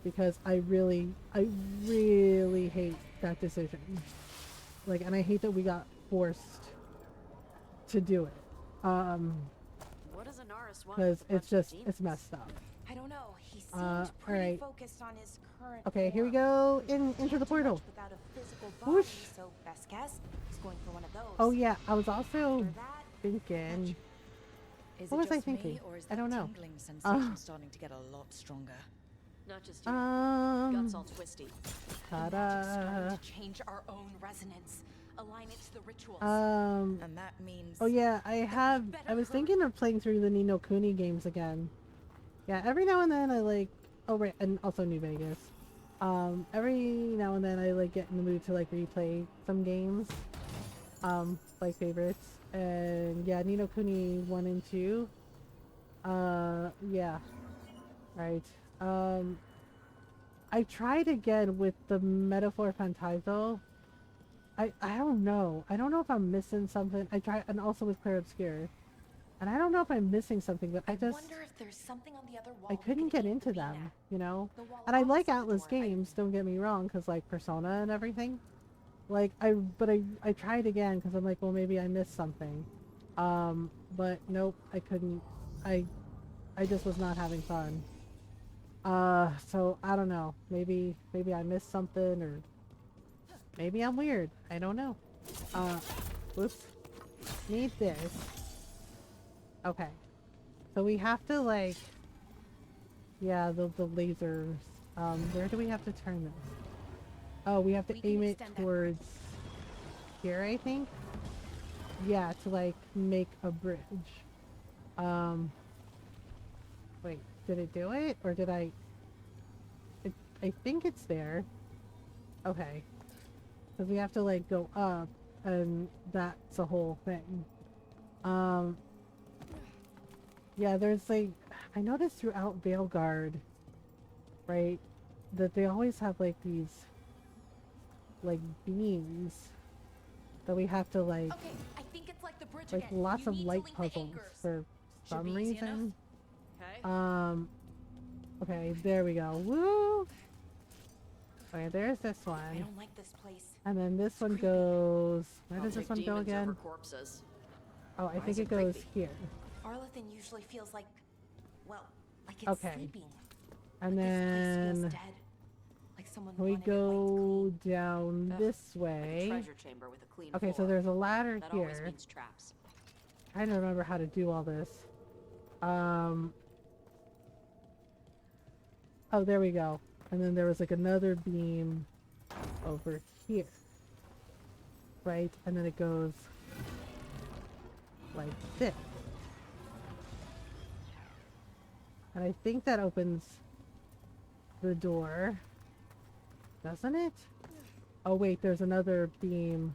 Because I really hate that decision. Like, and I hate that we got forced to do it. What does Anaris want? Because with a it's bunch of just, demons? it's messed up. I don't know. He seemed pretty alright. focused on his current Okay, here we form. go into Can't the do portal. much without a physical body, Whoosh. so best guess is going for one of those. Oh yeah, I was also After that, thinking. Is What it was I just thinking? me, or is I that don't know. tingling sensation starting to get a lot stronger? Not just you. Guts all twisty. the magic's starting Ta-da. to change our own resonance, align it to the rituals. And that means... Oh yeah, I was thinking of playing through the Ni no Kuni games again. Yeah, every now and then I like, oh right, and also New Vegas. Every now and then I like get in the mood to like replay some games, like favorites. And yeah, Ni no Kuni 1 and 2. Yeah. Right. I tried again with the Metaphor Phantasmal. I don't know. I don't know if I'm missing something. I tried, and also with Clair Obscure. And I don't know if I'm missing something, but I wonder if there's something on the other wall I we couldn't could get aim into the beam them, at. you know? The wall And I like opposite the Atlas door. games, don't get me wrong, because like Persona and everything. Like, but I tried again because I'm like, well, maybe I missed something. But nope, I couldn't. I just was not having fun. So I don't know. Maybe I missed something, or maybe I'm weird. I don't know. Whoops. Need this. Okay. So we have to like, yeah, the lasers. Where do we have to turn this? Oh, we have to aim it towards here, I think. Yeah, to like make a bridge. Wait, did it do it? Or did I think it's there. Okay. Because we have to like go up, and that's the whole thing. Yeah, there's like, I noticed throughout Veilguard, right, that they always have like these like beams that we have to like, Okay, I think it's like the bridge like again. lots You of need to light link the puzzles anchors. for some be easy enough. reason. Okay. Okay, there we go. Woo! Okay, there's this I one. don't like this place. And then this one creepy. goes, where I'll does this take one go demons again? over corpses. Oh, I Why think is it it goes creepy? here. Arlethan usually feels like, well, like it's Okay. sleeping. And This place feels then dead. Like someone we wanted it go wiped clean. down Ugh, this Like a way. treasure chamber with a clean Okay, so floor. there's a ladder That always here. means traps. Trying to remember how to do all this. Oh, there we go. And then there was like another beam over here. Right? And then it goes like this. And I think that opens the door. Doesn't it? Oh wait, there's another beam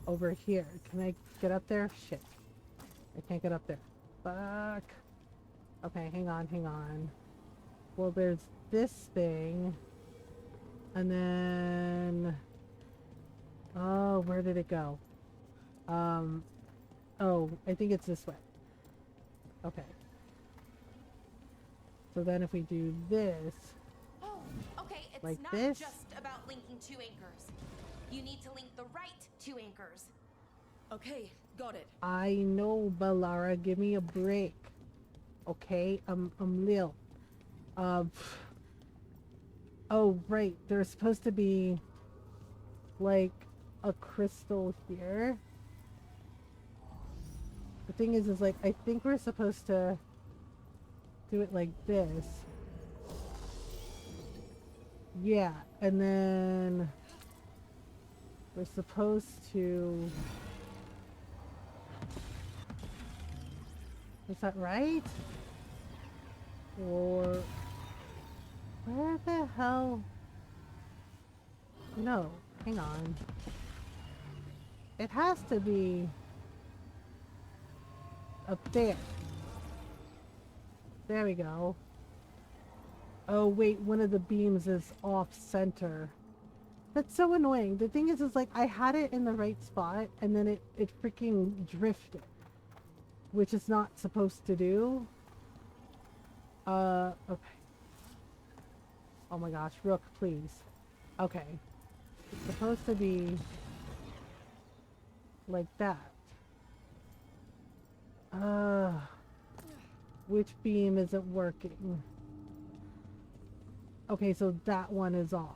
over here. Can I get up there? Shit. I can't get up there. Fuck. Okay, hang on, hang on. Well, there's this thing. And then... Oh, where did it go? Oh, I think it's this way. Okay. So then if we do this... Oh, okay, it's Like not this? just about linking two anchors. You need to link the right two anchors. Okay, got it. I know, Balara, give me a break. Okay, I'm Lil. Oh, right, there's supposed to be, like, a crystal here. The thing is, like, I think we're supposed to do it like this. Yeah, and then we're supposed to... Is that right? Or... Where the hell... No, hang on. It has to be... up there. There we go. Oh wait, one of the beams is off center. That's so annoying. The thing is like I had it in the right spot and then it freaking drifted. Which it's not supposed to do. Okay. Oh my gosh, Rook, please. Okay. It's supposed to be like that. Which beam isn't working? Okay, so that one is off.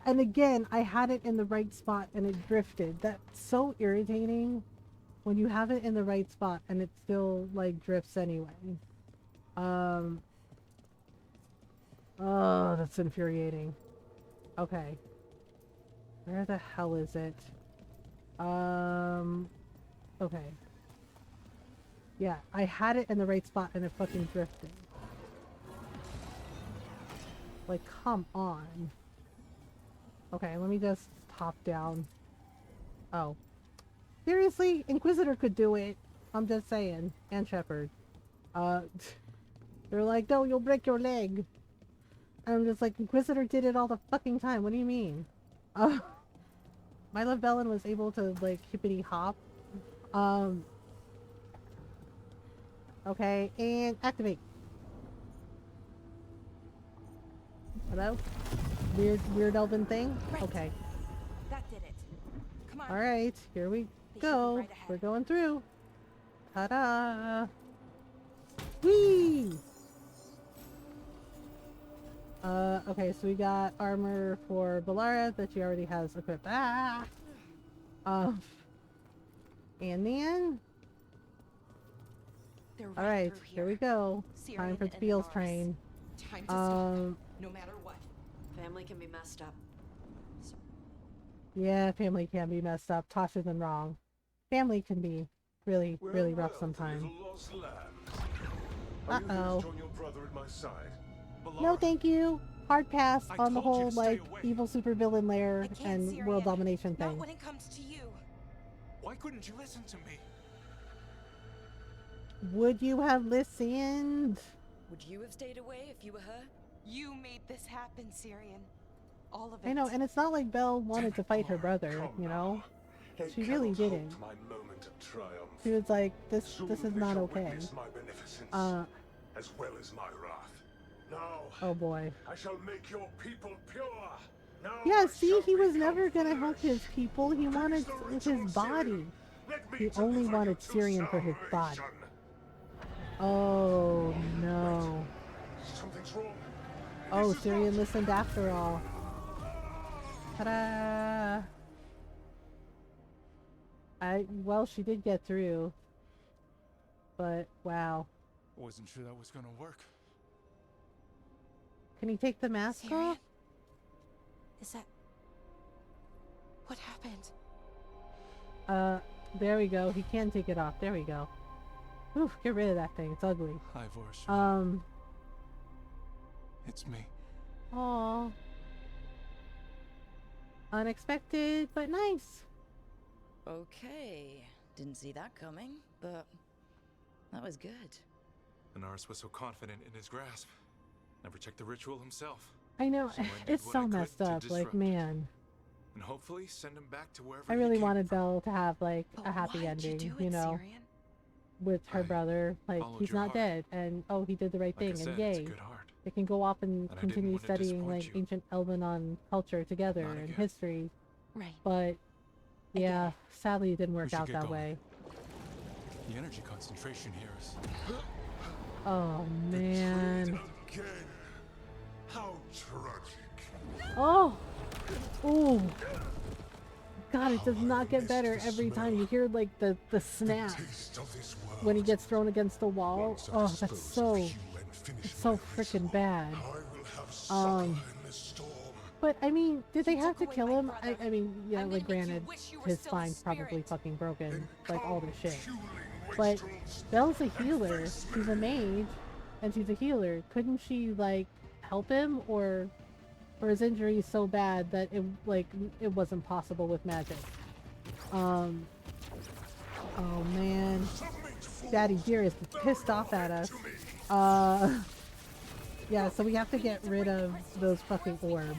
And again, I had it in the right spot and it drifted. That's so irritating when you have it in the right spot and it still like drifts anyway. Oh, that's infuriating. Okay. Where the hell is it? Okay. Yeah, I had it in the right spot and it fucking drifted. Like, come on. Okay, let me just top down. Oh. Seriously? Inquisitor could do it. I'm just saying. And Shepherd. They're like, no, you'll break your leg. And I'm just like, Inquisitor did it all the fucking time. What do you mean? My love Bellin was able to, like, hippity hop. Okay, and activate. Hello? Weird elven thing? Right. Okay. That did it. Come on. Alright, here we They should be go. right ahead. We're going through. Ta-da! Whee! Okay, so we got armor for Balara that she already has equipped. Ah! And then... They're right Alright, through here we go. Syrian Time for the and Beals Anaris. train. Time to stop, no matter what. Family can be messed up. So Yeah, family can be messed up. Tasha's been wrong. Family can be really, really rough sometimes. Uh-oh. No, thank you. Hard pass on the whole, like, evil supervillain lair and world domination Not thing. when it comes to you. Why couldn't you listen to me? Would you have listened? Would you have stayed away if you were her? You made this happen, Syrian. All of it. I know, and it's not like Belle wanted to fight her brother, you know? She really didn't. She was like, this is not okay. As well as my wrath. Now, Oh boy. I shall make your people pure. Now Yeah, I see, shall he was become never gonna help flesh. his people. He wanted his body. Let me He only deliver wanted you to Syrian for his body. salvation. Oh no. Something's wrong. Oh, This is Syrian not- listened after all. Ta-da! Well, she did get through. But, wow. Wasn't sure that was gonna work. Can he take the mask Syrian? off? Is that... What happened? There we go. He can take it off. There we go. Oof, get rid of that thing. It's ugly. Hi, Vorsha. It's me. Aw. Unexpected, but nice. Okay. Didn't see that coming, but that was good. Anaris was so confident in his grasp. Never checked the ritual himself. I know, So I did it's what so I could messed to up. Like, disrupt. man, And hopefully send him back to wherever I he really came wanted from. Belle to have like But a happy why'd you ending, do you it, know, Syrian? with her I brother. Like, followed he's your not heart. dead, and oh, he did the right Like I thing, said, and it's a yay, good heart. they can go off and And I didn't continue want to studying disappoint like you. ancient Elvenon culture together Not and again. history. Right. But I get yeah, it. sadly, it didn't work should out get that going. way. The energy concentration here is... Oh man. Again. How tragic. Oh. Ooh. God, it does not get better every time. You hear like the snap Taste of this world. when he gets thrown against the wall. Once I Oh, dispose that's of so, you and finish it's so my freaking ritual, bad. I will have succor in the storm. But I mean, did they You have to took away kill my him? brother. I mean, yeah, I'm like gonna make you granted, wish you were his still a spine's probably spirit. fucking broken, like all the shit. Fueling But wastrels. Belle's a healer. She's a mage, and she's a healer. Couldn't she like help him, or his injury is so bad that it wasn't possible with magic? Oh man, Daddy Dear is pissed off at us. Yeah, so we have to get rid of those fucking orbs.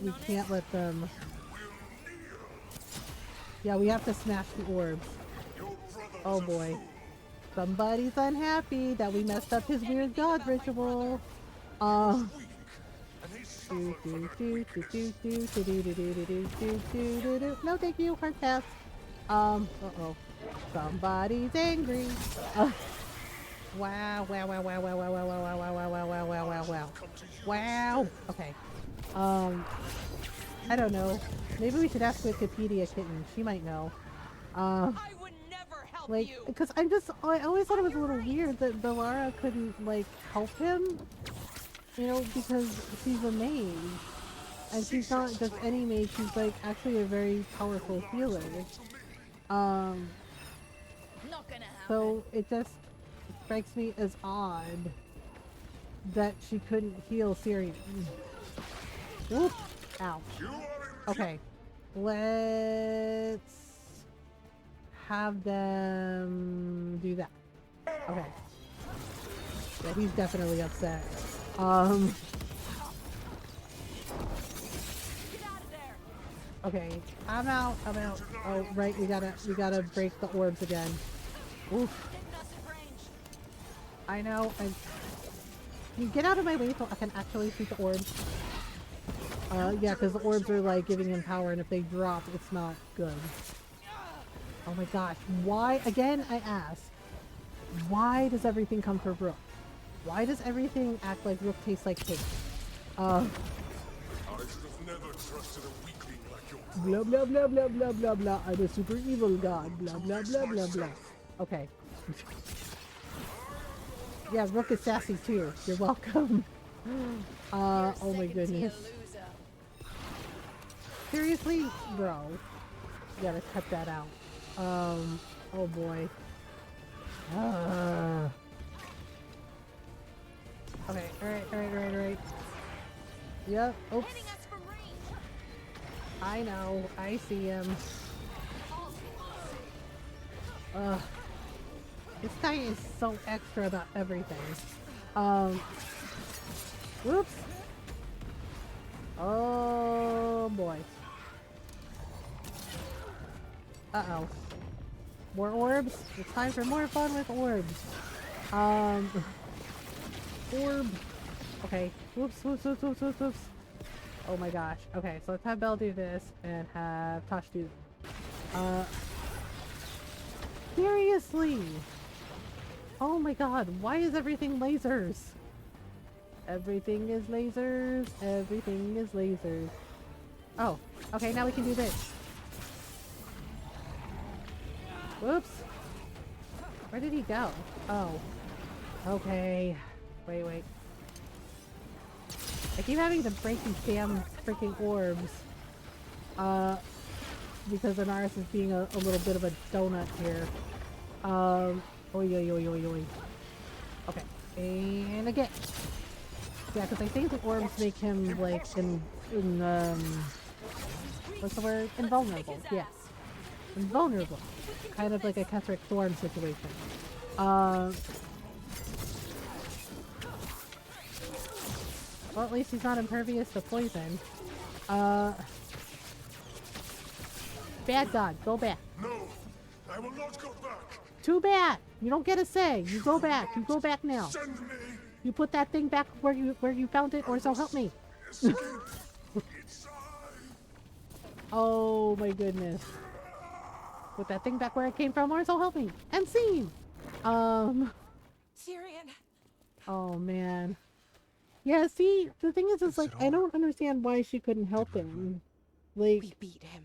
We can't let them. Yeah, we have to smash the orbs. Oh boy. Somebody's unhappy that we messed up his weird god ritual. No, thank you, hard pass. Uh-oh. Somebody's angry. Wow, wow, wow, wow, wow, wow, wow, wow, wow, wow, wow, wow, wow, wow, wow. Wow. Okay. I don't know. Maybe we should ask Wikipedia Kitten. She might know. I would never help Like, you. because I always thought it was a little weird that Belara couldn't, like, help him. You know, because she's a mage. And she's not just any mage, she's, like, actually a very powerful healer. Not gonna happen. So it just strikes me as odd that she couldn't heal Syrian. Whoop! Ow. Okay. Let's have them do that. Okay. Yeah, he's definitely upset. Get out of there. Okay. I'm out. Oh, right. We gotta break the orbs again. Oof. Getting us in range. I know. Can you get out of my way so I can actually shoot the orbs? Yeah, because the orbs are like giving him power, and if they drop, it's not good. Oh my gosh. Why? Again, I ask. Why does everything come for Rook? Why does everything act like Rook tastes like cake? I should have never trusted a weakling like your Blah blah blah blah blah blah blah. I'm a super evil god. Blah blah blah blah blah. Okay. Yeah, Rook is sassy too. You're welcome. Oh my goodness. Seriously? Bro. You gotta cut that out. Oh boy. Okay, alright. Yep, oops. Hitting us from range. I know, I see him. This guy is so extra about everything. Whoops. Oh boy. Uh-oh. More orbs? It's time for more fun with orbs. Orb. Okay. Whoops. Oh my gosh. Okay, so let's have Belle do this and have Tosh do seriously? Oh my god, why is everything lasers? Everything is lasers. Everything is lasers. Oh, okay, now we can do this. Whoops. Where did he go? Oh. Okay. Wait. I keep having to break these damn freaking orbs. Because Anaris is being a little bit of a donut here. Oi. Okay. And again. Yeah, because I think the orbs make him, like, what's the word? Invulnerable. Yes. Invulnerable. Kind of like a Ketheric Thorn situation. Well, at least he's not impervious to poison. Bad God, go back. No, I will not go back. Too bad. You don't get a say. You go back. You go back now. Send me. You put that thing back where you found it, or so help me. Inside. Oh my goodness. Put that thing back where it came from, or so help me. And scene. Syrian. Oh man. Yeah, see, the thing is like, I don't understand why she couldn't help him. Like, We beat him.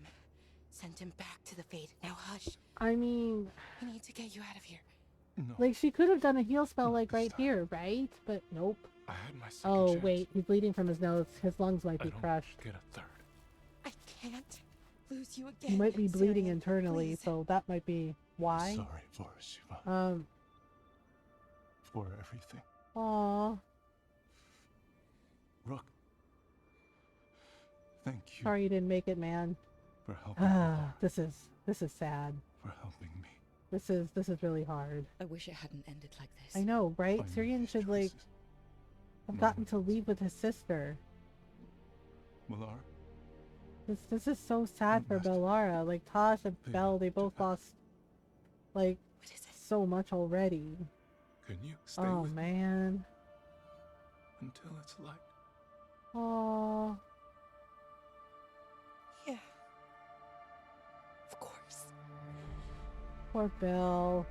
Sent him back to the Fade. Now hush. I mean, We need to get you out of here. No. like she could have done a heal spell like right here, right? But nope. I had my second Oh chance. wait, he's bleeding from his nose. His lungs might I be don't crushed. get a third. I can't lose you again. He might be bleeding Syrian, internally, please. so that might be why. Sorry for Shiva. For everything. Aw. Rook. Thank you Sorry you didn't make it, man. for helping me. Laura, This is sad. for helping me. This is really hard. I wish it hadn't ended like this. I know, right? I made Syrian these should like choices. have No gotten one to else. leave with his sister. Malara, This is so sad for must Bellara. Like Tosh and figure Belle, they it both out. lost like What is it? so much already. can you stay Oh with me man. until it's light? Oh. Yeah. Of course. Poor Belle.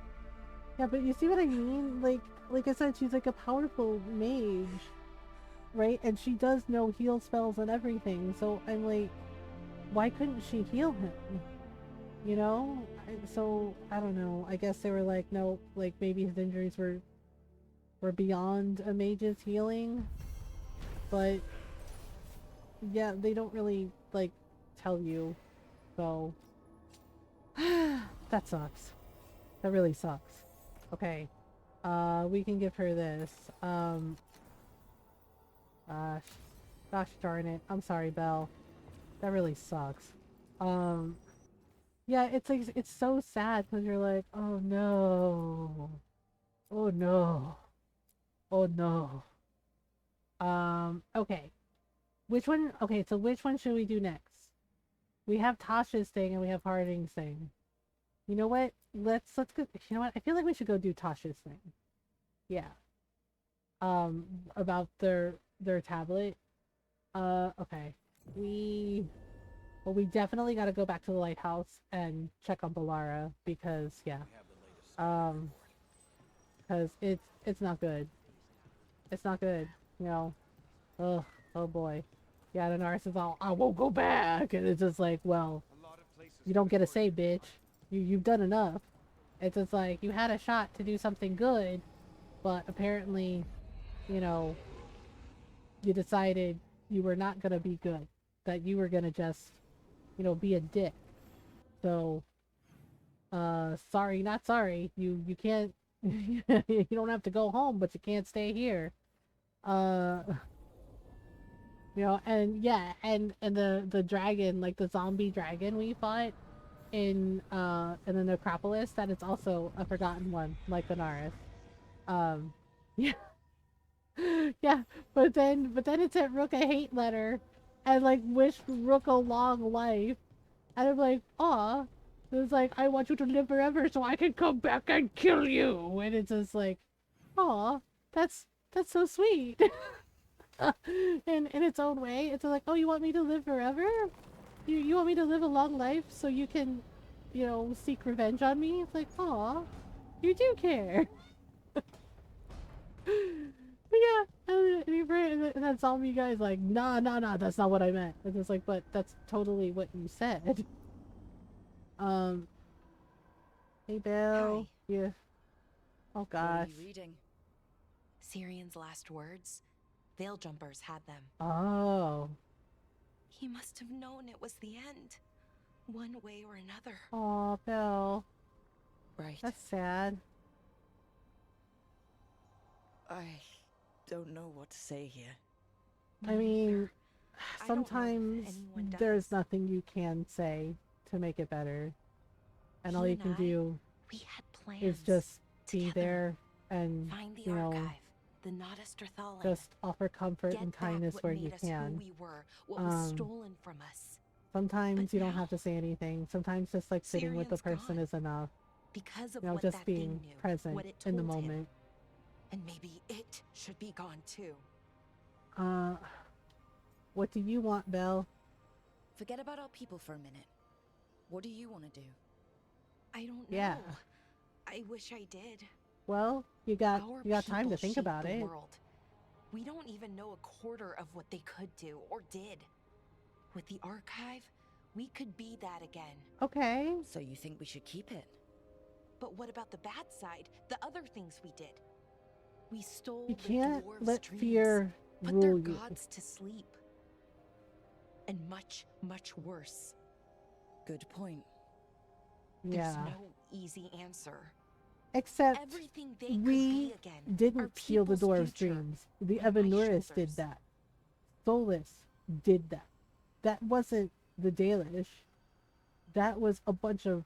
Yeah, but you see what I mean? Like I said, she's like a powerful mage, right? And she does know heal spells and everything. So I'm like, why couldn't she heal him? You know? So I don't know. I guess they were like, no, like maybe his injuries were beyond a mage's healing. But yeah, they don't really like tell you. So that sucks. That really sucks. Okay. We can give her this. Gosh darn it. I'm sorry, Belle. That really sucks. Yeah, it's like, it's so sad because you're like, oh no. Oh no. Oh no. Okay. Which one? Okay, so which one should we do next? We have Tasha's thing and we have Harding's thing. You know what? Let's go. You know what? I feel like we should go do Tasha's thing. Yeah. About their tablet. Okay. We definitely got to go back to the lighthouse and check on Bellara because yeah. Because it's not good. It's not good. You know. Ugh. Oh boy. Yeah, the nurse is all, I won't go back, and it's just like, well, you don't get a say, bitch. You've done enough. It's just like, you had a shot to do something good, but apparently, you know, you decided you were not gonna be good. That you were gonna just, you know, be a dick. So, sorry, not sorry. You can't, you don't have to go home, but you can't stay here. You know, and yeah, and the dragon, like the zombie dragon we fought in the necropolis, that is also a forgotten one, like the Naris. Yeah. Yeah, but then it sent Rook a hate letter and like wished Rook a long life. And I'm like, aw. It's like, I want you to live forever so I can come back and kill you. And it's just like, aw, that's so sweet. in its own way. It's like, oh, you want me to live forever? You want me to live a long life so you can, you know, seek revenge on me? It's like, aw, you do care. But yeah, and that zombie guy's like, nah, that's not what I meant. It's just like, but that's totally what you said. Hey, Bill. Hi. Yeah. Oh What gosh. are you reading? Syrian's last words? Veil Jumpers had them. Oh. He must have known it was the end. One way or another. Oh, Bill. Right. That's sad. I don't know what to say here. I mean, I don't know if sometimes anyone there's does. nothing you can say to make it better. And all He you and can I, do we had plans. is just be together. there and, Find the you know, archive. The Nodasterthalan. Just offer comfort Get and back kindness what where made you us who can. we were, what was stolen from us. Sometimes But you don't now, have to say anything. Sometimes just like sitting with the Sirion's person gone. is enough. Because of You know, what just that being thing knew, present what it in the told him. moment. And maybe it should be gone too. What do you want, Belle? Forget about our people for a minute. What do you want to do? I don't know. Yeah. I wish I did. Well, you got Our time to people think shaped about the it. world. We don't even know a quarter of what they could do or did. With the archive, we could be that again. Okay. So you think we should keep it? But what about the bad side? The other things we did? We stole You the can't dwarves' let dreams, fear put their rule you. gods to sleep. And much, much worse. Good point. There's Yeah. no easy answer. Except Everything they could we be again. Our didn't steal the people's dwarves' future dreams. The on my Evanuris did shoulders. that. Solus did that. That wasn't the Dalish. That was a bunch of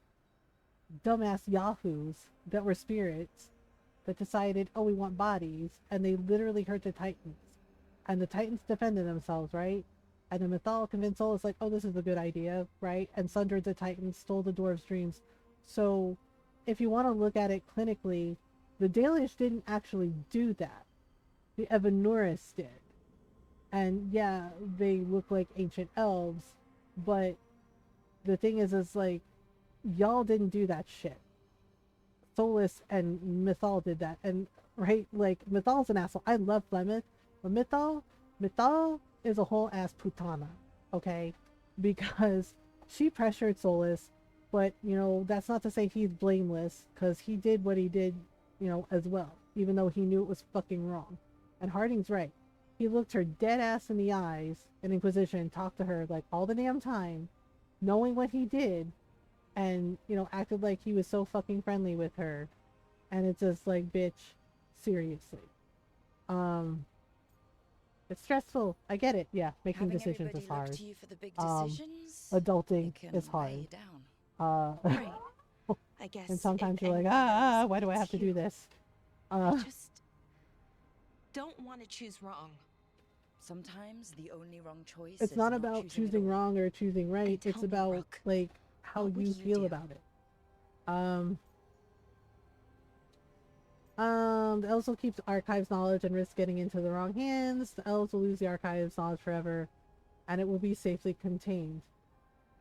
dumbass yahoos that were spirits that decided, oh, we want bodies, and they literally hurt the Titans. And the Titans defended themselves, right? And the Mythal convinced Solus, like, oh, this is a good idea, right? And sundered the Titans, stole the dwarves' dreams. So, if you want to look at it clinically, the Dalish didn't actually do that. The Evanuris did. And yeah, they look like ancient elves, but the thing is like, y'all didn't do that shit. Solus and Mythal did that. And, right, like, Mythal's an asshole. I love Flemeth, but Mythal is a whole ass putana, okay? Because she pressured Solus, but, you know, that's not to say he's blameless, because he did what he did, you know, as well, even though he knew it was fucking wrong. And Harding's right. He looked her dead ass in the eyes in Inquisition, talked to her, like, all the damn time, knowing what he did, and, you know, acted like he was so fucking friendly with her. And it's just like, bitch, seriously. It's stressful. I get it. Yeah, making Having decisions everybody is hard. look to you for the big decisions, Adulting it can is weigh you hard. down. Right. I guess. And sometimes if you're like, anyone knows, why do I it's have to do you. this? I just don't want to choose wrong. Sometimes the only wrong choice It's is not about choosing at choosing all. wrong or choosing right. tell It's me, about Rook, like how what would you you feel do? about it. The elves will keep the archives knowledge and risk getting into the wrong hands. The elves will lose the archives knowledge forever, and it will be safely contained.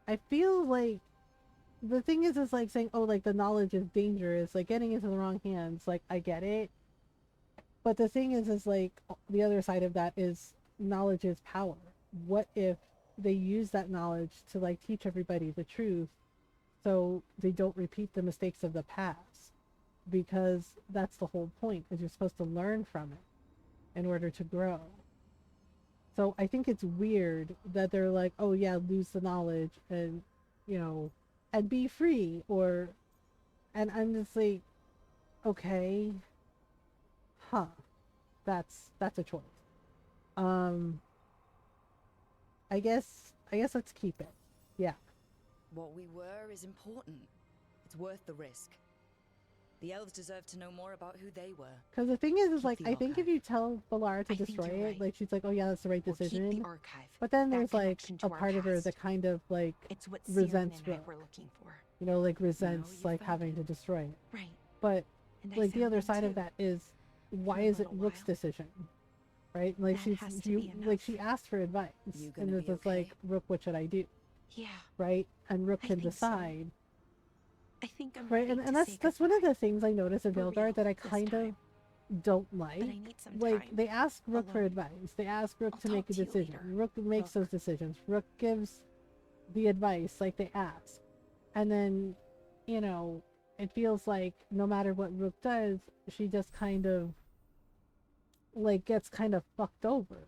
I feel like the thing is like saying, oh, like the knowledge is dangerous, like getting into the wrong hands. Like, I get it, but the thing is like the other side of that is knowledge is power. What if they use that knowledge to like teach everybody the truth, so they don't repeat the mistakes of the past? Because that's the whole point, is you're supposed to learn from it in order to grow. So I think it's weird that they're like, oh yeah, lose the knowledge and, you know, and be free, or, and I'm just like, okay, that's a choice. I guess let's keep it. Yeah. What we were is important. It's worth the risk. The elves deserve to know more about who they were. Because the thing is Keep like, the I think if archive. you tell Valara to I think destroy you're it, right. like she's like, oh yeah, that's the right We'll keep decision. the archive. But then That there's like connection to a our part of her past. that kind of like It's what resents Siren and I Rook. were looking for. You know, like resents you've like found having it. to destroy it. Right. But And I like the found other them side of too. that is, why For a is it little Rook's while. decision? Right? Like That has to she be like she enough. asked for advice, You and gonna it's be just like, okay? Rook, what should I do? Yeah. Right? And Rook I can think so. decide. I think I'm Right? ready And to that's say one of goodbye. the things I noticed in For real, Vilgard that I this kind of time. don't like. But I need some Like, time. they ask Rook for alone. advice. They ask Rook I'll to make talk a to you decision. later, Rook makes Rook. those decisions. Rook gives the advice like they ask. And then, you know, it feels like no matter what Rook does, she just kind of like gets kind of fucked over.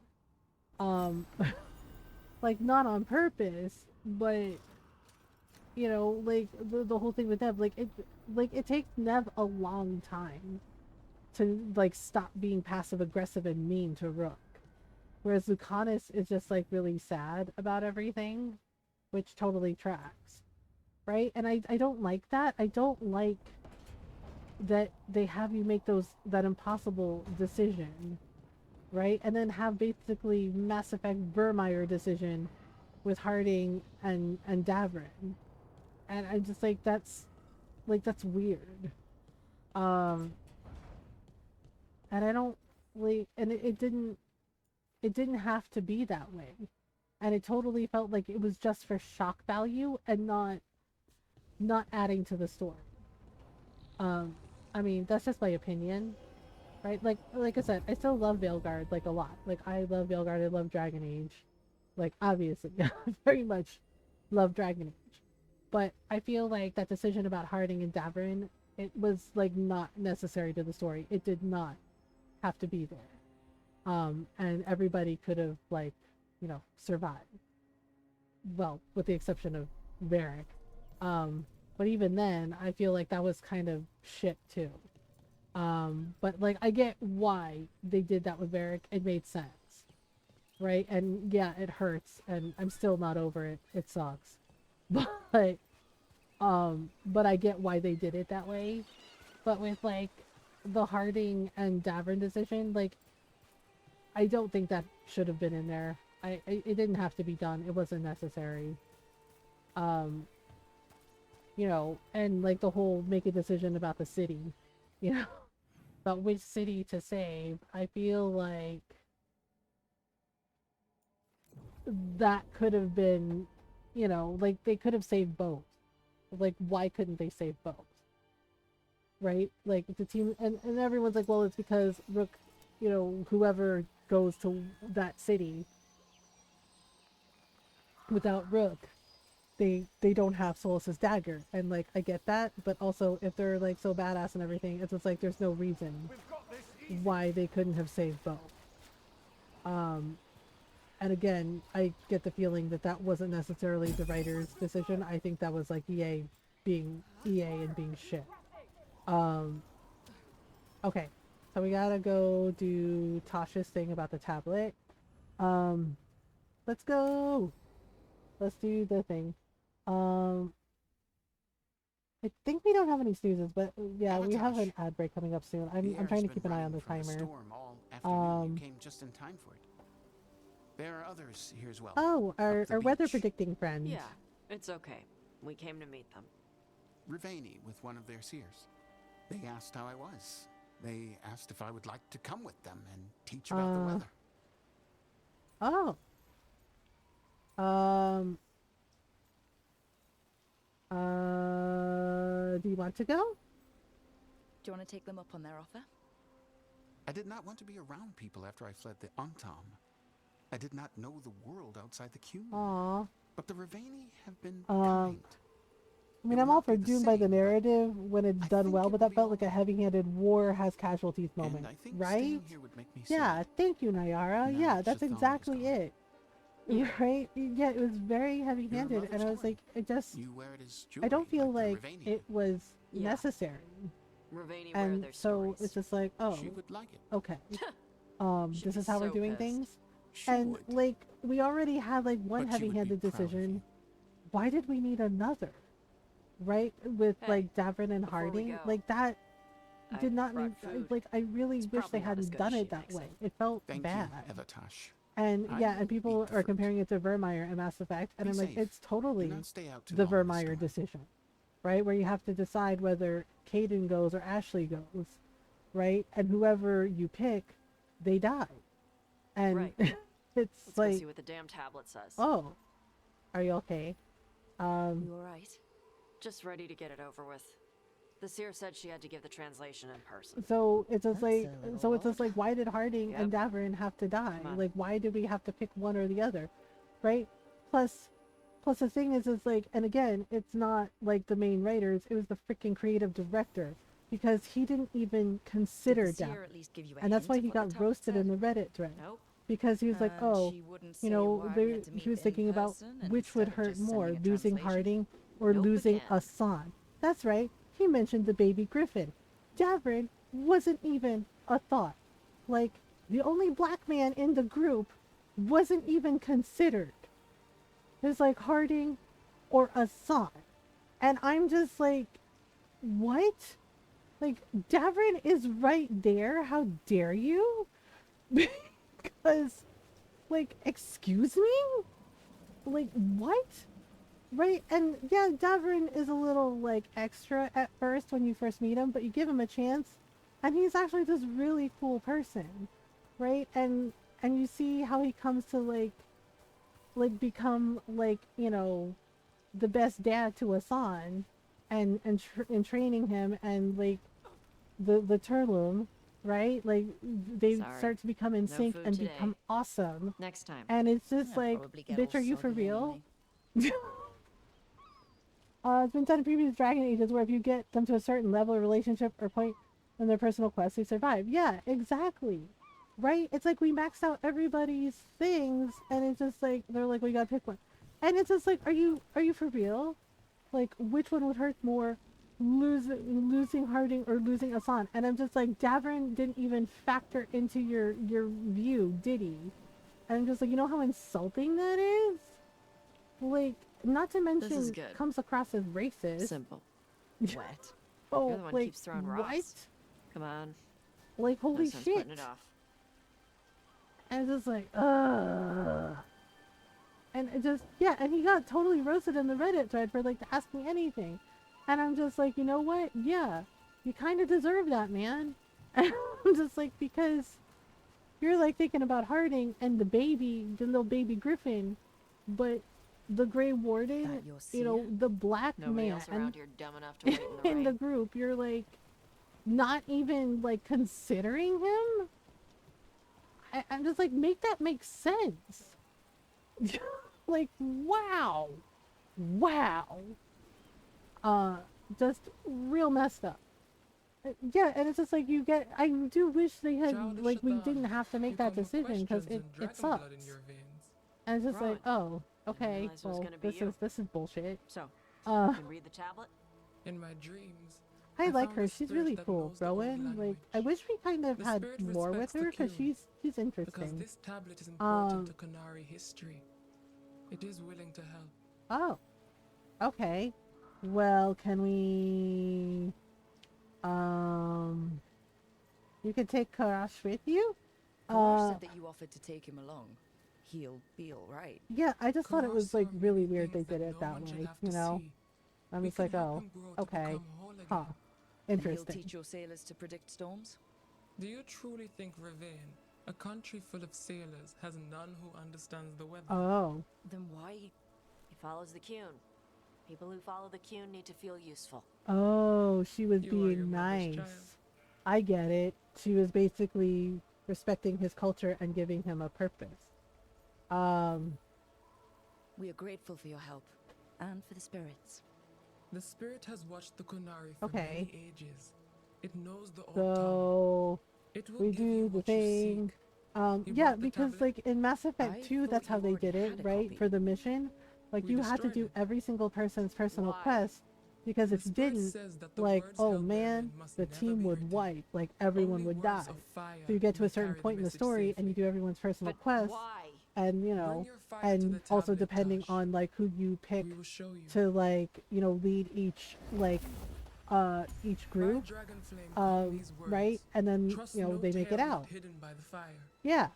Like not on purpose, but you know, like the whole thing with Nev, like it takes Nev a long time to like stop being passive aggressive and mean to Rook. Whereas Lucanus is just like really sad about everything, which totally tracks. Right? And I don't like that. I don't like that they have you make that impossible decision, right? And then have basically Mass Effect Burmeyer decision with Harding and Davrin. And I'm just like, that's weird. And I don't like, and it didn't have to be that way. And it totally felt like it was just for shock value and not adding to the story. I mean, that's just my opinion, right? Like I said, I still love Veilguard like a lot. Like I love Veilguard, I love Dragon Age. Like obviously, I very much love Dragon Age. But I feel like that decision about Harding and Davrin, it was like not necessary to the story. It did not have to be there. And everybody could have like, you know, survived. Well, with the exception of Varric. But even then, I feel like that was kind of shit too. But like I get why they did that with Varric. It made sense. Right? And yeah, it hurts and I'm still not over it. It sucks. But I get why they did it that way. But with like the Harding and Davrin decision, like I don't think that should have been in there. It didn't have to be done. It wasn't necessary. You know, and like the whole make a decision about the city, you know, about which city to save. I feel like that could have been, you know, like they could have saved both. Like, why couldn't they save both? Right? Like the team, and everyone's like, well, it's because Rook, you know, whoever goes to that city without Rook, they don't have Solus's dagger. And like I get that, but also if they're like so badass and everything, it's just like there's no reason why they couldn't have saved both. And again, I get the feeling that that wasn't necessarily the writer's decision. I think that was like EA being EA and being shit. Okay, so we gotta go do Tasha's thing about the tablet. Let's go. Let's do the thing. I think we don't have any snoozes, but yeah, we have an ad break coming up soon. I'm trying to keep an eye on the timer. You came just in time for it. There are others here as well. Oh, our weather predicting friend. Yeah, it's okay. We came to meet them. Rivani with one of their seers. They asked how I was. They asked if I would like to come with them and teach about the weather. Oh. Do you want to go? Do you want to take them up on their offer? I did not want to be around people after I fled the Antam. I did not know the world outside the Cube. Aww. But the Rivani have been kind. I mean, I'm all for doomed by the narrative when it's done well, but that felt like a heavy-handed war has casualties moment, right? Yeah, thank you, Nayara. Yeah, that's exactly it. Right? Yeah, it was very heavy-handed, and I was like, I don't feel like it was necessary. And so it's just like, oh, okay. This is how we're doing things. And like, we already had like one heavy-handed decision. Why did we need another? Right? With like Davrin and Harding, like that did not need, like I really wish they hadn't done it that way. It felt bad. And yeah, and people are comparing it to Vermeer and Mass Effect, and I'm like, it's totally the Vermeer decision, right? Where you have to decide whether Caden goes or Ashley goes, right? And whoever you pick, they die. And it's Let's like, go see what the damn tablet says. oh, are you okay? You alright? Just ready to get it over with. The seer said she had to give the translation in person. So it's just like, why did Harding and Davrin have to die? Like, why did we have to pick one or the other, right? Plus the thing is like, and again, it's not like the main writers. It was the freaking creative director, because he didn't even consider Davrin, and that's why he got roasted in the Reddit thread. Nope. Because he was like, oh, you know, he was thinking about which would hurt more, losing Harding or losing Asan. That's right. He mentioned the baby griffin. Davrin wasn't even a thought. Like, the only black man in the group wasn't even considered. There's like Harding or Asan. And I'm just like, what? Like, Davrin is right there. How dare you? Because, like, excuse me? Like, what? Right? And yeah, Davrin is a little, like, extra at first when you first meet him, but you give him a chance, and he's actually this really cool person, right? And you see how he comes to, like become, like, you know, the best dad to Asan, and training him, and, like, the Turloom, right? Like, they Sorry. start to become in No sync food and today. become awesome. Next time. And it's just I'll like, probably get bitch, all are you for soggy real? anyway. It's been done in previous Dragon Ages where if you get them to a certain level of relationship or point in their personal quest, they survive. Yeah, exactly. Right? It's like we maxed out everybody's things, and it's just like, they're like, we gotta pick one. And it's just like, are you for real? Like, which one would hurt more? Losing Harding or losing Asan? And I'm just like, Davrin didn't even factor into your view, did he? And I'm just like, you know how insulting that is? Like, not to This is mention, good. comes across as racist. Simple. Wet. Oh, You're the one like, keeps throwing what? rocks. Come on. Like, No holy sense shit. putting it off. And it's just like, ugh. And it just, yeah, and he got totally roasted in the Reddit thread for, like, asking anything. And I'm just like, you know what? Yeah, you kind of deserve that, man. And I'm just like, because you're, like, thinking about Harding and the little baby Griffin, but the Grey Warden, you know, the black Nobody man else around here dumb enough to wait in the in rain. the group, you're, like, not even, like, considering him? I'm just like, make that make sense. Like, wow. Just real messed up. Yeah, and it's just like, I do wish they had, Childish like, we Adam, didn't have to make you that come with decision, because questions it and dragon sucks. blood in your veins. And it's just like, Right. oh, okay, realize it was well, gonna be you. this is bullshit. So, Uh, you can read the tablet? In my dreams, I like found her. a She's spirit really that cool, knows the old Rowan. Like, language. I wish we kind of The had spirit more with respects the her, because Q, she's because interesting. this tablet is important to Um, Kanari history. It is willing to help. Oh, okay. Well, can we, you can take Karash with you? Karash said that you offered to take him along. He'll be alright. Yeah, I just thought it Karash was, saw like, really many weird they things did it no that one should way, have you to know? see. I'm We just can like, help oh, him grow to okay, become whole again. huh, And he'll interesting. teach your sailors to predict storms? Do you truly think Ravane, a country full of sailors, has none who understands the weather? Oh, Then why? He follows the Qun. People who follow the Qun need to feel useful. oh, she was You are your being mother's nice. child. I get it. She was basically respecting his culture and giving him a purpose. We are grateful for your help. And for the spirits. The spirit has watched the Kunari for Okay. many ages. It knows the old So, It will we give you do the what you thing. seek. You Yeah, brought the because, tablet? like, in Mass Effect I 2, that's thought how you they already did it, had a right? copy. For the mission. Like, We you had to destroyed do it. every single person's personal Why? quest, because The if you spirit didn't, says that the like, words oh held man, therein must the never team be would written. wipe, like, everyone Only would words die. of fire So you get to a may certain carry the point in the message story, and you safely. do everyone's personal But quest, why? and, you Bring know, your fire to and the also tablet, depending Tosh. on, like, who you pick We will show you. to, like, you know, lead each, like, each By group, dragon flame come these words. right? And then, Trust you know, no they make it tale out. hidden by the fire. Yeah.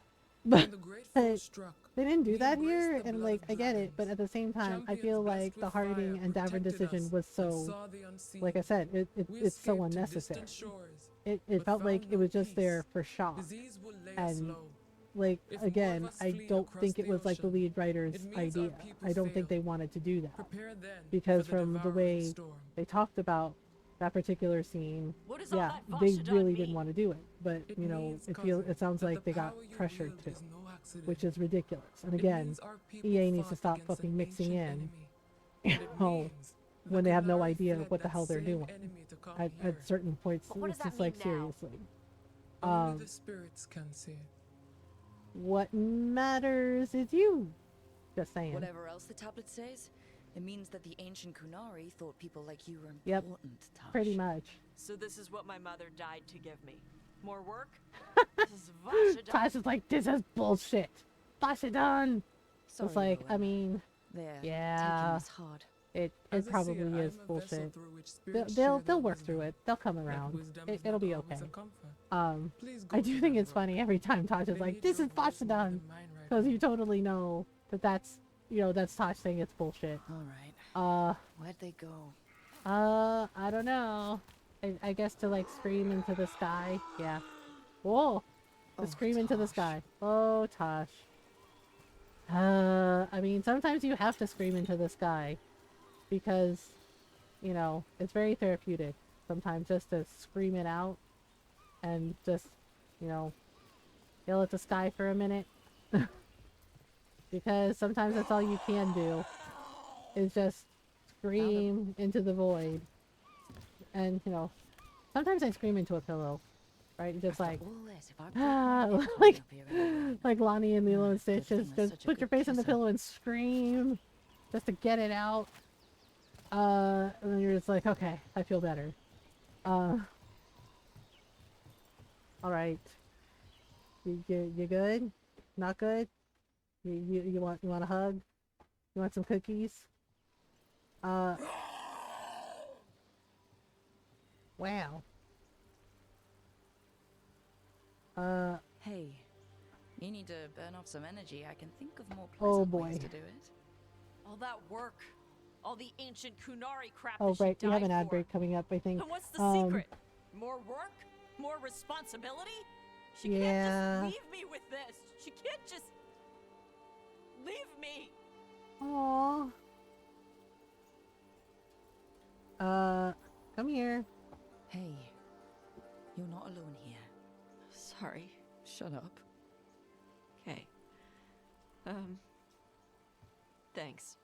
When the great foe But struck, they didn't do we that embraced here, the and, blood like, of I get it, but dragons. at the same time, I Champions feel blessed like the with fire Harding and Davin protected decision us was and so, saw the unseen. like I said, We it's so escaped to unnecessary. distant shores, It but felt like found it no was just there peace. for shock. Disease will lay us And, low. like, If more of again, us I flee don't across think it the was, like, the ocean, lead writer's it means our idea. people I don't think they failed. wanted to do that. Prepare then Because for the from the devouring way storm. they talked about that particular scene, What does all yeah, that they Vashadon really mean? didn't want to do it. But, It you know, means, it sounds that like the they got power you pressured wield to, is no accident. which is ridiculous. And It again, means our people EA needs to fought stop against an fucking mixing ancient in, enemy. you And it know, means the when they have no Kunari idea fled what the that hell they're same doing. enemy to come At here. certain points, But what it's does just that like, mean now? seriously. Only the spirits can say it. What matters is you. Just saying. Whatever else the tablet says, it means that the ancient Kunari thought people like you were Yep, important, Tosh. pretty much. So this is what my mother died to give me. More work? This is Vashadon. Tosh is like, this is bullshit. Vashadon. Sorry, It's like, I Rowan. mean, They're yeah. taking this hard. it As a seer, probably I is am a vessel bullshit. through which They'll spirits they'll, share their they'll work wisdom. through it. They'll come That around. wisdom is It'll not be always okay. a comfort. Please go I to do bed, think it's Rook. funny every time Tosh is They like, need "This your is voice more Fashodon," than mine right because now. you totally know that that's that's Tosh saying it's bullshit. All right. Where'd they go? I don't know. I guess to like scream into the sky. Yeah. Whoa. To scream into the sky. Oh, Tosh. I mean, sometimes you have to scream into the sky because, it's very therapeutic. Sometimes just to scream it out and just, yell at the sky for a minute. Because sometimes that's all you can do is just scream into the void. And, sometimes I scream into a pillow. Right? Just like, like Lonnie and Lilo and Stitch, just put your face in the pillow and scream just to get it out. And then you're just like, okay, I feel better. Alright. You good? Not good? You want a hug? You want some cookies? Wow. Hey, you need to burn off some energy. I can think of more Oh pleasant ways boy. to do it. All that work, all the ancient Kunari crap Oh that she right, we have died an ad for. break coming up, I think. And what's the secret? More work? More responsibility? She can't Yeah. just leave me with this. She can't just leave me. Aww. Come here. Hey, you're not alone here. Sorry. Shut up. Okay. Thanks.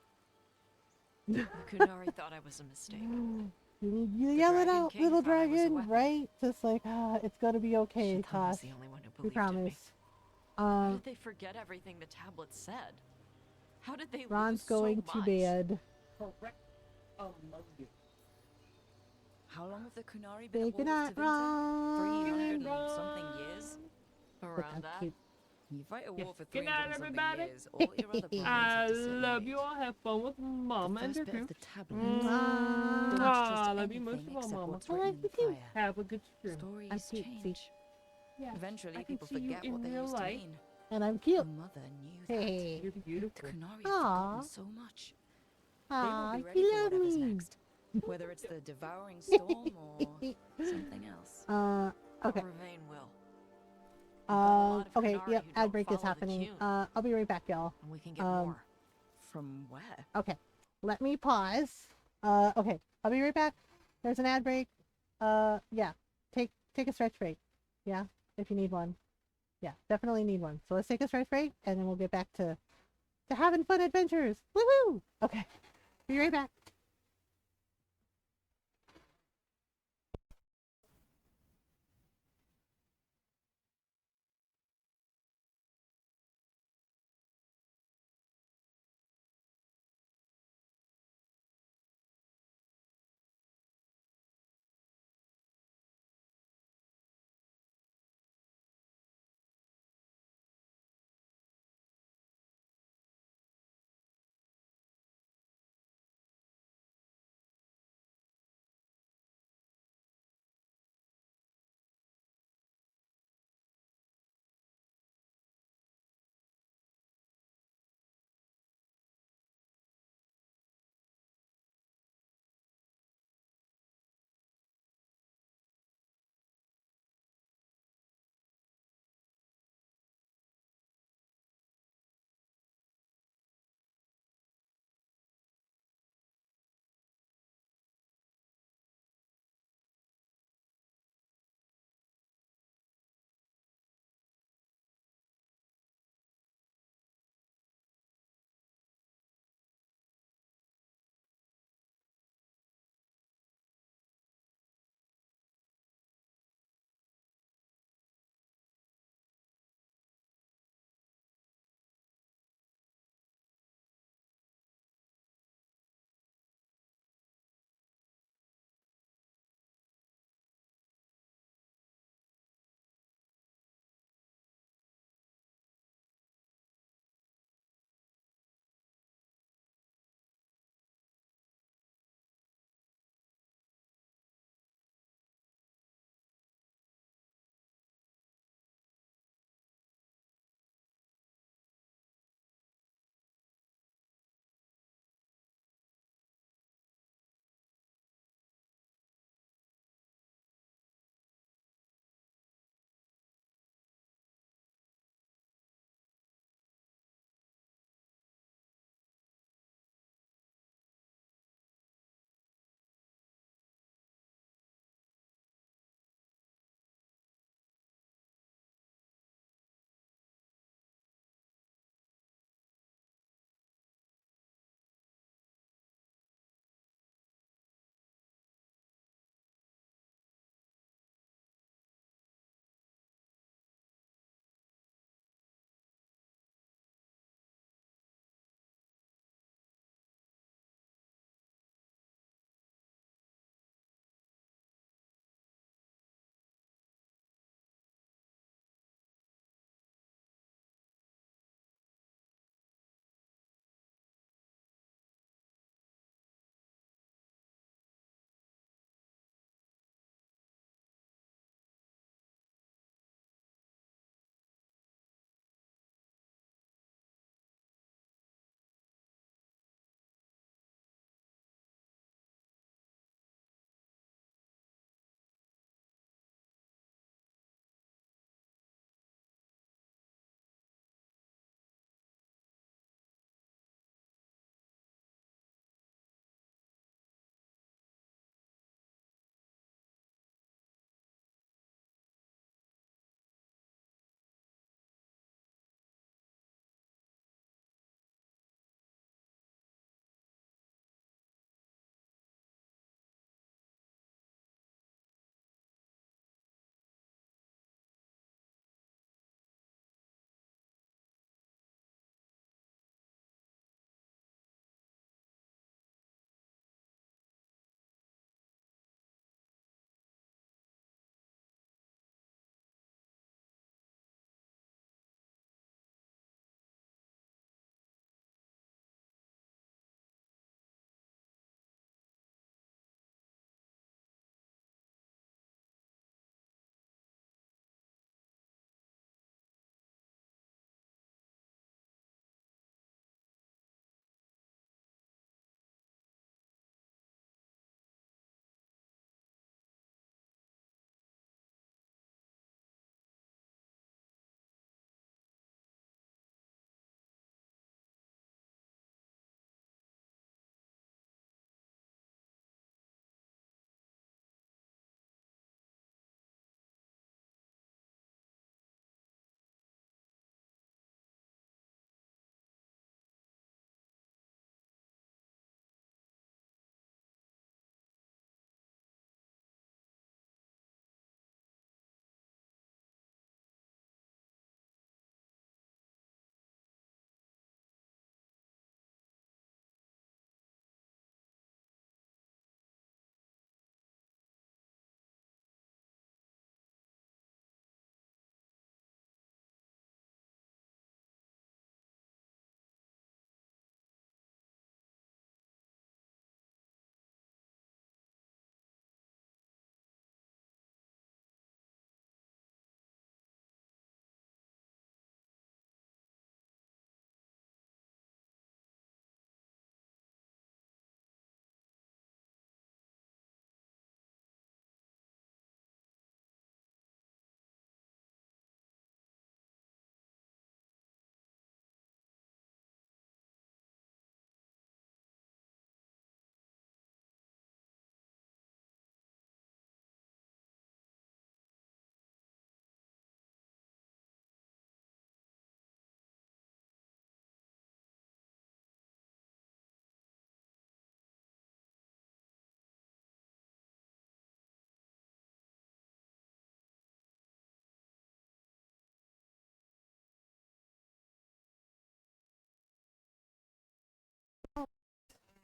Kunari thought I was a mistake. You The yell it Dragon out, King little thought I was a dragon, weapon. right? Just like, it's gonna be okay, She thought I was Tosh. the only one who We believed in me. promise. How did they forget everything the tablet said? How did they Ron's lose going so to much? bed. How long have the Kunari been Say at war goodnight, with Tevinter? Ron. 300 and something years? Around that. Cute. You fight a war for Good 300 night, and something everybody. years. All your other brothers I have to sit and love wait. you all. Have fun with Mama and The the first bit of crew. the tablet. Don't I trust love you most anything of all, except Mama. what's written in the you. fire. Have a good stream. Stories cute, see. change. Yeah, Eventually, I can people see you forget what in they real used to life. mean. And I'm Your cute. mother knew that. Hey. You're The beautiful. Kunari have Aw. forgotten so much. They Aw, will be ready you for love whatever's me. next. Whether it's the devouring storm or something else. Okay. Ravain will. We've got a lot of Okay, Kunari yep, who ad don't break is follow the happening. tune, I'll be right back, y'all. and we can get more. From where? Okay, let me pause. Okay, I'll be right back. There's an ad break. Yeah, take a stretch break. Yeah, if you need one. Yeah, definitely need one. So let's take a stretch break, and then we'll get back to having fun adventures. Woohoo! Okay, be right back.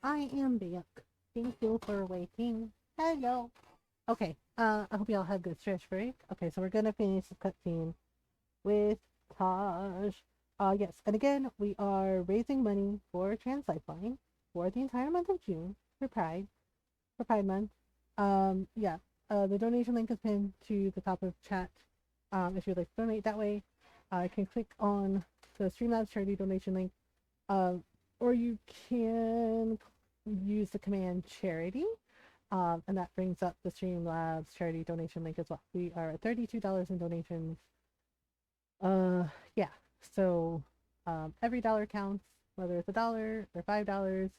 I am back. Thank you for waiting. Hello. Okay, I hope y'all had a good stretch break. Okay, so we're gonna finish the cutscene with Taj. Yes, and again, we are raising money for Trans Lifeline for the entire month of June for Pride Month. Yeah, the donation link is pinned to the top of chat. If you'd like to donate that way, you can click on the Streamlabs charity donation link, or you can use the command charity, and that brings up the Streamlabs charity donation link as well. We are at $32 in donations. Yeah, so every dollar counts, whether it's $1 or $5.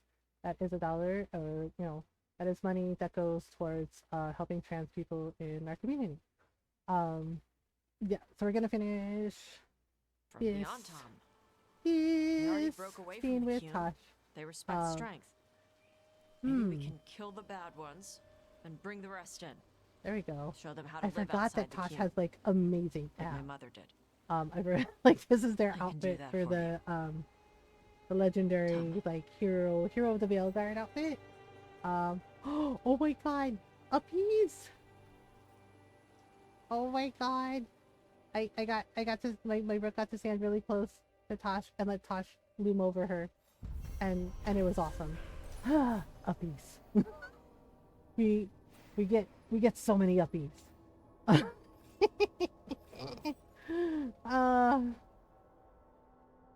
That is $1, or that is money that goes towards helping trans people in our community. Yeah, so we're gonna finish From this, beyond Tom. They already this broke away scene from the with Hume. Tosh. They respect strength. Maybe we can kill the bad ones and bring the rest in. There we go. Show them how to I live forgot outside that the Tosh Hume, has like amazing like my abs. mother did. Like this is their I can do outfit that for for the legendary like hero of the Veil Guard outfit. Oh my god, a piece! Oh my god, I got to my Brooke got to stand really close to Tosh and let Tosh loom over her, and it was awesome. Uppies. we get so many uppies.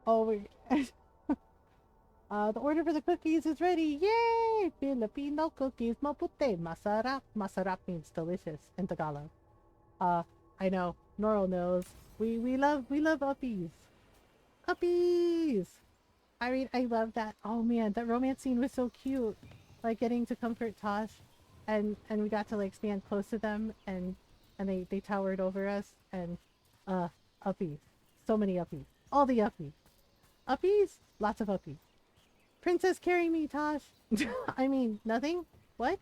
Oh wait. The order for the cookies is ready. Yay! Filipino cookies, maputi, masarap. Masarap means delicious in Tagalog. I know, Noro knows. We love uppies. Uppies! I mean, I love that. Oh man, that romance scene was so cute. Like getting to comfort Tosh, and we got to like stand close to them, and they towered over us, and uppies. So many uppies. All the uppies. Uppies? Lots of uppies. Princess, carry me, Tosh. I mean, nothing? What?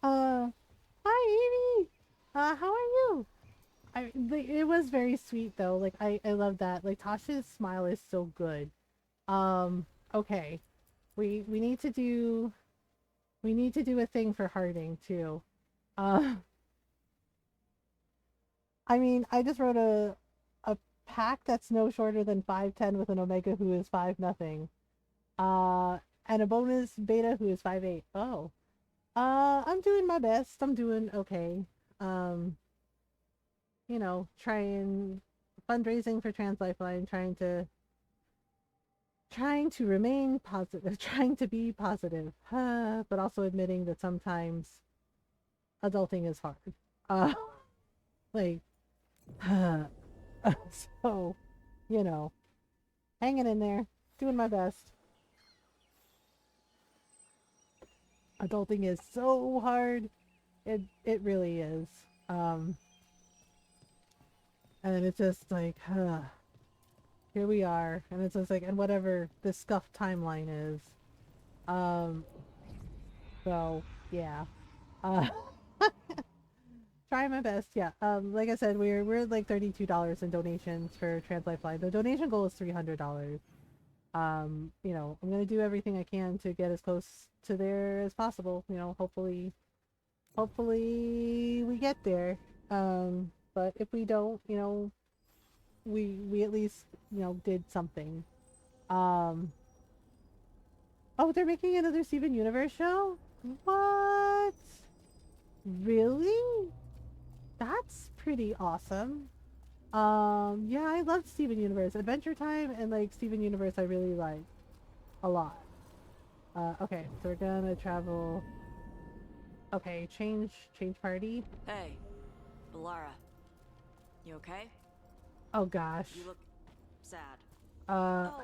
Hi, Amy. How are you? It was very sweet though. Like I love that. Like Tosh's smile is so good. Okay. We need to do a thing for Harding too. I mean, I just wrote a pack that's no shorter than 5'10" with an Omega who is 5'0". And a bonus beta who is 5'8". Oh. I'm doing my best. I'm doing okay. Trying fundraising for Trans Lifeline, trying to remain positive, trying to be positive, but also admitting that sometimes adulting is hard. Like, so, hanging in there, doing my best. Adulting is so hard. It really is. And it's just like, here we are, and it's just like, and whatever this scuffed timeline is. So yeah. Try my best. Yeah. Like I said, we're at like $32 in donations for Trans Lifeline. The donation goal is $300. I'm gonna do everything I can to get as close to there as possible. Hopefully we get there. But if we don't, we at least did something. Oh, they're making another Steven Universe show? What? Really? That's pretty awesome. Yeah, I love Steven Universe. Adventure Time and like Steven Universe I really like a lot. Okay, so we're gonna travel. Okay, change party. Hey, Lara. You okay? Oh gosh. You look sad. Oh,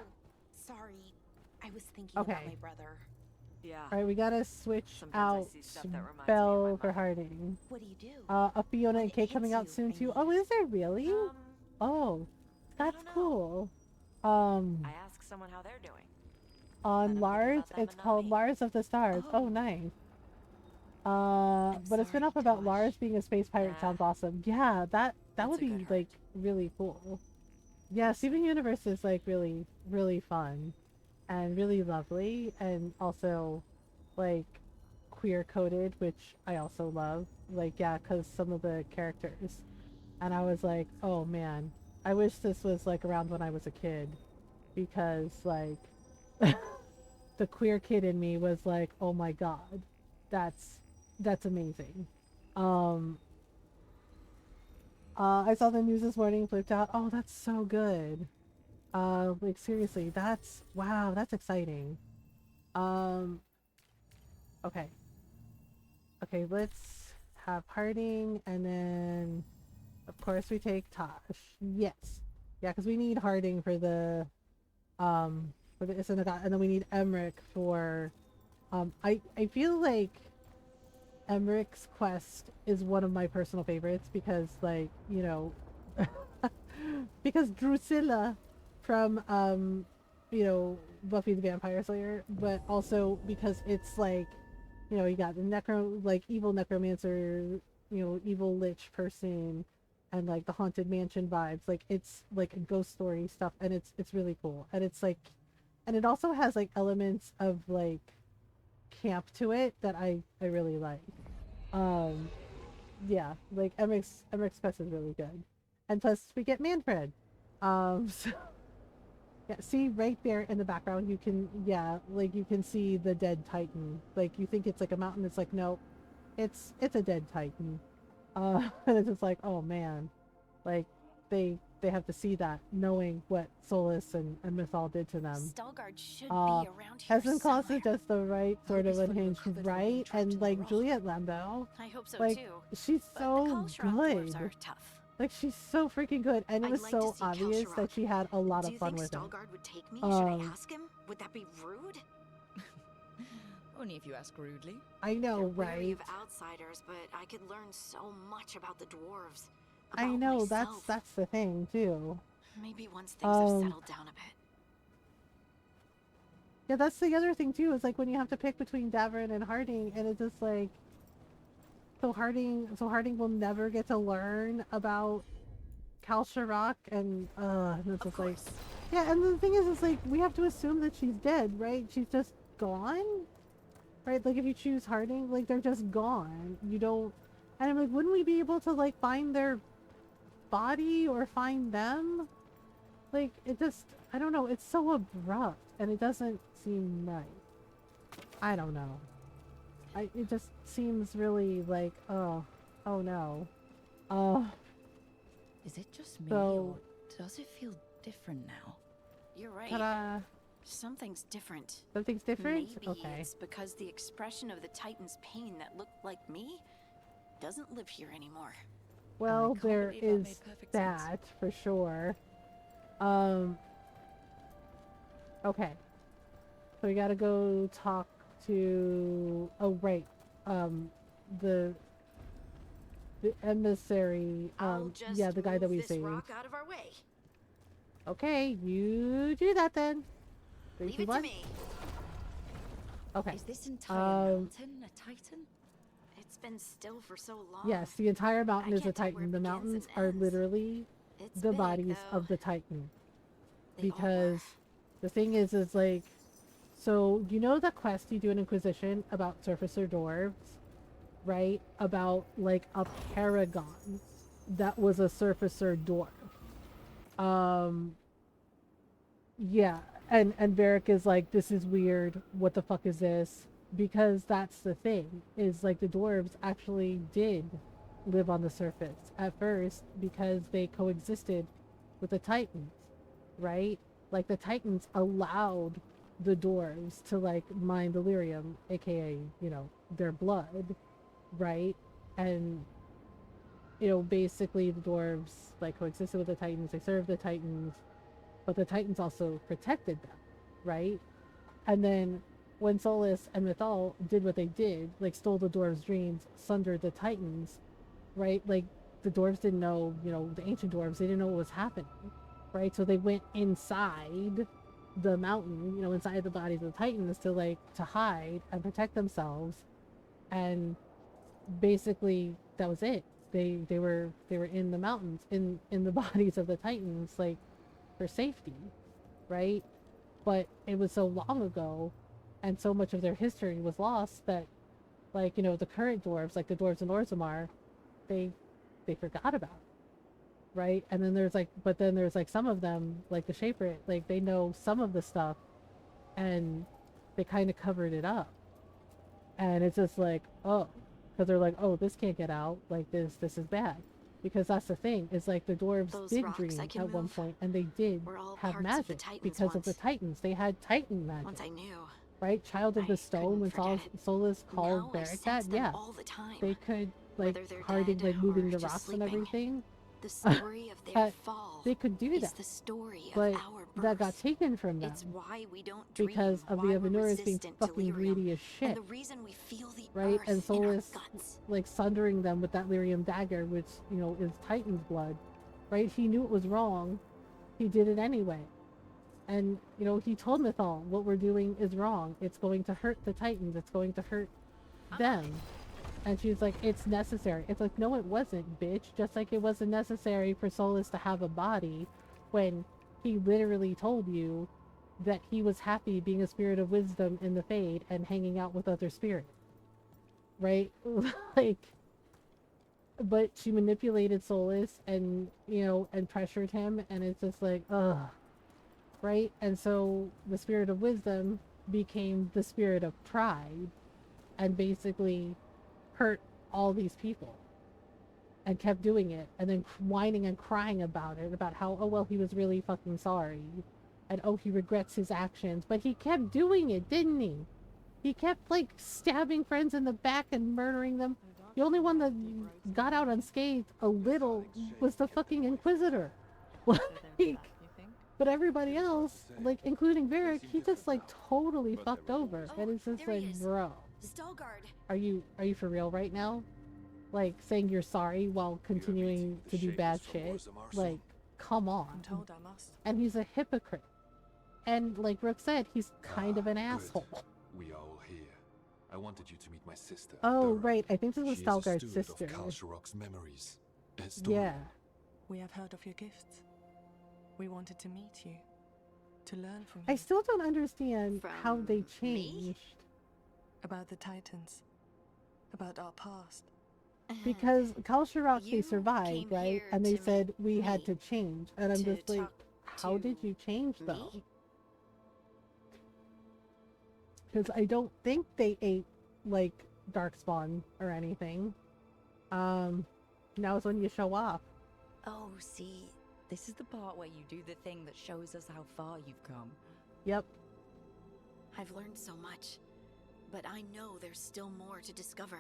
sorry. I was thinking about Okay. my brother. Yeah. Alright, we gotta switch Sometimes out I see stuff that reminds me of Belle my for mother. Harding. What do you do? A Fiona When and it Kate coming hits out you, soon I too. mean. Oh, is there really? Oh, that's don't know. cool. I ask someone how they're doing. On I'm thinking Lars, about them it's and not called me. Lars of the Stars. Oh, Oh. nice. I'm But it's been sorry, up about Tosh. Lars being a space pirate. Nah. Sounds awesome. Yeah, that That's would a be good like really cool. Yeah, Steven Universe is like really, really fun. and really lovely, and also like queer coded, which I also love. Like, yeah, because some of the characters, and I was like, oh man, I wish this was like around when I was a kid, because like the queer kid in me was like, oh my god, that's that's amazing. Um, I saw the news this morning, flipped out. Oh, that's so good. Like seriously, that's wow, that's exciting. Um, okay, okay, let's have Harding, and then of course we take Tosh. Yes, yeah, because we need Harding for the synagogue, and then we need Emmerich for I feel like Emmerich's quest is one of my personal favorites because, like, you know, because Drusilla from, you know, Buffy the Vampire Slayer, but also because it's like, you know, you got the like evil necromancer, you know, evil lich person, and like the haunted mansion vibes. Like it's like a ghost story stuff, and it's really cool, and it's like, and it also has like elements of like camp to it that I really like. Um, yeah, like Emmerich's quest is really good, and plus we get Manfred. So yeah, see right there in the background, you can yeah, like you can see the dead Titan. Like you think it's like a mountain, it's like no, it's a dead Titan. And it's just like oh man, like they have to see that, knowing what Solus and Mythal did to them. Stalgard should Uh, be around here Heston Claus is somewhere. just the right sort of Hopelessly unhinged, recovered from being right? trapped in And the like rock. Juliet Lambeau, I hope so like too. she's But the so Kalsharok dwarves good. are tough. Like she's so freaking good, and it I'd was like to so see obvious that Kalsharok. she had a lot Do of you fun think with it. Stalgard would take me? Should I ask him? Would that be rude? Only if you ask rudely. I know, They're wary right? of outsiders, but I could learn so much about the dwarves. I About know myself. that's the thing too. Maybe once things have Um, settled down a bit. yeah, that's the other thing too. Is like when you have to pick between Davern and Harding, and it's just like, so Harding will never get to learn about Kalsharok, and it's just like, yeah. And the thing is, it's like we have to assume that she's dead, right? She's just gone, right? Like if you choose Harding, like they're just gone. You don't, and I'm like, wouldn't we be able to like find their body or find them? Like it just, I don't know. It's so abrupt, and it doesn't seem right. I don't know. It just seems really like, oh no. Is it just me, So, or does it feel different now? You're right. ta-da. Something's different. Something's different? Maybe Okay. it's because the expression of the Titan's pain that looked like me doesn't live here anymore. Well, can't there believe that is made perfect sense. that for sure. Okay. So we gotta go talk to, oh right, the emissary, I'll just yeah, the guy that move we this saved. rock out of our way. Okay, you do that then. Three, Leave two, it to one. me. Okay. Is this entire Um, mountain a titan? It's been still for so long. Yes, the entire mountain I is a can't tell where Titan. it The begins mountains and are ends. literally It's the big, bodies though. of the Titan. They all Because were. the thing is like, so you know the quest you do in Inquisition about surfacer dwarves, right? About like a paragon that was a surfacer dwarf. Yeah, and Varric is like, this is weird. What the fuck is this? Because that's the thing, is like the dwarves actually did live on the surface at first because they coexisted with the Titans, right? Like the Titans allowed the dwarves to like mine delirium, aka, you know, their blood, right? And you know, basically the dwarves like coexisted with the Titans, they served the Titans, but the Titans also protected them, right? And then when Solus and Mythal did what they did, like stole the dwarves' dreams, sundered the Titans, right? Like the dwarves didn't know, you know, the ancient dwarves, they didn't know what was happening, right? So they went inside the mountain, you know, inside the bodies of the Titans to like to hide and protect themselves, and basically that was it. They were in the mountains, in the bodies of the Titans, like for safety, right? but it was so long ago and so much of their history was lost that, like, you know, the current dwarves, like the dwarves in Orzammar, they forgot about it, right? And then there's like, but then there's like some of them, like the Shaper, like they know some of the stuff and they kind of covered it up. And it's just like, oh, because they're like, oh, this can't get out, like this is bad. Because that's the thing, is like the dwarves Those did rocks dream I can at one move point, and they did were all have parts of the magic Titans because of the once. Titans. They had Titan magic. Once I knew. Right? Child of I the Stone, when couldn't forget it. Solas Now called I Barrack sense that, them yeah. all the time. They could, like, Whether they're Harding, dead like, moving or the just rocks and sleeping. everything. The story of their fall They could do is that. the story But of our birth. that got taken from them. It's why we don't dream, Because of the why we're Avenuras being resistant to fucking lyrium, greedy as shit. and the reason we feel the Right? earth And in our Solas, guts. like, sundering them with that lyrium dagger, which, you know, is Titan's blood. Right? He knew it was wrong. He did it anyway. And, you know, he told Mythal, what we're doing is wrong. It's going to hurt the Titans. It's going to hurt them. And she's like, it's necessary. It's like, no, it wasn't, bitch. Just like it wasn't necessary for Solas to have a body when he literally told you that he was happy being a spirit of wisdom in the Fade and hanging out with other spirits. Right? Like, but she manipulated Solas and, you know, and pressured him, and it's just like, ugh. Right? And so the spirit of wisdom became the spirit of pride and basically hurt all these people and kept doing it, and then whining and crying about it, about how, oh well, he was really fucking sorry, and oh, he regrets his actions, but he kept doing it, didn't he? He kept, like, stabbing friends in the back and murdering them. The only one that got out unscathed a little was the fucking Inquisitor. Like, but everybody else, like, including Varric, he just, like, totally fucked over. And it's just like, bro, Stalgard. are you for real right now? Like, saying you're sorry while continuing to do bad shit? Like, come on. I'm told I must. And he's a hypocrite. And like Rook said, he's kind of an asshole. We are all here. I wanted you to meet my sister. Oh, Dora. right. I think this was She is a Stalgard's steward sister. Of Kalsharok's memories. Yeah. We have heard of your gifts. We wanted to meet you, to learn from you. I still don't understand how they changed. About the Titans, about our past. Because Kalsharok, they survived, right? And they said we had to change. And I'm just like, how did you change though? Because I don't think they ate, like, Darkspawn or anything. Now is when you show off. Oh, see, this is the part where you do the thing that shows us how far you've come. Yep. I've learned so much, but I know there's still more to discover.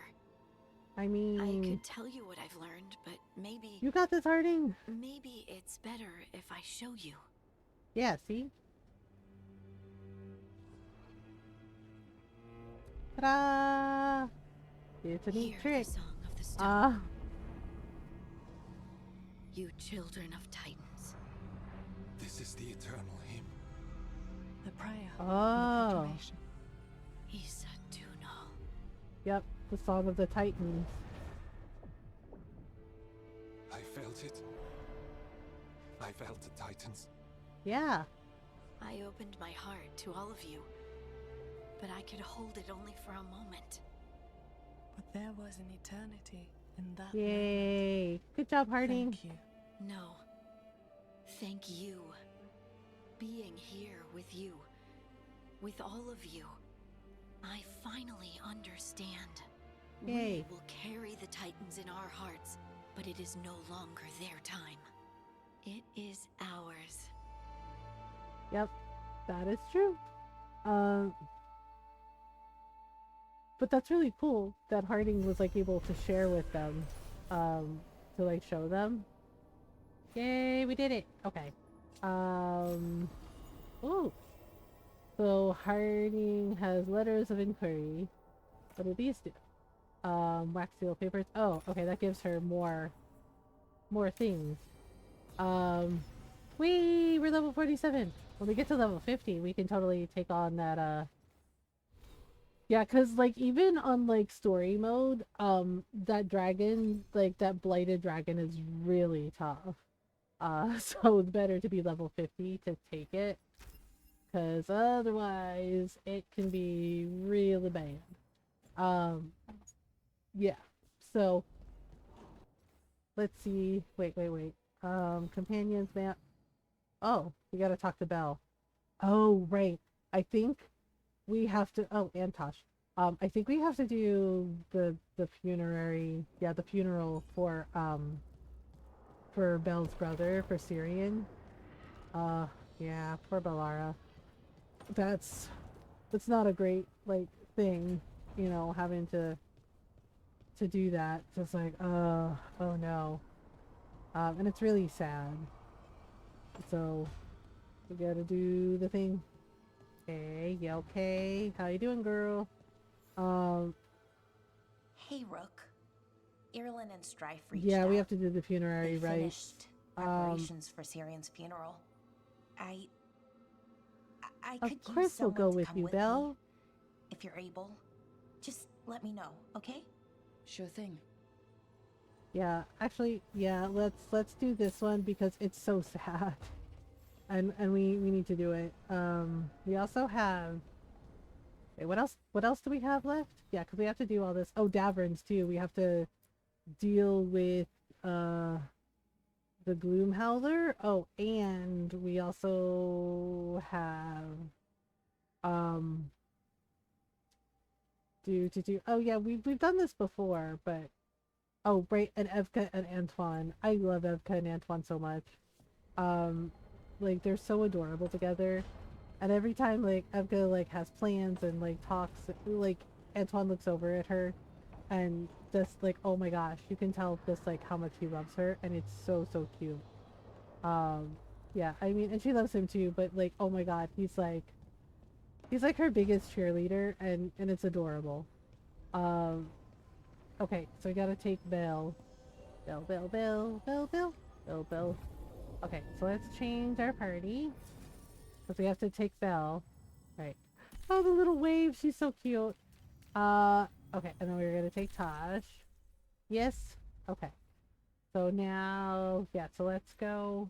I mean, I could tell you what I've learned, but maybe... You got this, Harding. Maybe it's better if I show you. Yeah, see? Ta-da! It's a neat trick. You children of Titans. This is the eternal hymn. The prayer. Oh. Isa Tunal. Yep, the Song of the Titans. I felt it. I felt the Titans. Yeah. I opened my heart to all of you, but I could hold it only for a moment. But there was an eternity in that. Yay. Good job, Harding. Thank you. No. Thank you. Being here with you, with all of you, I finally understand. Yay. We will carry the Titans in our hearts, but it is no longer their time. It is ours. Yep, that is true. But that's really cool that Harding was, like, able to share with them, to, like, show them. Yay, we did it. Okay. Ooh. So Harding has letters of inquiry. What do these do? Wax seal papers. Oh, okay, that gives her more things. We're level 47. When we get to level 50, we can totally take on that, yeah, because, like, even on, like, story mode, that dragon, like, that blighted dragon is really tough. So it's better to be level 50 to take it. because otherwise it can be really bad. Yeah. So let's see. Wait. Companions map. Oh, we gotta talk to Belle. Oh, right. I think we have to. Oh, and Tosh. I think we have to do the funerary. Yeah, the funeral for Belle's brother, for Syrian. Yeah, poor Bellara. That's not a great like thing, having to do that. Just like, oh no. And it's really sad. So we gotta do the thing. Hey, you okay? How you doing, girl? Hey, Rook. Irlin and Strife reached Yeah, we out. have to do the funerary, They right? finished preparations for Syrian's funeral. I could Of course use we'll someone go to with come you, with Belle. me. If you're able, just let me know, okay? Sure thing. Yeah, actually, yeah, let's do this one because it's so sad. And we need to do it. We also have. Wait, what else? What else do we have left? Yeah, because we have to do all this. Oh, Daverns too. We have to deal with the Gloomhowler. Oh, and we also have do. Oh yeah, we've done this before, but oh right, and Evka and Antoine. I love Evka and Antoine so much. Like they're so adorable together. And every time like Evka like has plans and like talks, like Antoine looks over at her and just like, oh my gosh, you can tell just like how much he loves her, and it's so cute. Yeah, I mean, and she loves him too, but like, oh my god, he's like her biggest cheerleader, and it's adorable. Okay, so we gotta take Belle. Belle. Okay, so let's change our party. Because we have to take Belle. Right. Oh, the little wave. She's so cute. Okay, and then we're gonna take Tosh. Yes? Okay. So now, yeah, so let's go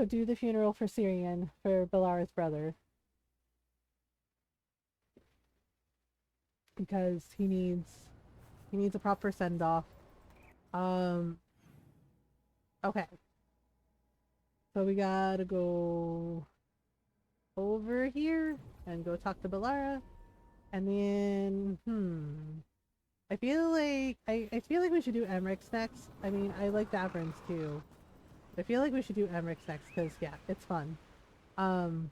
do the funeral for Syrian, for Belara's brother. Because he needs a proper send-off. Okay. So we gotta go over here and go talk to Belara. And then, I feel like we should do Emmerich next. I mean, I like Daverns too. I feel like we should do Emmerich next because yeah, it's fun. And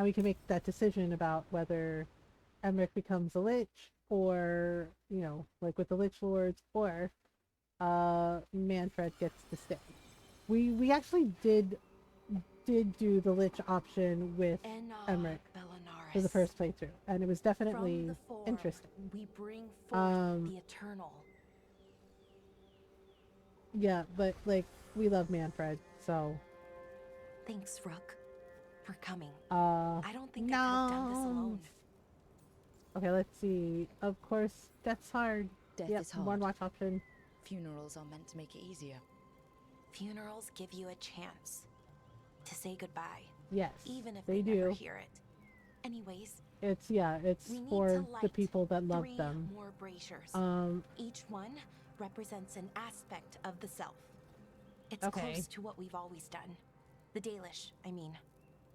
we can make that decision about whether Emmerich becomes a lich, or like with the Lich Lords, or Manfred gets to stay. We actually did do the Lich option with Emmerich for the first playthrough, and it was definitely interesting. We bring forth the eternal. Yeah, but like we love Manfred, so. Thanks, Rook, for coming. I don't think I could have done this alone. Okay, let's see. Of course, death's hard. Death yep, is hard. One watch option. Funerals are meant to make it easier. Funerals give you a chance to say goodbye. Yes, even if they do. Never hear it. Anyways, it's for the people that love them. More braziers. Each one represents an aspect of the self. It's close to what we've always done. The Dalish, I mean.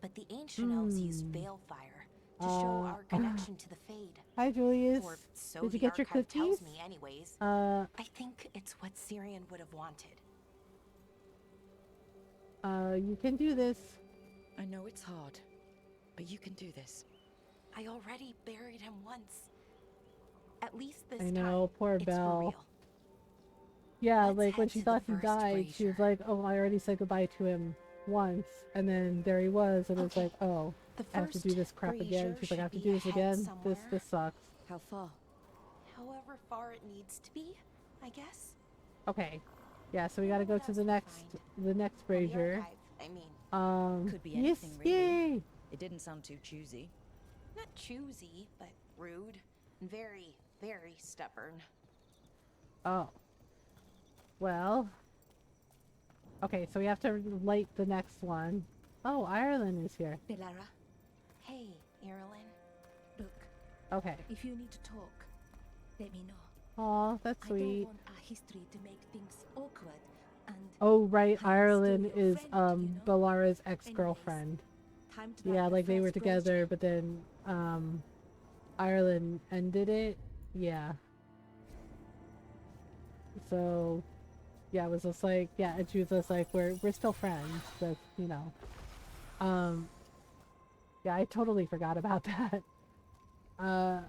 But the ancient elves used balefire to show our connection to the Fade. Hi, Julius. Or so did you the get your archive cookies? tells me anyways. I think it's what Syrian would have wanted. You can do this. I know it's hard, but you can do this. I already buried him once. At least this I know, time, poor it's Belle. for real. Yeah, Let's like when head she to thought the he first died, she was brazier. like, "Oh, I already said goodbye to him once," and then there he was, and it was like, "Oh, I have to do this crap again." She's like, "I have to do this again. This sucks." How far? However far it needs to be, I guess. Okay, yeah, so we gotta go to the next brazier. I mean, could be yes, anything really. yay! It didn't sound too choosy. not choosy, but rude and very, very stubborn. Oh. Well. Okay, so we have to light the next one. Oh, Ireland is here. Belara. Hey, Ireland. Look. Okay. If you need to talk, let me know. Aw, that's I sweet. don't want our history to make things awkward and Oh, right. I'm still Ireland your is friend, you know? Balara's ex-girlfriend. Time to Yeah, light the like they were first together, brazier. but then Ireland ended it. Yeah. So yeah, it was just like, yeah, and she was just like, we're still friends. That's, you know. Yeah, I totally forgot about that. A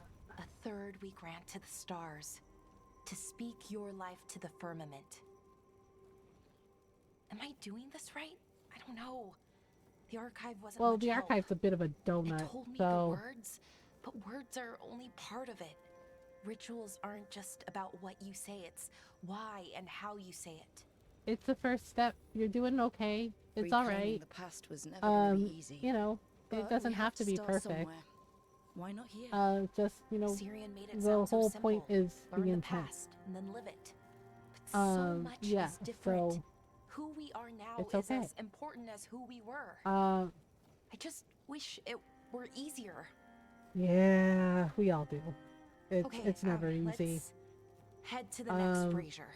third we grant to the stars, to speak your life to the firmament. Am I doing this right? I don't know. The archive wasn't well, much the help. archive's a bit of a donut, It told me the so words, but words are only part of it. Rituals aren't just about what you say, it's why and how you say it. it's the first step. You're doing okay. It's all Reclaiming right. the past was never going to be easy. You know, it But doesn't we have to be start perfect. somewhere. Why not here? Just, you know, Syrian made it the sound so whole simple. point is Learn the the intent. past and then live it. But so much Yeah, is different. so Who we are now it's is okay. as important as who we were. Uh, I just wish it were easier. yeah, we all do. Okay, It's never easy. Let's head to the next brazier.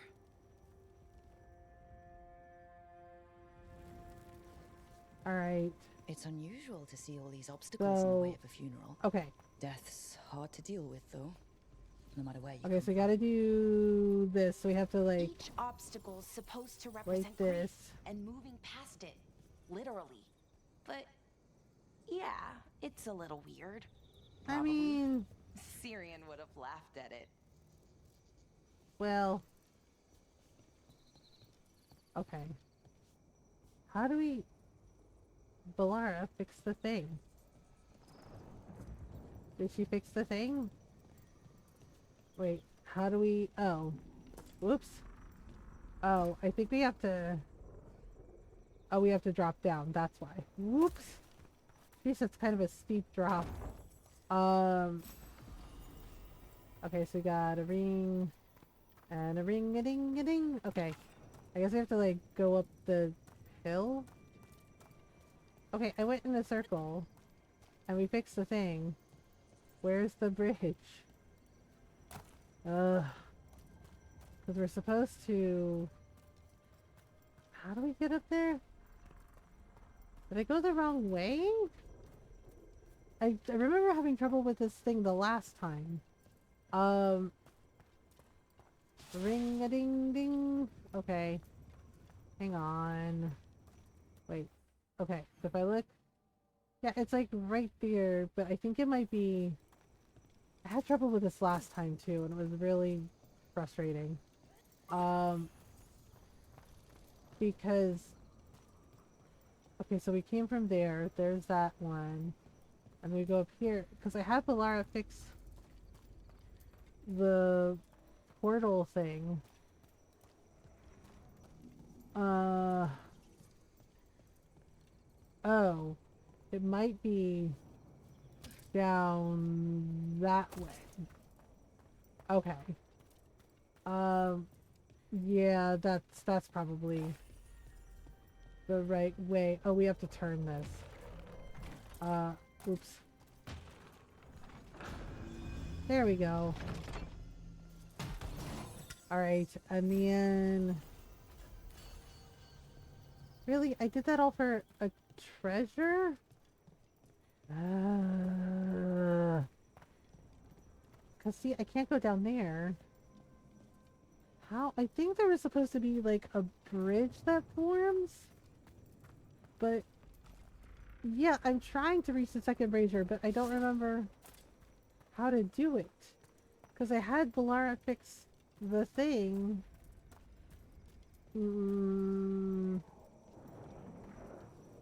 All right. It's unusual to see all these obstacles in the way of a funeral. Okay. Death's hard to deal with, though. No matter where you Okay, so we gotta do this. So we have to like each obstacle's supposed to write represent this. grief and moving past it, literally. But yeah, it's a little weird. I Probably. mean, Syrian would have laughed at it. well, okay. How do we, Balara, fix the thing? Did she fix the thing? Wait, how do we, oh, whoops. Oh, I think we have to, oh, we have to drop down, that's why. Whoops. Jeez, it's kind of a steep drop. Okay, so we got a ring, and a ring-a-ding-a-ding. Okay, I guess we have to, like, go up the hill? Okay, I went in a circle, and we fixed the thing. Where's the bridge? Because we're supposed to... How do we get up there? Did I go the wrong way? I remember having trouble with this thing the last time. Ring-a-ding-ding. Okay. Hang on. Wait. Okay, so if I look... Yeah, it's like right there, but I think it might be... I had trouble with this last time too, and it was really frustrating. Because... Okay, so we came from there. There's that one. And we go up here. Because I had Balara fix the portal thing. Oh. It might be down that way. Okay. Yeah, that's probably the right way. Oh, we have to turn this. Oops. There we go. Alright, and then... Really? I did that all for a treasure? Cause see, I can't go down there. How? I think there was supposed to be like a bridge that forms. But yeah, I'm trying to reach the second brazier, but I don't remember how to do it. Cause I had Balara fix the thing.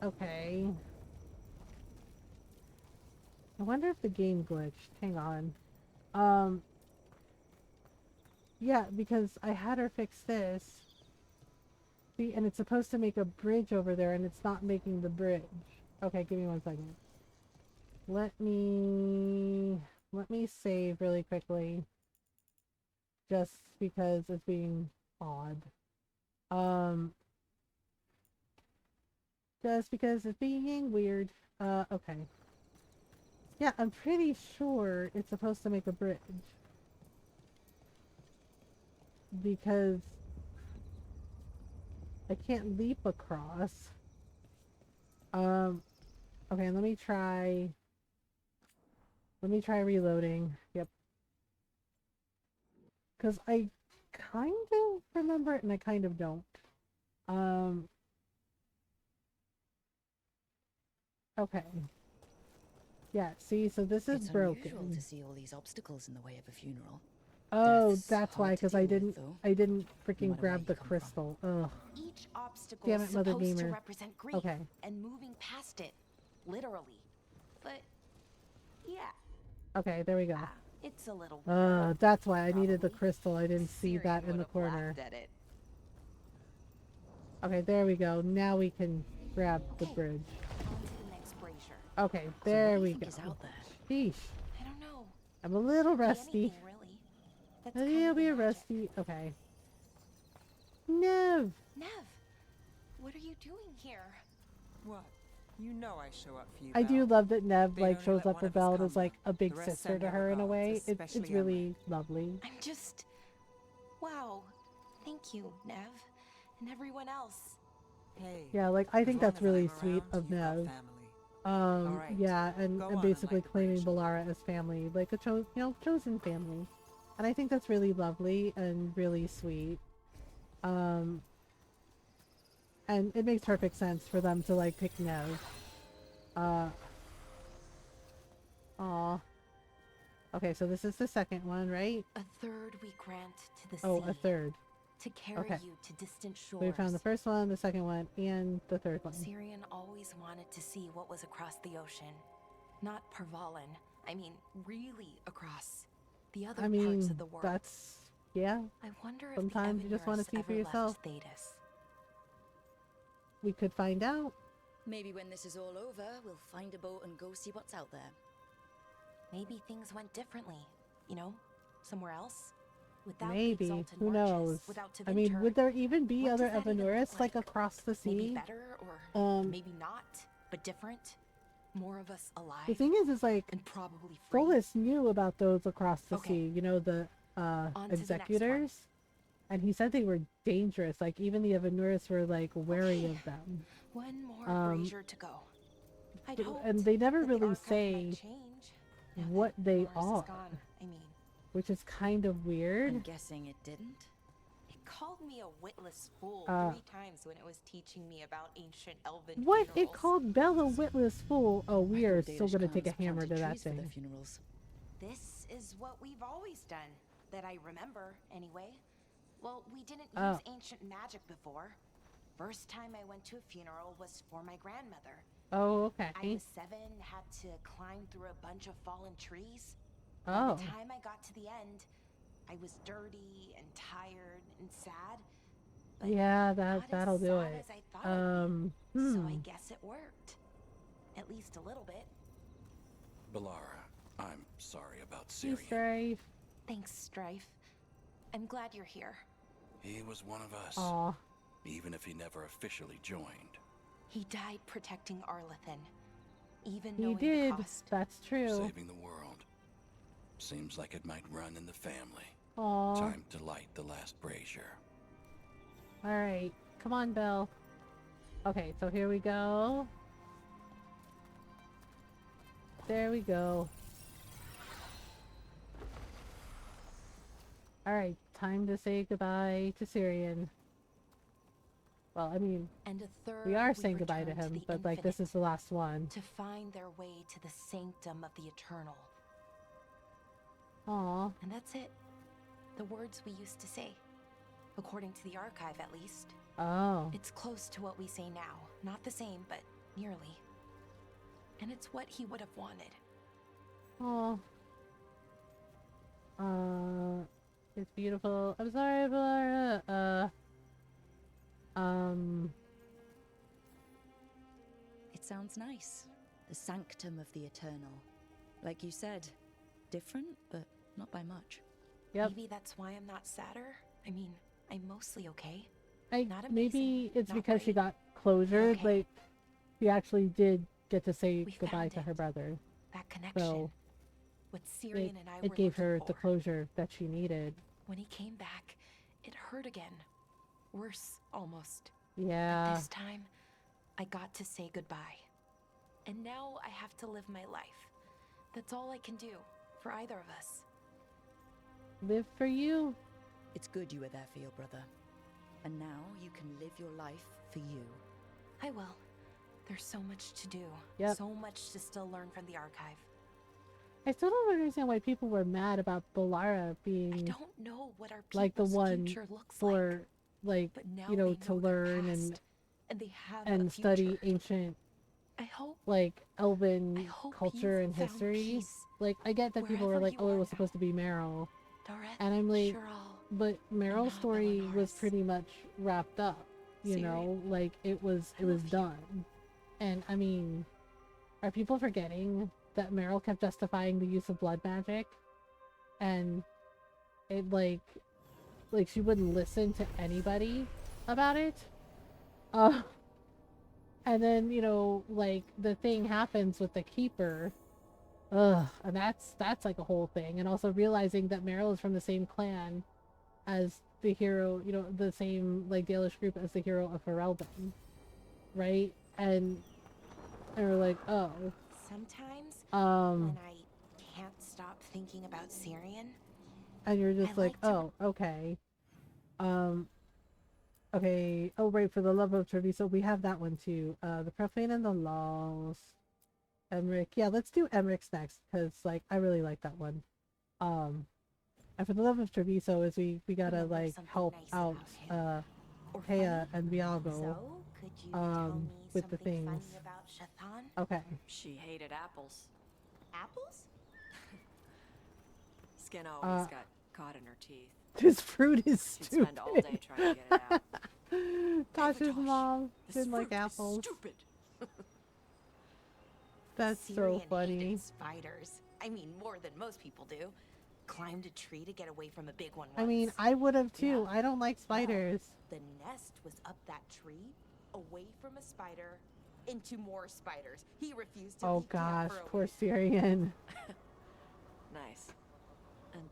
Okay. I wonder if the game glitched. Hang on. Yeah, because I had her fix this. See, and it's supposed to make a bridge over there, and it's not making the bridge. Okay, give me 1 second. Let me save really quickly. Just because it's being odd. Just because it's being weird. Okay. Yeah, I'm pretty sure it's supposed to make a bridge. Because I can't leap across. Okay, let me try reloading. Yep. Because I kind of remember it and I kind of don't. Okay. Yeah, see, so this is broken. It's unusual to see all these obstacles in the way of a funeral. Oh, Death's that's why, hard to because I deal with, didn't though, freaking no matter where grab you the come from. crystal. Ugh. Each obstacle Damn is it, Mother supposed to Gamer. represent grief Okay. and moving past it, literally. But yeah, Okay, there we go. it's a little weird. That's why I needed the crystal. I didn't see Syrian that in the would've corner. laughed at it. Okay, there we go. Now we can grab the bridge. On to the next brazier. Okay, So there what do we you think go. is out there? Sheesh. I don't know. I'm a little Could be rusty. anything, really. That's A kind little of the bit magic. rusty. Okay. No. Nev, what are you doing here? What? You know I show up for you, I do Belle. love that Nev They like only shows let up one for of us Belle come, as like a big The rest sister send to her her in a regards, way. It's especially really lovely. I'm just... Wow. Thank you, Nev. And everyone else. Hey. Yeah, like I as think long that's as really I'm sweet around, of you got Nev. family. Alright, Yeah, and go on and basically light the claiming bridge. Balara as family, like a chosen family. And I think that's really lovely and really sweet. And it makes perfect sense for them to like pick Nev. Aw. Okay, so this is the second one, right? A third we grant to the sea. Oh, a third. To carry Okay. you to distant shores. So we found the first one, the second one, and the third one. Syrian always wanted to see what was across the ocean. Not Parvalan. I mean, really across. The other I mean, parts of the world. that's... Yeah. I wonder if Sometimes the you just want to Evanurus see for ever yourself. left Thedas. We could find out. Maybe when this is all over, we'll find a boat and go see what's out there. Maybe things went differently. You know, somewhere else. Without the Maybe. exalted Who marches, knows? Without I mean, Tevinter. would there even be What other does that even look Evanurus like across the sea? Maybe better or maybe not, but different. More of us alive. The thing is like, and probably free. Solis knew about those across the Okay. sea. You know, the On to the next executors. And he said they were dangerous. Like, even the Evanurus were like wary of them. One more brazier to go. I'd hoped And they never that the really archive say might change now what that they Morris is are. gone, I mean, Which is kind of weird. I'm guessing it didn't. it called me a witless fool 3 times when it was teaching me about ancient elven What? funerals. It called Bella Witless Fool? Oh, we are Danish still gonna take a clans hammer to planted that trees for their thing. funerals. This is what we've always done, that I remember, anyway. Well, we didn't Oh. use ancient magic before. First time I went to a funeral was for my grandmother. Oh, okay. I was 7, had to climb through a bunch of fallen trees. By Oh. the time I got to the end, I was dirty and tired and sad. But Yeah, not that'll as do sad it. as I thought it'd be. So I Hmm. guess it worked. At least a little bit. Balara, I'm sorry about Hey, Syrian. Strife. Thanks, Strife. I'm glad you're here. He was one of us, Aw. even if he never officially joined. He died protecting Arlathan. Even He knowing did. the cost. That's true. Saving the world. Seems like it might run in the family. Aw. Time to light the last brazier. Alright. Come on, Belle. Okay, so here we go. There we go. Alright, time to say goodbye to Syrian. Well, I mean, And a third we are saying goodbye to return him, the but like this infinite, is the last one. to find their way to the sanctum of the eternal. Aw. And that's it. The words we used to say. According to the archive, at least. Oh. It's close to what we say now. Not the same, but nearly. And it's what he would have wanted. Aw. It's beautiful. I'm sorry, Balara. It sounds nice. The sanctum of the eternal. Like you said, different, but not by much. Yep. Maybe that's why I'm not sadder. I mean, I'm mostly okay. Not amazing, Maybe it's not because she great. got closure. Okay. Like, she actually did get to say We goodbye found to it. her brother. That connection. So What Syrian and I it were gave looking her for. the closure that she needed. When he came back, it hurt again. Worse, almost. Yeah. But this time, I got to say goodbye. And now I have to live my life. That's all I can do for either of us. Live for you. It's good you were there for your brother. And now you can live your life for you. I will. There's so much to do. Yep. So much to still learn from the archive. I still don't understand why people were mad about Bolara being I don't know what our like the people's one future looks for like but now you know they to know their learn past, and they have a and study future. ancient I hope like elven hope culture you've and found history. peace Like I get that people were wherever like, you oh, it are was now. supposed to be Meryl, Doreth, and I'm like, Chiral, but Meryl's and story was Belinaris. pretty much wrapped up. You Siri, know, like it was done. And I mean, are people forgetting that Meryl kept justifying the use of blood magic, and it like she wouldn't listen to anybody about it. And then, you know, like the thing happens with the keeper. Ugh, and that's like a whole thing. And also realizing that Meryl is from the same clan as the hero, you know, the same like Dalish group as the hero of Ferelden, right? And we're like, oh. Sometimes, Um, when I can't stop thinking about Syrian, and you're just I like, like to- oh, okay. Okay. Oh, right, for the love of trivia. So we have that one too. The Profane and the Laws. Emmerich. Yeah, let's do Emmerich's next, because like I really like that one. And for the love of Treviso is we gotta Remember like something help nice out about or Hea funny? and Viago So, could you tell me with the something things. funny about Shathan? Okay. She hated apples. Apples? Skin always Uh, got caught in her teeth. This fruit is She'd stupid. spend all day trying to get it out. Tasha's mom This didn't like fruit is apples. Stupid. That's Syrian so funny. hated spiders. I mean, more than most people do. Climbed a tree to get away from a big one once. I mean, I would have too. I don't like spiders. The nest was up that tree, away from a spider, into more spiders. He refused to Oh leave camp gosh, for a poor week. Syrian. Nice. And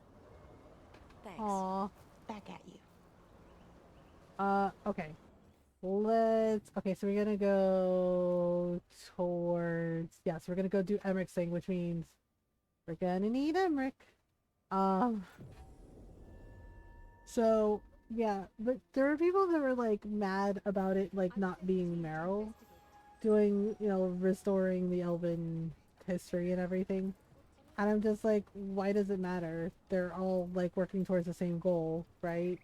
thanks. Aw. Back at you. Okay. Okay, so we're gonna go towards, yes, we're gonna go do Emmerich's thing, which means we're gonna need Emmerich. So yeah, but there were people that were like mad about it like not being Meryl doing, you know, restoring the elven history and everything. And I'm just like, why does it matter? They're all like working towards the same goal, right?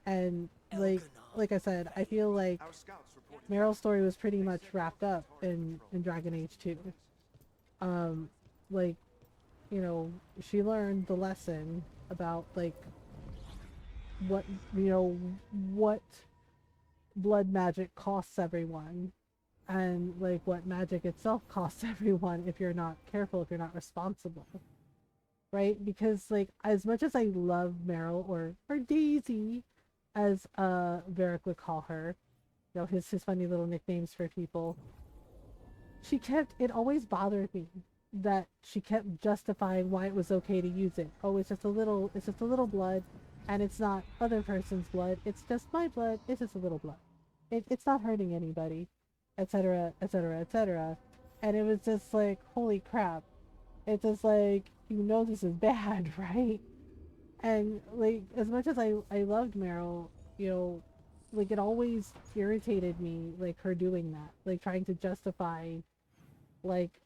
And like I said, I feel like Meryl's story was pretty much wrapped up in Dragon Age 2. Like, you know, she learned the lesson about like what, you know, what blood magic costs everyone, and like what magic itself costs everyone if you're not careful, if you're not responsible, right? Because like as much as I love Meryl or Daisy, as Varric would call her, you know, his funny little nicknames for people, it always bothered me that she kept justifying why it was okay to use it. Oh, it's just a little blood, and it's not other person's blood, it's just my blood, it's just a little blood, it's not hurting anybody, etc, etc, etc. And it was just like, holy crap, it's just like, you know, this is bad, right? And like, as much as I loved Meryl, you know, like it always irritated me, like her doing that, like trying to justify like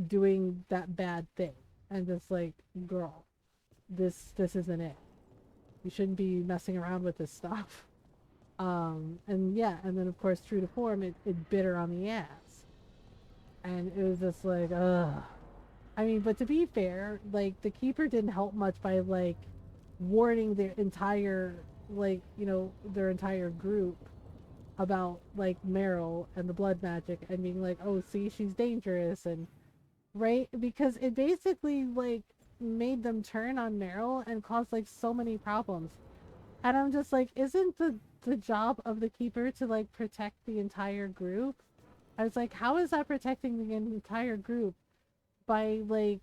doing that bad thing, and just like, girl, this isn't it. You shouldn't be messing around with this stuff. And yeah, and then of course, true to form, it bit her on the ass, and it was just like, ugh. I mean, but to be fair, like the keeper didn't help much by like warning their entire, like, you know, their entire group about like Meryl and the blood magic, and being like, oh, see, she's dangerous, and right, because it basically like made them turn on Meryl and caused like so many problems. And I'm just like, isn't the job of the keeper to like protect the entire group? I was like, how is that protecting the entire group by, like,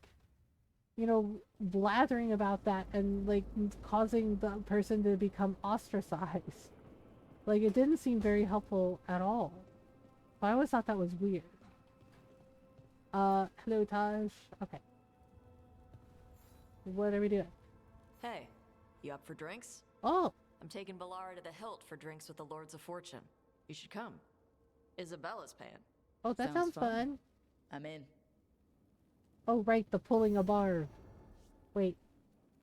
you know, blathering about that and, like, causing the person to become ostracized? Like, it didn't seem very helpful at all. I always thought that was weird. Hello, Taj. Okay. What are we doing? Hey, you up for drinks? Oh! I'm taking Balara to the Hilt for drinks with the Lords of Fortune. You should come. Isabella's paying. Oh, that sounds fun. I'm in. Oh, right, the pulling a bar. Wait.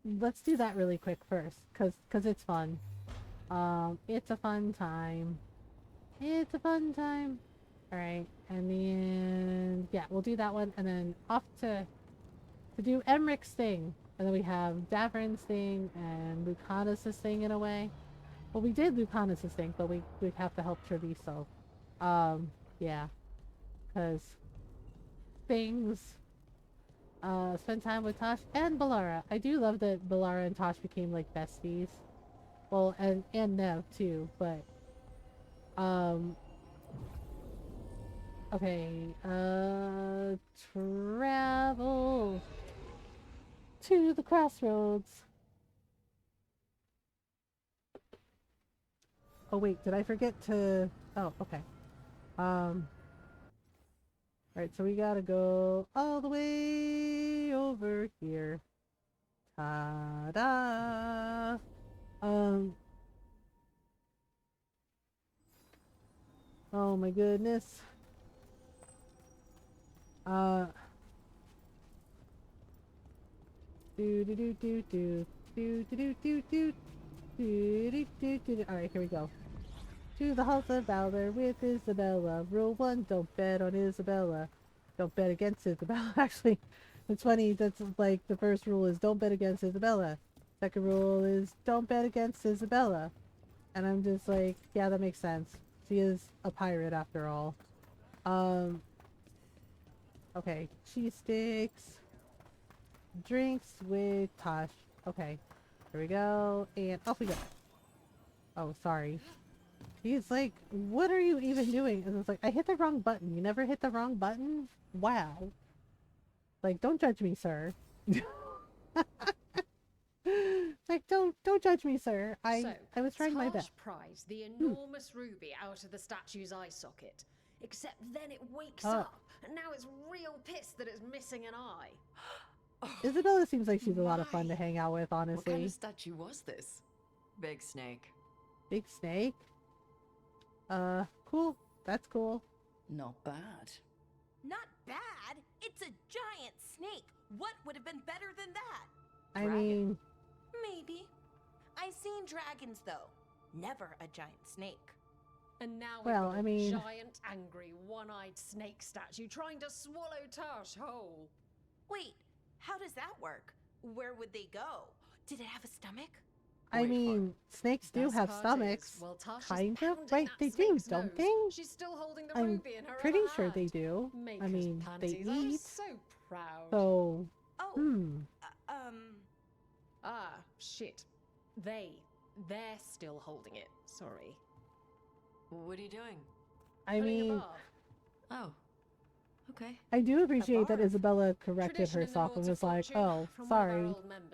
Let's do that really quick first, cause it's fun. It's a fun time. It's a fun time. Alright, and then, yeah, we'll do that one, and then off to do Emrich's thing. And then we have Davrin's thing, and Lucanus' thing in a way. Well, we did Lucanus' thing, but we have to help Treviso. Yeah. Because things, spend time with Tosh and Balara. I do love that Balara and Tosh became, like, besties. Well, and Nev, too, but, okay, travel to the crossroads. Oh wait, did I forget to... Oh, okay. Alright, so we gotta go all the way over here. Ta-da! Oh my goodness. Alright, here we go. To the Halls of Valor with Isabella. Rule 1, don't bet on Isabella. Don't bet against Isabella. Actually, it's funny, that's like the first rule is don't bet against Isabella. Second rule is don't bet against Isabella. And I'm just like, yeah, that makes sense. She is a pirate after all. Okay, cheese sticks. Drinks with Tosh. Okay, here we go, and off we go. Oh, sorry. He's like, what are you even doing? And it's like, I hit the wrong button. You never hit the wrong button? Wow. Like, don't judge me, sir. Like, don't judge me, sir. I was trying my best. Prize the enormous ruby out of the statue's eye socket. Except then it wakes up, and now it's real pissed that it's missing an eye. Isabella seems like she's a lot of fun to hang out with, honestly. What kind of statue was this? Big snake. Big snake? Cool. That's cool. Not bad. Not bad? It's a giant snake. What would have been better than that? I mean... Maybe. I've seen dragons, though. Never a giant snake. And now well, we've got I mean... a giant, angry, one-eyed snake statue trying to swallow Tosh whole. Wait, how does that work? Where would they go? Did it have a stomach? I mean, snakes do have stomachs. Well, kind of, right? They do, don't they? She's still holding the I'm ruby in her pretty other sure hand. they do. Make I mean, they pansies. I'm eat. so proud. So, Ah, shit. They're still holding it. Sorry. What are you doing? I mean, oh, okay. I do appreciate that Isabella corrected herself and was like, oh, sorry,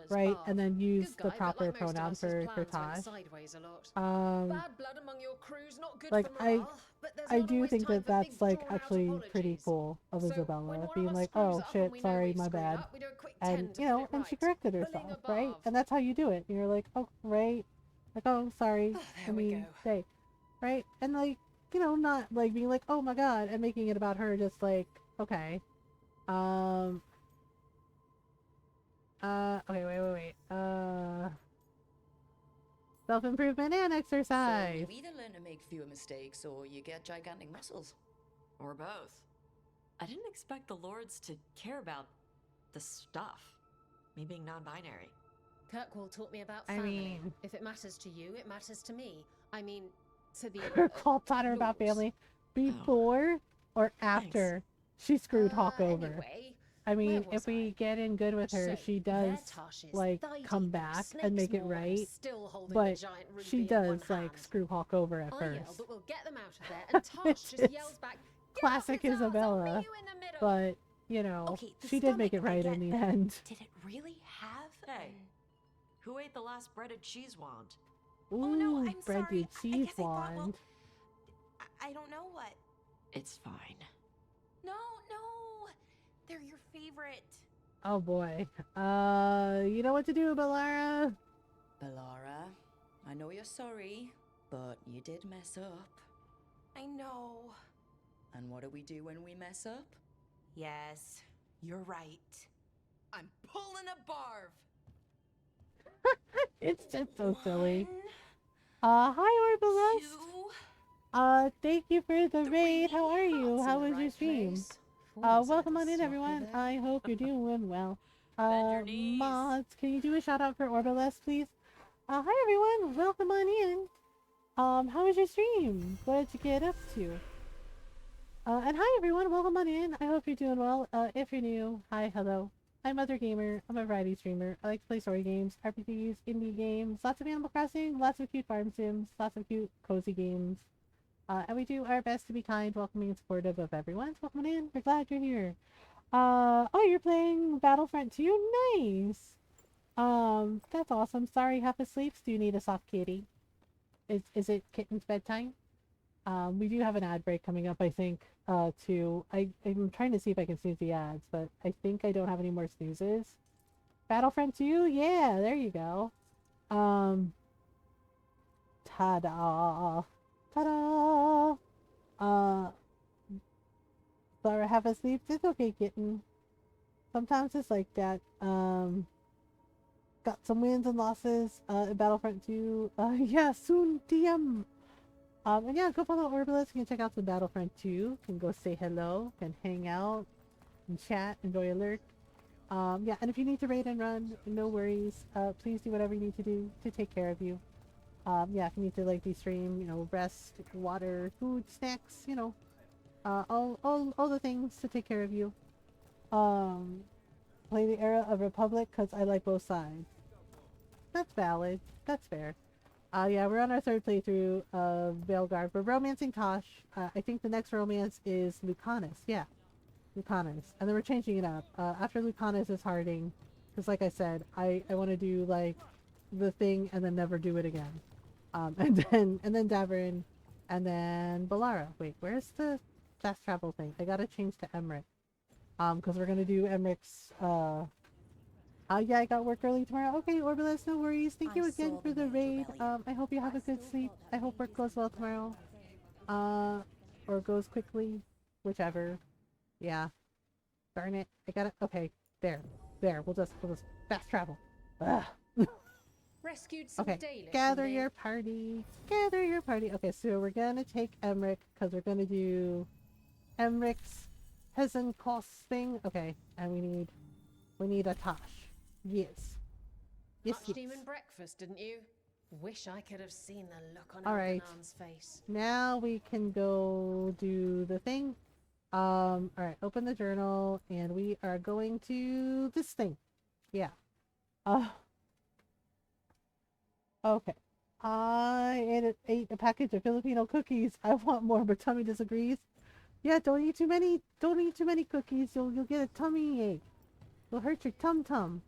right? And then used the proper pronoun for Tosh. Like, I do think that that's, like, actually pretty cool of Isabella, being like, oh, shit, sorry, my bad. And, you know, and she corrected herself, right? And that's how you do it. And you're like, oh, right? Like, oh, sorry, I mean, say, right? And, like, you know, not, like, being like, oh my god, and making it about her, just like, okay. Okay, wait. Self-improvement and exercise. So you either learn to make fewer mistakes or you get gigantic muscles. Or both. I didn't expect the Lords to care about the stuff. Me being non-binary. Kirkwall taught me about I family. mean... If it matters to you, it matters to me. I mean, to the... Kirkwall taught her about family before or after she screwed Hawk over. Anyway, I mean, if we get in good with her, she does, like, come back and make it right, but she does, like, screw Hawk over at first. But we'll get them out of there, and Tosh just yells back, classic Isabella, but you know, Okay, the she did make it stomach, I right get, in the but end. Did it really have? Hey, who ate the last breaded cheese wand? Ooh, Oh no, I'm breaded sorry. I cheese guess I thought, well, wand. I don't know what. It's fine. No, they're your favorite. Oh boy. You know what to do, Balara? Balara, I know you're sorry, but you did mess up. I know. And what do we do when we mess up? Yes, you're right. I'm pulling a barv. It's just so silly. Hi Orbalust. Thank you for the raid. How are you? How was your stream? Welcome on in, everyone. I hope you're doing well. Mods, can you do a shout out for Orbalust, please? Hi everyone. Welcome on in. How was your stream? What did you get up to? And hi everyone. Welcome on in. I hope you're doing well. If you're new, hi, hello. I'm Mother Gamer. I'm a variety streamer. I like to play story games, RPGs, indie games, lots of Animal Crossing, lots of cute farm sims, lots of cute cozy games. And we do our best to be kind, welcoming, and supportive of everyone. So welcome in. We're glad you're here. Oh, you're playing Battlefront 2? Nice. That's awesome. Sorry, half asleep. Do you need a soft kitty? Is it kitten's bedtime? We do have an ad break coming up, I think, too. I'm trying to see if I can snooze the ads, but I think I don't have any more snoozes. Battlefront 2? Yeah, there you go. Ta-da! Ta-da! Sorry, half asleep. It's okay, kitten. Sometimes it's like that. Got some wins and losses, in Battlefront 2. Yeah, soon, DM! And yeah, go follow Orbalist. You can check out some Battlefront 2. You can go say hello, can hang out, and chat, enjoy a lurk. Yeah, and if you need to raid and run, no worries. Please do whatever you need to do to take care of you. Yeah, if you need to like de-stream, you know, rest, water, food, snacks, you know, all the things to take care of you. Play the era of Republic because I like both sides. That's valid. That's fair. Yeah, we're on our third playthrough of Veilguard. We're romancing Tosh. I think the next romance is Lucanus. Yeah, Lucanus. And then we're changing it up. After Lucanus is Harding. Because like I said, I want to do like the thing and then never do it again. And then Davern. And then Balara. Wait, where's the fast travel thing? I gotta change to Emmerich. Because we're gonna do Emmerich's, yeah, I got work early tomorrow. Okay, Orbalist, no worries. Thank you again for the raid. I hope you have a good sleep. I hope work goes well tomorrow. Or goes quickly. Whichever. Yeah. Darn it. I got it. Okay. There. We'll just fast travel. Ugh. Rescued some Okay. Dalish Gather from the- your party. Gather your party. Okay, so we're gonna take Emmerich because we're gonna do Emmerich's Hesenkost thing. Okay, and we need a Tosh. Yes. Yes, yes. Archdemon breakfast, didn't you? Wish I could have seen the look on Alright. Elganon's face. Now we can go do the thing. Alright, open the journal, and we are going to this thing. Yeah. Okay. I ate a package of Filipino cookies. I want more, but tummy disagrees. Yeah, don't eat too many cookies. You'll get a tummy ache. It'll hurt your tum-tum.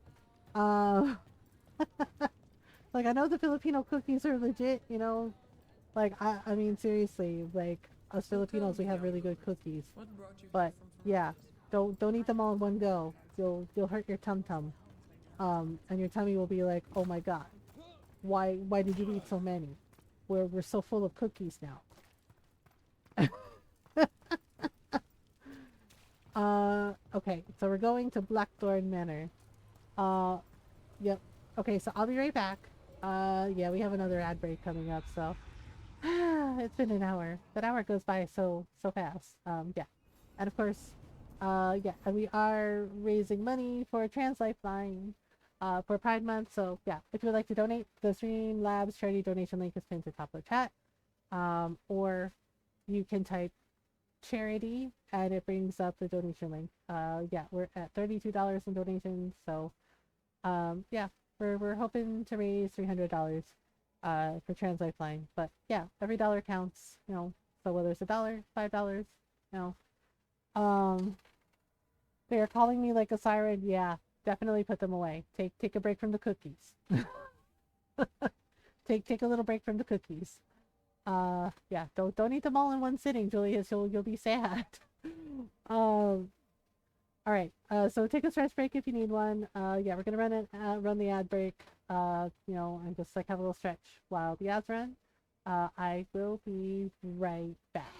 Like, I know the Filipino cookies are legit, you know. Like, I mean, seriously, like, us Filipinos, we have really good cookies. But, yeah, don't eat them all in one go. You'll hurt your tum-tum. And your tummy will be like, oh my god. Why did you eat so many? We're so full of cookies now. Okay, so we're going to Blackthorn Manor. Yep. Okay, so I'll be right back. Yeah, we have another ad break coming up, so it's been an hour. That hour goes by so fast. Yeah. And of course, yeah, and we are raising money for Trans Lifeline for Pride Month. So yeah, if you would like to donate, the Streamlabs charity donation link is pinned to the top of the chat. Or you can type charity and it brings up the donation link. Yeah, we're at $32 in donations, so yeah, we're hoping to raise $300 for Trans Lifeline. But yeah, every dollar counts, you know. So whether it's $1, $5, No. They are calling me like a siren. Yeah, definitely put them away. Take a break from the cookies. take a little break from the cookies. Yeah, don't eat them all in one sitting, Julius. You'll be sad. All right. So take a stretch break if you need one. Yeah, we're gonna run the ad break. And just like have a little stretch while the ads run. I will be right back.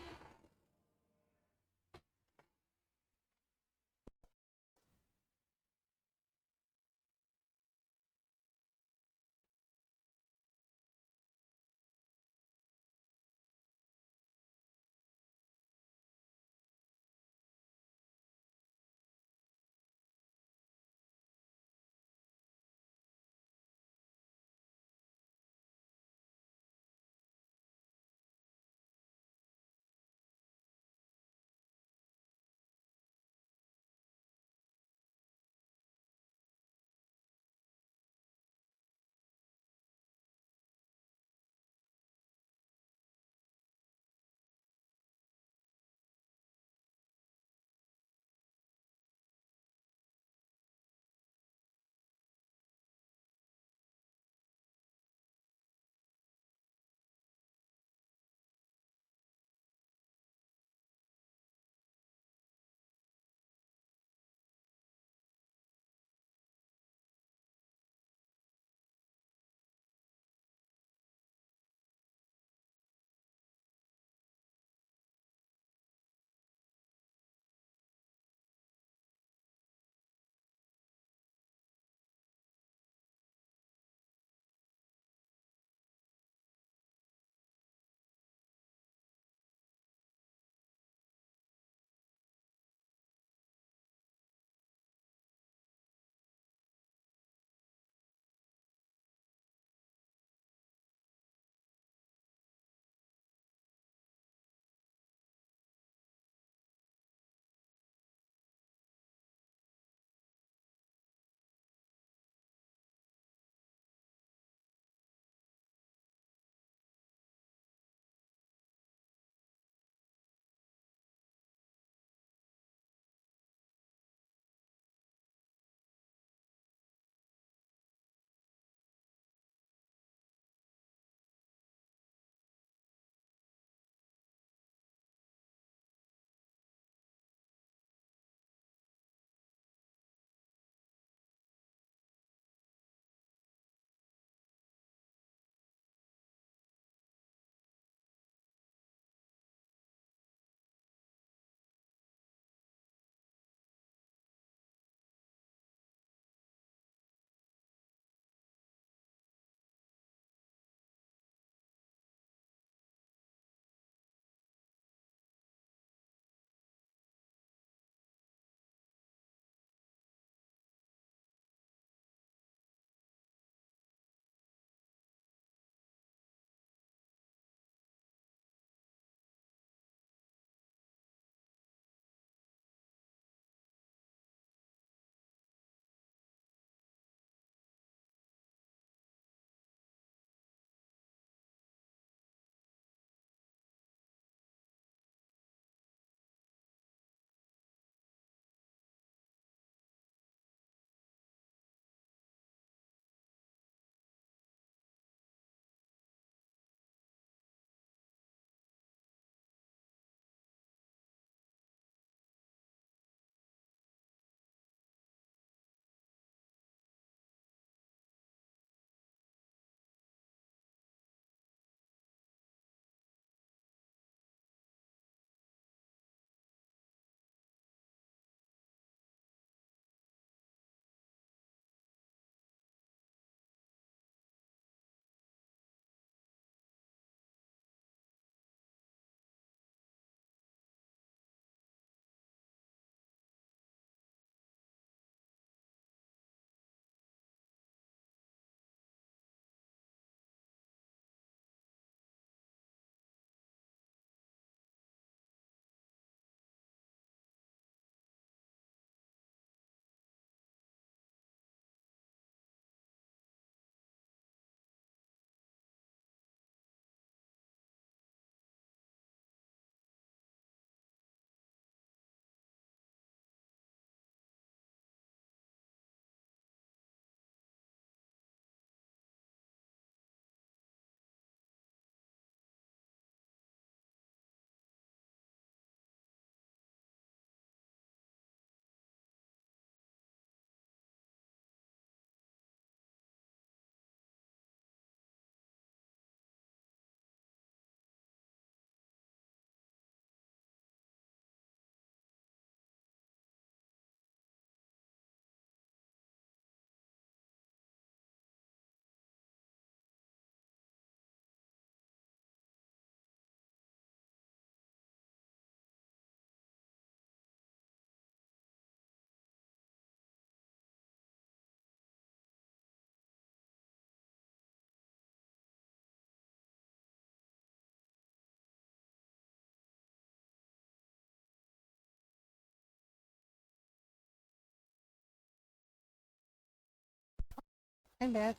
I'm back.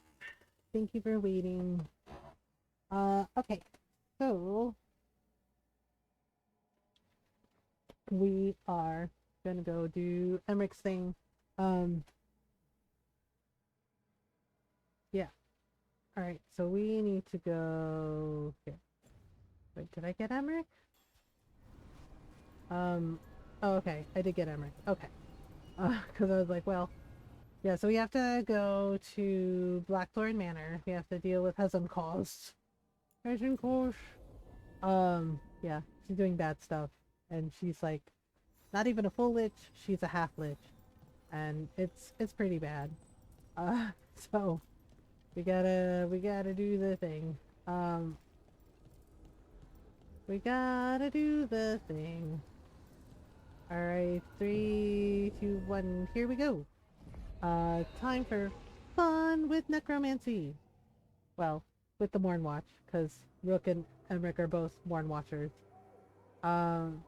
Thank you for waiting. Okay. So we are gonna go do Emmerich's thing. Yeah. Alright, so we need to go here. Wait, did I get Emmerich? Oh, okay. I did get Emmerich. Okay. Because I was like, well, yeah, so we have to go to Blackthorn Manor. We have to deal with Hezenkost. Hezenkost. Yeah, she's doing bad stuff. And she's like, not even a full lich, she's a half lich. And it's pretty bad. So we gotta do the thing. We gotta do the thing. Alright, 3, 2, 1, here we go. Time for fun with necromancy. Well, with the Morn Watch, because Rook and Emmerich are both Morn Watchers. Dun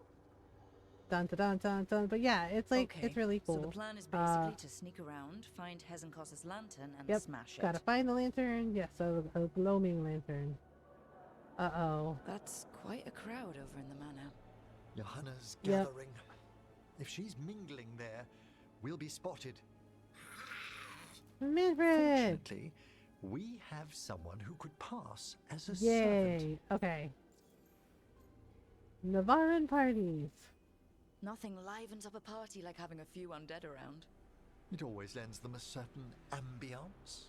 dun dun dun dun. But yeah, it's like, okay, it's really cool. So the plan is basically to sneak around, find Hezenkos's lantern, and smash it. Gotta find the lantern. Yes, a gloaming lantern. Uh-oh. That's quite a crowd over in the manor. Johanna's gathering. If she's mingling there, we'll be spotted. Manfred! Fortunately, we have someone who could pass as a Yay! servant. Okay. Navaran parties. Nothing livens up a party like having a few undead around. It always lends them a certain ambiance.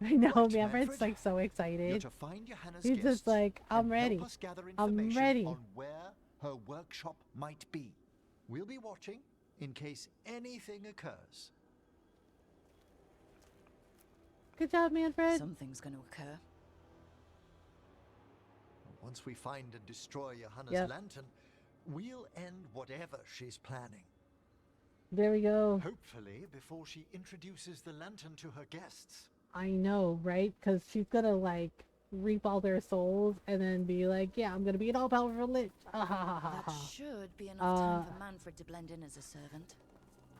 I know, Right, Manfred's like so You're excited. to find Johanna's He's guests just like, I'm and ready. help us gather I'm information ready. on where her workshop might be. We'll be watching in case anything occurs. Good job, Manfred. Something's going to occur. Once we find and destroy Johanna's lantern, we'll end whatever she's planning. There we go. Hopefully before she introduces the lantern to her guests. I know, right? Because she's gonna like reap all their souls and then be like, yeah, I'm gonna be an all-powerful lich. That should be enough time for Manfred to blend in as a servant.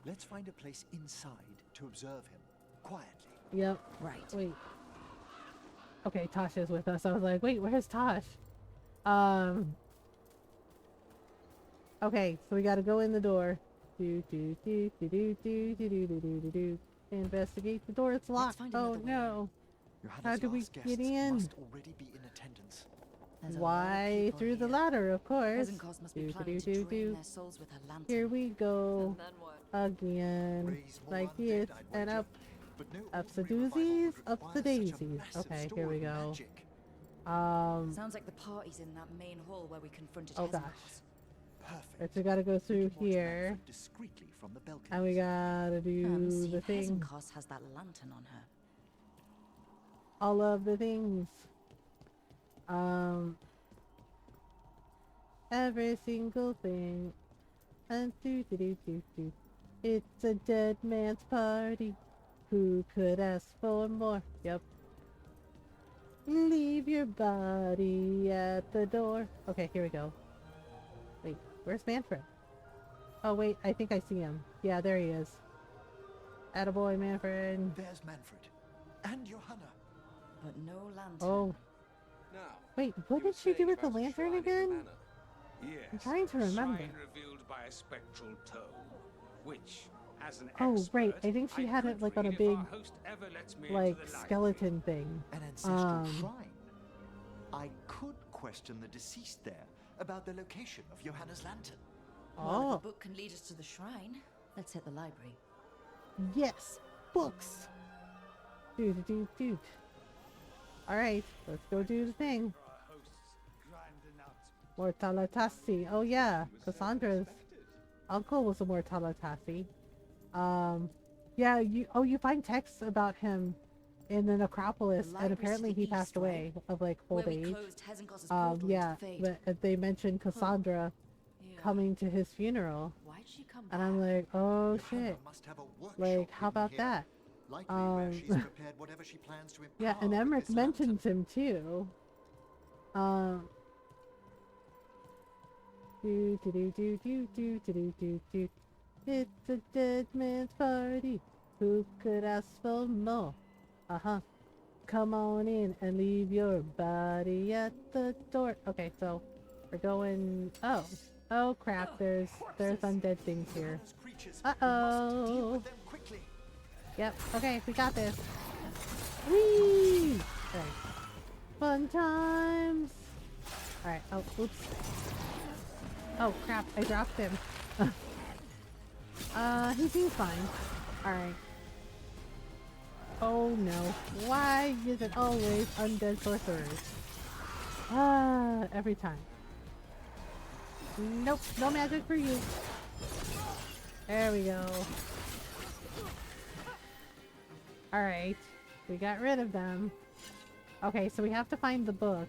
Let's find a place inside to observe him quietly. Yep. Right. Wait. Okay, Tasha's with us. I was like, wait, where's Tosh? Okay, so we gotta go in the door. Investigate the door. It's locked. Oh no. How do we get in? Must already be in attendance. Why? Through the ladder, of course. Must be planning to drain their souls with her lantern. Here we go. And then what? Again. Like this. And up. Up the doozies. Up the daisies. Okay, here we go. Sounds like the party's in that main hall where we confronted Oh gosh. Perfect. Right, so we gotta go through here. Discreetly from the balcony. And we gotta do see, the thing. Hezenkos has that lantern on her. All of the things. Every single thing. And do. It's a dead man's party. Who could ask for more? Yep. Leave your body at the door. Okay, here we go. Wait, where's Manfred? Oh wait, I think I see him. Yeah, there he is. Attaboy, Manfred. There's Manfred. And Johanna. But no lantern. Oh. Now, Wait, what did she do with the lantern again? yes, I'm trying to remember. Shrine revealed by a spectral tome, which, as an Oh, expert, right. I think she had it like on a if big, our host ever lets me like, into the skeleton thing. An ancestral shrine. I could question the deceased there about the location of Johanna's lantern. Well, if the book can lead us to the shrine, let's hit the library. Yes, books. Dude. All right, let's go do the thing. Mortalatasi. Oh yeah, Cassandra's uncle was a Mortalatasi. Yeah. You find texts about him in the necropolis, and apparently he passed away of like old age. Yeah, but they mentioned Cassandra coming to his funeral, and I'm like, oh shit. Like, how about that? Yeah, and Emmerich mentions him too. Do. It's a dead man's party. Who could ask for more? Uh-huh. Come on in and leave your body at the door. Okay, so we're going... Oh crap, there's undead things here. Uh-oh. Yep, okay, we got this. Whee! Alright. Fun times! Alright, oh, oops. Oh crap, I dropped him. He seems fine. Alright. Oh no. Why is it always undead sorcerers? Every time. Nope, no magic for you. There we go. Alright. We got rid of them. Okay, so we have to find the book.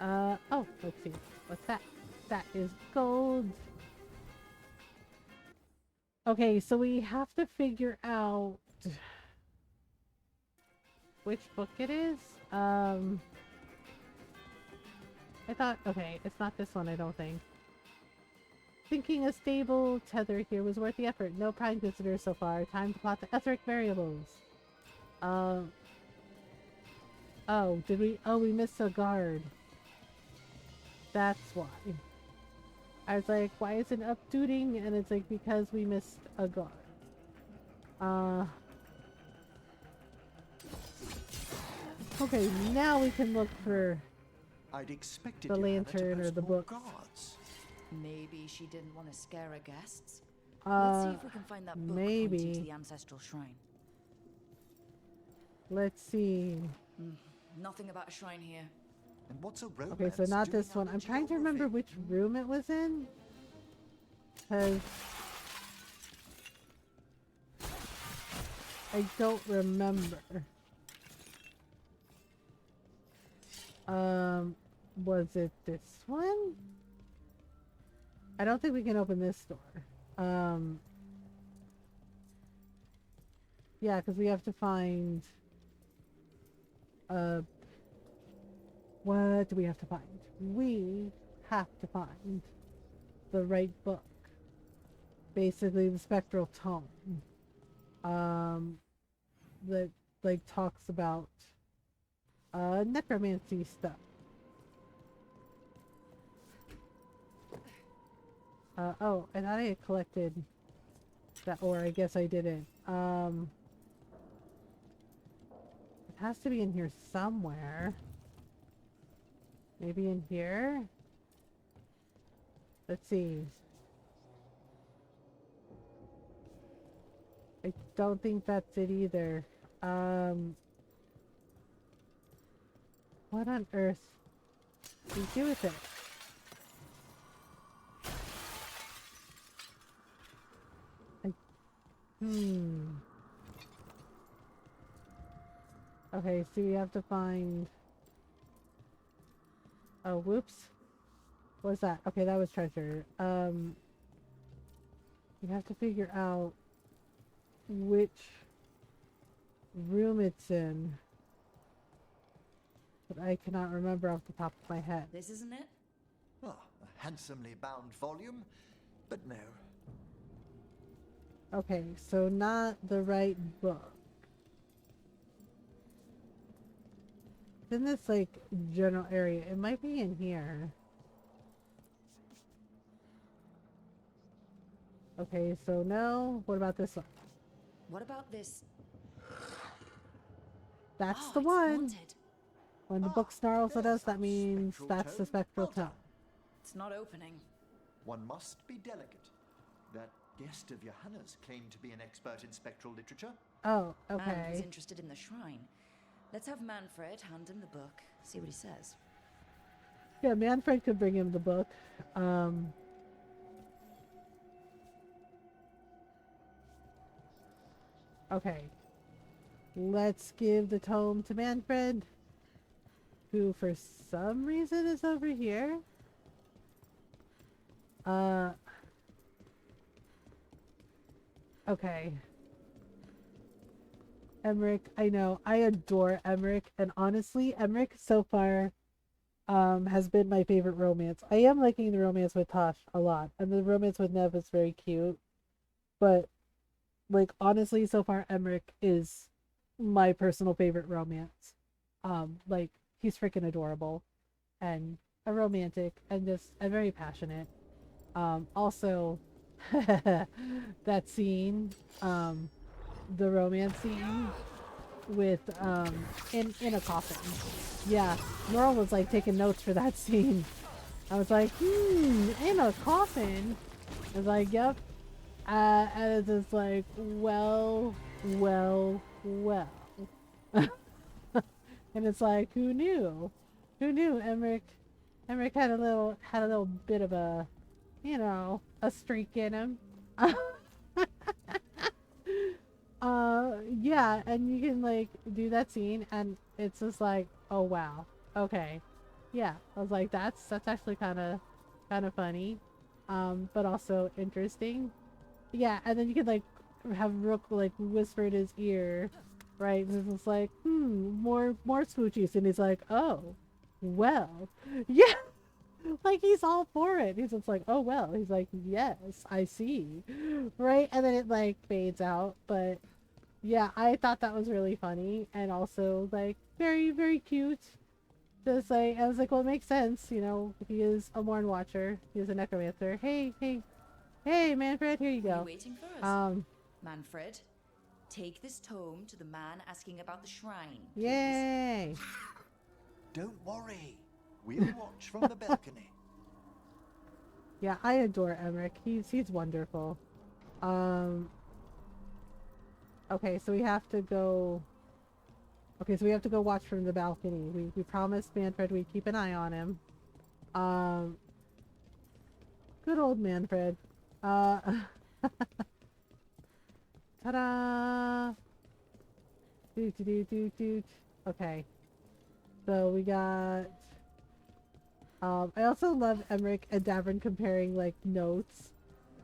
Oh, let's see. What's that? That is gold. Okay, so we have to figure out which book it is. I thought, okay, it's not this one, I don't think. Thinking a stable tether here was worth the effort. No prime visitors so far. Time to plot the etheric variables. Oh, did we? Oh, we missed a guard. That's why. I was like, why is it updating? And it's like, because we missed a guard. Okay, now we can look for I'd expected the Johanna to lantern or post the more book. guards. Maybe she didn't want to scare her guests. Let's see if we can find that book pointing to the ancestral shrine. Let's see. Nothing about a shrine here. And what's a romance Okay, so not doing this one. under I'm trying to remember which room it was in. Because I don't remember. Was it this one? I don't think we can open this door. Yeah, because we have to find... what do we have to find? We have to find the right book. Basically, the spectral tome. That, like, talks about necromancy stuff. Oh, I thought I had collected that, or I guess I didn't. It has to be in here somewhere. Maybe in here? Let's see. I don't think that's it either. What on earth do we do with it? Okay, so we have to find... Oh, whoops. What was that? Okay, that was treasure. We have to figure out which room it's in. But I cannot remember off the top of my head. This isn't it? Oh, a handsomely bound volume, but no. Okay, so not the right book. It's in this, like, general area. It might be in here. Okay, so no. What about this one? What about this? That's the one! When the book snarls at us, that means that's the spectral tome. It's not opening. One must be delicate. That guest of Johanna's claimed to be an expert in spectral literature. Oh, And he's okay. interested in the shrine. Let's have Manfred hand him the book, see what he says. Yeah, Manfred could bring him the book. Okay. Let's give the tome to Manfred, who for some reason is over here. Okay. Emmerich, I know. I adore Emmerich, and honestly, Emmerich so far has been my favorite romance. I am liking the romance with Tosh a lot, and the romance with Nev is very cute. But Like, honestly, so far, Emmerich is my personal favorite romance. Like, he's freaking adorable and a romantic and just and very passionate. Also, that scene, the romance scene with in a coffin. Yeah, Nora was like taking notes for that scene. I was like, in a coffin. I was like, yep. And it's just like, well. And it's like, who knew? Who knew Emmerich had a little bit of a, a streak in him. Yeah, and you can like do that scene and it's just like, oh wow. Okay. Yeah. I was like, that's actually kinda funny. But also interesting. Yeah, and then you can like have Rook like whisper in his ear, right? And it's like, more smoochies, and he's like, oh, well, yeah, like he's all for it. He's just like, oh well. He's like, yes, I see, right? And then it like fades out, but yeah, I thought that was really funny and also like very very cute. Just like I was like, well, it makes sense, he is a Morn Watcher, he is a necromancer. Hey, Manfred, here you go. Are you waiting for us? Manfred, take this tome to the man asking about the shrine. Please. Yay! Don't worry. We'll watch from the balcony. Yeah, I adore Emmerich. He's wonderful. Okay, so we have to go. Okay, so we have to go watch from the balcony. We promised Manfred we'd keep an eye on him. Good old Manfred. Ta-da! Doot. Okay. So we got... I also love Emmerich and Davern comparing, like, notes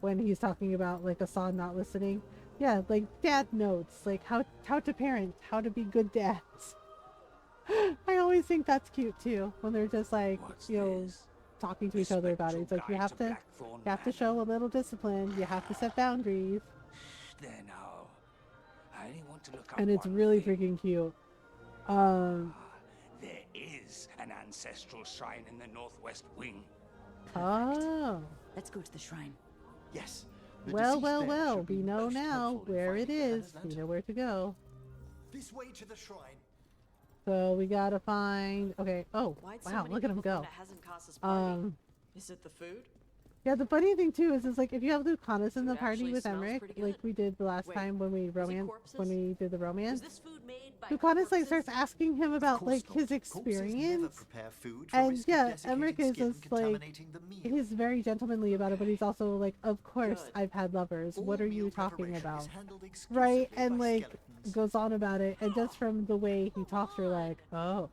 when he's talking about, like, Asan not listening. Yeah, like, dad notes. Like, how to parent. How to be good dads. I always think that's cute, too. When they're just, like, talking to each other about it. It's like, you have to show a little discipline. You have to set boundaries. There now. I only want to look up And it's really freaking cute. There is an ancestral shrine in the northwest wing. Oh. Let's go to the shrine. Yes. Well. We know now where it is. We know where to go. This way to the shrine. So we gotta find. Okay. Oh, wow! Look at him go. Is it the food? Yeah, the funny thing too is like if you have Lucanus in the party with Emmerich, like we did the last time when we did the romance, Lucanus like starts asking him about like his experience, and yeah, Emmerich is just like he's very gentlemanly about it, but he's also like, of course I've had lovers. What are you talking about, right? And like goes on about it, and just from the way he talks, you're like, oh,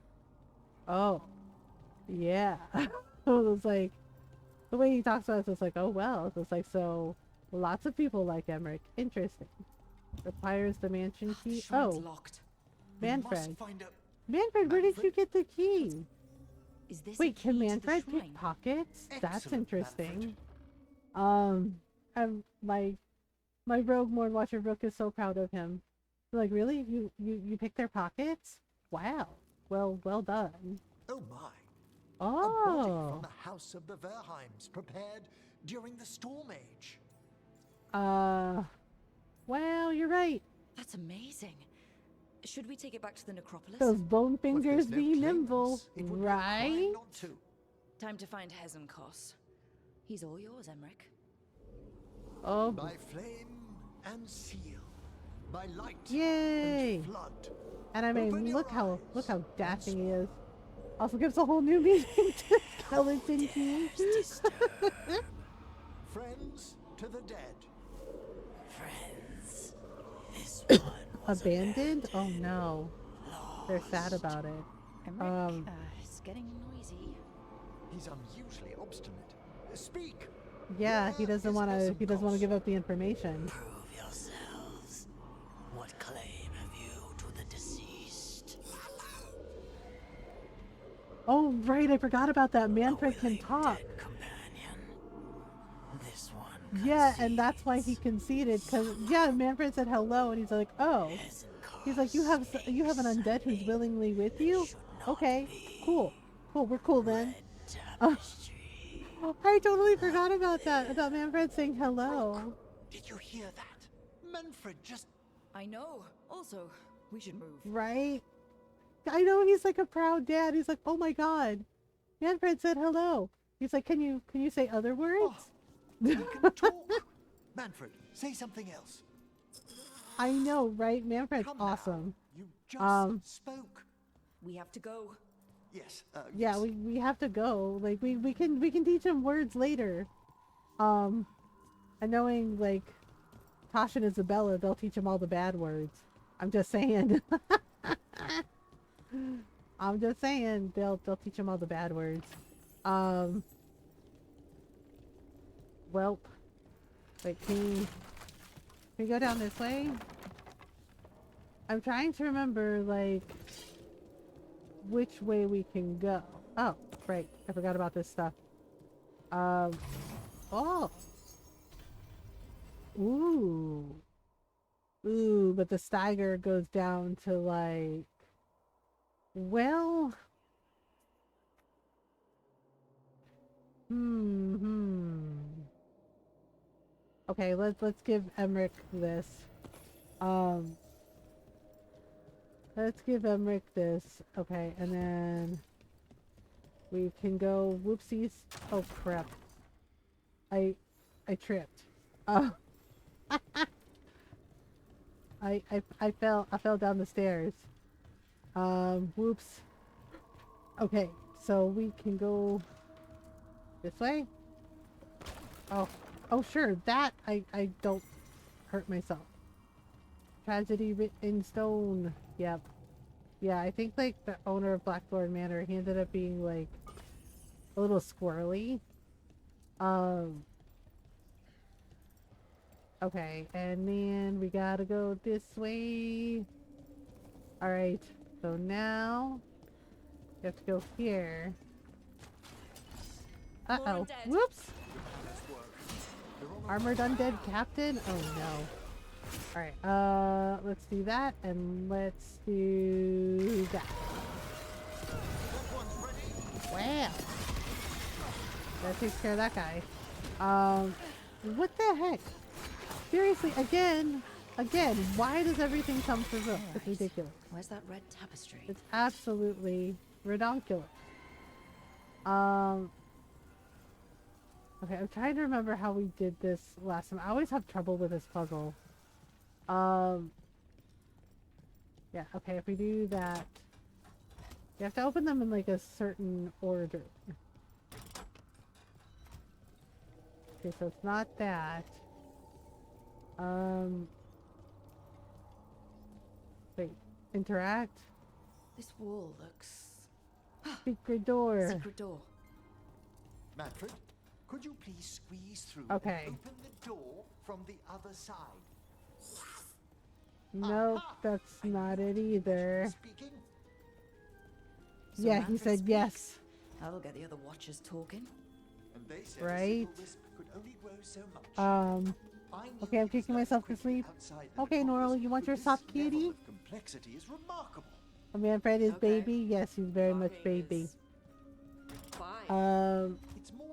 yeah. It was like. The way he talks about it, it's like, oh well. It's like, so lots of people like Emmerich. Interesting. Requires the mansion key. Oh, locked. Manfred. Manfred, where did you get the key? Is this Wait, can Manfred pick pockets? That's interesting. And my rogue Morn Watcher Rook is so proud of him. Like, really? You picked their pockets? Wow. Well done. Oh my. Oh. A body from the house of the Verheims, prepared during the Storm Age. Well, you're right. That's amazing. Should we take it back to the necropolis? Those bone fingers be nimble, right? Time to find Hezenkos. He's all yours, Emmerich. Oh. By flame and seal, by light and flood. And I mean, look how dashing he is. Also gives a whole new meaning to skeleton key. Friends to the dead. Friends. This one abandoned? Oh no. They're sad about it. Emmerich, it's getting noisy. He's unusually obstinate. Speak. Yeah, he doesn't want to give up the information. Prove yourselves. What claim have you to the deceased? Oh right, I forgot about that. Manfred can talk. Companion. This one Yeah, and that's why he conceded, because, yeah, Manfred said hello, and he's like, oh. He's like, you have an undead who's willingly with you? Okay, cool. Cool, we're cool then. I totally forgot about that, about Manfred saying hello. Did you hear that? Manfred just... I know. Also, we should move. Right? I know, he's like a proud dad. He's like, oh my god. Manfred said hello. He's like, can you say other words? He can talk. Manfred, say something else. I know, right? Manfred's awesome. You just spoke. We have to go. Yes. Yeah, we have to go. Like we can teach him words later. And knowing like Tasha and Isabella, they'll teach him all the bad words. I'm just saying. I'm just saying they'll teach him all the bad words. Welp. Wait, can we go down this way? I'm trying to remember, like, which way we can go. Oh, right. I forgot about this stuff. Oh. Ooh. Ooh, but the stagger goes down to, like, well... Okay, let's give Emmerich this. Let's give Emmerich this. Okay, and then we can go whoopsies. Oh crap. I tripped. Oh. I fell down the stairs. Whoops. Okay, so we can go this way. Oh sure, that I don't hurt myself. Tragedy written in stone. Yep. Yeah, I think like the owner of Blackthorn Manor, he ended up being like a little squirrely. Okay, and then we gotta go this way. Alright, so now you have to go here. Uh-oh. Whoops! Armored undead captain? Oh no. Alright, let's do that, and let's do that. Wow. That takes care of that guy. What the heck? Seriously, again, why does everything come through roof? It's ridiculous. Where's that red tapestry? It's absolutely redonkulous. Okay, I'm trying to remember how we did this last time. I always have trouble with this puzzle. Yeah, okay, if we do that, you have to open them in like a certain order. Okay, so it's not that. Wait, interact? This wall looks... Secret door. Secret door. Manfred, could you please squeeze through Okay. and open the door from the other side? Nope, that's not it either. Speaking? So Yeah, he Manfred said speaks. yes. That'll get the other watchers talking. And they said Right. a single wisp could only grow so much. Okay, I'm kicking myself to sleep. Okay, Norl, you want your soft kitty? Complexity is remarkable. Oh, Manfred is baby? Yes, he's very much baby. It's more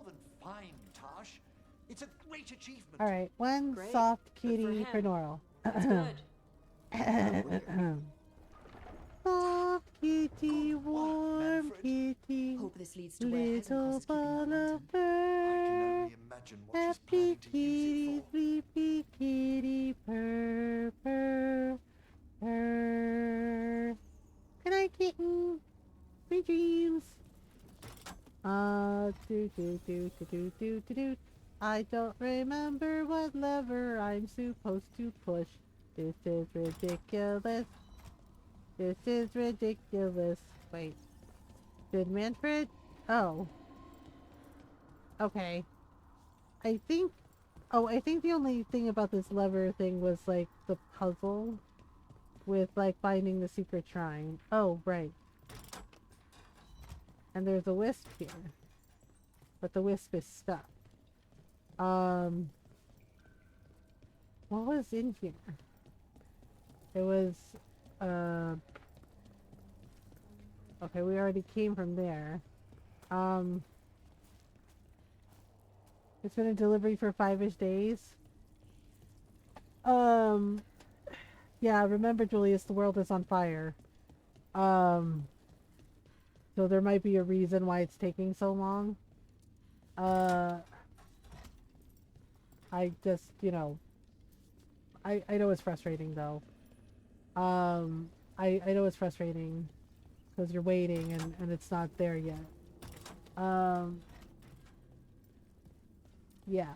than fine, Tash. It's a great achievement. Alright, one Great. soft Good for kitty for him. Norl. That's good. Soft kitty, warm kitty, Hope this leads to where little Hezekiah's keeping ball that of lantern. fur. Imagine what she's Happy planning to use kitty, it for. sleepy kitty, purr, purr, purr. Good night, kitten. Sweet dreams. Do. I don't remember what lever I'm supposed to push. This is ridiculous. This is ridiculous. Wait. Did Manfred? Oh. Okay. I think the only thing about this lever thing was like the puzzle with like finding the secret shrine. Oh, right. And there's a wisp here. But the wisp is stuck. what was in here? It was, okay, we already came from there. It's been a delivery for 5-ish days. Yeah, remember, Julius, the world is on fire. So there might be a reason why it's taking so long. I just, you know, I know it's frustrating though. I know it's frustrating because you're waiting and it's not there yet. Yeah.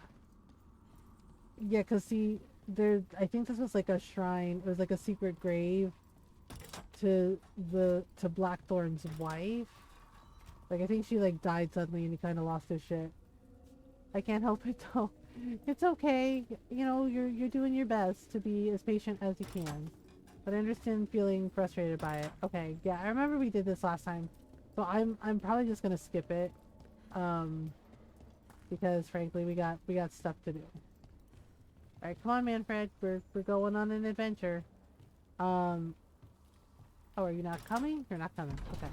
Yeah, cause see, there, I think this was like a shrine. It was like a secret grave to Blackthorn's wife. Like I think she like died suddenly and he kind of lost his shit. I can't help it though. It's okay. You know, you're doing your best to be as patient as you can. But I understand feeling frustrated by it. Okay, yeah, I remember we did this last time. So I'm probably just gonna skip it. Because frankly we got stuff to do. Alright, come on Manfred, we're going on an adventure. Oh, are you not coming? You're not coming. Okay.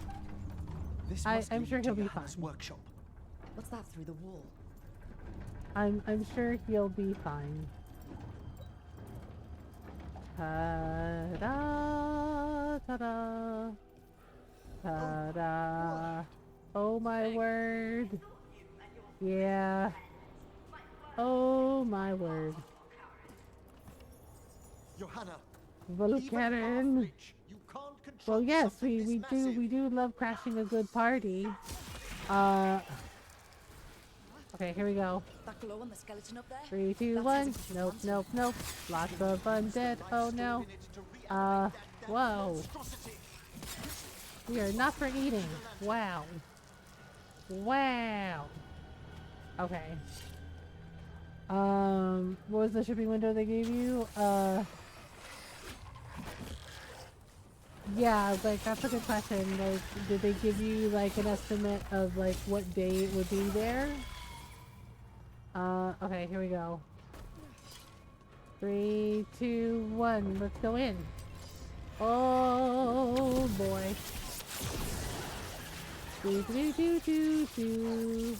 I'm sure he'll be fine. Workshop. What's that through the wall? I'm sure he'll be fine. Ta-da, ta-da, ta-da. Oh my word. Yeah. Oh my word. Johanna. Volkaren. Well, yes, we do love crashing a good party. Okay, here we go. That glow on the skeleton up there? 3, 2, 1. Nope, nope, nope. Lots of undead. Oh no. Whoa. We are not for eating. Wow. Wow. Okay. What was the shipping window they gave you? Yeah, like that's a good question. Like, did they give you like an estimate of like what day it would be there? Okay, here we go. 3, 2, 1, let's go in. Oh boy. Do do do do do.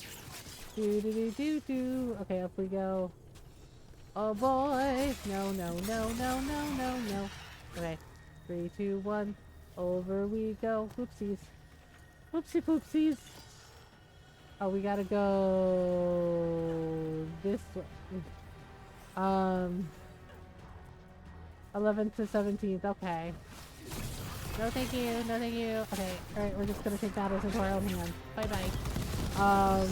Do do do do do. Okay, up we go. Oh boy. No, no, no, no, no, no, no. Okay. 3, 2, 1. Over we go. Oopsies. Oopsie poopsies. Oh, we gotta go this way. 11th to 17th. Okay. No, thank you. No, thank you. Okay. All right. We're just gonna take matters into our own hands. Bye, bye.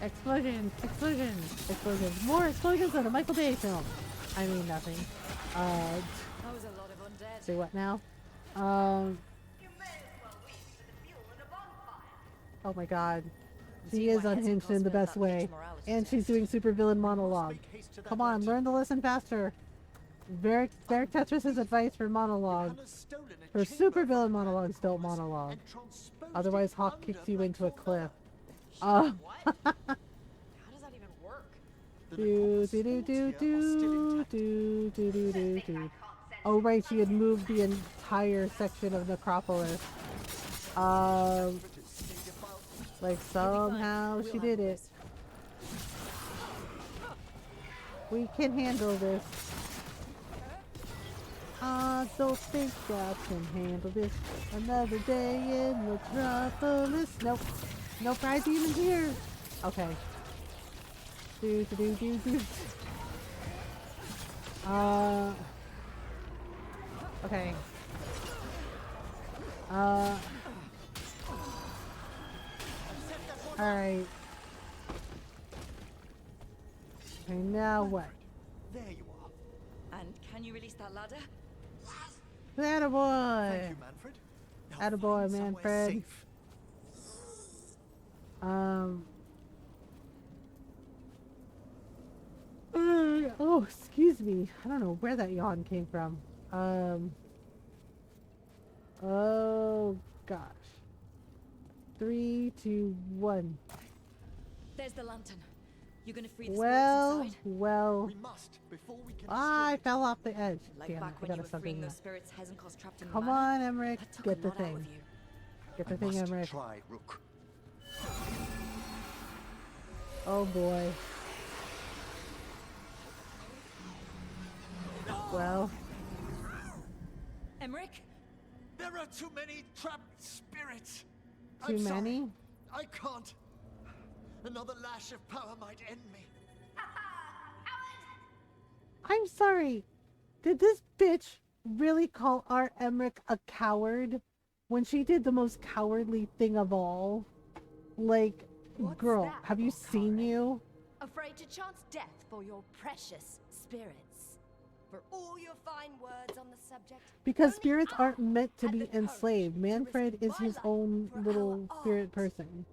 Explosions. Explosions. Explosions. More explosions than a Michael Bay film. I mean nothing. That was a lot of undead. Say what now? Oh my god. She is unhinged in the best way. And she's doing supervillain monologue. Come on, learn the lesson faster. Varric Tetris' advice for monologue. For supervillain monologues, don't monologue. Otherwise, Hawk kicks you into a cliff. How does that even work? Do do do do do do do do do do. Oh right, she had moved the entire section of Necropolis. Like somehow she did it. We can handle this. I don't think I can handle this. Another day in Metropolis. Nope. No prize even here. Okay. Do do do do do. Okay. Alright. Okay, now what? There you are. And can you release that ladder? Attaboy! Thank you, Manfred. Now Attaboy, find somewhere Manfred. safe. Oh, excuse me. I don't know where that yawn came from. Oh, gosh. 3, 2, 1. There's the lantern. You're gonna free the spirits inside? Well. We must before we can I fell off the edge. Like Damn it, back I when you gotta were stop freeing doing those that. spirits Hezenko's trapped in the Come manor? on, Emmerich. That took Get a the lot out thing. of you. Get the I thing, must Emmerich. try, Rook. Oh boy. Well. Emmerich? There are too many trapped spirits. Too I'm sorry. many? I can't. Another lash of power might end me. I'm sorry. Did this bitch really call our Emmerich a coward when she did the most cowardly thing of all? Like, girl, that, have you seen you? Afraid to chance death for your precious spirits. For all your fine words on the subject. Because spirits aren't meant to be enslaved. Manfred is his own little spirit person.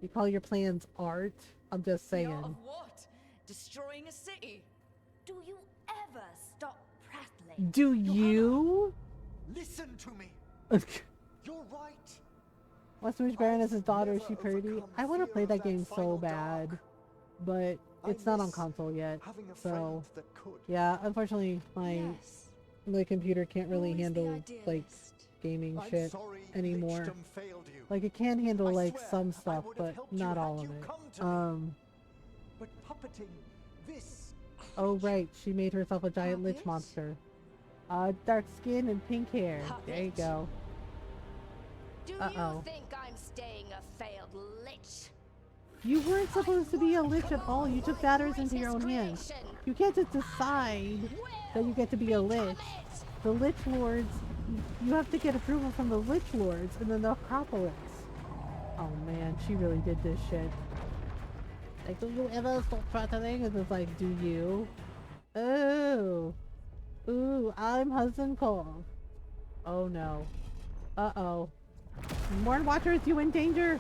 You call your plans art? I'm just The art saying. of what? Destroying a city? Do you ever stop prattling? Do you? Listen to me. You're right. Westwich Baroness's daughter, is she pretty? I want to play that game so bad. But it's not on console yet. So, yeah, unfortunately, my computer can't really handle, like, gaming shit anymore. Like, it can handle, like, some stuff, but not all of it. But puppeting this. Oh, right, she made herself a giant lich monster. Dark skin and pink hair. There you go. Do you think I'm staying a failed lich? You weren't supposed to be a lich at all. You took matters into your own hands. You can't just decide that you get to be a lich. The Lich Lords, you have to get approval from the Lich Lords and then the Acropolis. Oh man, she really did this shit. Like, do you ever stop threatening? And it's like, do you? Oh. Ooh, I'm Hezenkov. Oh no. Uh-oh. Morn Watchers, you in danger?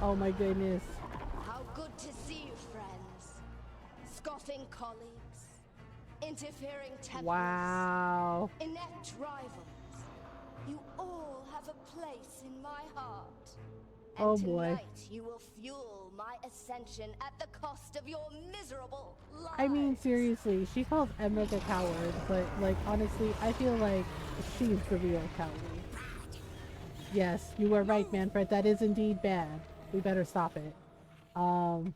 Oh my goodness. How good to see you, friends. Scoffing colleagues. Interfering tempers. Wow. Inept rivals. You all have a place in my heart. And Oh boy. tonight you will fuel my ascension at the cost of your miserable lives. I mean, seriously, she calls Emmerich a coward, but, like, honestly, I feel like she's the real coward. Yes, you were right, Manfred. That is indeed bad. We better stop it. You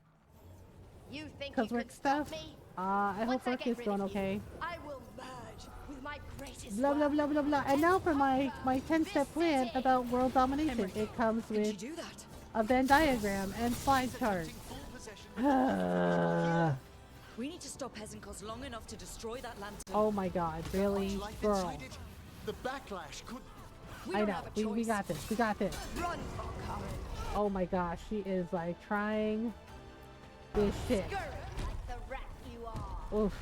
think you could stuff? stop me? I hope work is going okay. I will merge with my greatest Blah, blah, blah, blah, blah. And now for my 10-step plan about world domination. It comes with a Venn diagram and slide chart. We need to stop Hezenko's long enough to destroy that lantern. Oh my god, really? Girl. The backlash could. I know. We got this. We got this. Run for cover. Oh my gosh, she is like trying this shit. Scurry like the rat you are. Oof.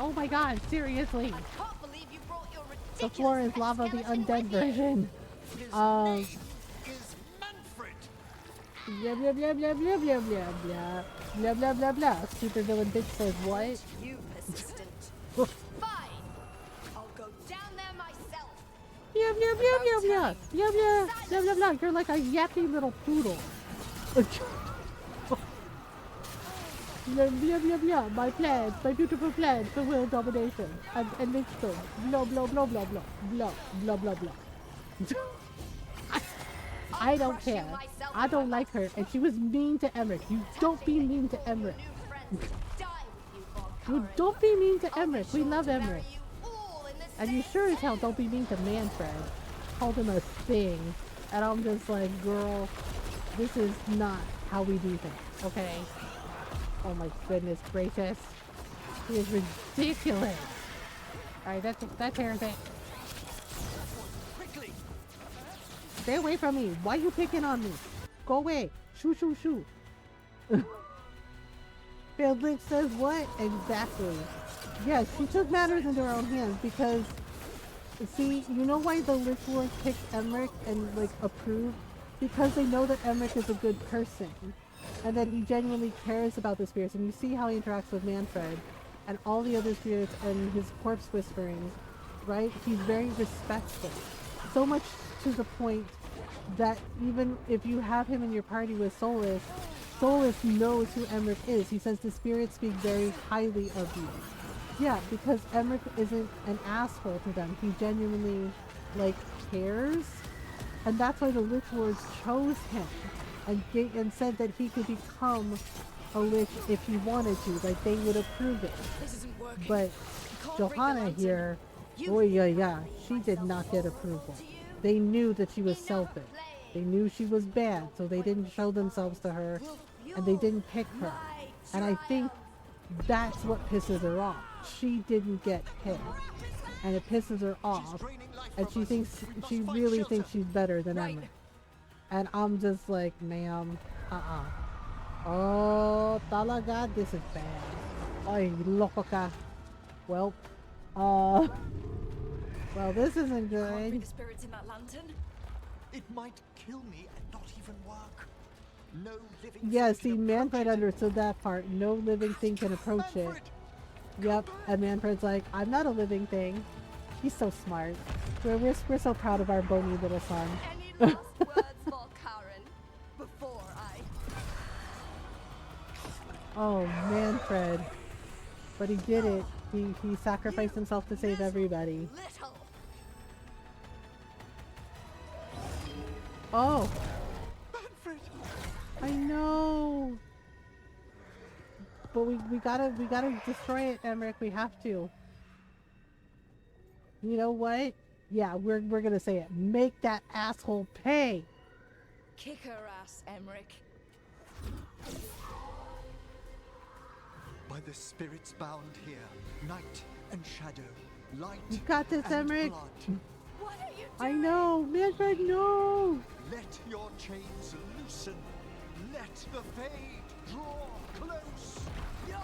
Oh my god, seriously. I can't believe you brought your ridiculous The floor is lava, the undead version. Blah blah blah blah blah blah blah blah blah blah blah blah. Super villain bitch says what? You persistent. Fine. I'll go down there myself. Blah blah blah blah blah blah blah blah blah blah. You're like a yappy little poodle. Blah blah blah blah. My plans, my beautiful plans for world domination. And enrichment. Blah blah blah blah blah blah blah blah blah. I don't care. I don't like her, and she was mean to Emmerich. You don't be mean to Emmerich. You don't be mean to Emmerich. We love Emmerich. And you sure as hell don't be mean to Manfred. Called him a thing. And I'm just like, girl, this is not how we do things, okay? Oh my goodness gracious. He is ridiculous. Alright, that's everything. Stay away from me. Why are you picking on me? Go away. Shoo, shoo, shoo. Fieldlick says what? Exactly. Yeah, she took matters into her own hands because, see, you know why the Lich Lords picked Emmerich and, like, approved? Because they know that Emmerich is a good person. And that he genuinely cares about the spirits. And you see how he interacts with Manfred and all the other spirits and his corpse whisperings, right? He's very respectful. So much to the point that even if you have him in your party with Solus, Solus knows who Emmerich is. He says the spirits speak very highly of you. Yeah, because Emmerich isn't an asshole to them. He genuinely, like, cares. And that's why the Lich Lords chose him. And said that he could become a Lich if he wanted to. Like, they would approve it. This isn't working. But Johanna here, oh yeah, she did not get approval. They knew that she was selfish. They knew she was bad, so they didn't show themselves to her, and they didn't pick her. And I think that's what pisses her off. She didn't get picked, and it pisses her off, and she really thinks she's better than Emma. And I'm just like, ma'am, Oh, talaga, this is bad. Ay, loko ka. Well, well, this isn't good. The spirits in that lantern? It might kill me and not even work. No living Yeah, see, Manfred understood that part. No living thing can approach it. Yep, and Manfred's like, I'm not a living thing. He's so smart. We're so proud of our bony little son. Any last words for Karen before I... Oh, Manfred. But he did it. He sacrificed himself to save everybody. Oh! Manfred! I know! But we gotta destroy it, Emmerich. We have to. You know what? Yeah, we're gonna say it. Make that asshole pay! Kick her ass, Emmerich. By the spirits bound here, night and shadow, light You got this, and Emmerich. blood. What are you doing? I know! Manfred, no! Let your chains loosen. Let the fade draw close. You'll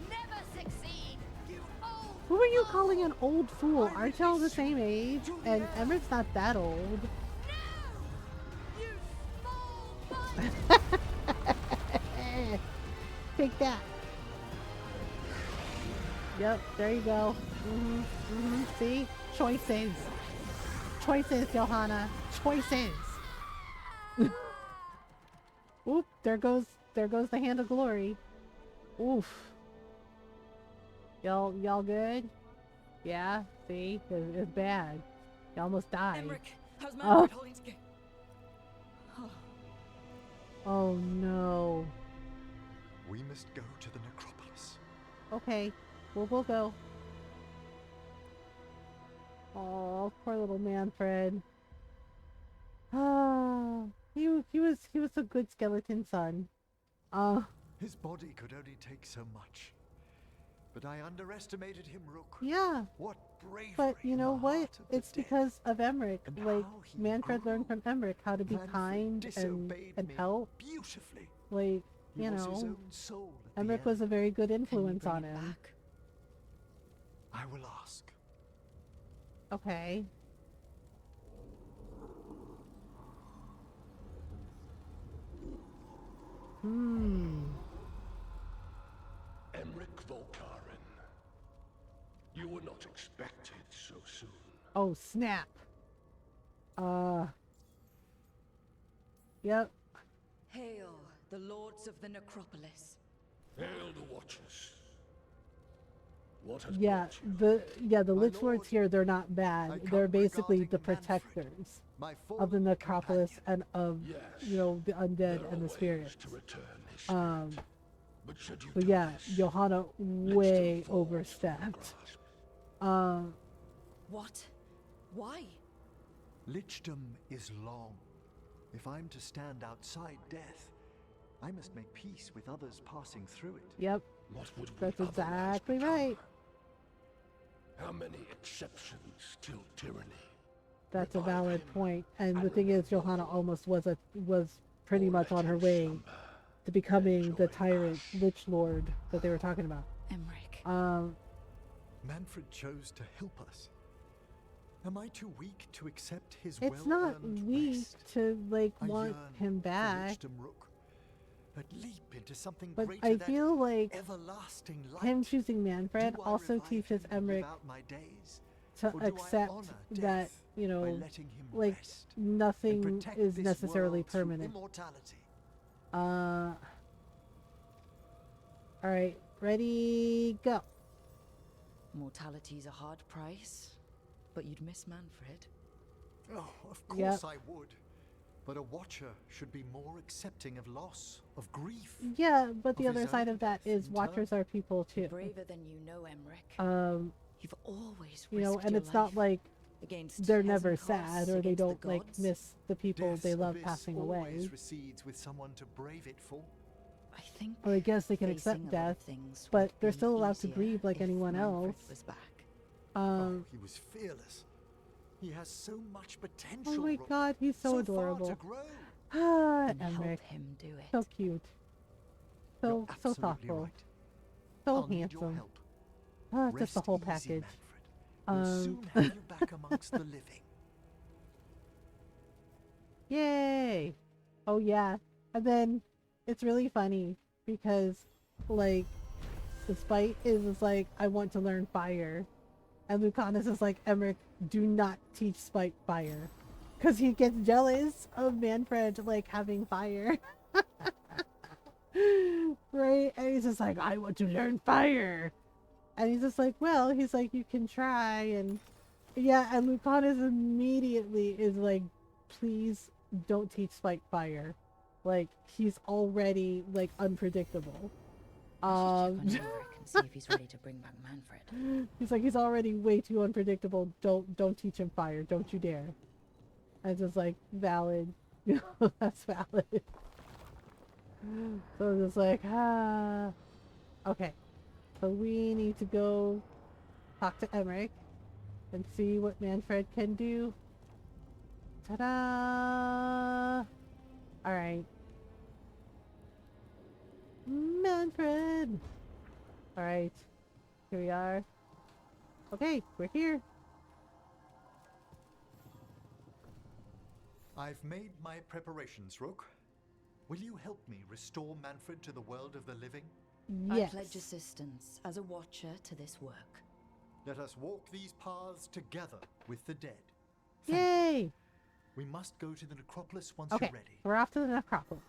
never succeed, you old... Who are you calling an old fool? Aren't y'all the same age? And Emmerich's not that old. No! You small Take that. Yep, there you go. See? Choices. Choices, Johanna. Choices. Oop, there goes the hand of glory. Oof. Y'all good? Yeah, see? It's bad. You almost died. Emmerich, how's Manfred holding together? Oh no. We must go to the necropolis. Okay, we'll go. Oh, poor little Manfred. Ah, he was a good skeleton son. His body could only take so much. But I underestimated him, Rook. Yeah. What bravery. But you know in the what? heart of the It's dead. because of Emmerich. And Like, how he Manfred learned from Emmerich how to be Manfred kind and disobeyed me help. beautifully. Like, He you was his know, own soul at the Emmerich end. was a very good Can you influence bring on it him. back? I will ask. Okay. Emmerich Volkaren. You were not expected so soon. Oh, snap. Yep. Hail, the lords of the necropolis. Hail the Watchers. What has Yeah, brought you? the Lich Lords here, they're not bad. They're basically the protectors of the necropolis and of, you know, the undead and the spirits. To return his spirit. But should you But do yeah, this, Johanna way overstepped. What? Why? Lichdom is long. If I'm to stand outside death, I must make peace with others passing through it. Yep. What would we That's otherwise exactly become? right. How many exceptions till tyranny? That's a valid point. And the thing is, Johanna almost was pretty much on her way to becoming the tyrant Lich Lord that they were talking about. Emmerich. Manfred chose to help us. Am I too weak to accept his It's not well-earned weak rest? to, like, I want yearn him for back. Lichdom, Rook. But leap into something But greater I than feel like everlasting light. him choosing Manfred Do I also revive teaches him Emmerich without my days? to Or do I accept honor that, death you by know, letting him like, rest and nothing protect is this necessarily world through permanent. immortality? Alright, ready, go. Mortality's a hard price, but you'd miss Manfred. Oh, of course I would. But a watcher should be more accepting of loss, of grief. Yeah, but the other side of that is watchers are people too. Braver than you know, Emmerich. You've always you know, risked and your it's not life like against they're never peasant sad costs, or they against the don't like gods. miss the people Death's they love abyss passing always away. recedes with someone to brave it for. I think Or I guess they can facing accept a lot death, of things but would they're be still allowed to easier grieve like if anyone Manfred else. was back. He was fearless. He has so much potential. Oh my Rook. god, he's so far adorable. to grow. Ah, Then Emmerich. help him do it. So cute. So You're so absolutely thoughtful. right. So I'll need your handsome. help. Ah, just Rest the whole easy, package. Manfred. We'll soon have you back amongst the living. Yay! Oh yeah. And then it's really funny because like the Spite is like, I want to learn fire. And Lucanus is like, Emmerich, do not teach Spite fire. Because he gets jealous of Manfred like having fire. Right? And he's just like, I want to learn fire. And he's just like, well, he's like, you can try. And yeah, and Lucanus immediately is like, please don't teach Spike fire. Like, he's already like unpredictable. I should check on Emmerich and see if he's ready to bring back Manfred. He's like, he's already way too unpredictable. Don't teach him fire. Don't you dare. And it's just like, valid. That's valid. So it's just like, okay. So we need to go talk to Emmerich and see what Manfred can do. Ta-da! Alright. Manfred! Alright. Here we are. Okay, we're here. I've made my preparations, Rook. Will you help me restore Manfred to the world of the living? Yes. I pledge assistance as a watcher to this work. Let us walk these paths together with the dead. Yay! We must go to the necropolis once Okay, you're ready. we're off to the necropolis.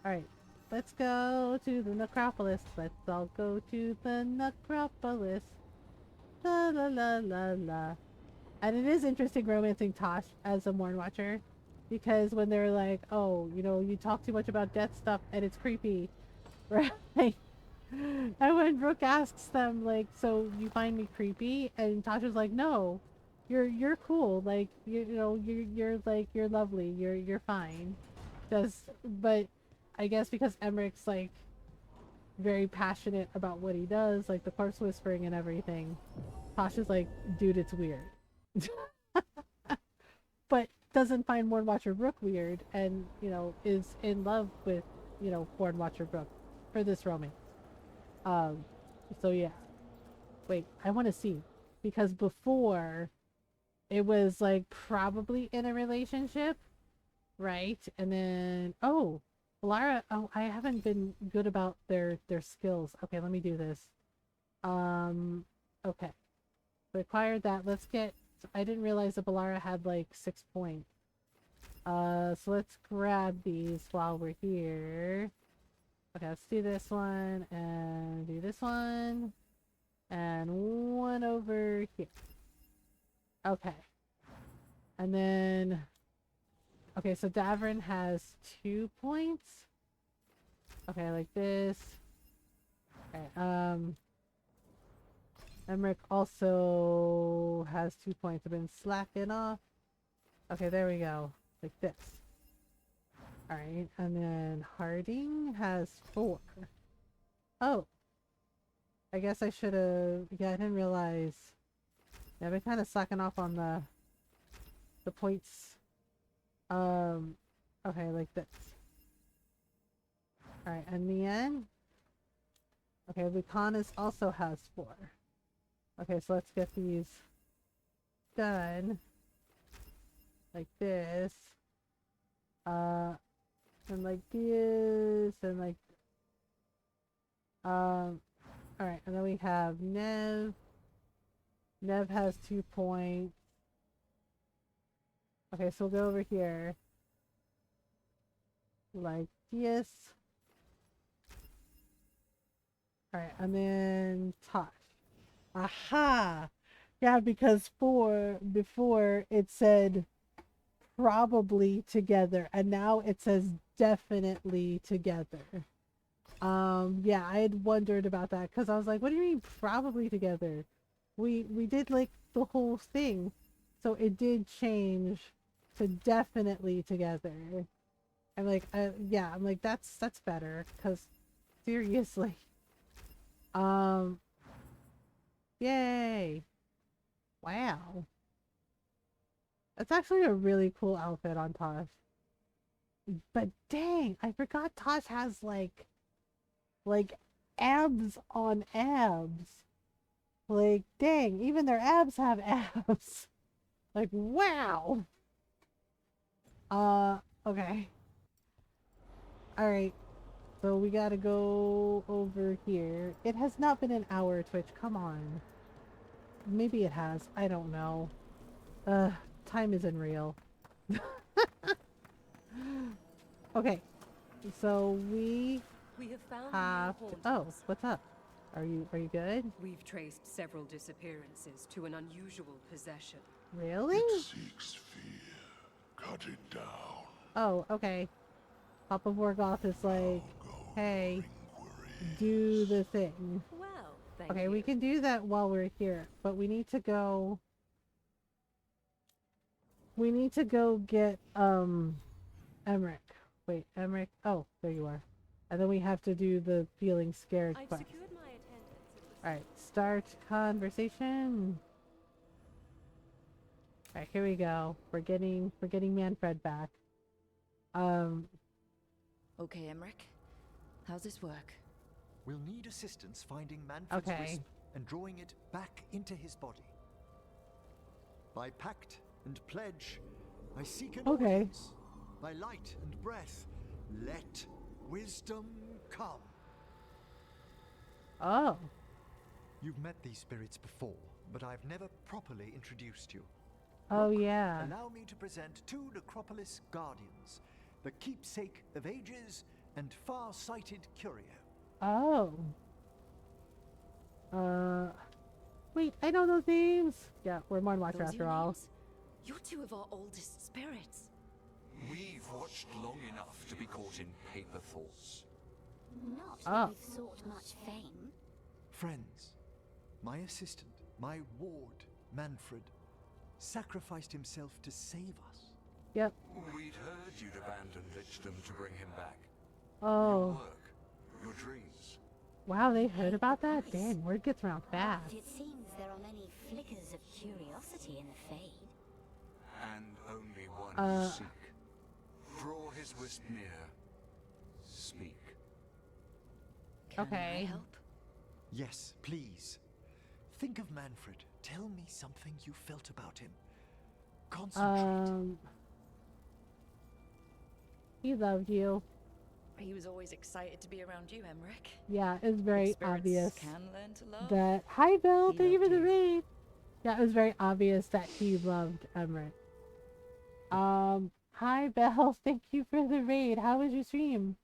Alright, let's go to the necropolis. Let's all go to the necropolis. La la la la la. And it is interesting romancing Tosh as a Morn Watcher. Because when they're like, oh, you know, you talk too much about death stuff and it's creepy. Right? And when Brooke asks them, like, so you find me creepy? And Tasha's like, no. You're cool. Like, you know, you're like, you're lovely. You're fine. But I guess because Emmerich's like very passionate about what he does, like the corpse whispering and everything, Tasha's like, dude, it's weird. But doesn't find Morn Watcher Brooke weird, and you know, is in love with, you know, Morn Watcher Brooke for this romance. So yeah. Wait, I want to see, because before it was like probably in a relationship, right? And then Lara, I haven't been good about their skills. Okay, let me do this. Okay. We acquired that. Let's get, I didn't realize that Balara had like 6 points. So let's grab these while we're here. Okay, let's do this one and do this one and one over here. Okay. And then, okay, so Davrin has 2 points. Okay, like this. Okay, Emmerich also has 2 points. I've been slacking off. Okay, there we go. Like this. Alright, and then Harding has 4. Oh. I guess I should have... Yeah, I didn't realize. Yeah, I've been kind of slacking off on the points. Okay, like this. Alright, and Leanne? Okay, Lucanus also has 4. Okay, so let's get these done. Like this. And like this, and like... Alright, and then we have Nev. Nev has 2 points. Okay, so we'll go over here. Like this. Alright, and then Tosh. Aha! Yeah, because before it said probably together, and now it says definitely together. Yeah, I had wondered about that because I was like, what do you mean probably together? We did like the whole thing, so it did change to definitely together. I'm like, yeah, I'm like that's better because seriously, yay, wow, that's actually a really cool outfit on Tosh. But dang, I forgot Tosh has like abs on abs. Like, dang, even their abs have abs. Like, wow. Okay. Alright. So we gotta go over here. It has not been an hour, Twitch. Come on. Maybe it has. I don't know. Time isn't real. Okay. So we have found have new to, oh, hauntings. what's up? Are you good? We've traced several disappearances to an unusual possession. Really? It seeks fear. Cut it down. Oh, okay. Papa Vorgoth is like, hey, do the thing. Well, thank Okay, you. we can do that while we're here, but we need to go get Emmerich. Wait, Emmerich. Oh, there you are. And then we have to do the feeling scared I've quest. secured my attendance. Alright, start conversation. Alright, here we go. We're getting Manfred back. Okay, Emmerich. How's this work? We'll need assistance finding Manfred's wisp and drawing it back into his body. By pact and pledge, I seek an audience. By light and breath, let wisdom come. Oh. You've met these spirits before, but I've never properly introduced you. Oh, yeah. Allow me to present two Necropolis guardians, the keepsake of ages and far-sighted curio. Oh. Wait, I know those names. Yeah, we're Morn Watcher Those after your all. names? You're two of our oldest spirits. We've watched long enough to be caught in paper thoughts. Not that we've sought much fame. Friends, my assistant, my ward, Manfred, sacrificed himself to save us. Yep. We'd heard you'd abandoned Lichdom to bring him back. Oh. Your work, your dreams. Wow, they heard about that? Dang, word gets around fast. It seems there are many flickers of curiosity in the Fade. And only one you seek. Draw his wisp near. Speak. Can I help? Yes, please. Think of Manfred. Tell me something you felt about him. Concentrate. He loved you. He was always excited to be around you, Emmerich. Yeah, it's very Spirits obvious can learn to love. that. Hi, Bill. He Thank you for loved the raid. Yeah, it was very obvious that he loved Emmerich. Hi, Belle. Thank you for the raid. How was your stream?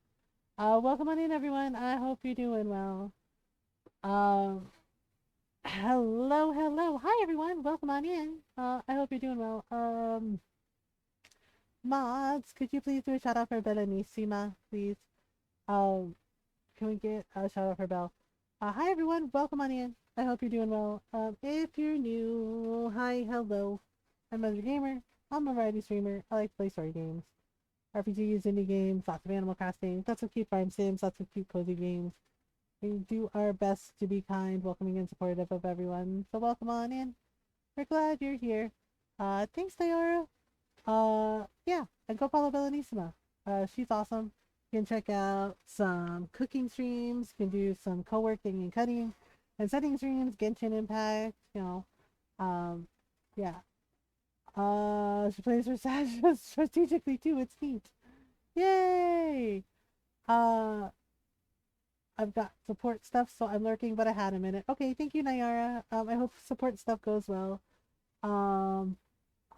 Welcome on in, everyone. I hope you're doing well. Hello. Hi, everyone. Welcome on in. I hope you're doing well. Mods, could you please do a shout out for Belenissima, please? Can we get a shout out for Belle? Hi, everyone. Welcome on in. I hope you're doing well. If you're new, hi, hello. I'm Mother Gamer. I'm a variety streamer. I like to play story games, RPGs, indie games, lots of Animal Crossing, lots of cute farm sims, lots of cute cozy games. We do our best to be kind, welcoming, and supportive of everyone. So welcome on in. We're glad you're here. Thanks, Diora. Yeah, and go follow Belenissima. She's awesome. You can check out some cooking streams. You can do some co-working and cutting and setting streams, Genshin Impact, you know. Yeah. She plays her Sasha strategically too. It's neat. Yay! I've got support stuff, so I'm lurking, but I had a minute. Okay, thank you, Nayara. I hope support stuff goes well. Oh,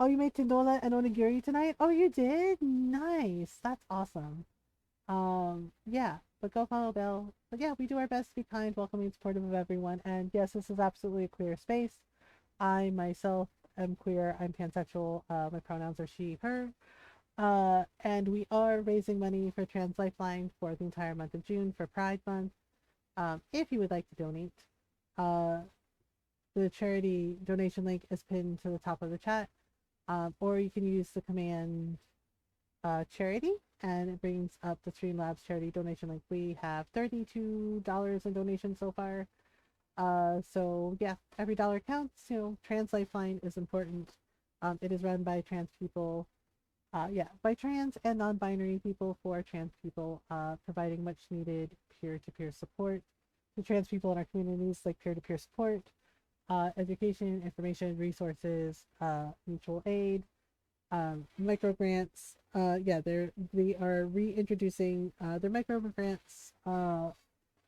you made Tindola and onigiri tonight? Oh, you did? Nice. That's awesome. Yeah. but go follow Belle. But yeah, we do our best to be kind, welcoming, supportive of everyone. And yes, this is absolutely a queer space. I myself am queer. I'm pansexual. My pronouns are she, her. And we are raising money for Trans Lifeline for the entire month of June for Pride Month. If you would like to donate, the charity donation link is pinned to the top of the chat, or you can use the command charity, and it brings up the Streamlabs charity donation link. We have $32 in donations so far. So yeah, every dollar counts. You know, Trans Lifeline is important. It is run by trans people, by trans and non-binary people for trans people, providing much needed peer-to-peer support to trans people in our communities, like peer-to-peer support, education, information, resources, mutual aid, micro grants. They are reintroducing their micro grants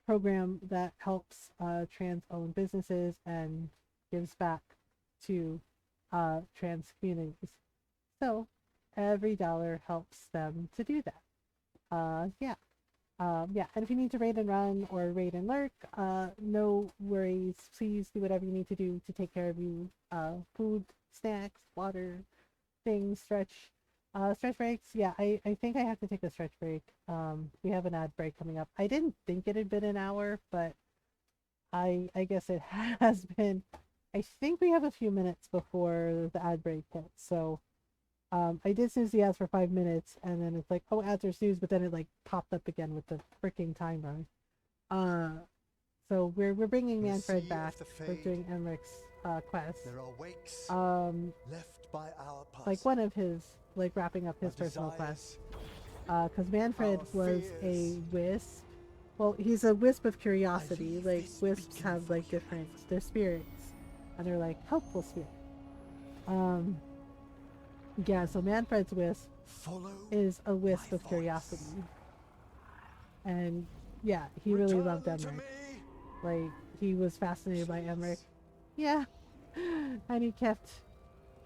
program that helps trans-owned businesses and gives back to trans communities. So every dollar helps them to do that. And if you need to raid and run or raid and lurk, no worries. Please do whatever you need to do to take care of you. Food, snacks, water, things, stretch breaks. Yeah, I think I have to take a stretch break. We have an ad break coming up. I didn't think it had been an hour, but I guess it has been. I think we have a few minutes before the ad break hits. So I did snooze the ads for 5 minutes, and then it's like, oh, ads are snoozed, but then it like popped up again with the freaking timer. So we're bringing Manfred back. We're doing Emmeric's quest. There are wakes left by our past. Like one of his, like wrapping up his personal quest. Because Manfred was a wisp. Well, he's a wisp of curiosity. Like wisps have like different, they're spirits, and they're like helpful spirits. Yeah, so Manfred's wisp is a wisp of curiosity. And yeah, he really loved Emmerich. Like, he was fascinated by Emmerich. Yeah. And he kept,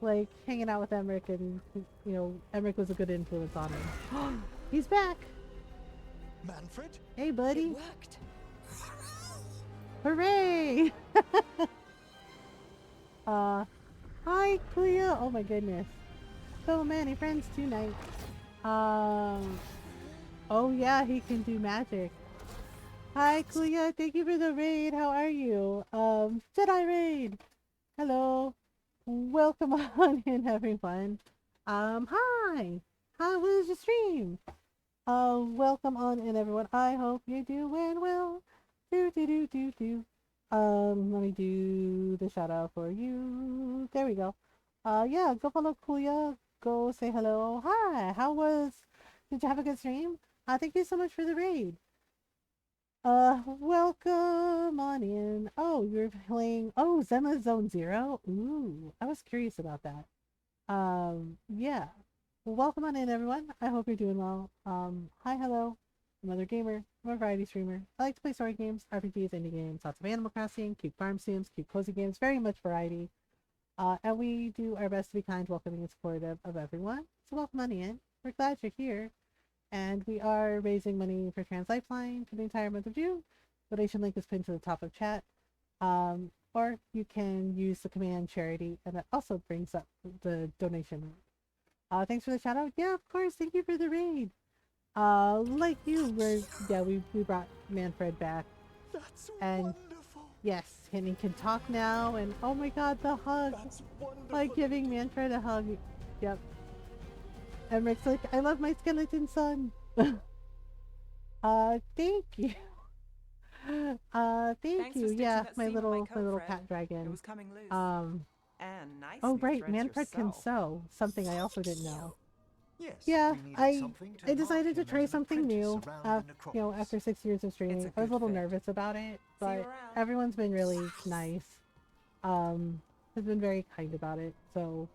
like, hanging out with Emmerich, and, you know, Emmerich was a good influence on him. He's back! Manfred? Hey, buddy! It worked! Hooray! Hi, Clea! Oh my goodness. So many friends tonight. Oh yeah, he can do magic. Hi, Clea. Thank you for the raid. How are you? Jedi raid. Hello. Welcome on in, everyone. Hi. How was your stream? Welcome on in, everyone. I hope you're doing well. Let me do the shout out for you. There we go. Yeah, go follow Clea. Go say hello. Hi, did you have a good stream? Thank you so much for the raid. Welcome on in. Oh, you're playing, Zenma Zone Zero? Ooh, I was curious about that. Yeah. Well, welcome on in, everyone. I hope you're doing well. Hi, hello. I'm another gamer. I'm a variety streamer. I like to play story games, RPGs, indie games, lots of Animal Crossing, cute farm sims, cute cozy games, very much variety. And we do our best to be kind, welcoming, and supportive of everyone. So welcome on in. We're glad you're here. And we are raising money for Trans Lifeline for the entire month of June. Donation link is pinned to the top of chat. Or you can use the command charity, and that also brings up the donation link. Thanks for the shout out. Yeah, of course. Thank you for the raid. Like you, we brought Manfred back. That's wonderful. Yes, and he can talk now, and oh my god, the hug. That's wonderful. Like giving Manfred a hug. Yep. Emmerich's like, I love my skeleton son. Thank you. Thank you. Yeah, my little cat dragon. It was coming loose. And nice oh right, Manfred can sew. Something I also didn't know. Yes, yeah, I decided to try something new. After 6 years of streaming, I was a little nervous about it, but everyone's been really nice. Has been very kind about it. So,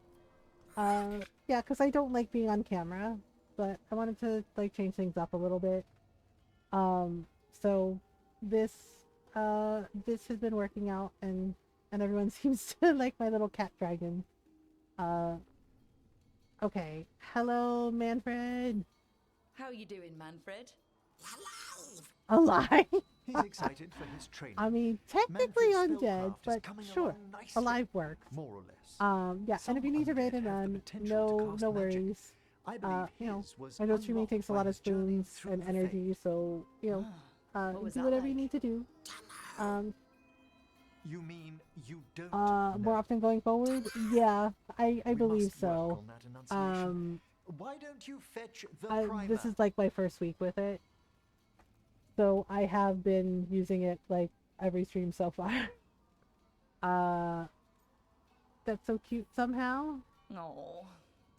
yeah, because I don't like being on camera, but I wanted to like change things up a little bit. So this has been working out, and everyone seems to like my little cat dragon. Okay. Hello, Manfred. How you doing, Manfred? Hello. alive. He's excited for his training. I mean, technically Manfred's undead, spellcraft is but coming sure, along nicely, alive works. more or less. Yeah, Some and if you need to raid undead and have the run, potential to cast no magic. worries. I believe You know, his was I know streaming unlocked takes a by lot of his journey spoons through and the energy, so you know, What was do that whatever you like? need to do. You mean you don't More know? often going forward, yeah, I We believe must work so. on that enunciation. Why don't you fetch the primer? This is like my first week with it, so I have been using it like every stream so far. That's so cute somehow. Oh,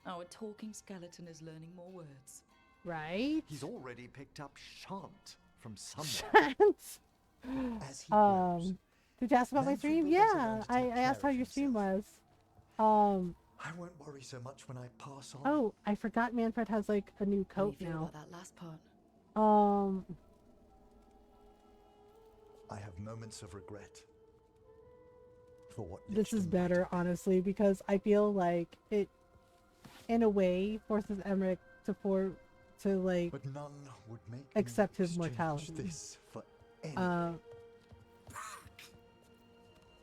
our talking skeleton is learning more words. Right? He's already picked up shan't from someone. Shan't. As he grows, Did you ask about my Manfred stream? will better Yeah, learn to I take asked care how of your stream himself. was. I won't worry so much when I pass on. Oh, I forgot Manfred has like a new How do coat you feel now. about that last part? I have moments of regret for what This is Lichtenstein better, honestly, because I feel like it, in a way, forces Emmerich to like but none would make accept me his exchange mortality. this for anything.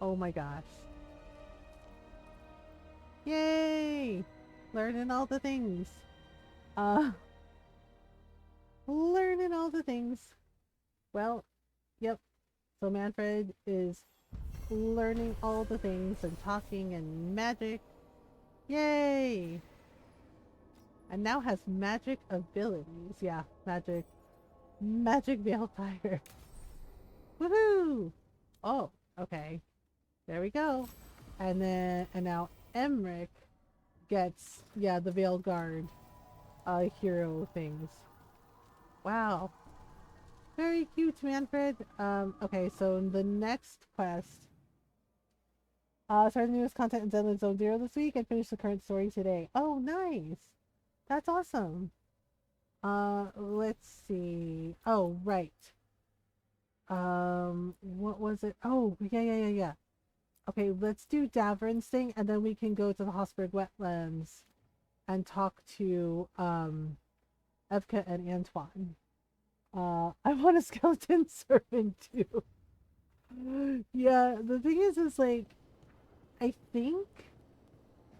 Oh my gosh. Yay! Learning all the things. Learning all the things. Well, yep. So Manfred is learning all the things and talking and magic. Yay! And now has magic abilities. Yeah, magic. Magic Veilfire. Woohoo! Oh, okay. There we go. And now Emmerich gets, yeah, the Veiled Guard hero things. Wow. Very cute, Manfred. Okay, so the next quest. Started the newest content in Zenland Zone 0 this week and finished the current story today. Oh, nice. That's awesome. Let's see. Oh, right. What was it? Oh, yeah. Okay, let's do Davern's thing, and then we can go to the Hosberg Wetlands and talk to, Evka and Antoine. I want a skeleton servant too. Yeah, the thing is like, I think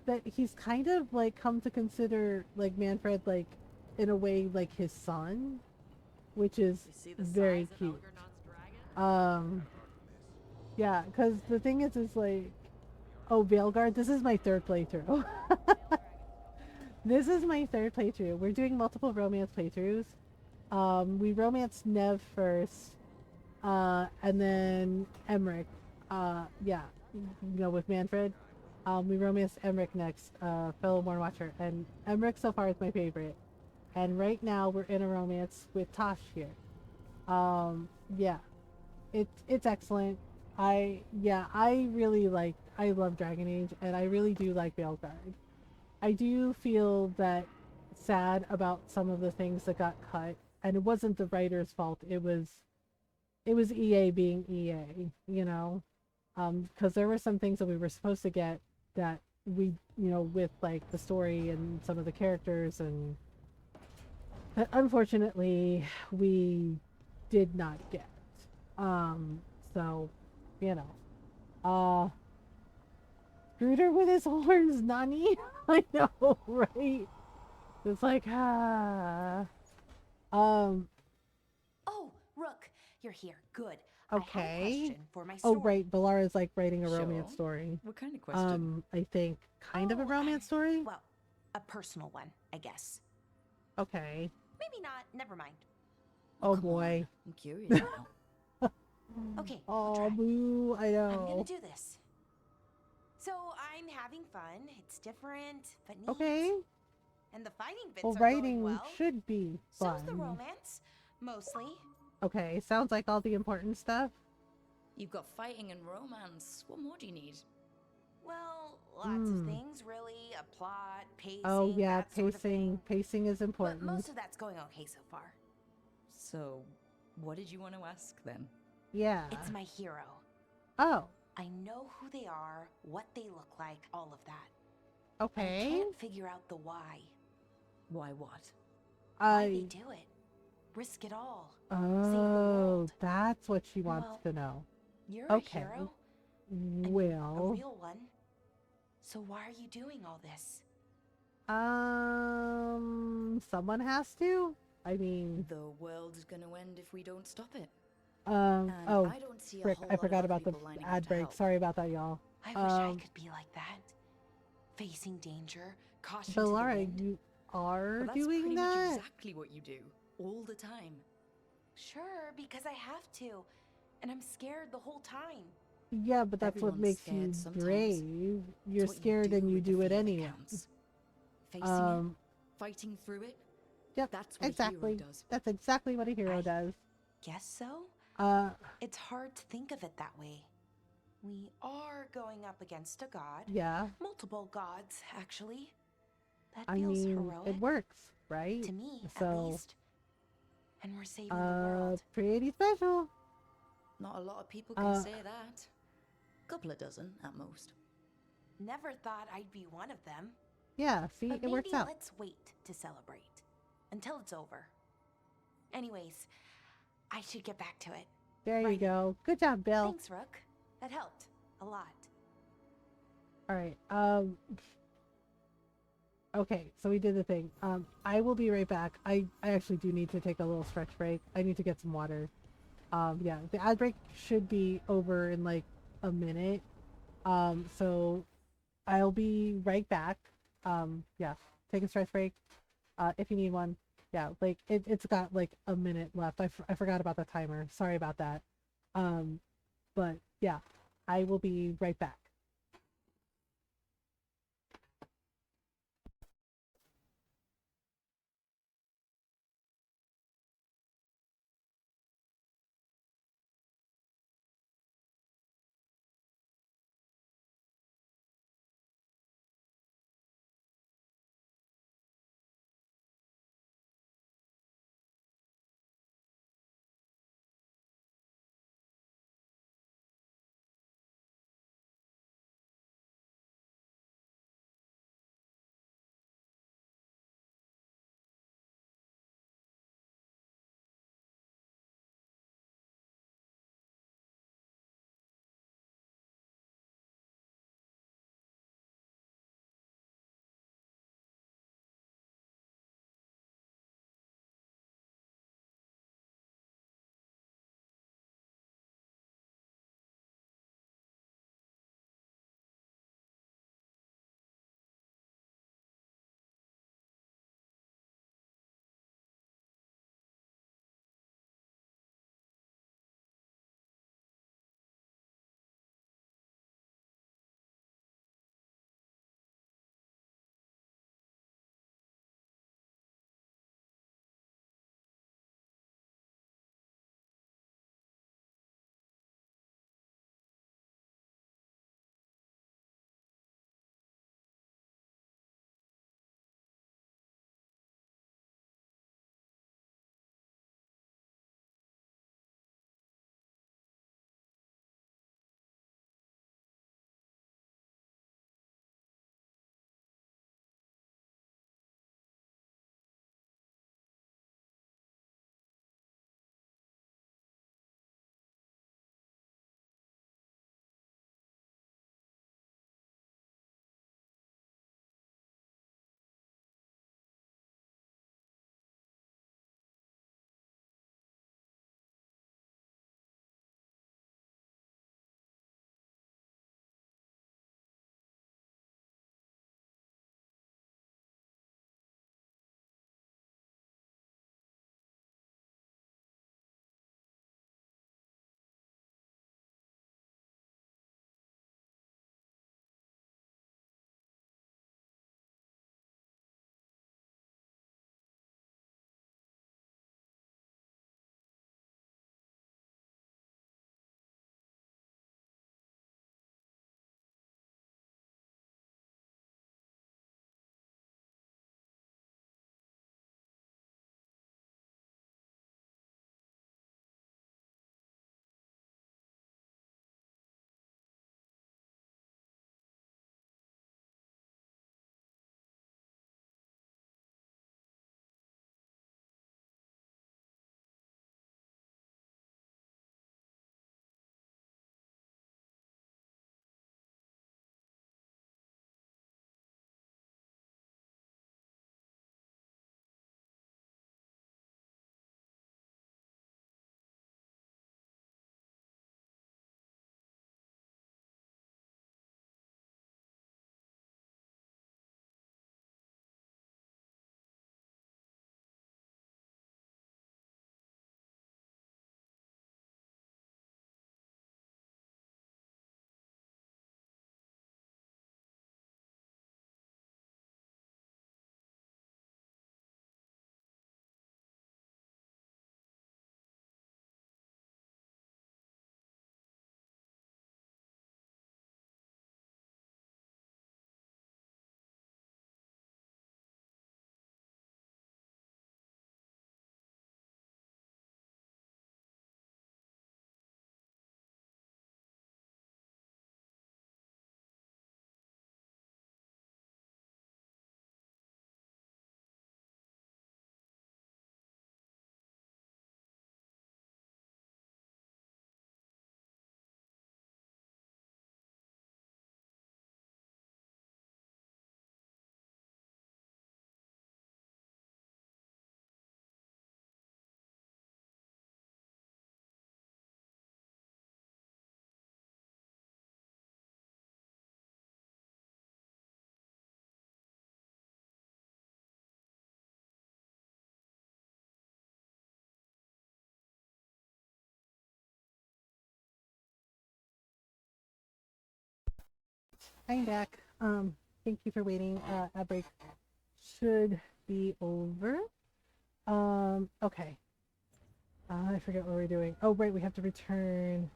that he's kind of like come to consider like Manfred like in a way like his son, which is very cute. Yeah, because the thing is like, oh, Veilguard, this is my third playthrough. This is my third playthrough. We're doing multiple romance playthroughs. We romanced Nev first, and then Emmerich. Yeah, you know, with Manfred. We romanced Emmerich next, fellow Morn Watcher, and Emmerich so far is my favorite. And right now we're in a romance with Tosh here. Yeah, it's excellent. I love Dragon Age, and I really do like Veilguard. I do feel that sad about some of the things that got cut, and it wasn't the writer's fault. It was EA being EA, you know, because there were some things that we were supposed to get that we, you know, with like the story and some of the characters, and that unfortunately we did not get. So, you know, Gruder with his horns, Nani. I know, right? It's like, Oh, Rook, you're here. Good. I have a okay. question for my story. Oh, right. Valara's like writing a Sure. romance story. What kind of question? I think kind of a romance story. Well, a personal one, I guess. Okay. Maybe not. Never mind. Oh boy. I'm curious now. Okay. Oh, boo. I know. I'm gonna do this. So I'm having fun. It's different, but neat. Okay. And the fighting bits Well, are writing going well. should be fun. So's the romance, mostly. Okay, sounds like all the important stuff. You've got fighting and romance. What more do you need? Well, lots of things, really. A plot, pacing. Oh yeah, that sort of thing. Pacing is important. But most of that's going okay so far. So, what did you want to ask then? Yeah. It's my hero. Oh. I know who they are, what they look like, all of that. Okay. I can't figure out the why. Why what? Why they do it. risk it all. Oh, that's what she wants Well, to know. You're Okay. a hero. Well. A real one. So why are you doing all this? Someone has to? I mean, the world's gonna end if we don't stop it. oh, I don't see a frick, whole I lot of forgot other about the people lining up ad to break. help. Sorry about that, y'all. I wish I could be like that. Facing danger, caution But to the Laura, wind. you are But that's doing pretty that? much exactly what you do, all the time. Sure, because I have to. And I'm scared the whole time. Yeah, but that's what Everyone's makes scared you sometimes. brave. You're what you scared do and you with the do it fear that anyway. counts. Facing it, fighting through it. Yep, That's what exactly. a hero does. That's exactly what a hero does. Guess so? It's hard to think of it that way. We are going up against a god. Yeah. Multiple gods, actually. That I feels mean, heroic. it works, right? To me, so, at least. And we're saving the world. Pretty special. Not a lot of people can say that. Couple of dozen, at most. Never thought I'd be one of them. Yeah, see, But it works maybe out. let's wait to celebrate. Until it's over. Anyways, I should get back to it. There you go. Good job, Bill. Thanks, Rook. That helped. A lot. All right. Okay, so we did the thing. I will be right back. I actually do need to take a little stretch break. I need to get some water. Yeah, the ad break should be over in like a minute. So I'll be right back. Yeah, take a stretch break. If you need one. Yeah, like it's got like a minute left. I forgot about the timer. Sorry about that. But yeah, I will be right back. I'm back. Thank you for waiting. Ad break should be over. Okay. I forget what we're doing. Oh, right, we have to return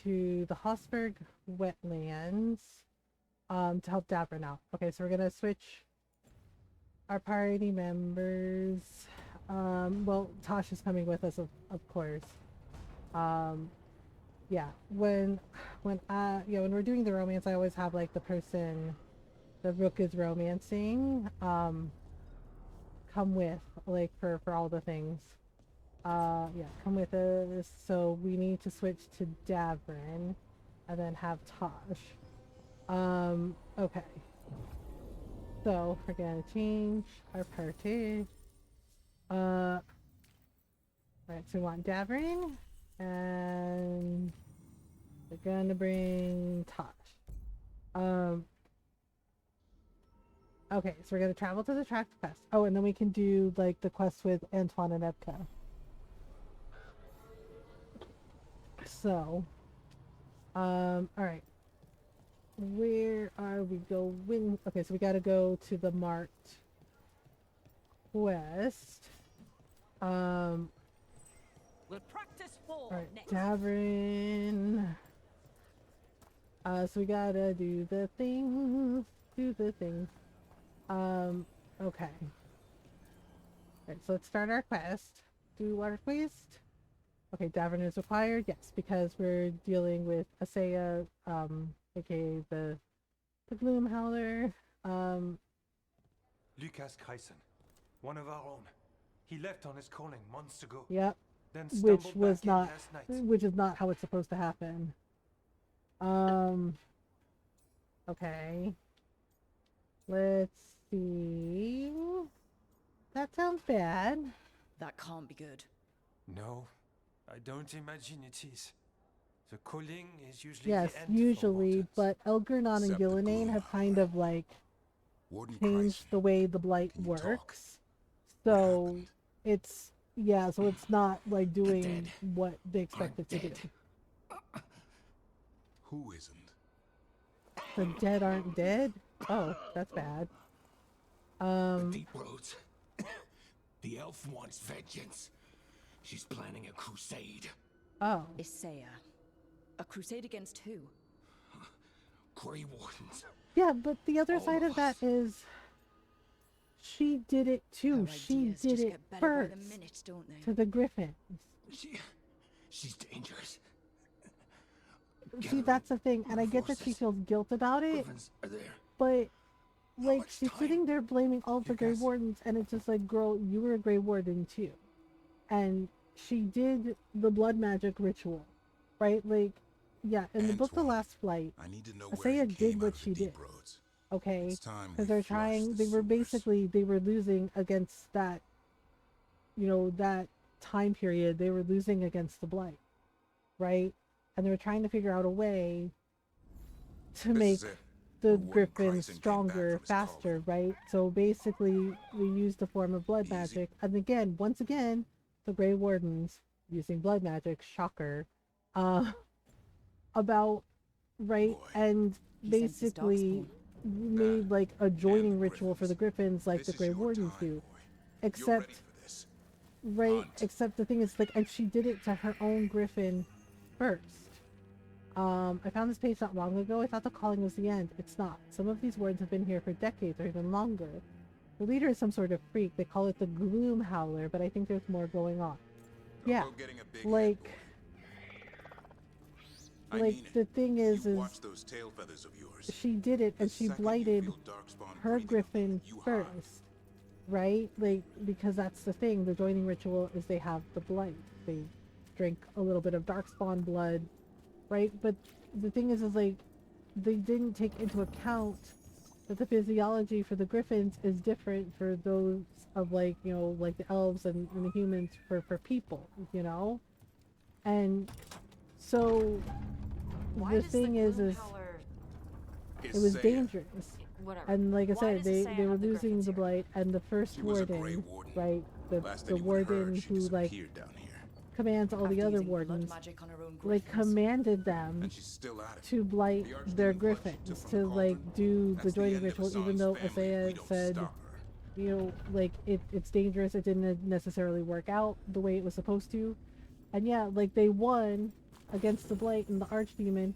to the Hossberg wetlands to help Davrin out. Okay, so we're gonna switch our party members. Well, Tosh is coming with us, of course. Yeah, when we're doing the romance, I always have like the person the rook is romancing come with, like, for all the things. Yeah, come with us. So we need to switch to Davrin and then have Tosh. Okay. So we're gonna change our party. Right, so we want Davrin and we're gonna bring Tosh. Okay, so we're gonna travel to the track quest. Oh, and then we can do like the quest with Antoine and Ebka. So, alright. Where are we going? Okay, so we gotta go to the marked quest. We'll practice for Alright, next. Davrin. So we gotta do the things. Okay. Alright, so let's start our quest. Do water quest. Okay, Davrin is required, yes, because we're dealing with Asaya, aka the Gloom Howler. Lucas Kreisen, one of our own. He left on his calling months ago. Yep. Then Which stumbled was back in not, last night. which is not how it's supposed to happen. Okay. Let's see. That sounds bad. That can't be good. No, I don't imagine it is. The calling is usually Yes, the end usually, but Elgernon and Except the Gillinane Gloom have kind of like Warden changed Christ, the way the blight can you talk? works. So it's, yeah, so it's not like doing dead what they expect it to do. Who isn't? The dead aren't dead? Oh, that's bad. The Deep Roads. The elf wants vengeance. She's planning a crusade. Oh. Isaiah. A crusade against who? Grey Wardens. Yeah, but the other All side of of that is she did it too. Her She ideas did just it get better by first the minute, don't they? to the Griffins. She's dangerous. See, that's the thing, and I get that she feels guilt about it, Griffins are there. but like she's sitting there blaming all the Grey Wardens, and it's just like, girl, you were a Grey Warden too, and she did the blood magic ritual, right? Like, yeah, in the book The Last Flight, I need to know Asaya did what she did. Okay, because they're trying. They were basically losing against that. You know, that time period. They were losing against the blight, right? And they were trying to figure out a way to make the Griffins stronger, faster, right? So basically, we used a form of blood magic, and again, once again, the Grey Wardens using blood magic. Shocker. About right, and basically made like a joining ritual for the Griffins, like the Grey Wardens do. Except, right? Except the thing is, like, and she did it to her own Griffin first. I found this page not long ago. I thought the calling was the end. It's not. Some of these wards have been here for decades or even longer. The leader is some sort of freak. They call it the Gloom Howler, but I think there's more going on. Yeah, like the thing is those tail feathers of yours. she did it, and she blighted her Griffin first, right? Like, because that's the thing. The joining ritual is they have the blight. They drink a little bit of darkspawn blood, right? But the thing is like, they didn't take into account that the physiology for the Griffins is different for those of, like, you know, like the elves and the humans for people, you know? And so the thing is it was dangerous. Whatever. And like I Why said, does it they say I were have the losing Griffins the here? blight, and the first warden, right? The warden who, like, Down here. commands all the other wardens, like commanded them And she's still at it. to blight their griffins, to like do the joining ritual, even though Isaiah said, you know, like it's dangerous, it didn't necessarily work out the way it was supposed to. And yeah, like they won against the blight and the archdemon,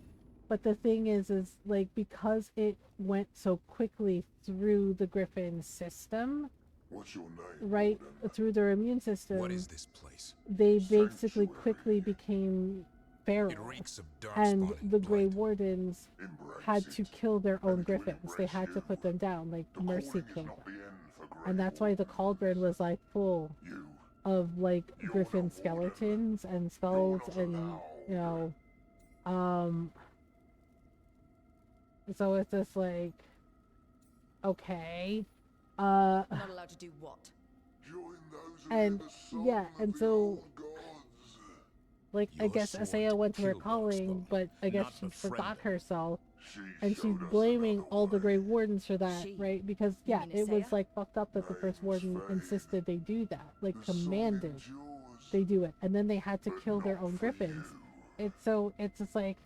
but the thing is like because it went so quickly through the griffin system, What's your name? right, through their immune system, What is this place? they basically quickly became feral. It reeks of And dark-spawning the Grey Wardens had to kill their own griffins. They had to put them down, like mercy kill them. And that's why the cauldron was like full of like griffin skeletons and skulls and, you know, so it's just like, okay, Not allowed to do what? and yeah, and so like I guess Isaiah went to her calling, but I guess she forgot herself, and she's blaming all the Grey Wardens for that, right? Because yeah, it was like fucked up that the first warden insisted they do that, like commanded they do it, and then they had to kill their own griffins. It's just like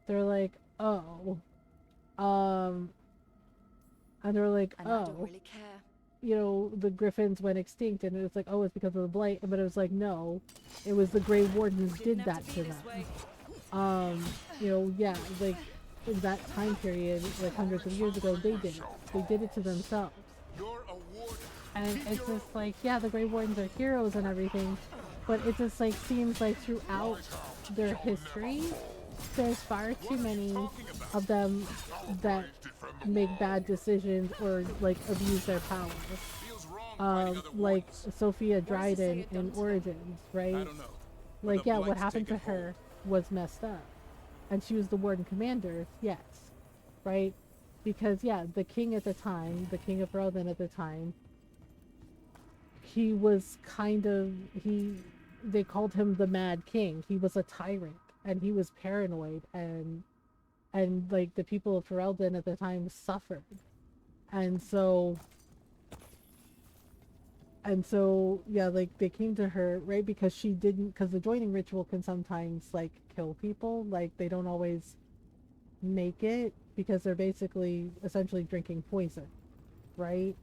they're like, oh, and they're like, And I don't really care. you know, the griffins went extinct, and it was like, oh, it's because of the blight, but it was like, no, it was the Grey Wardens did that to them. You know, yeah, like in that time period, like hundreds of years ago, they did it to themselves. And it's just like, yeah, the Grey Wardens are heroes and everything, but it just like seems like throughout their history, there's far too many of them that make bad decisions or like abuse their power. Like Sophia Dryden in Origins, right? Like, yeah, what happened to her was messed up. And she was the warden commander, yes, right? Because, yeah, the king at the time, the king of Ferelden at the time, he was kind of, they called him the Mad King. He was a tyrant, and he was paranoid, and like the people of Ferelden at the time suffered. And so yeah, like they came to her, right? Because she didn't, because the joining ritual can sometimes like kill people, like they don't always make it because they're basically essentially drinking poison, right?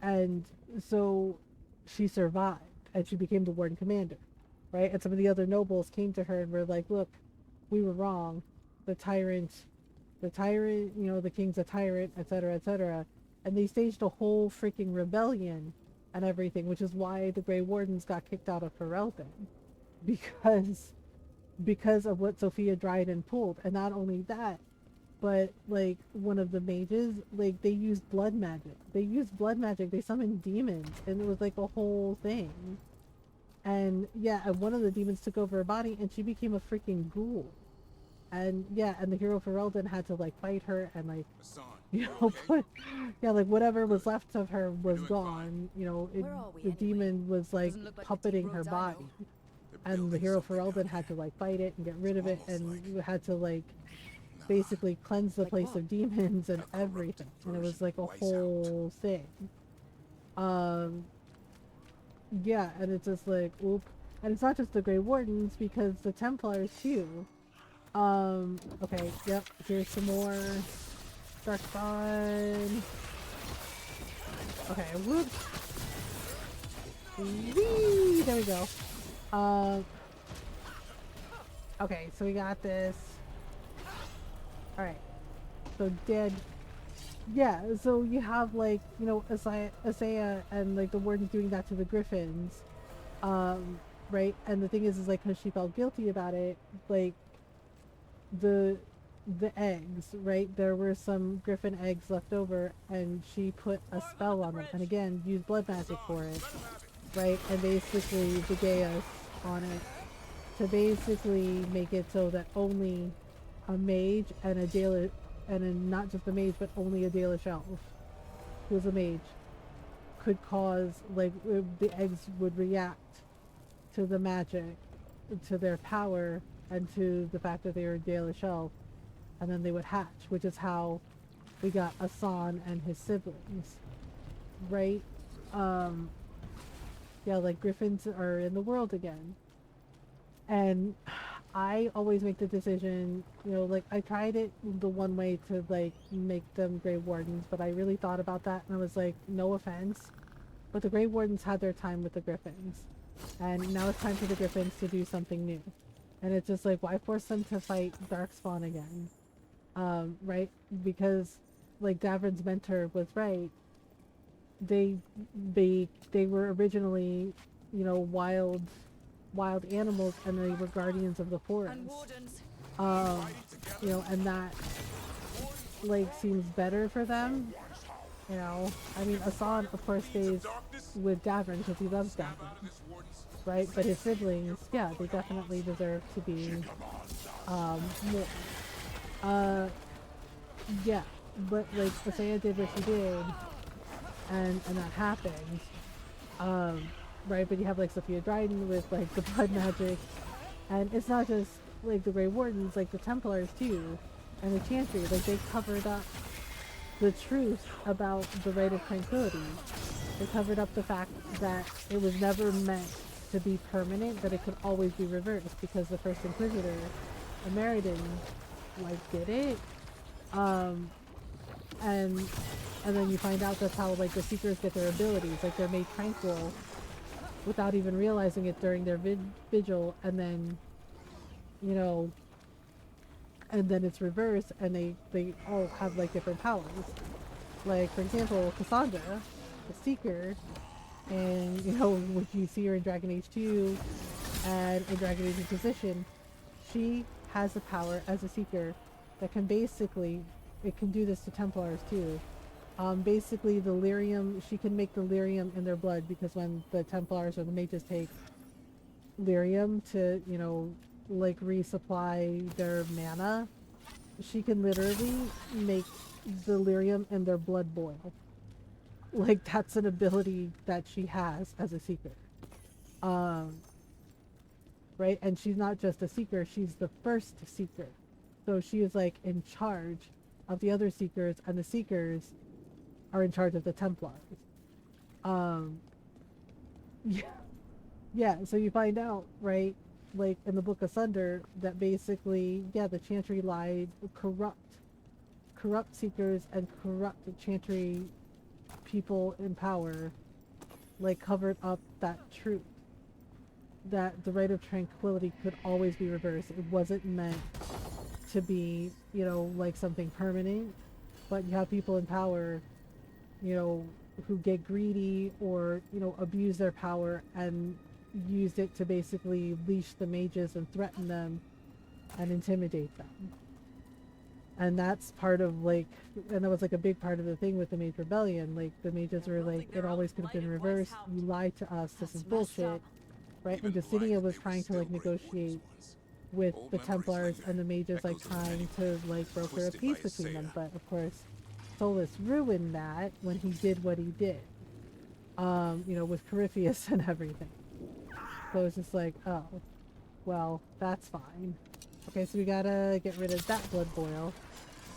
And so she survived and she became the warden commander, right? And some of the other nobles came to her and were like, look, we were wrong. The tyrant, you know, the king's a tyrant, etc., etc. And they staged a whole freaking rebellion and everything, which is why the Grey Wardens got kicked out of Ferelden, because of what Sophia Dryden pulled. And not only that, but like one of the mages, like they used blood magic. They summoned demons, and it was like a whole thing. And yeah, and one of the demons took over her body, and she became a freaking ghoul. And yeah, and the hero Ferelden had to like fight her and like, you know, put, yeah, like whatever was left of her was gone. You know, the demon was like puppeting her body, and the hero Ferelden had to like fight it and get rid of it, and you had to like basically cleanse the place of demons and everything. And it was like a whole thing. Yeah, and it's just like, oop. And it's not just the Grey Wardens, because the Templars too. Okay, yep, here's some more Darkspawn. Okay, whoops. Whee! There we go. Okay, so we got this. Alright. So dead. Yeah, so you have like, you know, Isaiah and like the wardens doing that to the griffins. Right? And the thing is like, because she felt guilty about it, like the eggs, right? There were some griffin eggs left over, and she put a spell on them, and again used blood magic for it, right? And basically Begeas on it to basically make it so that only a mage and a Dalish, and not just a mage, but only a Dalish elf who was a mage could cause, like, the eggs would react to the magic, to their power, and to the fact that they were a Dalish elf, and then they would hatch, which is how we got Asan and his siblings, right? Yeah, like griffins are in the world again. And I always make the decision, you know, like I tried it the one way to like make them Grey Wardens, but I really thought about that and I was like, no offense, but the Grey Wardens had their time with the Griffins, and now it's time for the Griffins to do something new. And it's just like, why force them to fight Darkspawn again? Right? Because like Davrin's mentor was right. They were originally, you know, wild animals, and they were guardians of the forest. You know, and that like seems better for them. You know, I mean, Asan of course stays with Davrin because he loves Davrin, right? But his siblings, yeah, they definitely deserve to be more. Yeah, but like Asaya did what she did, and that happened. Right, but you have like Sophia Dryden with like the blood magic, and it's not just like the Grey Wardens, like the Templars too, and the Chantry, like they covered up the truth about the Rite of Tranquility. They covered up the fact that it was never meant to be permanent, that it could always be reversed, because the first Inquisitor, Ameridan, like did it. And then you find out that's how like the Seekers get their abilities, like they're made tranquil without even realizing it during their vigil, and then, you know, and then it's reversed, and they all have like different powers. Like for example, Cassandra, the Seeker, and you know, when you see her in Dragon Age 2 and in Dragon Age Inquisition, she has the power as a Seeker that can basically, it can do this to Templars too. Basically the lyrium, she can make the lyrium in their blood, because when the Templars or the mages take lyrium to, you know, like resupply their mana, she can literally make the lyrium in their blood boil. Like that's an ability that she has as a Seeker. Right? And she's not just a Seeker, she's the first Seeker. So she is like in charge of the other Seekers, and the Seekers are in charge of the Templars. Yeah, yeah, so you find out, right, like in the Book of Sunder, that basically, yeah, the Chantry lied, corrupt Seekers and corrupt Chantry people in power, like covered up that truth, that the Rite of Tranquility could always be reversed. It wasn't meant to be, you know, like something permanent, but you have people in power, you know, who get greedy or, you know, abuse their power and used it to basically leash the mages and threaten them and intimidate them. And that's part of like, and that was like a big part of the thing with the Mage Rebellion. Like the mages were like, it always could have been reversed. You lied to us. This is bullshit, right? And Dissidia was trying to like negotiate with the Templars and the mages, like trying to like broker a peace between them. But of course, Solus ruined that when he did what he did. You know, with Corypheus and everything. So it's just like, oh, well, that's fine. Okay, so we gotta get rid of that blood boil.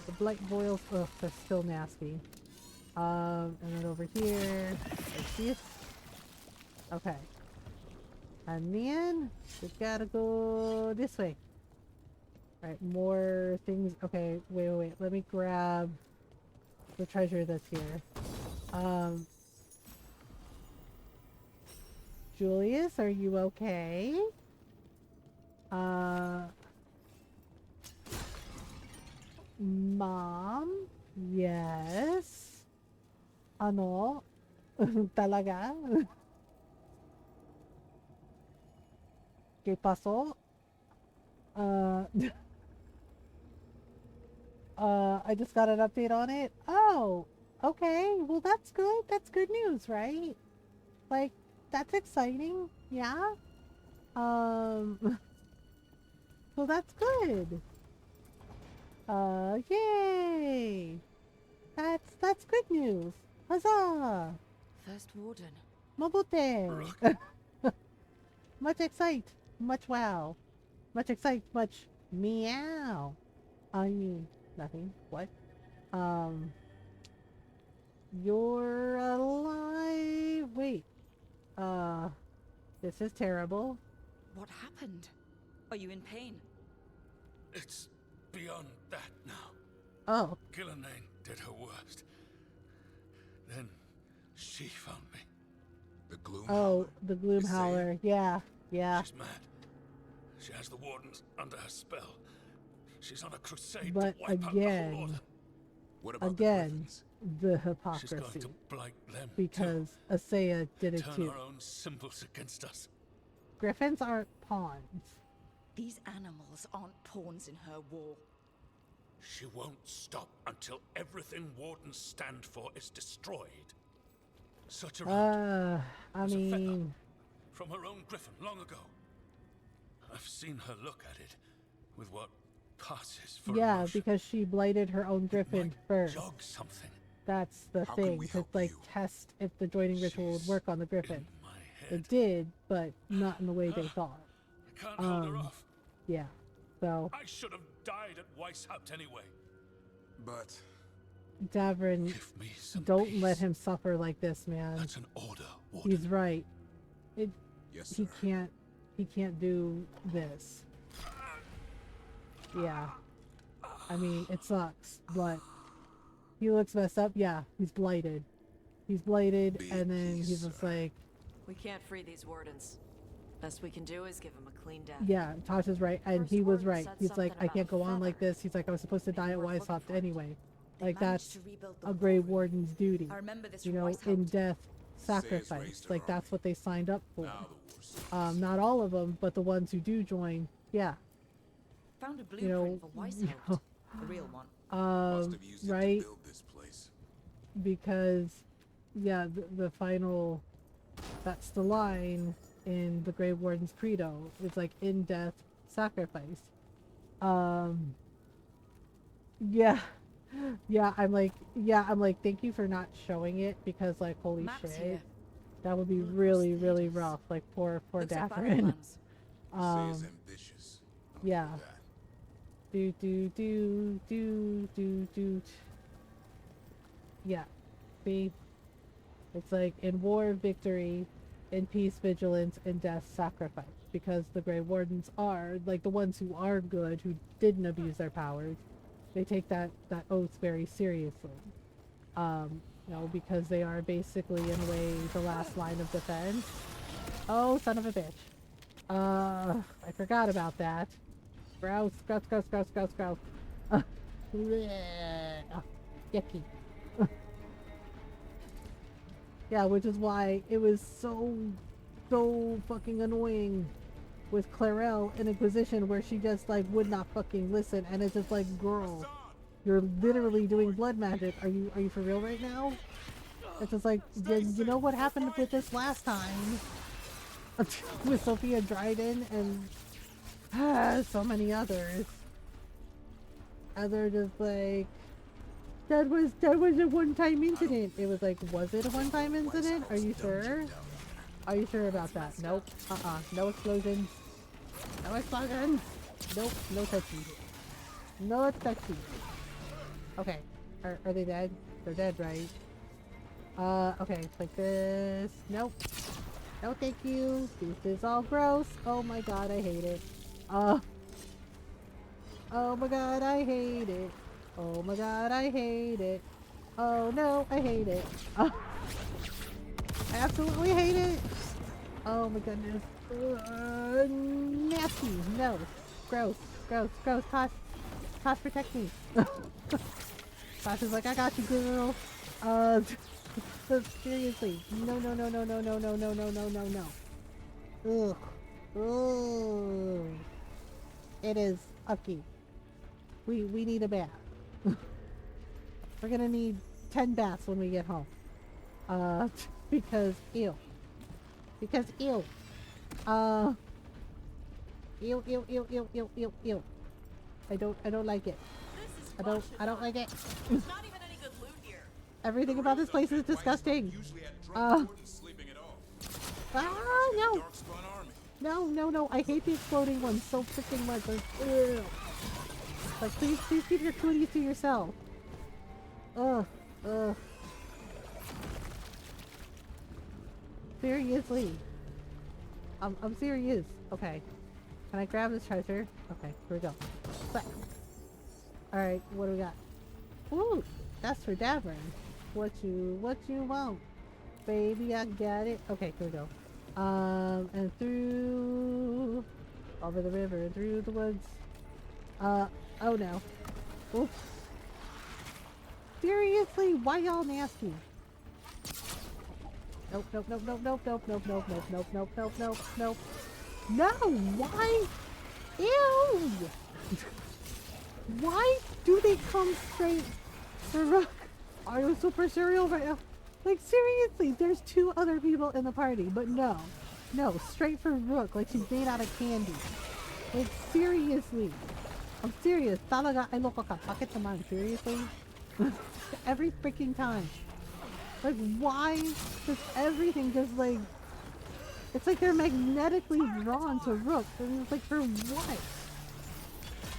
The blight boils, ugh, they're still nasty. And then over here, like this. Okay. And then we gotta go this way. Alright, more things. Okay, wait. Let me grab the treasure that's here. Julius, are you okay? Mom? Yes? Ano? Talaga? ¿Qué pasó? I just got an update on it. Oh, okay. Well, that's good. That's good news, right? Like, that's exciting. Yeah? So that's good. Yay! That's good news. Huzzah! First Warden. Mabuti! Much excite, much wow. Much excite, much meow. I mean, nothing. What? You're alive. Wait. This is terrible. What happened? Are you in pain? It's beyond that now. Oh. Gillenane did her worst. Then she found me. The Gloom Oh, the Gloom Howler. Yeah, yeah. She's mad. She has the Wardens under her spell. She's on a crusade But to wipe out the whole order. What about again, the She's hypocrisy. going to blight them Because Asaya did it Turn too. our own symbols against us. Griffins aren't pawns. These animals aren't pawns in her war. She won't stop until everything Wardens stand for is destroyed. Such a I mean, from her own griffin long ago. I've seen her look at it with what passes for yeah, emotion. because she blighted her own griffin first. Jog something. That's the How can thing, we to help like test if the joining ritual would work on the griffin. It did, but not in the way they thought. I can't hold her off. Yeah, so I should have died at Weishaupt anyway. But Davrin, don't let him suffer like this, man. That's an order, He's right. Yes, he can't do this. Yeah. I mean, it sucks, but he looks messed up. Yeah, he's blighted. He's blighted, and then he's just like, We can't free these wardens. Best we can do is give them a clean death. yeah, Tasha's right, and he was Warden right. said He's like, something I can't about go on like feathers. this. He's like, I was supposed to die at Weishaupt anyway. Like, managed that's to rebuild the a Grey Warden's duty. I remember this You from know, Weishaupt. in death, sacrifice. Like, that's what they signed up for. Not all of them, but the ones who do join, yeah. Found a You know, blueprint for Weishaupt, the real one. Right? build this place. Because, yeah, the final, that's the line in the Grey Warden's credo. It's like, in death, sacrifice. Yeah. I'm like, thank you for not showing it, because, like, holy Maps shit. here. That would be really, really rough. Like, poor Looks like battle Davrin. plans. Say is ambitious. Yeah. Do. Yeah. See? It's like, in war, victory, in peace, vigilance, in death, sacrifice. Because the Grey Wardens are, like, the ones who are good, who didn't abuse their powers, they take that oath very seriously. You know, because they are basically, in a way, the last line of defense. Oh, son of a bitch. I forgot about that. Grouse. Yucky. Yeah, which is why it was so fucking annoying with Clarel in Inquisition, where she just, like, would not fucking listen, and it's just like, girl, you're literally doing blood magic. Are you for real right now? It's just like, you know what happened with this last time? With Sophia Dryden and so many others. And they're just like, that was a one-time incident. It was like, was it a one-time incident? Are you sure? Are you sure about that? Nope. No explosions. No explosions. Nope. No touchy. No touchy. Okay. Are they dead? They're dead, right? Okay. Like this. Nope. No, thank you. This is all gross. Oh my god, I hate it. Oh my god, I hate it. Oh my god, I hate it. Oh no, I hate it. I absolutely hate it. Oh my goodness. Nasty. No. Gross. Tosh, protect me. Tosh is like, I got you, girl. Seriously. No. Ugh. Ugh. It is ucky. We need a bath. We're gonna need 10 baths when we get home. Because ew. Ew. Ew. I don't like it. I don't like it. There's not even any good loot here. Everything about this place is disgusting. No. I hate the exploding ones so freaking much. Ew. Like, please keep your cooties to yourself. Ugh. Seriously. I'm serious. Okay. Can I grab this treasure? Okay, here we go. Alright, what do we got? Ooh, that's for Davern. What you want? Baby, I got it. Okay, here we go. And through over the river and through the woods. Oh no. Oops. Seriously, why y'all nasty? Nope, nope, nope, nope, nope, nope, nope, nope, nope, nope, nope, nope, nope, nope. No, why? Ew! Why do they come straight for Rook? Are you super serial right now? Like, seriously, there's 2 other people in the party, but no. No, straight for Rook, like she's made out of candy. Like, seriously. I'm serious. Talaga, ay loko ka. Bakit naman? Seriously? Every freaking time. Like, why does everything just, like... It's like they're magnetically drawn to Rook. And it's like, for what?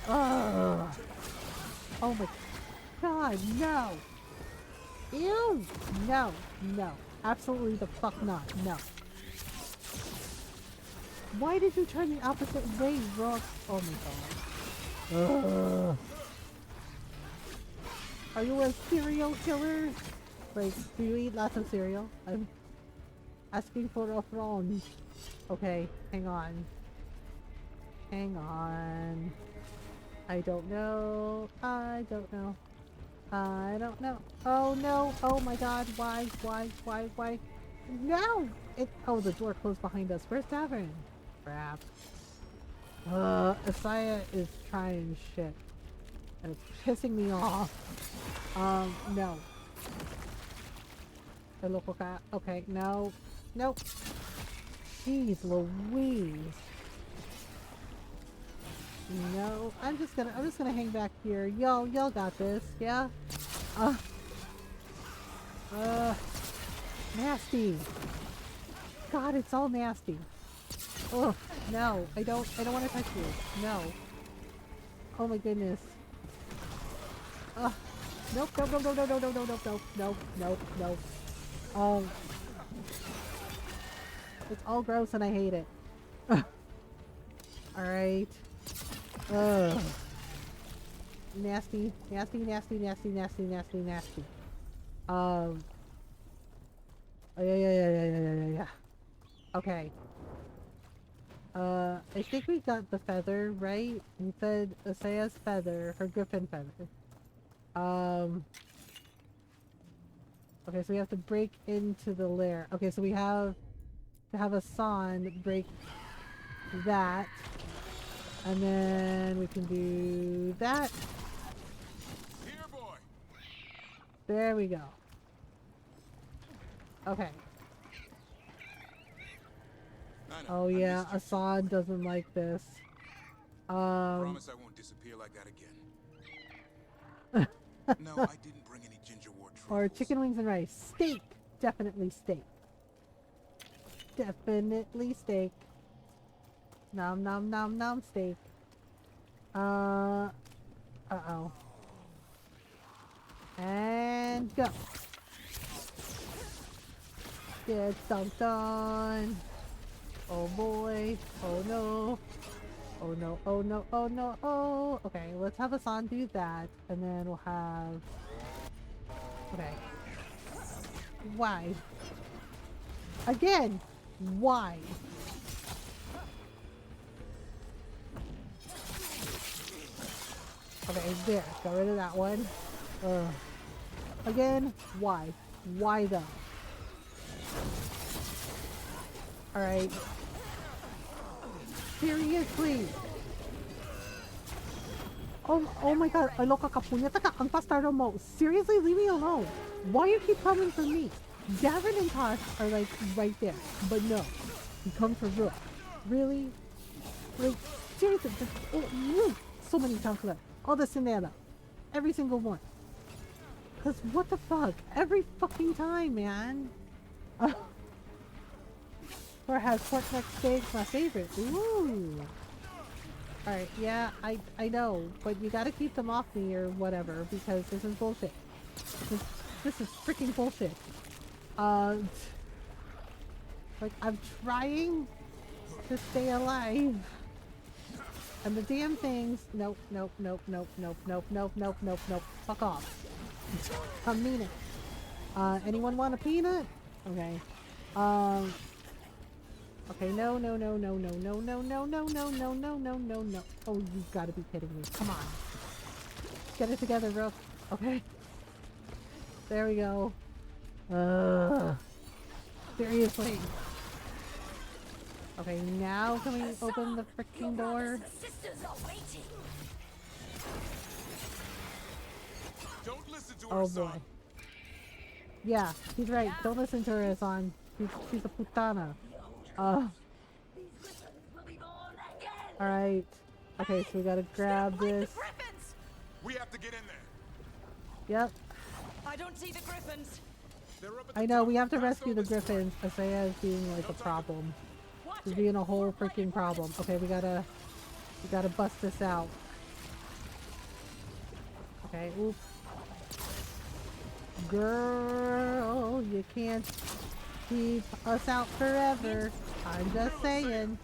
Ugh. Oh my god, no! Ew! No, no. Absolutely the fuck not. No. Why did you turn the opposite way, Rook? Oh my god. Ugh. Are you a cereal killer? Like, do you eat lots of cereal? I'm asking for a friend. Okay, hang on. Hang on. I don't know. I don't know. I don't know. Oh no! Oh my god, why? No! Oh, the door closed behind us. Where's Tavern? Crap. Isaiah is trying shit. And it's pissing me off. No. The local cat. Okay, no. Nope. Jeez Louise. No, I'm just gonna hang back here. Y'all got this, yeah? Nasty. God, it's all nasty. Oh, no, I don't want to touch you. No. Oh my goodness. Nope. It's all gross and I hate it. Alright. Nasty. Yeah. Okay. I think we got the feather, right? We said Isaiah's feather, her griffin feather. Okay, so we have to break into the lair. Okay, so we have to have a son break that. And then we can do that. Here, boy. There we go. Okay. Oh yeah, Assad doesn't like this. Promise I won't disappear like that again. No, I didn't bring any ginger wort truffles. Or chicken wings and rice. Steak! Definitely steak. Definitely steak. Nom nom nom nom steak. Uh-oh. And go. Get dunked on. Oh boy. Oh no. Oh no. Oh no. Oh no. Oh. Okay, let's have Hassan do that. And then we'll have... Okay. Why? Again! Why? Okay, there. Got rid of that one. Again, why? Why though? Alright. Seriously! Oh my god, ay loka ka punyeta ka, ang pastardo mo. Seriously, leave me alone. Why you keep coming for me? Gavin and Tosh are like right there, but no. You come for Rook. Really? Like, seriously, so many times left. All the Cinderella. Every single one. Cause what the fuck? Every fucking time, man. Or has pork neck steak, my favorite. Ooh. Alright, yeah, I know, but you gotta keep them off me or whatever, because this is bullshit. This is freaking bullshit. Like, I'm trying to stay alive. And the damn things, nope, nope, nope, nope, nope, nope, nope, nope, nope, nope. Fuck off. I mean it. Anyone want a peanut? Okay. Okay, no, no, no, no, no, no, no, no, no, no, no, no, no, no, no. Oh, you've got to be kidding me. Come on. Get it together, bro. Okay. There we go. Seriously. Okay, now can we open the freaking door? Don't listen to her, Oh boy. Yeah, he's right. Don't listen to her, Hassan. She's a putana. Alright. Okay, so we gotta grab this. We have to get in there. Yep. I don't see the griffins. I know, we have to rescue the griffins. Asaya is being like a problem. She's being a whole freaking problem. Okay, we gotta bust this out. Okay, oops. Girl, you can't keep us out forever. I'm just saying.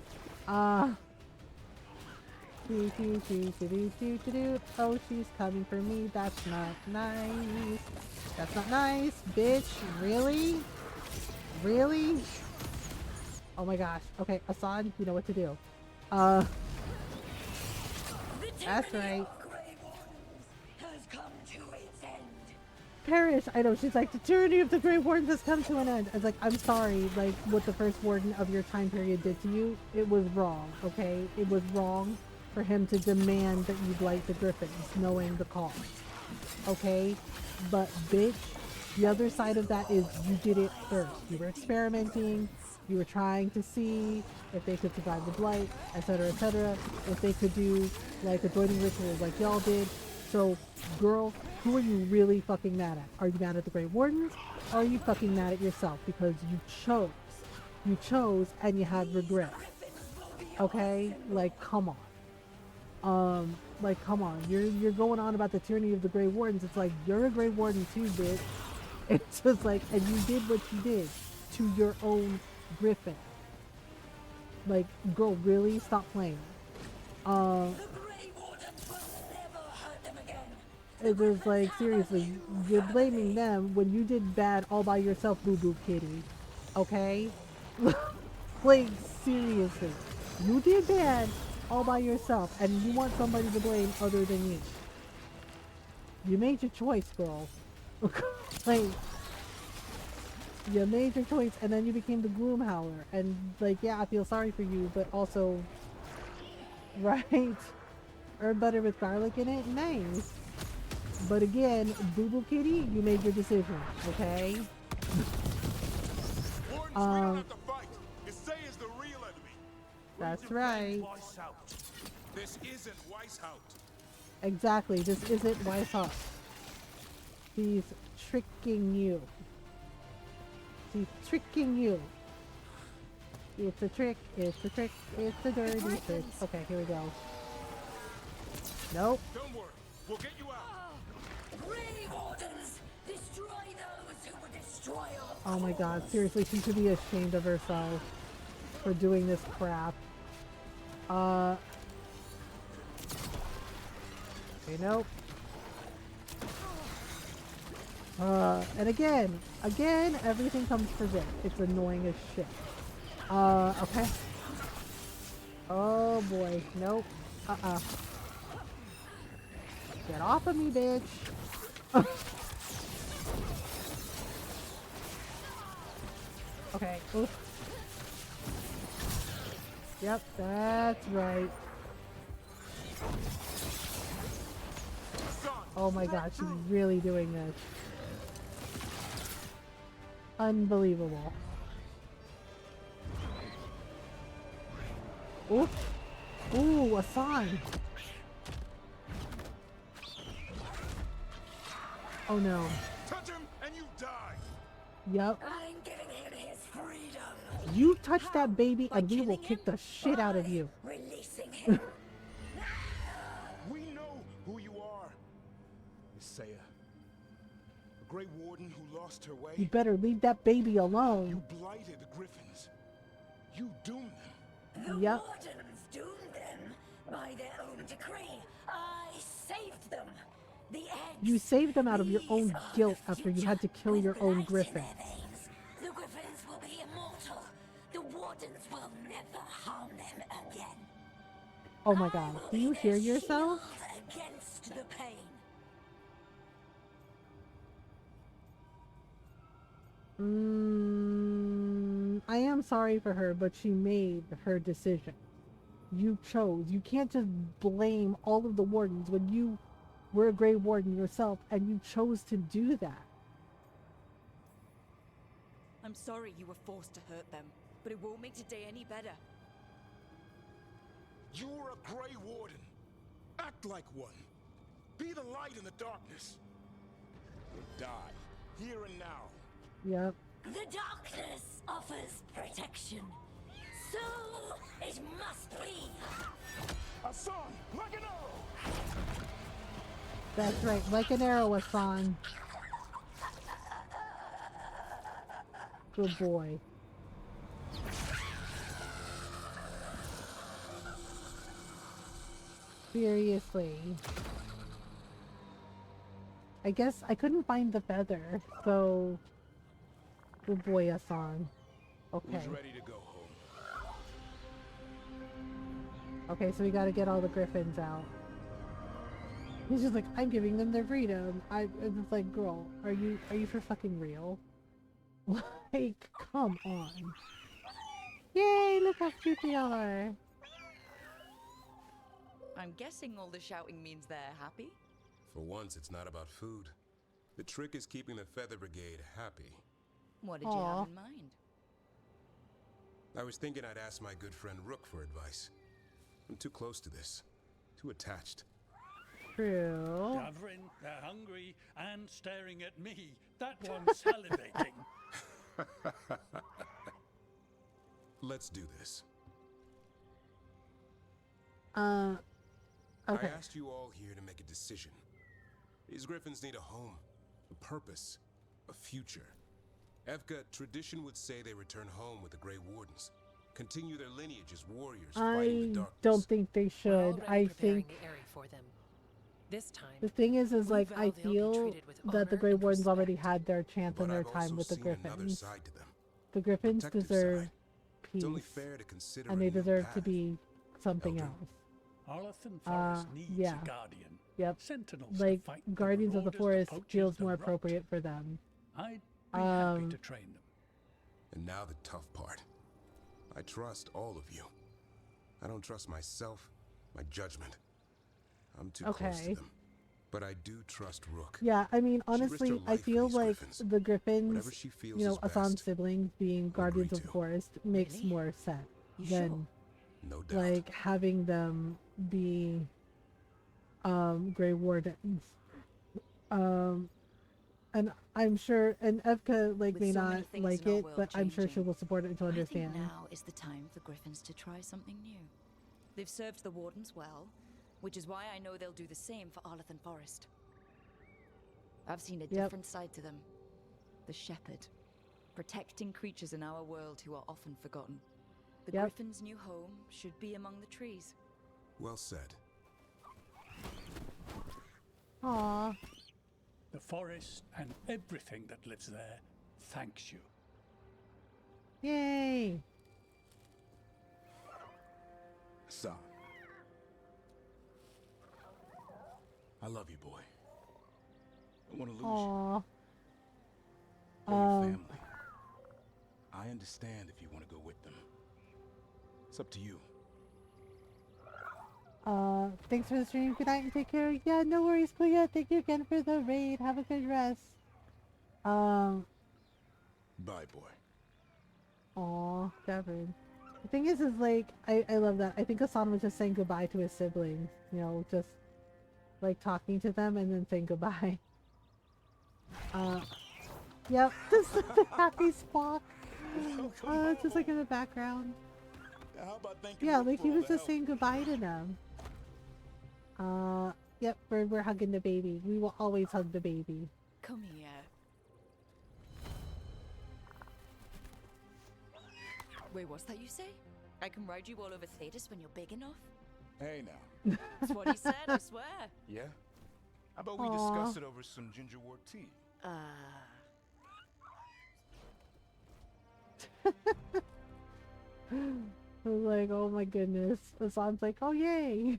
Oh, she's coming for me. That's not nice. That's not nice, bitch. Really? Really? Oh my gosh. Okay, Assad, you know what to do. That's right. Perish. I know, she's like, the tyranny of the Grey Wardens has come to an end. I was like, I'm sorry, like, what the first warden of your time period did to you, it was wrong, okay? It was wrong for him to demand that you blight the Griffins, knowing the cost. Okay? But, bitch, the other side of that is you did it first. You were experimenting, you were trying to see if they could survive the blight, etc., etc., if they could do, like, a joining ritual like y'all did. So, girl, who are you really fucking mad at? Are you mad at the Grey Wardens? Or are you fucking mad at yourself? Because you chose. You chose and you had regret. Okay? Like, come on. Like, come on. You're going on about the tyranny of the Grey Wardens. It's like, you're a Grey Warden too, bitch. It's just like, and you did what you did to your own Griffin. Like, girl, really? Stop playing. It was like, seriously, you're blaming them when you did bad all by yourself, boo-boo kitty. Okay? Like, seriously. You did bad all by yourself, and you want somebody to blame other than you. You made your choice, girl. Like, you made your choice, and then you became the Gloom Howler. And, like, yeah, I feel sorry for you, but also, right? Herb butter with garlic in it? Nice. But again, Boo-Boo Kitty, you made your decision, okay? Wardens, we don't have to fight. Isaya's the real enemy. That's right. This isn't Weishaupt. Exactly, this isn't Weishaupt. She's tricking you. She's tricking you. It's a trick, it's a trick, it's a dirty trick. Okay, here we go. Nope. Don't worry, we'll get you out. Grey Wardens, destroy those who would destroy us. Oh my god, seriously, she should be ashamed of herself for doing this crap. Okay, nope. And again, everything comes for this. It's annoying as shit. Okay. Oh boy, nope. Get off of me, bitch. Okay. Oof. Yep, that's right. Oh my god, she's really doing this. Unbelievable. Ooh. Ooh, a sign. Oh no. Touch him and you die. Yep. I'm giving him his freedom. You touch that baby and we will kick the shit out of you. Releasing him. We know who you are. Isaiah. A Grey Warden who lost her way. You better leave that baby alone. You blighted the Griffins. You doomed them. The yep. Wardens doomed them. By their own decree, I saved them. The eggs. You saved them out of your own These are guilt the after you future, had to kill with your own blight in griffin. their veins. The griffins will be immortal. The wardens will never harm them again. Oh my god. Do you hear yourself? Shield against the pain. I am sorry for her, but she made her decision. You chose. You can't just blame all of the wardens when you were a Grey Warden yourself and you chose to do that. I'm sorry you were forced to hurt them, but it won't make today any better. You're a Grey Warden. Act like one. Be the light in the darkness. Or die, here and now. Yep. The darkness offers protection. So it must be. Hassan, like an arrow. That's right, like an arrow, Hassan. Good boy. Seriously. I guess I couldn't find the feather, so good boy, Hassan. Okay. Who's ready to go home? Okay, so we gotta get all the griffins out. He's just like, I'm giving them their freedom. It's just like, girl, are you for fucking real? Like, come on. Yay, look how cute they are. I'm guessing all the shouting means they're happy? For once, it's not about food. The trick is keeping the Feather Brigade happy. What did you have in mind? I was thinking I'd ask my good friend Rook for advice. I'm too close to this. Too attached. True. Davrin, they're hungry and staring at me. That one's salivating. Let's do this. Okay. I asked you all here to make a decision. These griffins need a home, a purpose, a future. Evka, tradition would say they return home with the Grey Wardens. Continue their lineage as warriors fighting the darkness. Don't think they should. I think the area for them. This time, the thing is we like vow I they'll be feel treated with that the honor Grey and Wardens respect. already had their chance and But their I've time also with the seen another Griffins. side to them. The Griffins Protective deserve side. peace, It's only fair to consider and a they new deserve to path. be something Elder. else. Arlathan Forest needs Yeah. a guardian. Yep. Sentinels to Like fight the Guardians of the marauders, Forest poachers, feels the more rot. appropriate for them. I'd be happy to train them. And now the tough part. I trust all of you. I don't trust myself, my judgment. I'm too close Okay. to them. But I do trust Rook. Yeah, I mean, She risked her honestly, I life for feel these like griffins. the Griffins, Whatever she feels you know, is Assan's best. siblings being Guardians of the Forest makes Really? more sense You than sure? No doubt. like having them be Grey Wardens. And I'm sure, and Evka like With may so many not things like in our it, world but I'm sure she changing, will support it and she'll I understand. think now is the time for Griffins to try something new. They've served the Wardens well, which is why I know they'll do the same for Arlathan Forest. I've seen a different side to them. The Shepherd. Protecting creatures in our world who are often forgotten. The Griffin's new home should be among the trees. Well said. Aww. The forest and everything that lives there thanks you. Yay! Son. I love you, boy. I don't want to lose Aww. you. Or your family. I understand if you want to go with them. It's up to you. Thanks for the stream. Good night and take care. Yeah, no worries, Kuya. Thank you again for the raid. Have a good rest. Bye, boy. Aw, Devin. The thing is like, I love that. I think Hassan was just saying goodbye to his siblings. You know, just like talking to them and then saying goodbye. Yep, just the happy Spock. Just like in the background. How about thanking Yeah, Rook like for he all was the just help? saying goodbye to them. Yep, we're hugging the baby. We will always hug the baby. Come here. Wait, what's that you say? I can ride you all over Thetis when you're big enough? Hey now. That's what he said, I swear. Yeah? How about we discuss it over some ginger wort tea? I was like, oh my goodness. Hassan's like, oh yay.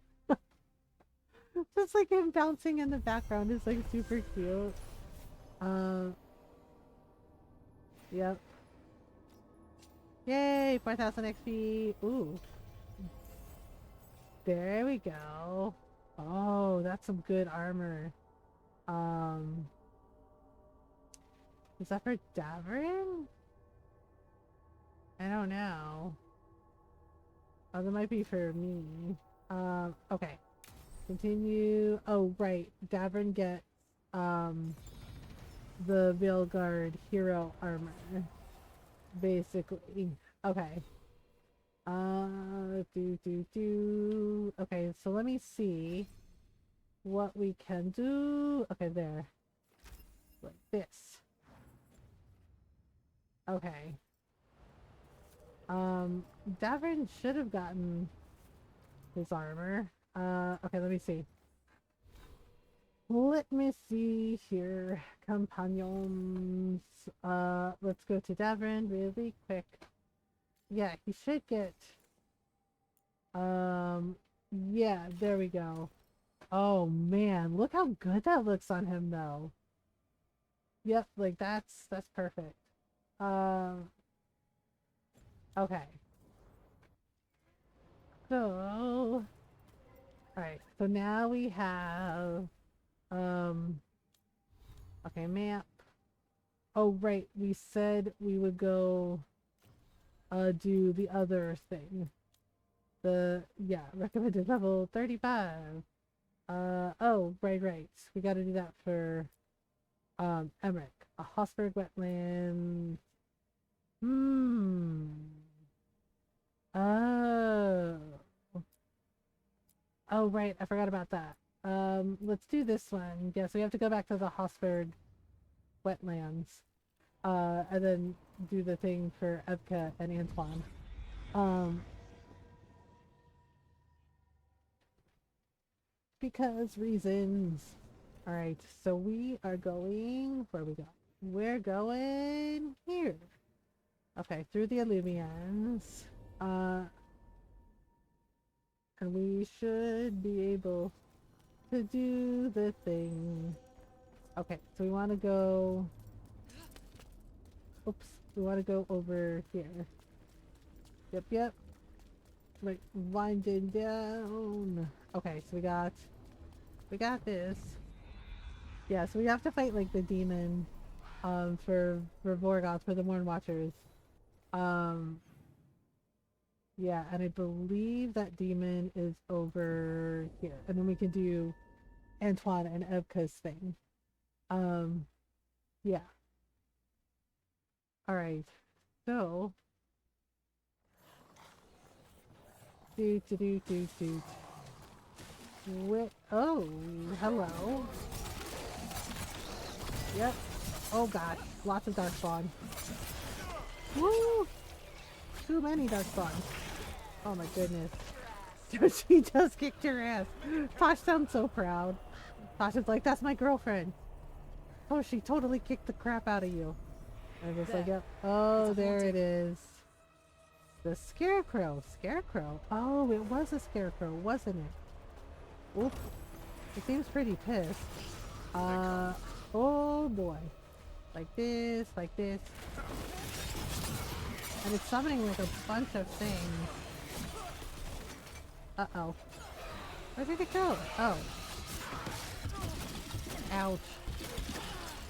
Just like him bouncing in the background is like super cute. Yep. Yay, 4,000 XP. Ooh. There we go. Oh, that's some good armor. Is that for Davrin? I don't know. Oh, that might be for me. Okay. Continue. Oh, right. Davrin gets, the Veilguard hero armor. Basically. Okay. Okay, so let me see what we can do. Okay, there. Like this. Okay. Davin should have gotten his armor. Okay, let me see. Let me see here. Companions. Let's go to Davin really quick. Yeah, he should get... yeah, there we go. Oh man, look how good that looks on him though. Yep, like that's perfect. Okay. So... Alright, so now we have... Okay, map. Oh, right, we said we would go... do the other thing. Yeah, recommended level 35. Oh, right. We gotta do that for, Emmerich. A Hosberg wetland. Oh. Oh, right, I forgot about that. Let's do this one. Yeah, so we have to go back to the Hosberg wetlands. And then do the thing for Evka and Antoine. Because reasons. Alright, so we are going... Where we go? We're going here. Okay, through the Illumians. And we should be able to do the thing. Okay, so we want to go... Oops, we want to go over here. Yep. Like, winding down. Okay, so we got this. Yeah, so we have to fight, like, the demon, for Vorgoth, for the Morn Watchers. Yeah, and I believe that demon is over here. And then we can do Antoine and Evka's thing. Yeah. Alright, so... Oh, hello. Yep. Oh gosh, lots of Darkspawn. Woo! Too many Darkspawn. Oh my goodness. She just kicked your ass. Tosh sounds so proud. Tosh is like, that's my girlfriend. Oh, she totally kicked the crap out of you. And I'm just like, yep. Oh, there it is. The Scarecrow. Scarecrow? Oh, it was a Scarecrow, wasn't it? Oop. It seems pretty pissed. Oh boy. Like this, like this. And it's summoning like a bunch of things. Uh-oh. Where did it go? Oh. Ouch.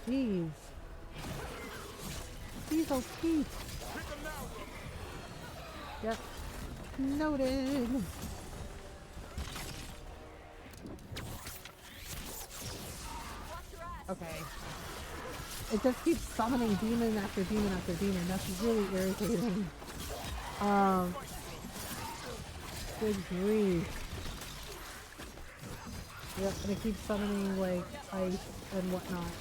Jeez. Jeez, oh Pete. Yep. Noted. Okay. It just keeps summoning demon after demon after demon. That's really irritating. Good grief. Yep, and it keeps summoning like ice and whatnot.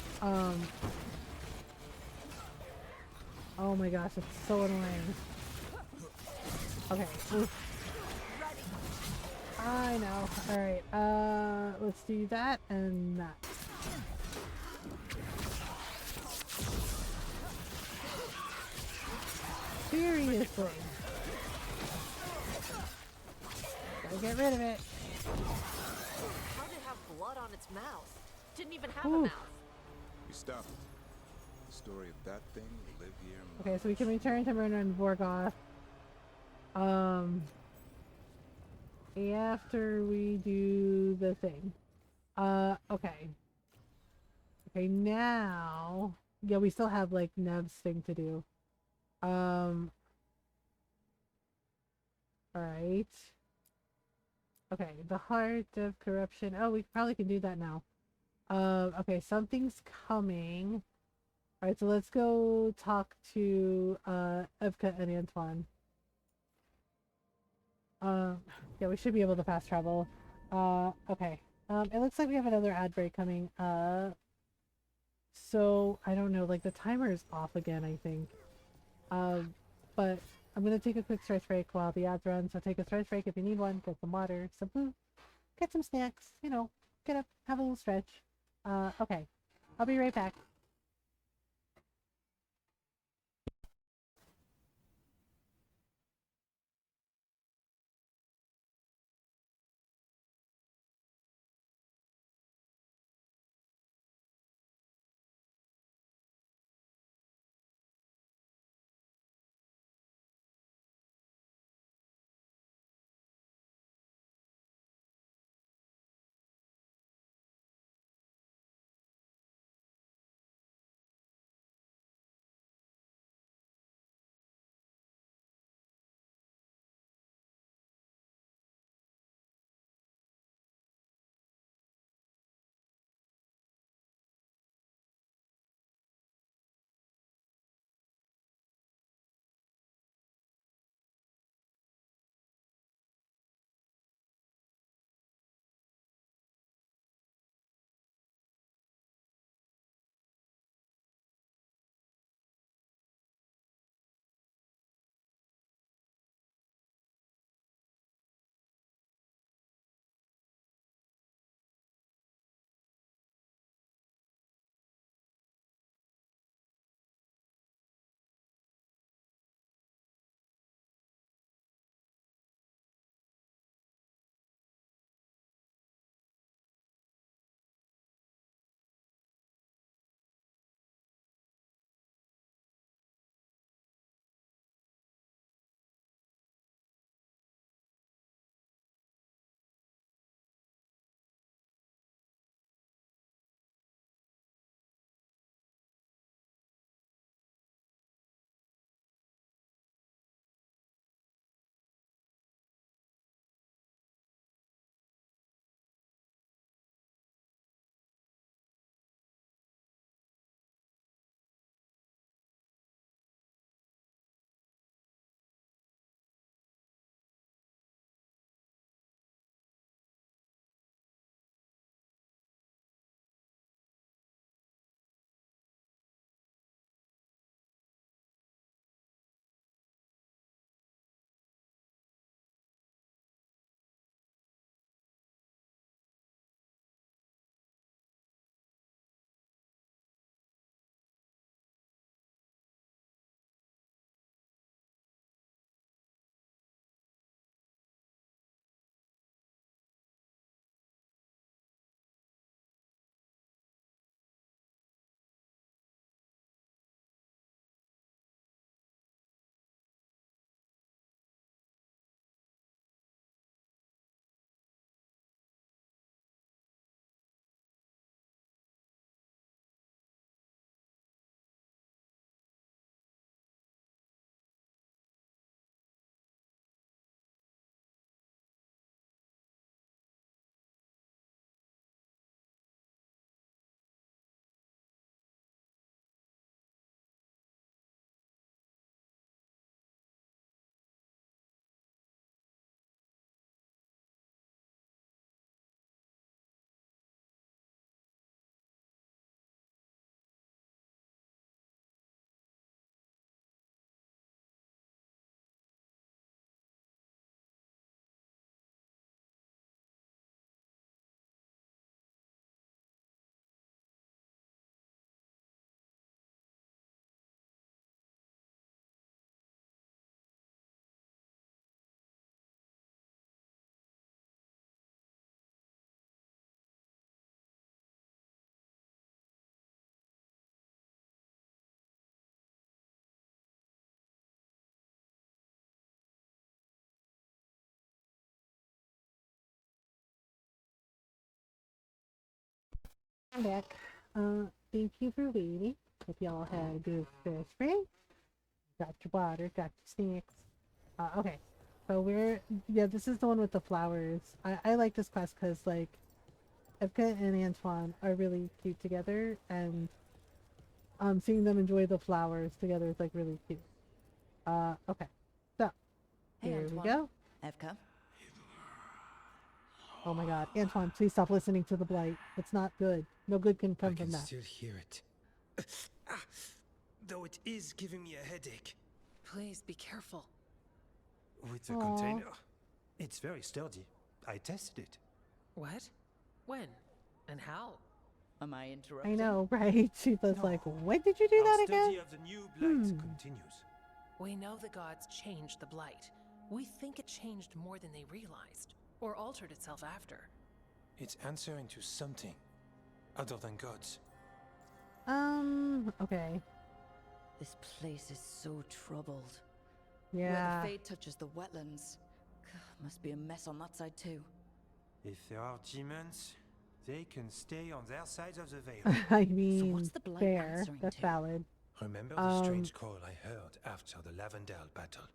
Oh my gosh, it's so annoying. Okay. Oof. I know. Alright, let's do that and that. Seriously. Gotta get rid of it. How did it have blood on its mouth? Didn't even have Ooh. a mouth. You stop it. The story of that thing will live here. Okay, so we can return to Myrna and Vorgoth. After we do the thing. Okay. Okay, now... Yeah, we still have, like, Nev's thing to do. Alright. Okay, the Heart of Corruption. Oh, we probably can do that now. Okay, something's coming. Alright, so let's go talk to, Evka and Antoine. Yeah, we should be able to fast travel. Okay. It looks like we have another ad break coming. So, I don't know, like, the timer is off again, I think. But I'm gonna take a quick stretch break while the ads run, so take a stretch break if you need one, get some water, some food, get some snacks, you know, get up, have a little stretch. Okay. I'll be right back. I'm back. Thank you for waiting. Hope y'all had a good first break. Got your water, got your snacks. Okay. So this is the one with the flowers. I like this quest because, like, Evka and Antoine are really cute together, and seeing them enjoy the flowers together is, like, really cute. Okay. So, here we go. Evka. Oh my god. Antoine, please stop listening to the blight. It's not good. No good can come from that. I can still hear it. Though it is giving me a headache. Please be careful. With the container, it's very sturdy. I tested it. What? When? And how? Am I interrupting? I know, right? She was like, when did you do that again? Our study of the new blight continues. We know the gods changed the blight. We think it changed more than they realized, or altered itself after. It's answering to something other than gods. Okay. This place is so troubled. Yeah. Where the fade touches the wetlands. Must be a mess on that side too. If there are demons, they can stay on their sides of the veil. I mean, so what's the blight fair. That's to? valid. Remember the strange call I heard after the Lavendale battle?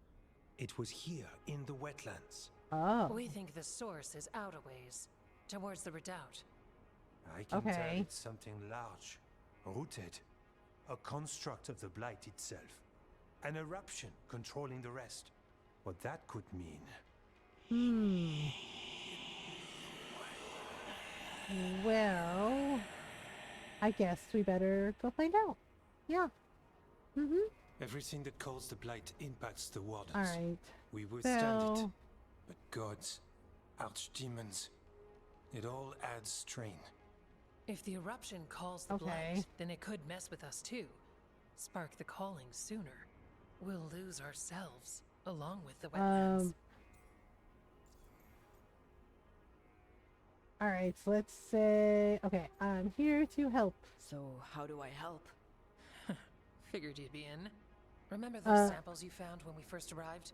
It was here in the wetlands. Oh. We think the source is out a ways, towards the redoubt. I can tell it's something large, rooted, a construct of the blight itself, an eruption controlling the rest. What that could mean. Well, I guess we better go find out. Yeah. Everything that calls the blight impacts the wardens. Alright. We withstand it. But gods, archdemons, it all adds strain. If the eruption calls the blight, then it could mess with us too. Spark the calling sooner. We'll lose ourselves, along with the wetlands. Alright, so let's say... Okay, I'm here to help. So, how do I help? Figured you'd be in. Remember those samples you found when we first arrived?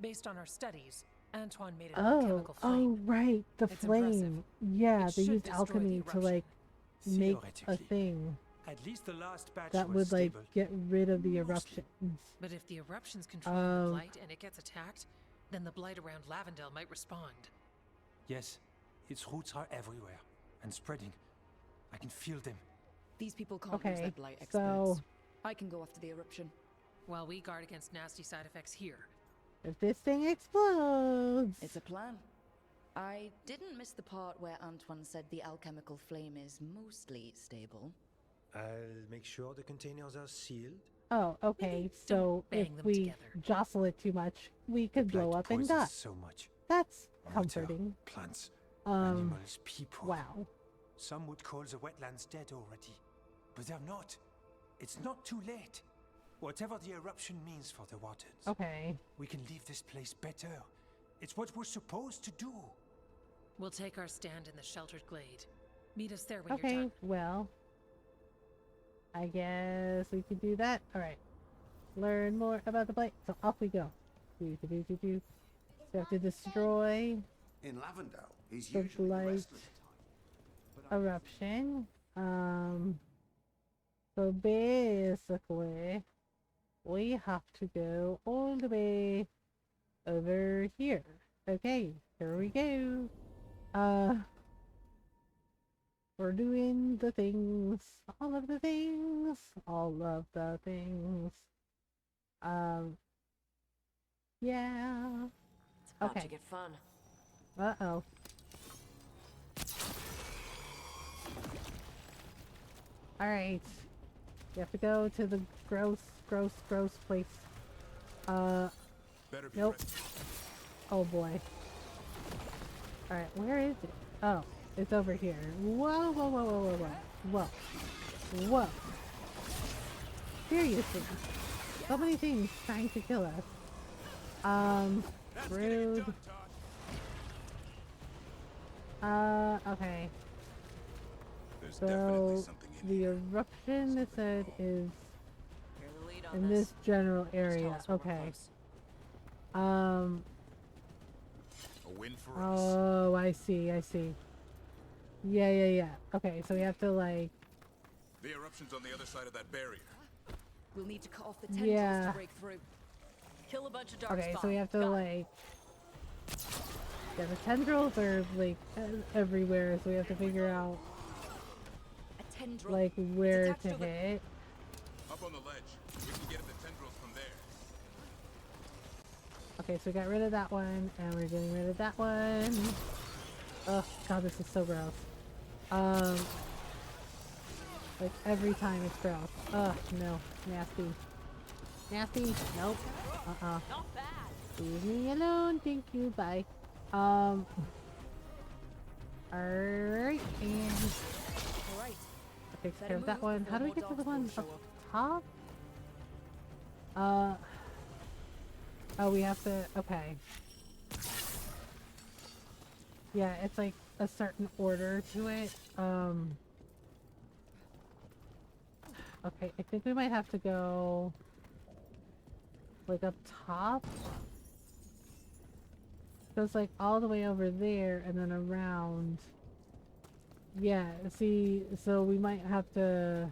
Based on our studies, Antoine made an alchemical flame. Oh, right, the it's flame. Impressive. Yeah, It they should used destroy alchemy the to, like, make a thing At least the last batch that was would, like, stable. get rid of the eruptions. But if the eruptions control the blight and it gets attacked, then the blight around Lavendale might respond. Yes, its roots are everywhere and spreading. I can feel them. These people can't use their blight experts. So I can go after the eruption. While we guard against nasty side effects here. if this thing explodes... It's a plan. I didn't miss the part where Antoine said the alchemical flame is mostly stable. I'll make sure the containers are sealed. Oh, okay, so if we jostle it too much, we could blow up and die. So much. That's Water, comforting. Plants, animals, people. Wow. Some would call the wetlands dead already, but they're not. It's not too late. Whatever the eruption means for the waters. Okay. We can leave this place better. It's what we're supposed to do. We'll take our stand in the sheltered glade. Meet us there when you're Okay, done. well, I guess we could do that. Alright. Learn more about the blight. So off we go. So we have to destroy in Lavendale, he's the usually the blight rest of the time. eruption. So basically, we have to go all the way over here. Okay, here we go. We're doing the things, all of the things. Yeah. It's about to get fun. Uh-oh. Alright. You have to go to the gross place. Nope. Oh boy. Alright, where is it? Oh, it's over here. Whoa, whoa, whoa, whoa, whoa, whoa. Whoa. Whoa. Seriously. So many things trying to kill us. Rude. Okay. So, the eruption, it said, is in this general area. Okay. A win for us. Oh, I see. Yeah. Okay, so we have to like... The eruption's on the other side of that barrier. We'll need to cut off the tendrils to break through. Kill a bunch of dark Okay, so we have to like... Yeah, the tendrils are like everywhere, so we have to figure out like where to hit. Up on the ledge. We can get at the tendrils from there. Okay, so we got rid of that one, and we're getting rid of that one. Oh god, this is so gross. Like every time it's gross. Ugh, no. Nasty. Nasty? Nope. Not bad. Leave me alone, thank you, bye. Alright, and... Alright. That takes care of that one. How do we get to the one up top? Oh, we have to... Okay. Yeah, it's like a certain order to it. Okay, I think we might have to go... like up top? Goes like all the way over there and then around. Yeah, see, so we might have to...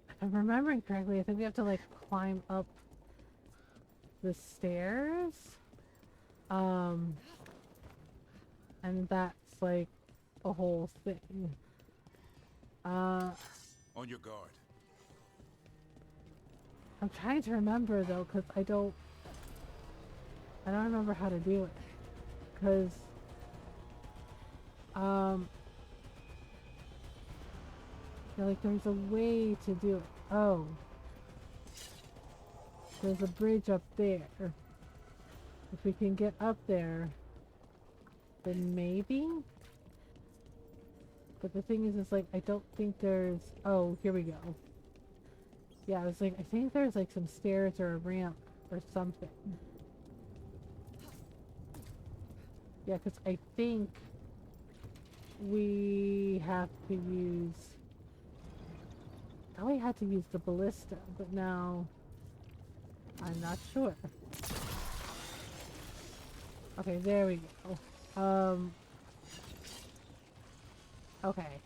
If I'm remembering correctly, I think we have to like climb up the stairs. And that's like a whole thing. On your guard. I'm trying to remember though, because I don't remember how to do it. Because yeah, like there's a way to do it. Oh. There's a bridge up there. If we can get up there, then maybe? But the thing is like, I don't think there's... Oh, here we go. Yeah, I was like, I think there's like some stairs or a ramp or something. Yeah, because I think we have to use... I had to use the ballista, but now I'm not sure. Okay, there we go. Okay.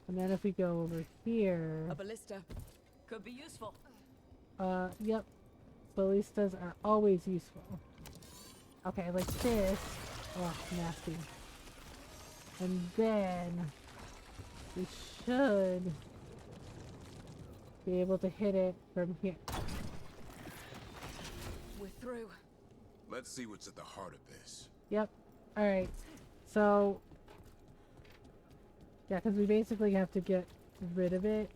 And then if we go over here... A ballista. Could be useful. Yep. Ballistas are always useful. Okay, like this. Oh, nasty. And then we should be able to hit it from here. We're through. Let's see what's at the heart of this. Yep. Alright. So... yeah, because we basically have to get rid of it.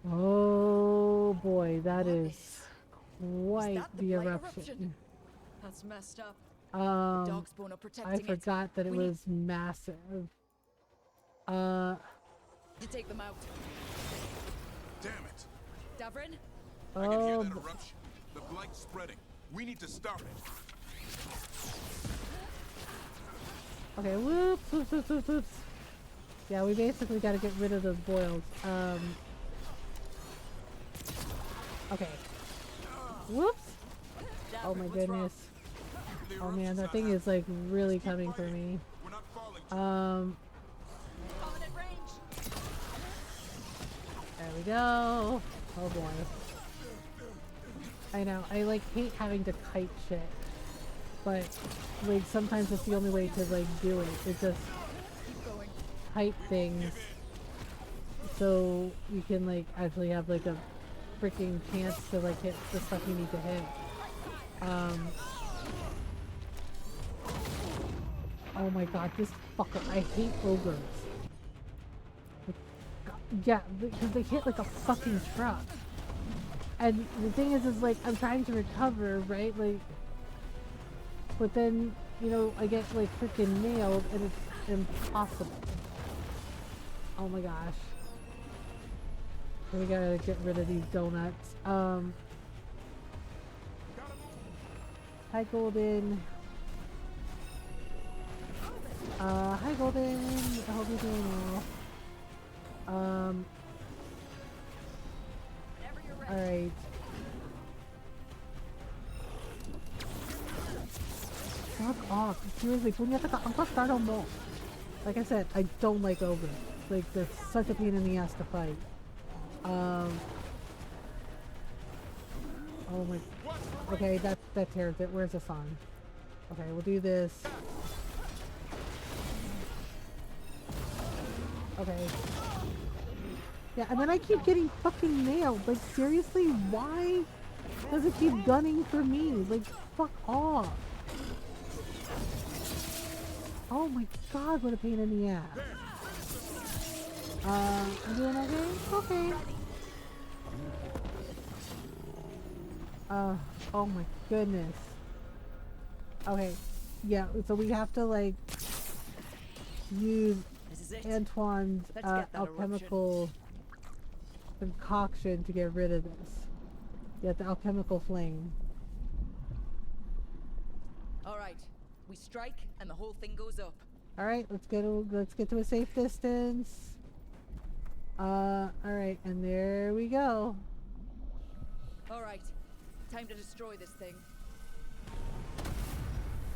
Oh boy, that is quite the eruption. That's messed up. I forgot that it was massive. You take them out. Damn it. Davrin? I can hear that eruption. The blight's spreading. We need to stop it. Okay, whoops. Yeah, we basically gotta get rid of those boils. Okay. Whoops! Oh my goodness. Oh man, that thing is like really coming for me. There we go. Oh boy. I know, I like hate having to kite shit. But like sometimes it's the only way to like do it. It's just kite things so you can like actually have like a freaking chance to like hit the stuff you need to hit. Oh my god, this fucker. I hate ogres. Yeah, because they hit like a fucking truck. And the thing is like, I'm trying to recover, right? Like, but then, you know, I get like freaking nailed and it's impossible. Oh my gosh. We gotta get rid of these donuts. Hi Golden. Hi Golden. I hope you're doing well. Alright. fuck off. Seriously, punyeta ka, ang bastardo mo. Like I said, I don't like ogres. Like, they're such a pain in the ass to fight. Oh my... Okay, that tears it. Where's the sun? Okay, we'll do this. Okay. Yeah, and then I keep getting fucking nailed. Like, seriously, why does it keep gunning for me? Like, fuck off. Oh my god, what a pain in the ass. I'm doing okay? Okay. Oh my goodness. Okay, yeah, so we have to, like, use Antoine's alchemical concoction to get rid of this. Yeah, the alchemical flame. Alright, we strike and the whole thing goes up. Alright, let's get to a safe distance. Alright, and there we go. Alright, time to destroy this thing.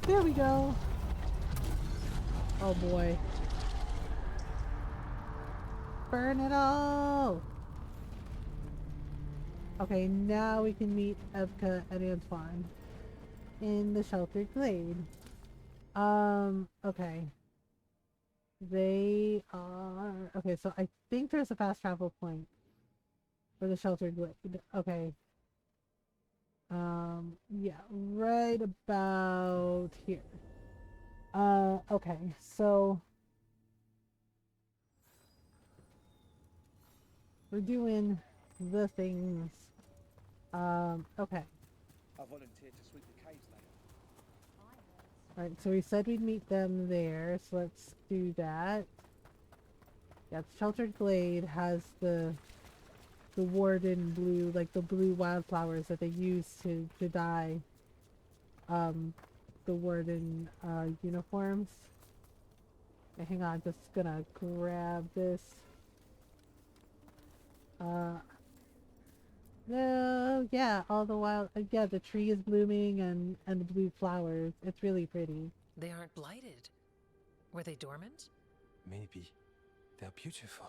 There we go. Oh boy. Burn it all! Okay, now we can meet Evka and Antoine in the sheltered glade. Okay. They are... Okay, so I think there's a fast travel point for the sheltered glade. Okay. Yeah, right about here. Okay, so... we're doing the things. Okay. I volunteered to sweep the caves later. Alright, so we said we'd meet them there, so let's do that. Yeah, the sheltered glade has the warden blue, like the blue wildflowers that they use to dye the warden uniforms. Okay, hang on, just gonna grab this. No, yeah, all the wild, yeah, the tree is blooming and the blue flowers. It's really pretty. They aren't blighted. Were they dormant? Maybe. They're beautiful.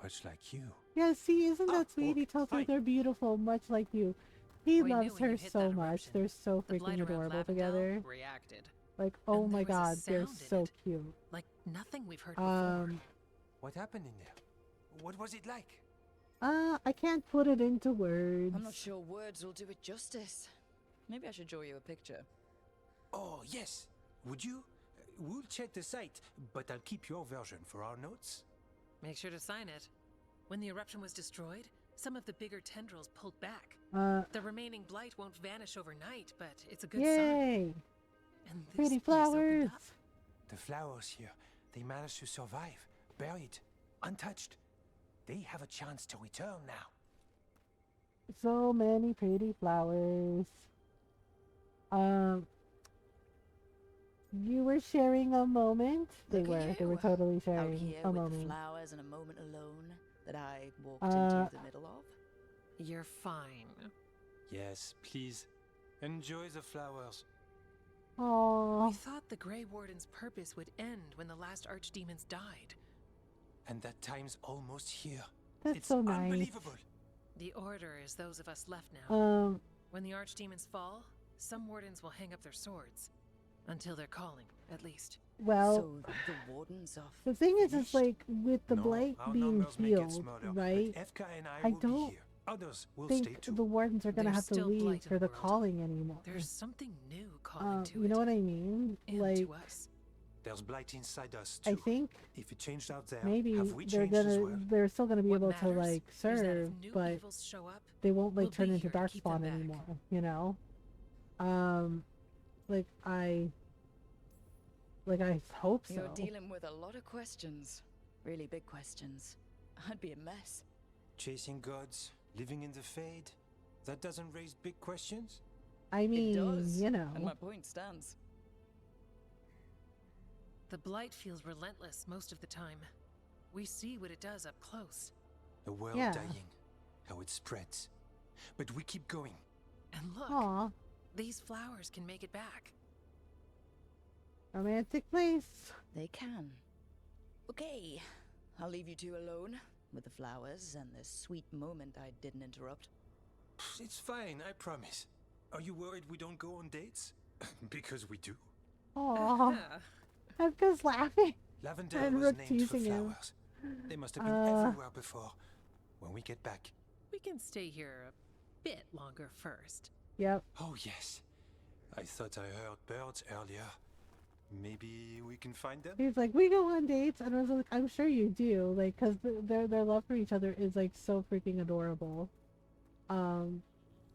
Much like you. Yeah, see, isn't that sweet? He tells her they're beautiful, much like you. He loves her so much. They're so freaking adorable together. Reacted. Like, oh And my there was a god, they're sound in so it. cute. Like nothing we've heard before. What happened in there? What was it like? I can't put it into words. I'm not sure words will do it justice. Maybe I should draw you a picture. Oh, yes. Would you? We'll check the site, but I'll keep your version for our notes. Make sure to sign it. When the eruption was destroyed, some of the bigger tendrils pulled back. The remaining blight won't vanish overnight, but it's a good sign. Yay! And this Pretty place opened flowers. up. The flowers here, they managed to survive, buried, untouched. They have a chance to return now. So many pretty flowers. You were sharing a moment? They were totally Out sharing here a with the moment. flowers and a moment alone that I walked into the middle of. You're fine. Yes, please. Enjoy the flowers. Aww. We thought the Grey Warden's purpose would end when the last archdemons died. And that time's almost here. That's it's so nice. unbelievable. The Order is those of us left now. When the archdemons fall, some wardens will hang up their swords. Until they're calling, at least. Well, So the wardens are the thing is, it's like, with the No, blight our being numbers may get healed, smaller, right? but Efka and I will be don't here. Others will stay think too. the wardens are gonna There's have to still leave blight in for the the world. calling anymore. There's something new calling to You it. know what I mean? And Like, to us. There's blight inside us too. I think If it changed out there, maybe have we they're changed as gonna, well? they're still gonna be What able to matters like is that if serve, new but evils show up, they won't like we'll turn be into here to keep them darkspawn back. anymore. You know? Like I hope so. You're dealing with a lot of questions. Really big questions. I'd be a mess. Chasing gods, living in the Fade, that doesn't raise big questions? I It mean, does. you know. And my point stands. The blight feels relentless most of the time. We see what it does up close. A world Yeah. dying, how it spreads. But we keep going. And look, Aw. these flowers can make it back. Romantic place. They can. Okay, I'll leave you two alone with the flowers and this sweet moment I didn't interrupt. It's fine, I promise. Are you worried we don't go on dates? Because we do. Aww. Edgar's laughing. Lavendale And was Rook named for teasing him. flowers. They must have been everywhere before. When we get back. We can stay here a bit longer first. Yep. Oh, yes. I thought I heard birds earlier. Maybe we can find them? He's like, we go on dates, and I was like, I'm sure you do, like, cause their love for each other is like so freaking adorable. So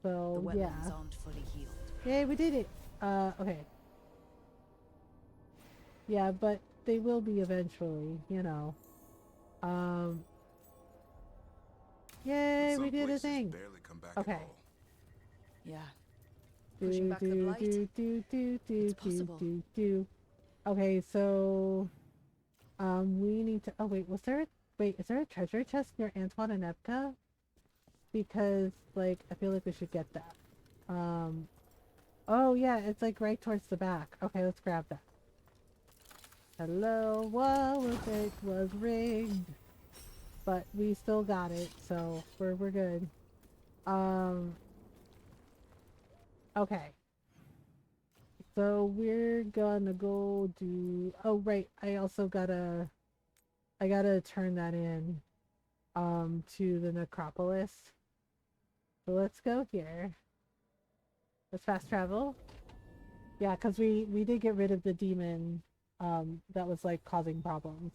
the yeah. wetlands aren't fully healed. Yay, we did it. Okay. Yeah, but they will be eventually, you know. Yay, we did a thing. Barely come back okay. At all. Yeah. Pushing back the blight. It's possible. Okay, so we need to. Oh wait, is there a treasure chest near Antoine and Epka? Because like I feel like we should get that. Oh yeah, it's like right towards the back. Okay, let's grab that. Hello, what was it? Was rigged, but we still got it, so we're good. Okay. So we're gonna go do. Oh right, I gotta turn that in, to the necropolis. So let's go here. Let's fast travel. Yeah, cause we did get rid of the demon, that was like causing problems.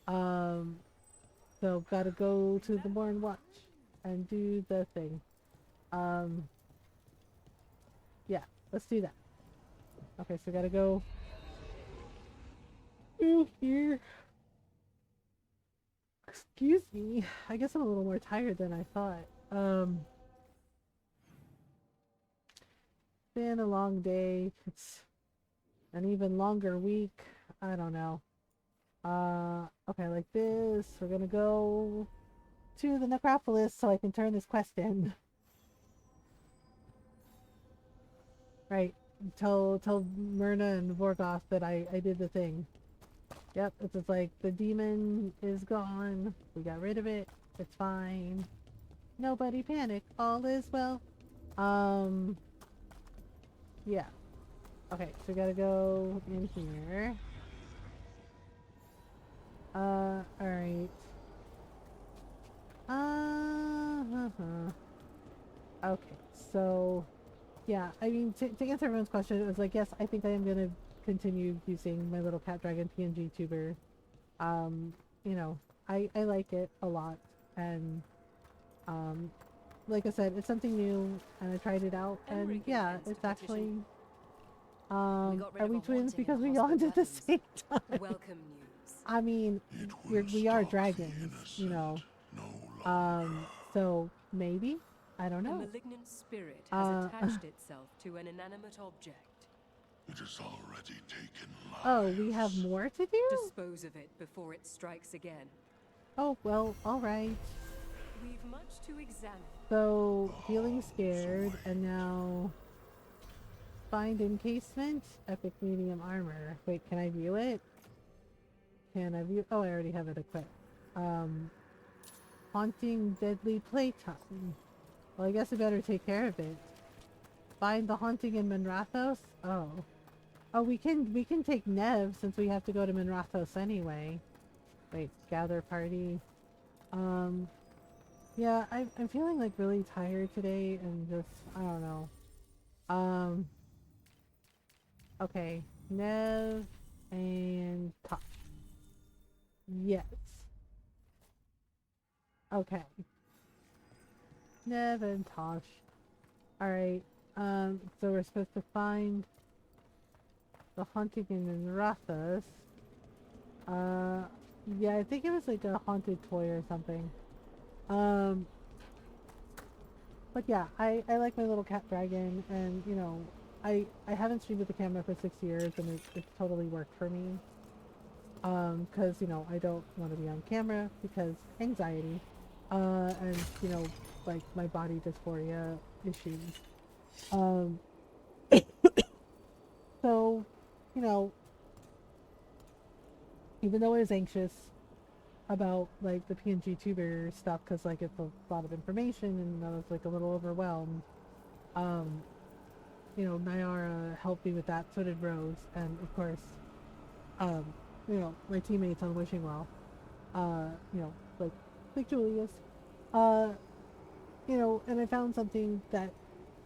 So gotta go to the Morn Watch and do the thing. Yeah, let's do that. Okay, so we gotta go here. Excuse me. I guess I'm a little more tired than I thought. Been a long day. It's an even longer week. I don't know. Okay, like this. We're gonna go to the necropolis so I can turn this quest in. Right. Tell Myrna and Vorgoth that I did the thing. Yep, it's just like the demon is gone. We got rid of it. It's fine. Nobody panic. All is well. Yeah. Okay, so we gotta go in here. Alright. Okay, so yeah, I mean, to answer everyone's question, it was like, yes, I think I am going to continue using my little cat dragon PNG tuber. You know, I like it a lot, and like I said, it's something new, and I tried it out, and yeah, it's actually, are we twins because we yawned at the same time? Welcome news. I mean, we are dragons, you know, so maybe? I don't know. A malignant spirit has attached itself to an inanimate object. It has already taken lives. Oh, we have more to do? Dispose of it before it strikes again. Oh, well, alright. We've much to examine. So, feeling scared, and now find encasement, epic medium armor. Wait, can I view it? Can I view? Oh, I already have it equipped. Haunting deadly playtime. Well, I guess I better take care of it. Find the haunting in Minrathos? Oh. Oh, we can take Nev since we have to go to Minrathos anyway. Wait, gather party. Yeah, I'm feeling like really tired today and just, I don't know. Okay. Nev and Tosh. Yes. Okay. Nev and Tosh. Alright, so we're supposed to find the haunting in Minrathos. Yeah, I think it was like a haunted toy or something. But yeah, I like my little cat dragon, and you know, I haven't streamed with the camera for 6 years, and it's totally worked for me. Cause you know, I don't want to be on camera because anxiety, and you know, like my body dysphoria issues. So, you know, even though I was anxious about like the PNG tuber stuff, because like it's a lot of information and I was like a little overwhelmed. You know, Nyara helped me with that, so did Rose, and of course, you know, my teammates on Wishing Well, you know, like Julius, you know, and I found something that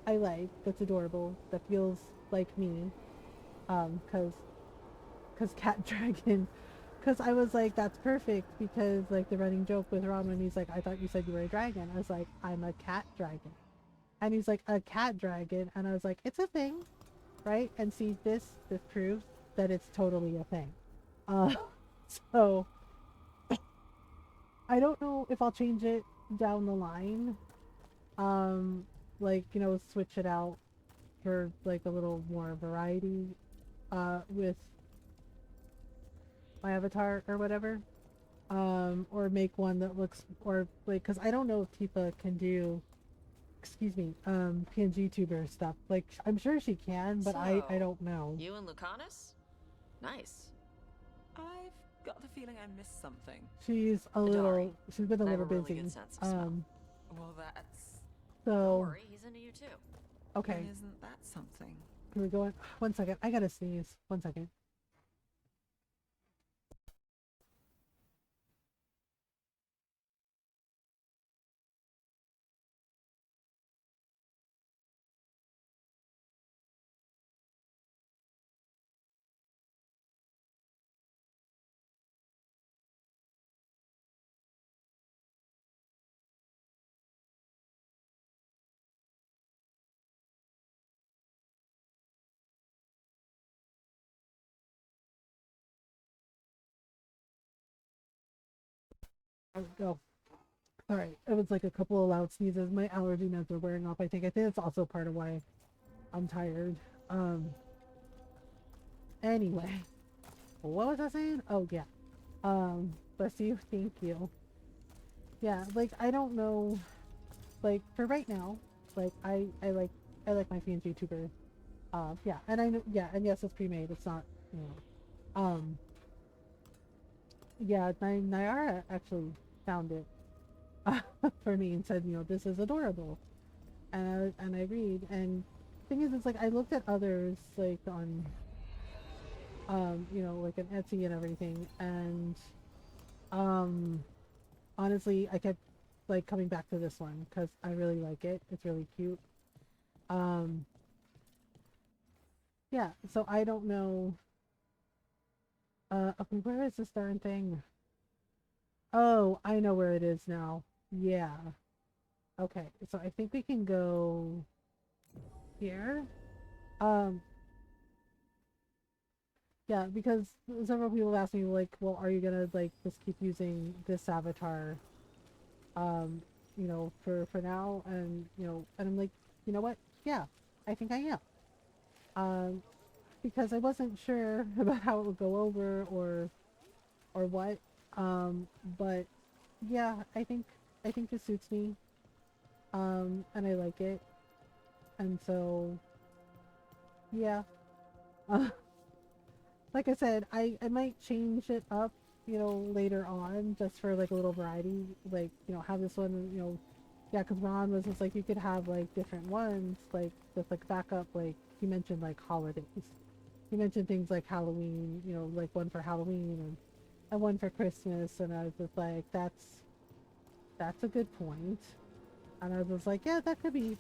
I like, that's adorable, that feels like me, cause Cat Dragon, cause I was like, that's perfect, because like the running joke with Ron when he's like, I thought you said you were a dragon, I was like, I'm a cat dragon. And he's like, a cat dragon, and I was like, it's a thing, right? And see, this proves that it's totally a thing. So I don't know if I'll change it down the line. Like, you know, switch it out for like a little more variety, with my avatar or whatever. Or make one that looks, or like, cause I don't know if Tifa can do, excuse me, PNG tuber stuff. Like, I'm sure she can, but I don't know. You and Lucanus? Nice. I've got the feeling I missed something. She's been a little busy. Really good sense of smell. Well, that's... So... Don't worry, he's into you too. Okay. And isn't that something? Can we go in? 1 second. I gotta sneeze. 1 second. There we go. Alright, it was like a couple of loud sneezes. My allergy meds are wearing off, I think. I think it's also part of why I'm tired. Anyway. What was I saying? Oh, yeah. Bless you. Thank you. Yeah, like, I don't know. Like, for right now, like, I like my PNG tuber. Yeah, and I know, yeah, and yes, it's pre-made. It's not, you know. Yeah, Nyara actually found it for me and said, you know, this is adorable, and I agreed. And thing is, it's like I looked at others like on, you know, like an Etsy and everything, and honestly, I kept like coming back to this one because I really like it. It's really cute. Yeah. So I don't know. Okay, where is this darn thing? Oh, I know where it is now. Yeah. Okay, so I think we can go here. Yeah, because several people asked me, like, well, are you gonna, like, just keep using this avatar, you know, for now? And, you know, and I'm like, you know what? Yeah, I think I am. Because I wasn't sure about how it would go over or what. But yeah, I think this suits me. And I like it. And so, yeah. Like I said, I might change it up, you know, later on, just for like a little variety. Like, you know, have this one, you know, yeah, because Ron was just like, you could have like different ones, like just like backup, like he mentioned like holidays. He mentioned things like Halloween, you know, like one for Halloween and one for Christmas, and I was just like, that's a good point. And I was just like, yeah, that could be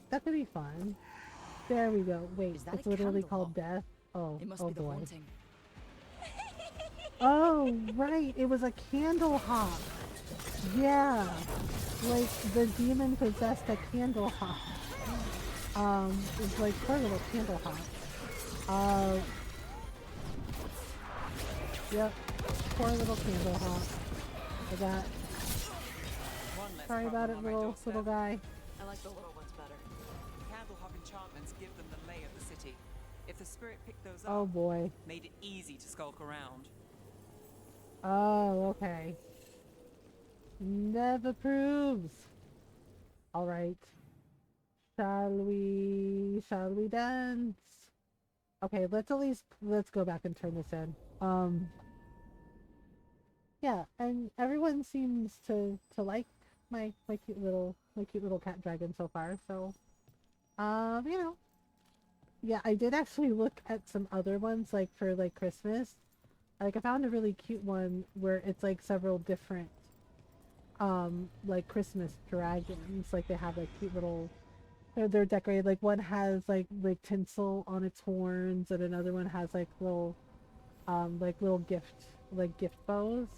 fun. There we go. Wait, it's literally called Death. Oh, It must oh be the boy. haunting. Oh, right. It was a candle hop. Yeah. Like the demon possessed a candle hop. It's like poor little candle hop. Yep. Poor little candle hop. I got. Sorry about it, little guy. I like the little ones better. Candle hop enchantments give them the lay of the city. If the spirit picked those up, oh boy, made it easy to skulk around. Oh, okay. Never proves. All right. Shall we dance? Okay, let's go back and turn this in. yeah, and everyone seems to like my cute little cat dragon so far. So, you know, yeah, I did actually look at some other ones like for like Christmas. Like I found a really cute one where it's like several different like Christmas dragons. Like they have like cute little they're decorated. Like one has like tinsel on its horns, and another one has like little gift bows.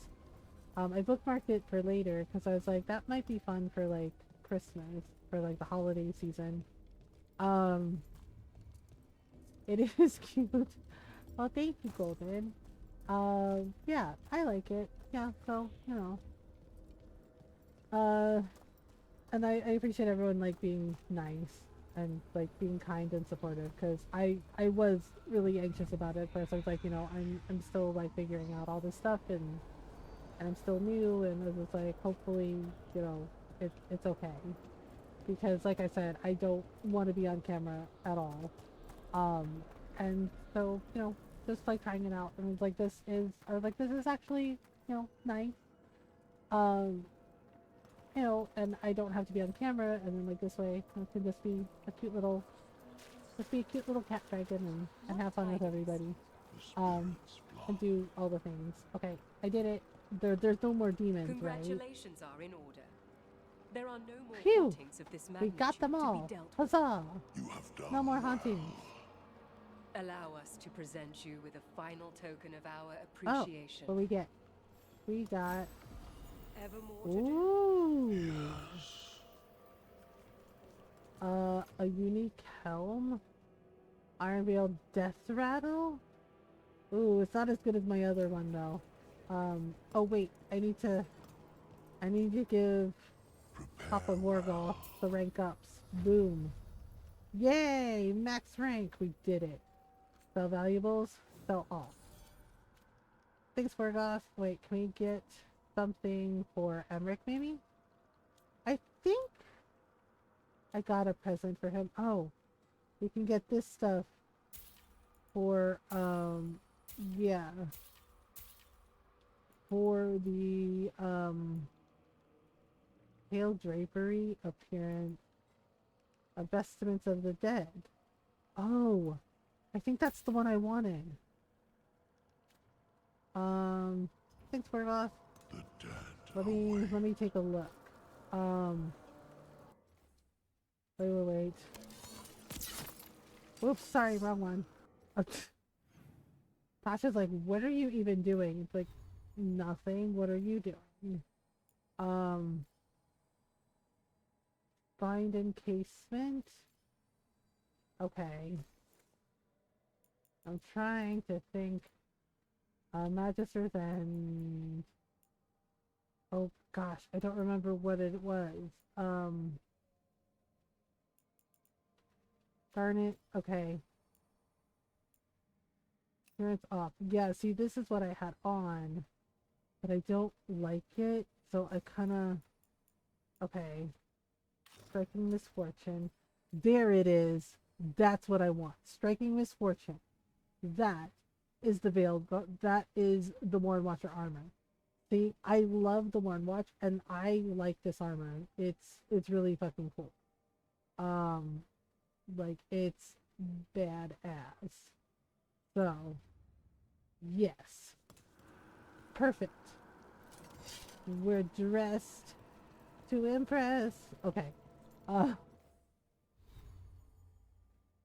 I bookmarked it for later because I was like, that might be fun for like Christmas, for like the holiday season. Um, it is cute. Well, thank you, Golden. Yeah, I like it. Yeah, so you know. And I appreciate everyone like being nice and like being kind and supportive because I was really anxious about it at first. I was like, you know, I'm still like figuring out all this stuff and I'm still new, and it was like, hopefully, you know, it's okay. Because like I said, I don't want to be on camera at all. Um, and so, you know, just like trying it out. And it's like, this is actually, you know, nice. You know, and I don't have to be on camera, and then like this way, I can just be a cute little, cat dragon and have fun with everybody. And do all the things. Okay, I did it. There's no more demons, Congratulations are in order. There are no more Phew! hauntings of this We magnitude got them all. to be dealt with. Huzzah! You have done No more hauntings. Allow us to present you with a final token of our Oh, appreciation. what we get? We got. Ever more to Ooh. A unique helm. Iron Veil Death Rattle. Ooh, it's not as good as my other one though. Oh wait, I need to give Papa Morgul the rank ups. Boom. Yay! Max rank! We did it. Spell valuables fell off. Thanks, Morgoth. Wait, can we get something for Emmerich maybe? I think I got a present for him. Oh, we can get this stuff for, yeah. For the, pale drapery appearance of vestments of the dead. Oh, I think that's the one I wanted. Thanks, Morgoth. Let me take a look. Wait. Oops, sorry, wrong one. Tasha's like, what are you even doing? It's like, nothing. What are you doing? Find encasement. Okay. I'm trying to think. Magister's End. Oh gosh, I don't remember what it was. Darn it. Okay. Appearance off. Yeah, see, this is what I had on, but I don't like it, so I kind of. Okay. Striking Misfortune. There it is. That's what I want. Striking Misfortune. That is the veiled. That is the Warren Watcher armor. See, I love the Warren Watch, and I like this armor. It's really fucking cool. Like it's badass. So, yes, perfect. We're dressed to impress. Okay.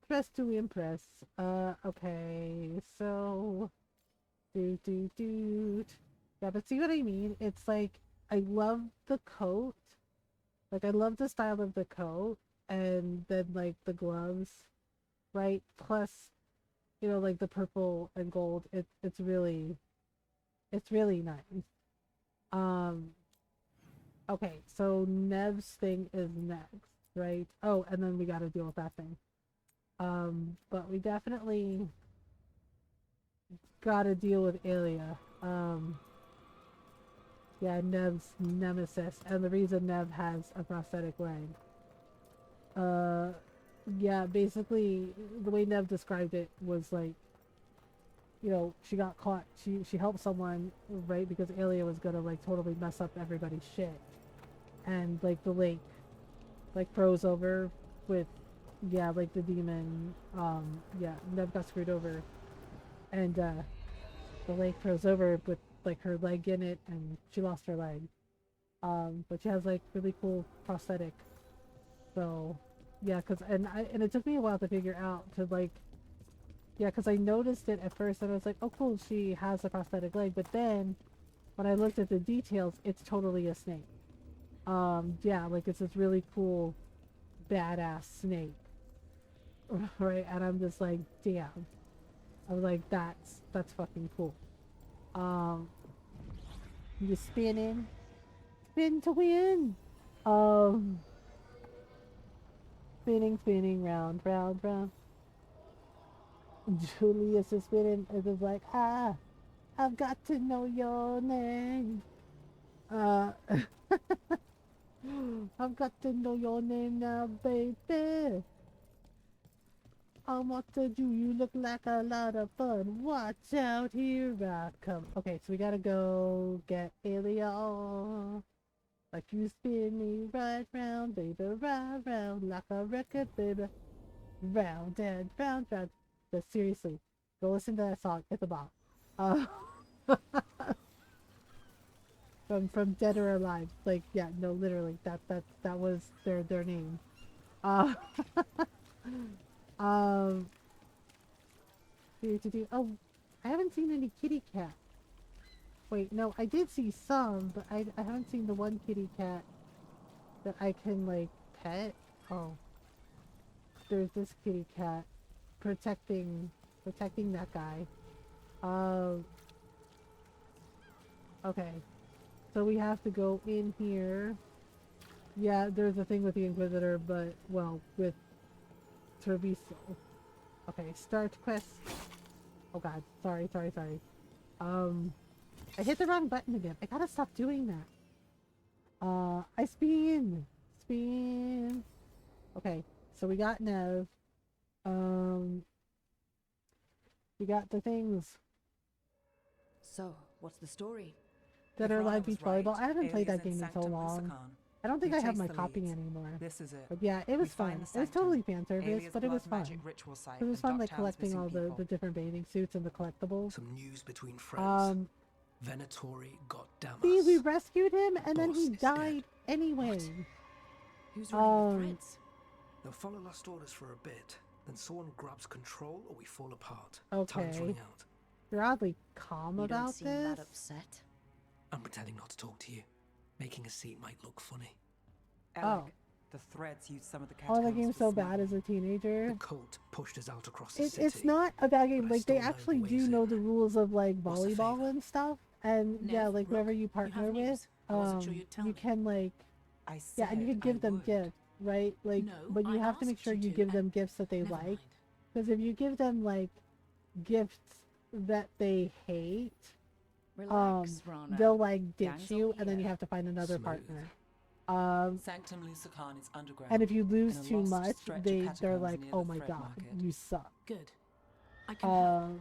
Dressed to impress. Okay, so yeah, but see what I mean? It's like I love the coat. Like I love the style of the coat, and then like the gloves, right? Plus, you know, like the purple and gold. It's really nice. Okay, so Nev's thing is next, right? Oh, and then we got to deal with that thing. But we definitely got to deal with Aelia. Yeah, Nev's nemesis, and the reason Nev has a prosthetic leg. Yeah, basically, the way Nev described it was like, you know, she got caught. She helped someone, right? Because Aelia was gonna like totally mess up everybody's shit, and like the lake, like froze over with, yeah, like the demon. Yeah, Nev got screwed over, and the lake froze over with like her leg in it, and she lost her leg. But she has like really cool prosthetic. So, yeah, and it took me a while to figure out to like. Yeah, because I noticed it at first and I was like, oh cool, she has a prosthetic leg. But then, when I looked at the details, it's totally a snake. Yeah, like it's this really cool, badass snake. Right? And I'm just like, damn. I was like, that's fucking cool. Just spinning. Spin to win! Spinning, round, round, round. Julius is spinning, and it's like, I've got to know your name. I've got to know your name now, baby. What to do? You look like a lot of fun. Watch out, here I come. Okay, so we gotta go get Aelia. Like you spin me right round, baby, right round, like a record, baby. Round and round, round. But seriously, go listen to that song. It's a bop. From Dead or Alive. Like, yeah, no, literally, that was their name. Oh, I haven't seen any kitty cat. Wait, no, I did see some, but I haven't seen the one kitty cat that I can, like, pet. Oh. There's this kitty cat protecting that guy. Okay. So we have to go in here. Yeah, there's a thing with the Inquisitor, but, well, with Treviso. Okay, start quest. Oh god, sorry. I hit the wrong button again. I gotta stop doing that. I spin. Okay, so we got Nev. We got the things. So, what's the story? That are live beach volleyball. I haven't played that game in so long. I don't think I have my copy anymore. This is it. But yeah, it was fun. It was totally fan service, but it was fun. It was fun, like collecting all the different bathing suits and the collectibles. Some news between friends. Venatori got Damas. See, we rescued him, and then he died anyway. Who's running the threads? They'll follow last orders for a bit, then someone grabs control, or we fall apart. Okay. Time's running out. You're oddly calm about this. You don't seem that upset. I'm pretending not to talk to you. Making a scene might look funny. Alec, the threads used some of the catacombs. Oh, the game's so bad as a teenager. The cult pushed us out across the city. It's not a bad game. Like, they actually do know the rules of, like, volleyball and stuff. And, yeah, like, whoever you partner with, you can, like... Yeah, and you can give them gifts, right? Like, but you have to make sure you give them gifts that they like. Because if you give them, like, gifts that they hate... Relax, Rana. they'll like ditch you, and then you have to find another partner. Sanctum Lusacan is underground. And if you lose too much, they're like, "Oh my god, you suck." Good. I can help.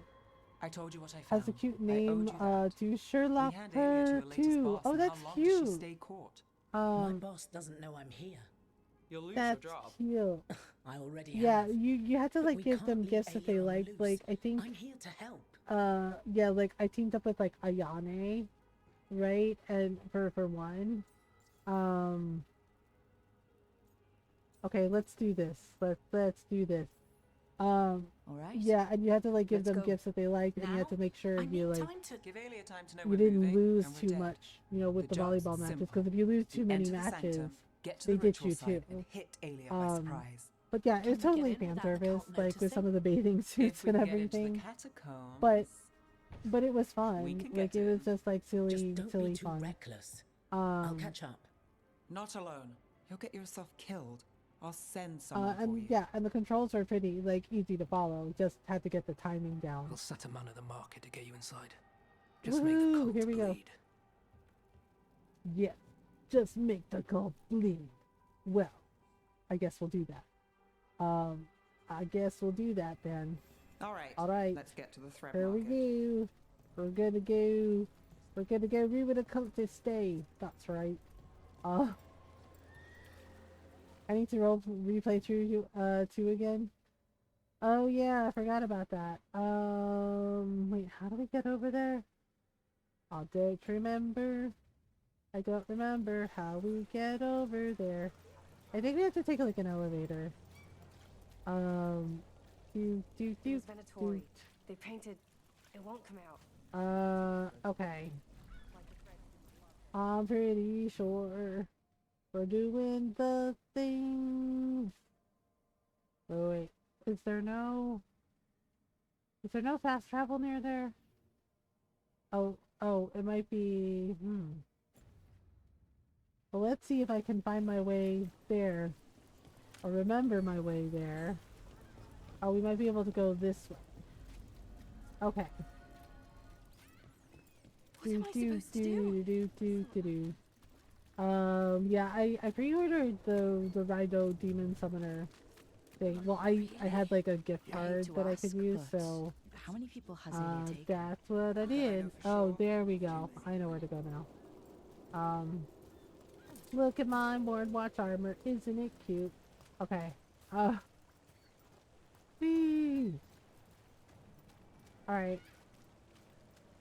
I told you what I found. Has a cute name. To Sherlock her too. Oh, that's cute. My boss doesn't know I'm here. You'll lose that's your job. Cute. I already yeah, have. you have to like give them gifts that they like. Like I think. I'm here to help. Yeah, like I teamed up with like Ayane, right? And for one. Okay, let's do this. Let's do this. All right. Yeah, and you have to like give them gifts that they like, and you have to make sure you like you didn't lose too much, you know, with the volleyball matches. Because if you lose too many matches, they ditch you too. But yeah, it's totally fan service, like with some of the bathing suits and everything. But it was fun. Like it was just like silly fun. Reckless. I'll catch up. Not alone. You'll get yourself killed. I'll send someone for you. Yeah, and the controls are pretty like easy to follow. Just had to get the timing down. We'll set a man at the market to get you inside. Just make the cult here we go. Yeah, just make the cult bleed. Well, I guess we'll do that. I guess we'll do that then. All right. Let's get to the thread market. Here we go. We're gonna go. We're gonna go room with a cultist stay. That's right. I need to replay through 2 again. Oh yeah, I forgot about that. Wait, how do we get over there? I don't remember. I don't remember how we get over there. I think we have to take like an elevator. Venatori. They painted. It won't come out. Okay. I'm pretty sure we're doing the thing. Oh, wait. Is there no fast travel near there? Oh, it might be, Well, let's see if I can find my way there. Or remember my way there. Oh, we might be able to go this way. Okay. What am I supposed to do? Yeah, I pre-ordered the Rhino Demon Summoner thing. Well, I had like a gift card that I could use, so how many people has Aelia taken? that's what I did. Oh, there we go. I know where to go now. Look at my Ward Watch armor. Isn't it cute? Okay. Whee! Alright.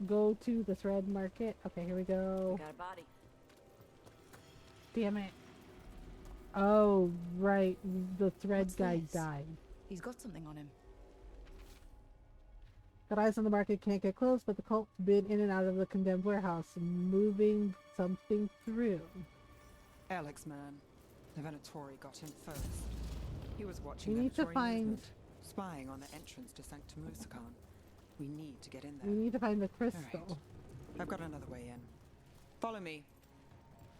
Go to the thread market. Okay, here we go. We got a body. Damn it. Oh, right. The thread guy died. He's got something on him. Got eyes on the market, can't get close, but the cult's been in and out of the condemned warehouse, moving something through. Alex, man. The Venatori got in first. He was watching We need to find... movement, spying on the entrance to Sanctum Musakan. We need to get in there. We need to find the crystal. Right. I've got another way in. Follow me.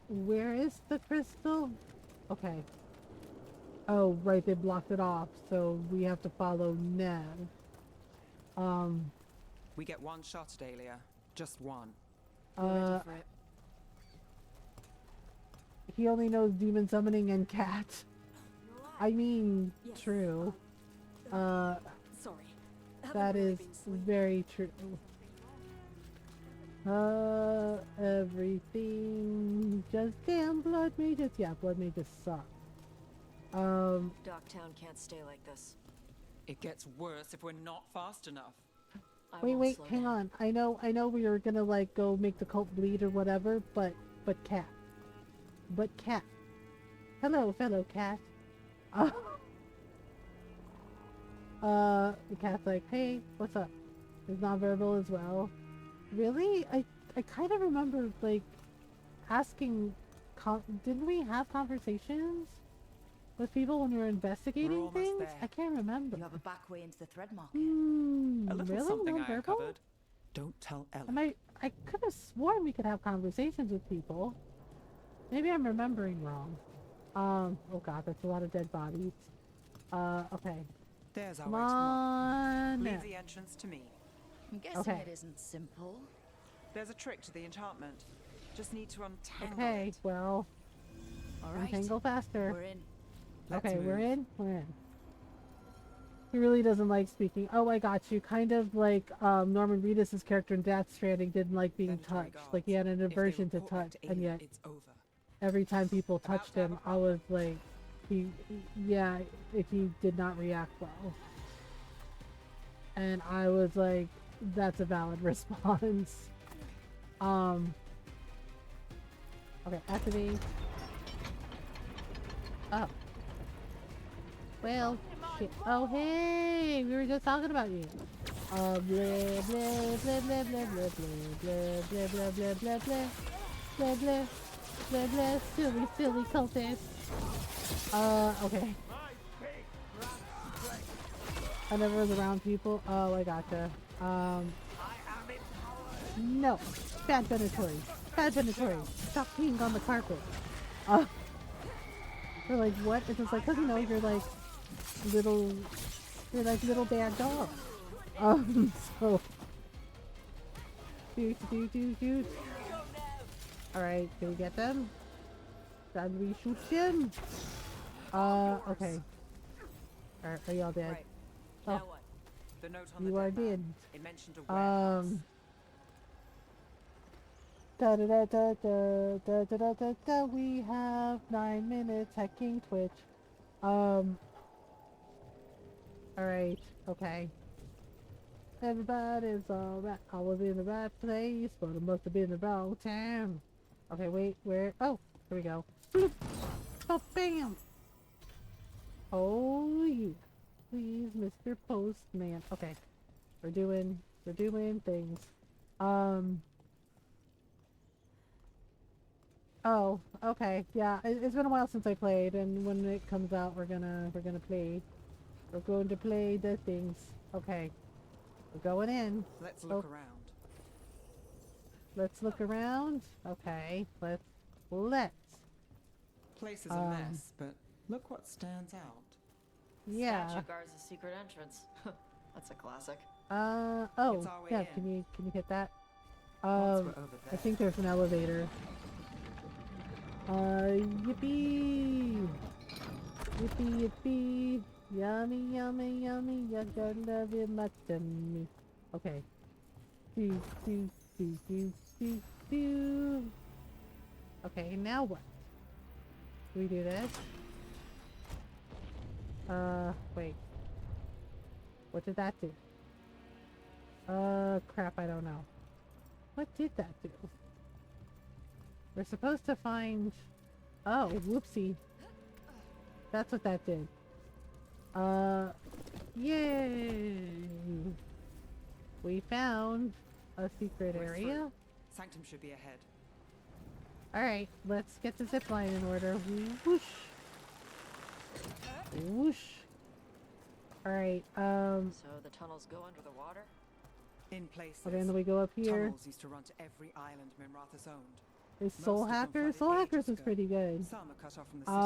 Where is the crystal? Okay. Oh, right, they blocked it off, so we have to follow Ned. We get one shot at Aelia. Just one. He only knows demon summoning and cat. I mean, yes. True. Sorry. That is very true. Everything just damn blood mages. Yeah, blood mages suck. Docktown can't stay like this. It gets worse if we're not fast enough. Wait, hang on. I know we were gonna like go make the cult bleed or whatever, but cat. But cat. Hello, fellow cat. The cat's like, hey, what's up? Is nonverbal as well. Really? I kind of remember like asking. Didn't we have conversations with people when we were investigating things? There. I can't remember. You have a back way into the thread market. A little really? something I Nonverbal? uncovered. Don't tell Ellen. I could have sworn we could have conversations with people. Maybe I'm remembering wrong. Oh god, that's a lot of dead bodies. Okay. There's our Come way on. Leave the entrance to me. I'm guessing it isn't simple. There's a trick to the enchantment. Just need to untangle Okay, it. well. Alright. Untangle faster. We're in. Okay, we're in? We're in. He really doesn't like speaking. Oh, I got you. Kind of like Norman Reedus' character in Death Stranding didn't like being touched. Like he had an aversion to touch, and yet every time people touched him, I was like, he did not react well. And I was like, that's a valid response. Okay, activate. Oh. Well, shit. Oh, hey! We were just talking about you. Blah, blah, blah, blah, blah, blah, blah, blah, blah, blah, blah, blah, blah, blah, blah, blah, blah, silly cultist. Okay. I never was around people. Oh, I gotcha. No. Bad Venatori. Bad Venatori. Stop peeing on the carpet. They're like, what? It's just like, cause you know, you're like little bad dog. So. Dude. Alright, can we get them? Can we shoot them? Okay. Are y'all dead? Right. Oh. The note on You the are dead man, dead. it mentioned a warehouse. Da da da da da da da da da da. We have 9 minutes hacking Twitch. Alright, okay. Everybody's alright. I was in the right place, but I must have been in the wrong time. Okay, wait, where? Oh, here we go. Bloop. Oh, bam! Oh, yeah. Please, Mr. Postman. Okay. We're doing things. Oh, okay. Yeah, it's been a while since I played, and when it comes out, we're gonna play. We're going to play the things. Okay. We're going in. Let's look around. Let's look around. Okay. Let's. Place is a mess, but look what stands out. Yeah. Statue guards a secret entrance. That's a classic. Oh, yeah. in. Can you hit that? Once we're over I there. think there's an elevator. Yippee! Yippee, yippee! Yummy, yummy, yummy! You're gonna love it much to me. Okay. Do, do, do, do, do, do. Okay, now what? Do we do this? Wait. What did that do? Crap, I don't know. What did that do? We're supposed to find... Oh, whoopsie. That's what that did. Yay! We found a secret area. Sanctum should be ahead. Alright, let's get the zip line in order. Whoosh! Whoosh! Alright, So the tunnels go under the water? In places. Okay, and then we go up here. Tunnels used to run to every island Minrathas owned. Is Soul Hackers? Soul Hackers is pretty good. Some are cut off from the city,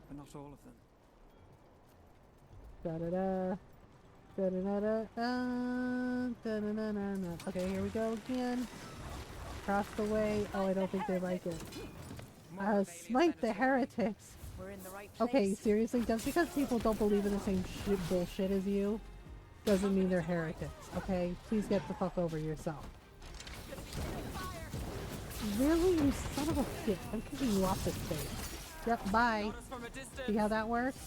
but not all of them. Da-da-da. Da-da-da-da. Da-da-da-da-da. Okay, here we go again. Across the way. Oh, I don't think they like it. Smite the heretics. We're in the right place. Okay, seriously, just because people don't believe in the same bullshit as you doesn't mean they're heretics, okay? Please get the fuck over yourself. Really? You son of a bitch. I'm kicking you off this thing. Yep, bye. See how that works?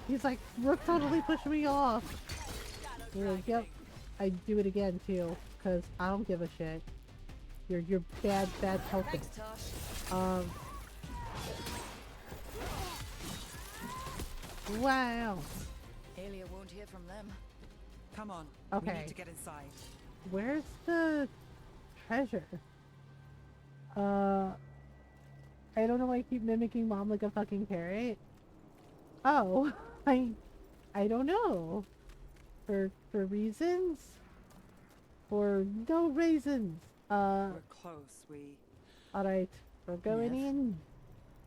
He's like, Rook totally pushed me off. You're like, yep. I do it again too, because I don't give a shit. You're bad helpers. Wow. Aelia won't hear from them. Come on. Okay. We need to get inside. Where's the treasure? I don't know why I keep mimicking Mom like a fucking parrot. Oh, I don't know. For reasons? For no reasons. We're close. Alright, we're going in.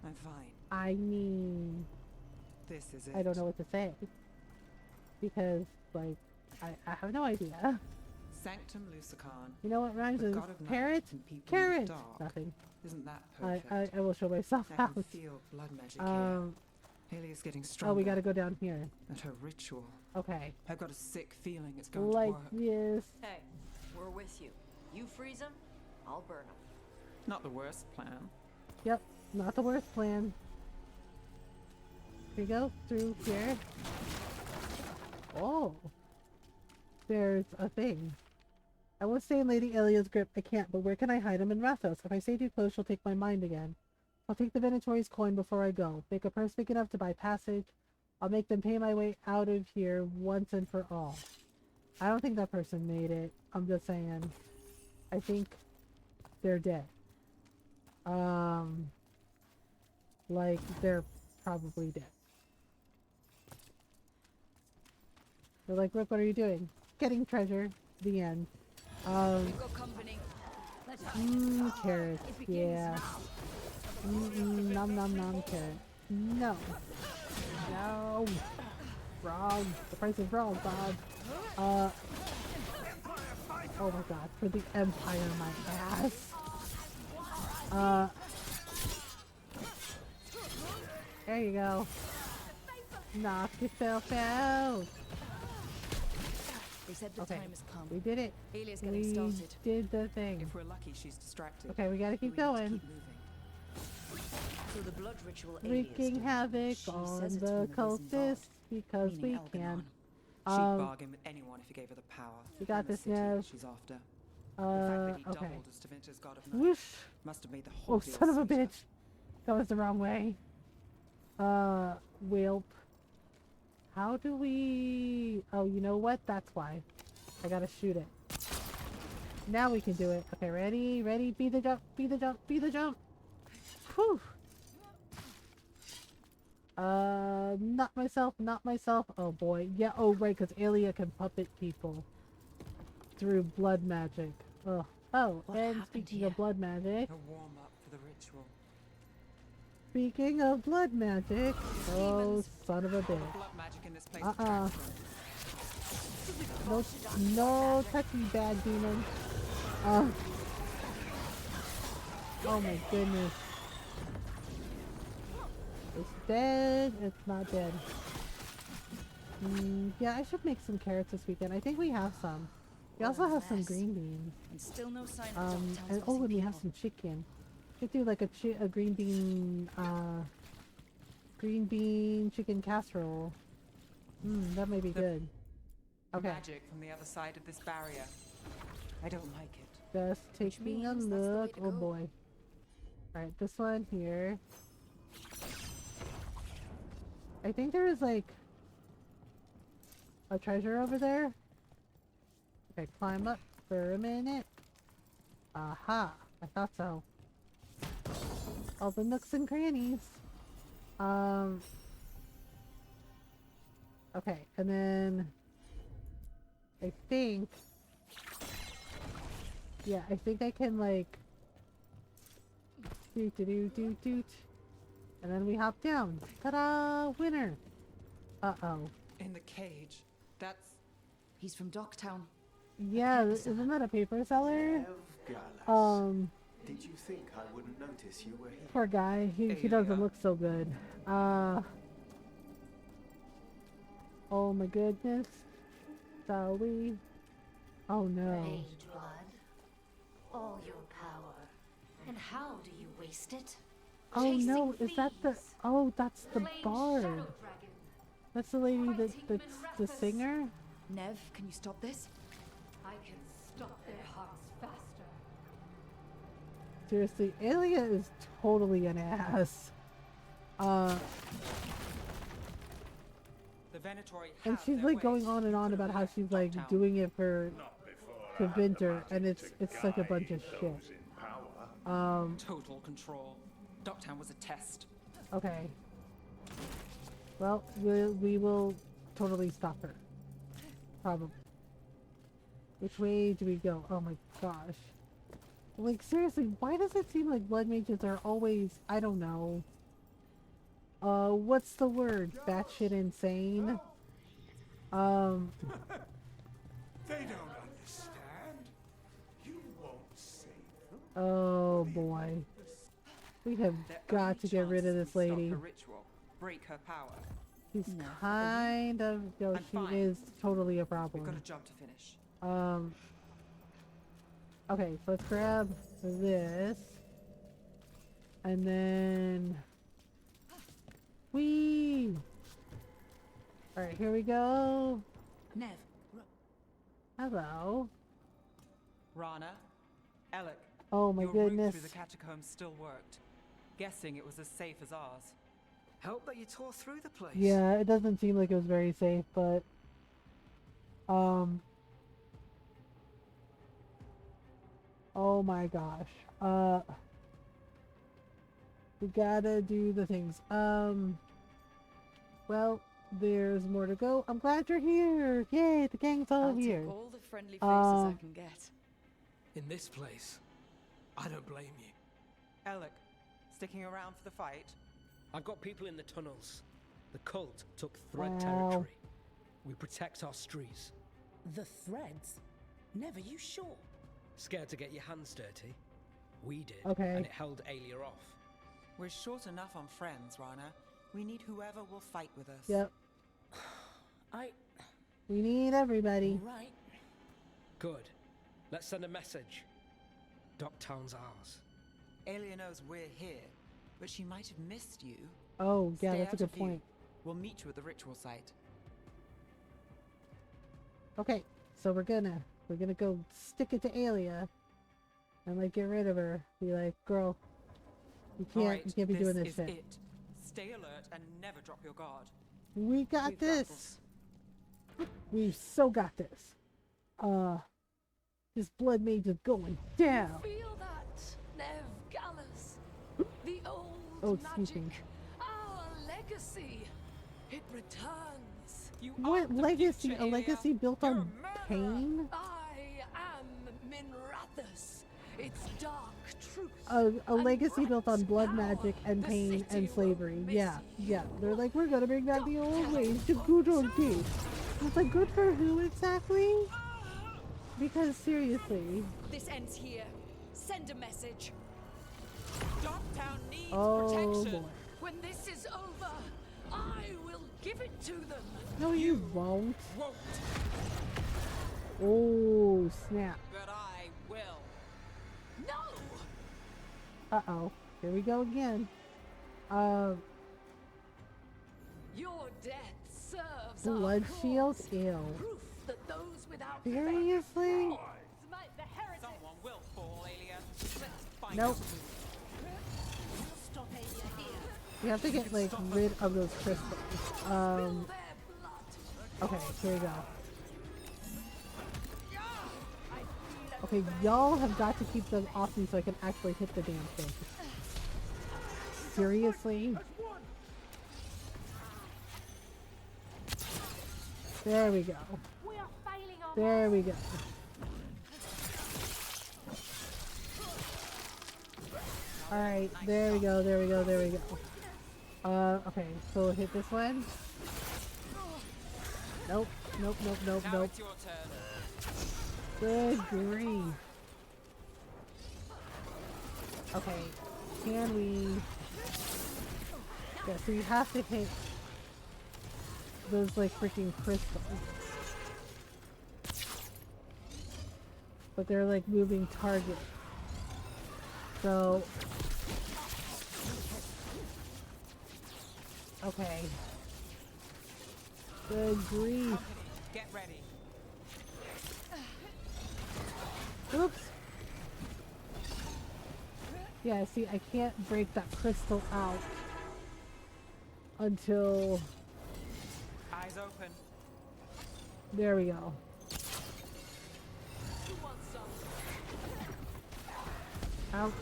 I'm fine. I mean, This is it. I don't know what to say. Because, like, I have no idea. Sanctum Lucican. You know what rhymes with God of night parrot? and people in the Carrot! dark. Nothing. Isn't that perfect? I will show myself I out. can feel blood magic here. Alia's getting stronger. Oh, we gotta go down here. At her ritual. Okay. I've got a sick feeling it's going Like to work. this. Hey, we're with you. You freeze them, I'll burn them. Not the worst plan. Yep, not the worst plan. Here we go, through here. Oh. There's a thing. I won't stay in Lady Elia's grip. I can't, but where can I hide him in Rathos? If I stay too close, she'll take my mind again. I'll take the Venatori's coin before I go. Make a purse big enough to buy passage. I'll make them pay my way out of here once and for all. I don't think that person made it. I'm just saying. I think they're dead. Like, they're probably dead. They're like, Rook, what are you doing? Getting treasure. The end. Carrots. Yeah. Nom nom nom carrot. No. No. Wrong. The price is wrong, Bob. Oh my god. For the Empire, my ass. There you go. Knock yourself out. They said the time has come. We did it. Alia's getting We started. did the thing. If we're lucky, she's distracted. Okay, we gotta keep We need to going. keep moving. So the blood ritual Wreaking havoc She on says it's the from the risen cultists because meaning we Elganon. can. She'd bargain with anyone if he gave her the power. We got and the this, city Nev. She's after. The fact that he Okay. doubled as Tevinter's god of night Whoosh. must have made the whole Oh, deal son of a sweeter. bitch. That was the wrong way. Whelp. How do we... Oh, you know what? That's why. I gotta shoot it. Now we can do it. Okay, ready? Ready? Be the jump. Be the jump. Be the jump. Whew. Not myself. Not myself. Oh, boy. Yeah, oh, right, because Alia can puppet people through blood magic. Ugh. Oh, and speaking of blood magic... A warm-up for the ritual. Speaking of blood magic... Oh, son of a bitch. Blood magic in this place No, no touchy, bad demon. Oh my goodness. It's dead. It's not dead. Yeah, I should make some carrots this weekend. I think we have some. We also have some green beans. And still no sign of Dogtown's And oh, and we have some chicken. Could do like a green bean chicken casserole. That may be good. Okay. Magic from the other side of this barrier. I don't like it. Just taking a look. Oh boy. Alright, this one here. I think there is like a treasure over there. Okay, climb up for a minute. Aha! I thought so. All the nooks and crannies. Okay, and then I think, yeah, I think I can like doot doot doot doot, and then we hop down. Ta-da! Winner. Uh-oh. In the cage. That's... He's from Dogtown. Yeah, isn't that a paper seller? Did you think I wouldn't notice you were here? Poor guy. He doesn't look so good. Oh my goodness. Shall we? Oh no. Mage blood. All your power. And how do you waste it? Oh no, is that the... Oh, that's the bard. That's the lady that's the singer? Nev, can you stop this? I can stop their hearts faster. Seriously, Alia is totally an ass. The Venatori And she's like going on and on about how she's like doing it for Tevinter, and it's such a bunch of shit. Total control. Dogtown was a test. Okay. Well, we will totally stop her. Probably. Which way do we go? Oh my gosh. Like seriously, why does it seem like blood mages are always, I don't know. What's the word? Batshit insane? They don't understand. You won't save them. Oh boy. We have got to get rid of this lady. Stop her ritual. Break her power. She's kind of... No, she is totally a problem. We've got a job to finish. Okay, so let's grab this. And then... Whee! Alright, here we go. Nev. Hello. Rana, Alec. Oh my your goodness. route through the catacombs still worked. Guessing it was as safe as ours. Help that you tore through the place. Yeah, it doesn't seem like it was very safe, but... Oh my gosh. We gotta do the things. Well, there's more to go. I'm glad you're here! Yay, the gang's all here. Take all the friendly faces I can get. In this place, I don't blame you. Alec, sticking around for the fight? I've got people in the tunnels. The cult took Thread Wow. territory. We protect our streets. The Threads? Never, you sure? Scared to get your hands dirty? We did, Okay. and it held Alia off. We're short enough on friends, Rana. We need whoever will fight with us. Yep. We need everybody. Right. Good. Let's send a message. Docktown's ours. Aelia knows we're here, but she might have missed you. Oh, yeah, Stay that's a out good of view. point. We'll meet you at the ritual site. Okay, so we're gonna go stick it to Aelia and like get rid of her. Be like, girl, you can't be doing this shit. It. Stay alert and never drop your guard. We've got this. We've so got this. This blood mage is going down. Feel that, Nev Gallus? The old magic, our legacy. It returns. What legacy? A legacy built on pain? I am Minrathus. It's dark truth. A legacy built on blood magic and pain and slavery. Yeah. They're like, we're gonna bring back the old ways to good old days. It's like, good for who exactly? Because seriously. This ends here. Send a message. Docktown needs Boy. protection. When this is over, I will give it to them. No, you won't. Oh, snap. But I will. No! Uh-oh. Here we go again. Your death serves blood our shield? cause. Ew. Proof that those without Seriously? Someone will fall, Aelia. Let's find Nope. Stop Aelia here. You have to get like rid of those crystals. Okay, here we go. Okay, y'all have got to keep them off me so I can actually hit the damn thing. Seriously? There we go. There we go. Alright, there we go, there we go, there we go. Okay, so hit this one. Nope, nope, nope, nope, Now nope. it's your turn. Good grief. Okay, can we... Yeah, so you have to hit those like freaking crystals. But they're like moving targets. So... Okay. Good grief. Get ready. Oops. Yeah, see, I can't break that crystal out until... Eyes open. There we go. Out.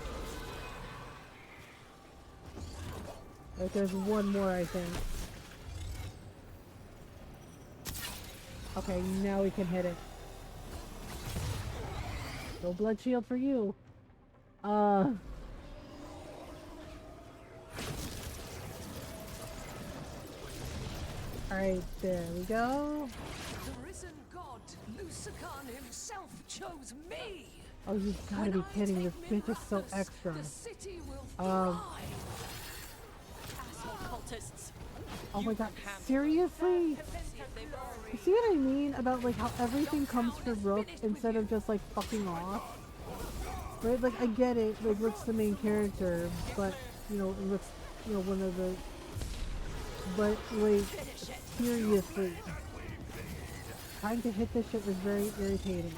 Like there's one more, I think. Okay, now we can hit it. No blood shield for you. Alright, there we go. The risen god, Lucican himself, chose me. Oh, you've gotta be kidding. This bitch is so extra. The city will thrive. Asshole cultists. Oh my god, seriously? You see what I mean about like how everything comes from Rook instead of just like fucking off? Right? Like I get it, like Rook's the main character, but you know, Rook's, you know, one of the... But like, seriously. Trying to hit this shit was very irritating.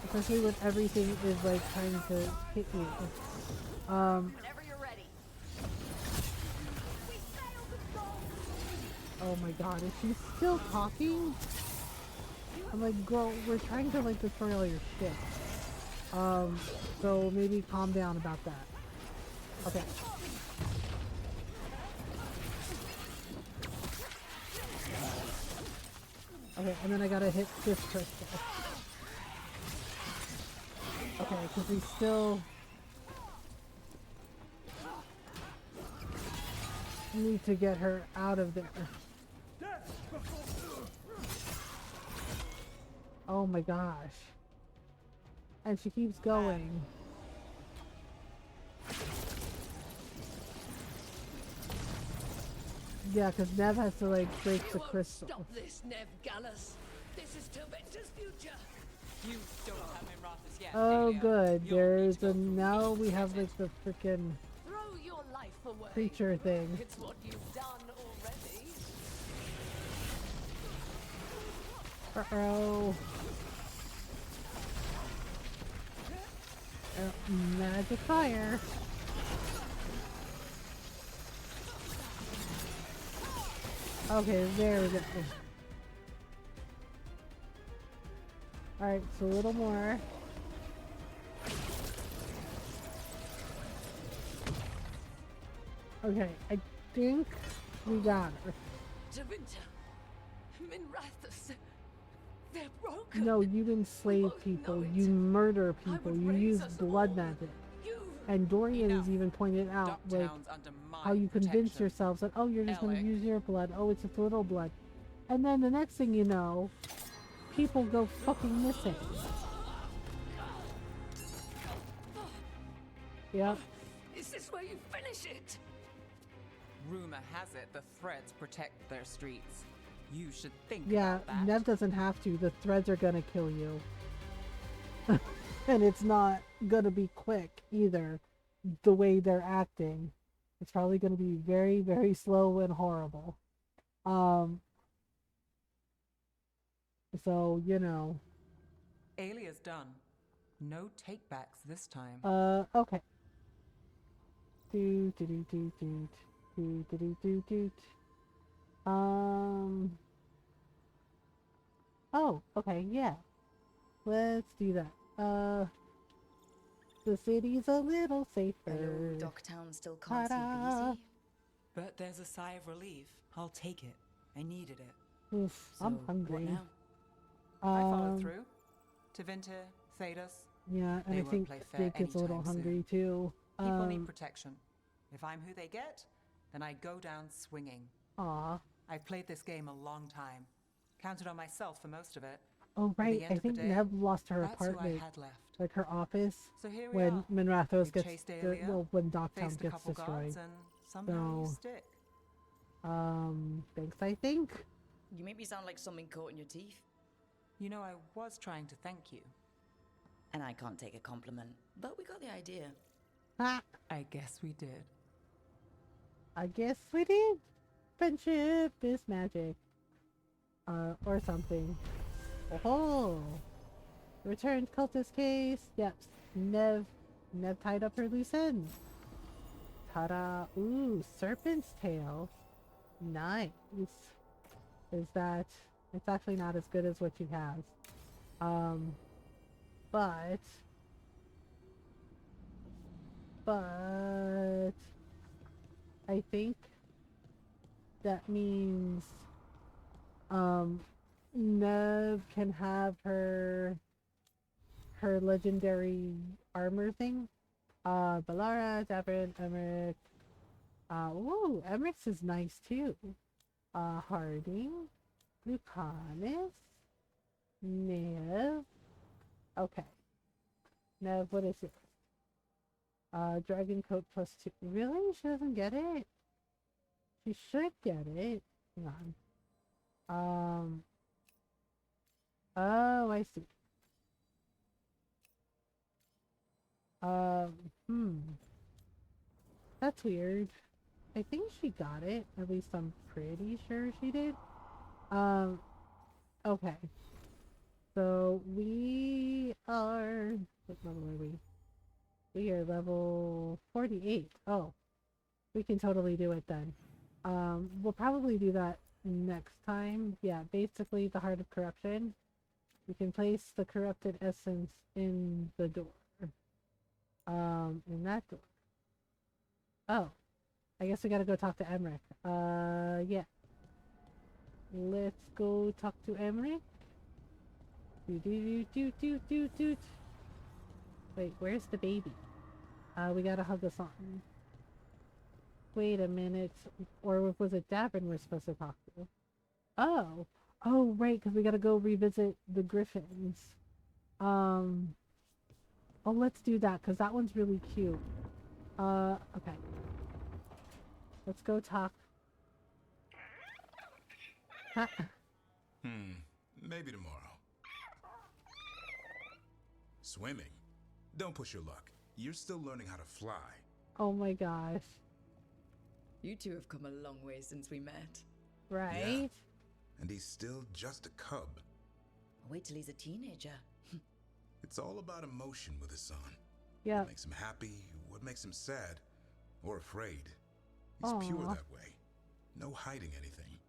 Especially when everything is like trying to hit you. Whenever you're ready. Oh my god, is she still talking? I'm like, girl, we're trying to like destroy all your shit. So maybe calm down about that. Okay. Okay, and then I gotta hit this crystal. Okay, because we still need to get her out of there. Oh my gosh. And she keeps going. Yeah, because Nev has to like break the crystal. Stop this, Nev Gallus. This is Tibeta's future. You don't have Minrathus yet. Oh, Aelia. good. You'll There's a now we have like the freaking Throw your life away. creature thing. It's what you've done already. Uh-oh. Magic fire. Okay, there we go. Alright, so a little more. Okay, I think we got her. Tevinter, Minrathus, they're broken. No, you enslave people, you murder people, you use blood magic. And Dorian has even pointed out, like, how you convince yourselves that, oh, you're just going to use your blood, oh, it's just little blood. And then the next thing you know, people go fucking missing. Yep. Is this where you finish it? Rumor has it the threads protect their streets. You should think Yeah, about that. Nev doesn't have to. The threads are gonna kill you. And it's not gonna be quick either, the way they're acting. It's probably gonna be very, very slow and horrible. So, you know. Aelia's done. No takebacks this time. Okay. Do do do do do do do do do. Oh, okay, yeah. Let's do that. The city's a little safer. Hello, Docktown still can't seem Ta-da. But there's a sigh of relief. I'll take it. I needed it. Oof, I'm hungry. What now? I followed through. Tevinter, Thedas. Yeah, and They I won't think play fair Jake is a little anytime hungry soon. too. People need protection. If I'm who they get, then I go down swinging. Aw. I've played this game a long time. Counted on myself for most of it. Oh At the right, end I of the think day, Nev lost her that's who I apartment, had left. like her office, So here we when are. Minrathos We gets, chased Aelia, well, when Docktown faced a gets couple destroyed. guards, and somehow you So, stick. thanks, I think. You make me sound like something caught in your teeth. You know, I was trying to thank you. And I can't take a compliment, but we got the idea. Ha! I guess we did. I guess we did. Friendship is magic. Or something. Oh, returned cultist case. Yep. Nev tied up her loose ends. Ta-da. Ooh, serpent's tail. Nice. Is that... It's actually not as good as what she has. But... I think that means Nev can have her legendary armor thing. Balara, Davin, Emmerich. Ooh, Emmerich's is nice too. Harding, Lucanus, Nev. Okay. Nev, what is it? Dragon coat +2. Really? She doesn't get it? She should get it. Hang on. Oh, I see. That's weird. I think she got it. At least I'm pretty sure she did. Okay. So we are... What level are we? We are level 48. Oh. We can totally do it then. We'll probably do that next time. Yeah, basically the Heart of Corruption. We can place the corrupted essence in the door. In that door. Oh. I guess we gotta go talk to Emmerich. Yeah. Let's go talk to Emmerich. Do. Wait, where's the baby? We gotta hug the song. Wait a minute. Or was it Davin we're supposed to talk to? Oh. Oh, right, because we gotta go revisit the Griffins. Oh, let's do that, because that one's really cute. Okay. Let's go talk. Maybe tomorrow. Swimming? Don't push your luck. You're still learning how to fly. Oh my gosh. You two have come a long way since we met. Right? Yeah. And he's still just a cub. Wait till he's a teenager. It's all about emotion with his son. Yeah. What makes him happy, what makes him sad, or afraid. He's pure that way. No hiding anything.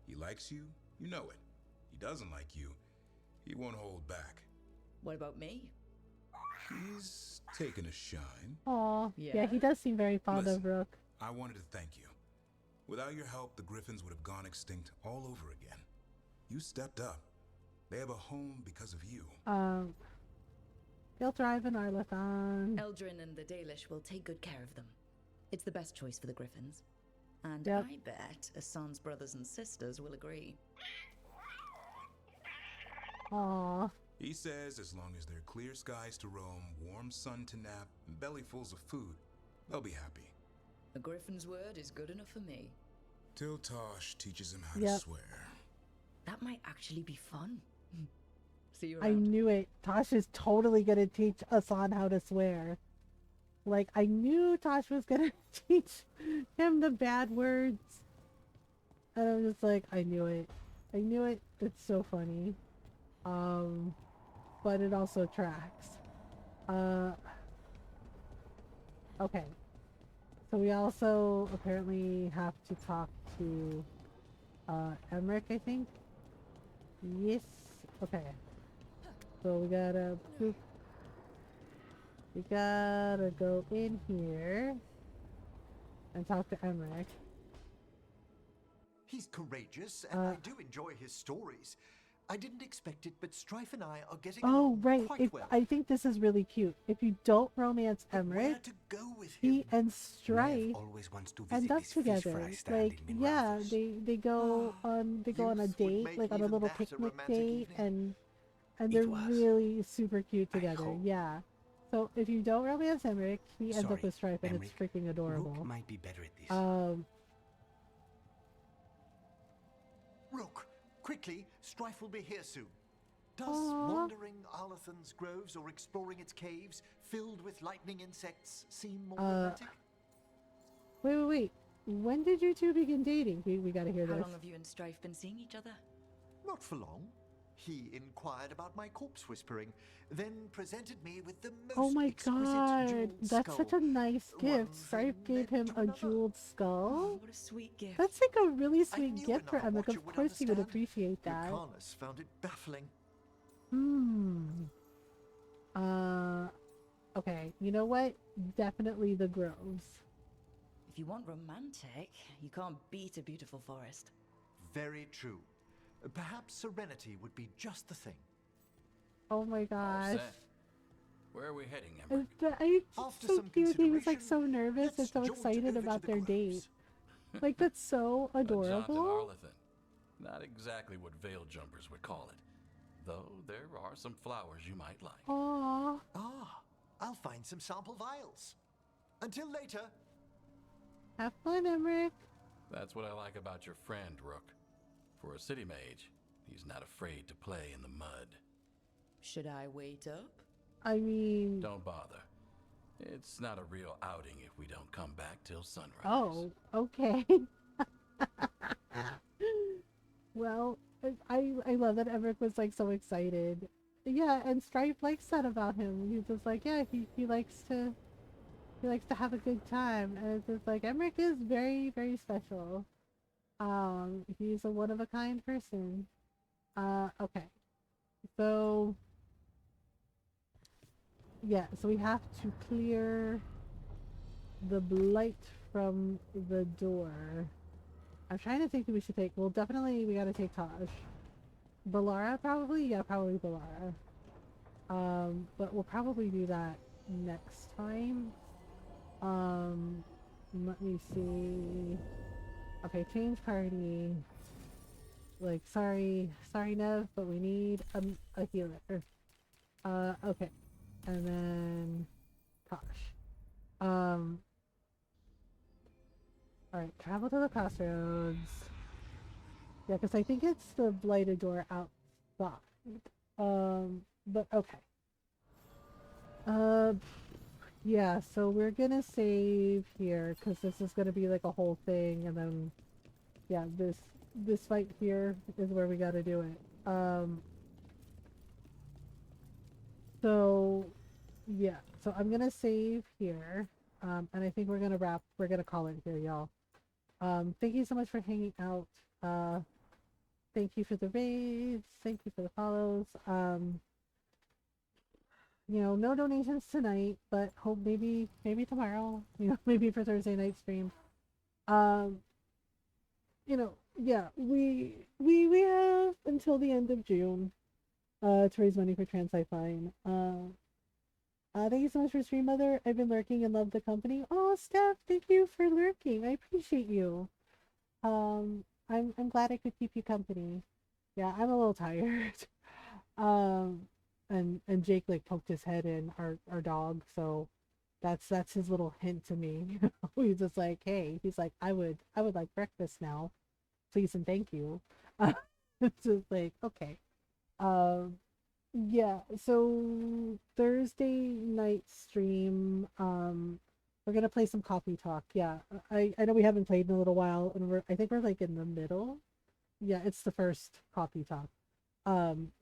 He likes you, you know it. He doesn't like you, he won't hold back. What about me? He's taken a shine. Aw. Yeah, he does seem very fond of Rook. I wanted to thank you. Without your help, the Griffins would have gone extinct all over again. You stepped up. They have a home because of you. Giltrive and Arlathan. Eldrin and the Dalish will take good care of them. It's the best choice for the Griffins. And I bet Asan's brothers and sisters will agree. Aww. He says as long as there are clear skies to roam, warm sun to nap, and bellyfuls of food, they'll be happy. A Griffin's word is good enough for me. Till Tosh teaches him how to swear. That might actually be fun. See you I around. knew it. Tosh is totally gonna teach Asan how to swear. Like, I knew Tosh was gonna teach him the bad words. And I'm just like, I knew it. I knew it. It's so funny. But it also tracks. Okay. So we also apparently have to talk to Emmerich, I think. Yes. Okay. So we gotta go in here and talk to Emmerich. He's courageous, and I do enjoy his stories. I didn't expect it, but Strife and I are getting along quite well. I think this is really cute. If you don't romance Emmerich, he and Strife end up together. Like, yeah, they go on a date, like on a little picnic date, and they're really super cute together. Yeah. So if you don't romance Emmerich, he ends up with Strife, and it's freaking adorable. Rook might be better at this. Rook, quickly, Strife will be here soon. Does wandering Arlathan's groves or exploring its caves filled with lightning insects seem more romantic? Wait. When did you two begin dating? We gotta hear this. How long have you and Strife been seeing each other? Not for long. He inquired about my corpse whispering, then presented me with the most Oh my exquisite god, jeweled that's skull. such a nice gift. Strife gave him a jeweled skull. Oh, what a sweet gift. That's like a really sweet gift for Emmerich. Of course he would appreciate that. Lucanus found it baffling. Okay, you know what? Definitely the groves. If you want romantic, you can't beat a beautiful forest. Very true. Perhaps serenity would be just the thing. Oh my gosh. Where are we heading, Emmerich? It's so cute. He was like so nervous and so excited about their date. Like, that's so adorable. Arlathan. Not exactly what veil jumpers would call it. Though there are some flowers you might like. Aww. I'll find some sample vials. Until later. Have fun, Emmerich. That's what I like about your friend, Rook. For a city mage, he's not afraid to play in the mud. Should I wait up? I mean... Don't bother. It's not a real outing if we don't come back till sunrise. Oh, okay. Well, I love that Emmerich was like so excited. Yeah, and Strife likes that about him. He's just like, yeah, he likes to have a good time, and it's just like Emmerich is very, very special. He's a one-of-a-kind person. Okay. So, yeah, so we have to clear the blight from the door. I'm trying to think who we should take. Well, definitely we gotta take Taj. Balara, probably? Yeah, probably Balara. But we'll probably do that next time. Let me see. Okay, change party. Like, sorry Nev, but we need a healer. Okay. And then Tosh. Alright, travel to the crossroads. Yeah, because I think it's the blighted door outside. But okay. Uh, yeah, so we're gonna save here, because this is gonna be like a whole thing, and then, yeah, this fight here is where we gotta do it. So, yeah, so I'm gonna save here, and I think we're gonna call it here, y'all. Thank you so much for hanging out. Thank you for the raids, thank you for the follows. You know, no donations tonight, but hope maybe tomorrow, you know, maybe for Thursday night stream. Um, you know, yeah, we have until the end of June to raise money for Trans Lifeline. Thank you so much for stream, Mother. I've been lurking and love the company. Oh, Steph, thank you for lurking. I appreciate you. I'm glad I could keep you company. Yeah, I'm a little tired. um, and Jake like poked his head in our dog, so that's his little hint to me. He's just like, hey, he's like, I would like breakfast now, please and thank you. It's just like, okay. Um, yeah, so Thursday night stream, we're gonna play some coffee talk. Yeah, I know we haven't played in a little while, and I think we're like in the middle. Yeah, it's the first coffee talk.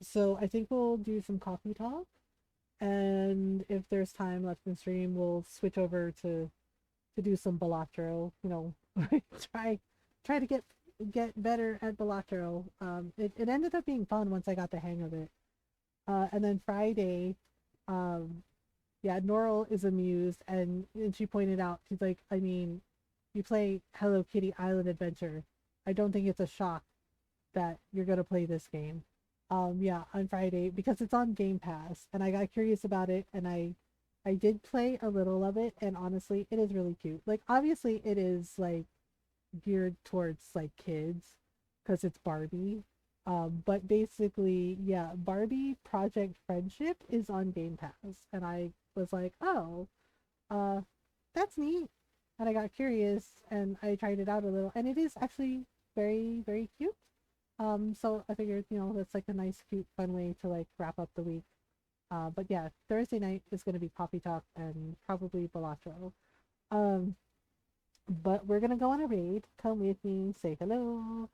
So I think we'll do some coffee talk, and if there's time left in stream, we'll switch over to do some Balatro. You know, try to get better at Balatro. It ended up being fun once I got the hang of it. And then Friday, um, yeah, Norl is amused, and she pointed out, she's like, I mean, you play Hello Kitty Island Adventure. I don't think it's a shock that you're gonna play this game. Yeah, on Friday because it's on Game Pass, and I got curious about it, and I did play a little of it, and honestly, it is really cute. Like, obviously, it is like geared towards like kids because it's Barbie. But basically, yeah, Barbie Project Friendship is on Game Pass, and I was like, oh, uh, that's neat. And I got curious and I tried it out a little, and it is actually very, very cute. So I figured, you know, that's like a nice, cute, fun way to like wrap up the week. But yeah, Thursday night is gonna be coffee talk and probably Balatro. Um, but we're gonna go on a raid. Come with me, say hello.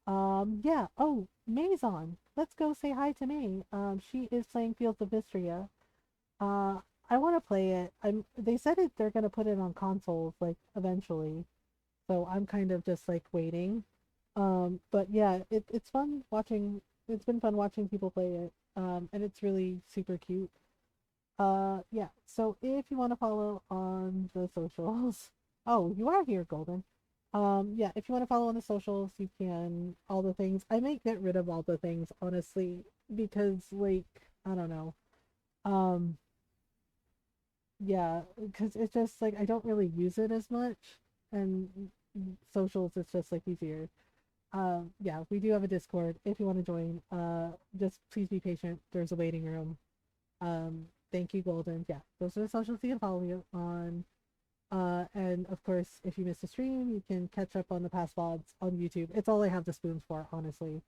Yeah. Oh, May's on. Let's go say hi to May. She is playing Fields of Mystria. I want to play it. They said they're gonna put it on consoles like eventually, so I'm kind of just like waiting. But yeah, it's fun watching. It's been fun watching people play it. And it's really super cute. Yeah. So if you want to follow on the socials, oh, you are here, Golden. Yeah, if you want to follow on the socials, you can. All the things. I might get rid of all the things, honestly, because like I don't know. Um, yeah, because it's just like I don't really use it as much, and socials it's just like easier. Yeah, we do have a Discord if you want to join. Just please be patient. There's a waiting room. Thank you, Golden. Yeah, those are the socials you can follow you on. And of course, if you missed a stream, you can catch up on the past VODs on YouTube. It's all I have the spoons for, honestly.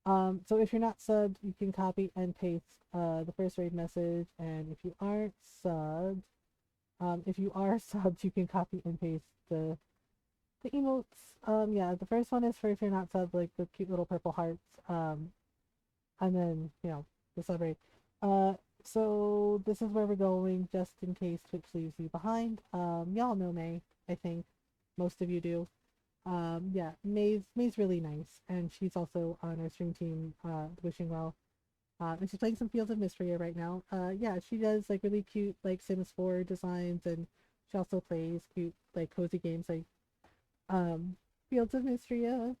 So if you're not subbed, you can copy and paste the first raid message, and if you aren't subbed, if you are subbed, you can copy and paste the emotes. Yeah, the first one is for if you're not subbed, like the cute little purple hearts. And then you know the sub raid. So this is where we're going, just in case Twitch leaves you behind. Y'all know May, I think most of you do. Yeah, May's really nice, and she's also on our stream team, Wishing Well. And she's playing some Fields of Mystery right now. Yeah, she does like really cute like Sims 4 designs, and she also plays cute like cozy games like Fields of Mystery. Yeah,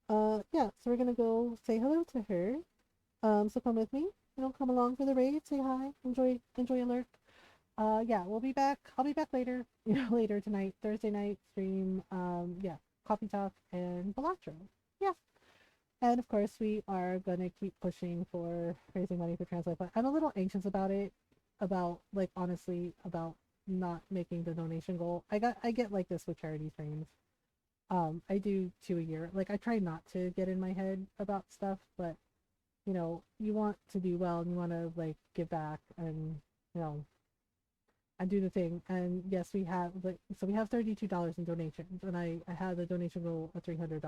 so we're gonna go say hello to her. So come with me. You know, come along for the raid, say hi, enjoy a lurk. Yeah, we'll be back. I'll be back later, you know, later tonight, Thursday night stream. Yeah, coffee talk and Balatro. Yeah. And of course, we are gonna keep pushing for raising money for Trans Life. I'm a little anxious about it, about like honestly about not making the donation goal. I get like this with charity streams. I do 2 a year. Like, I try not to get in my head about stuff, but you know, you want to do well and you want to like give back and you know and do the thing. And yes, we have like so we have $32 in donations, and I had the donation goal of $300.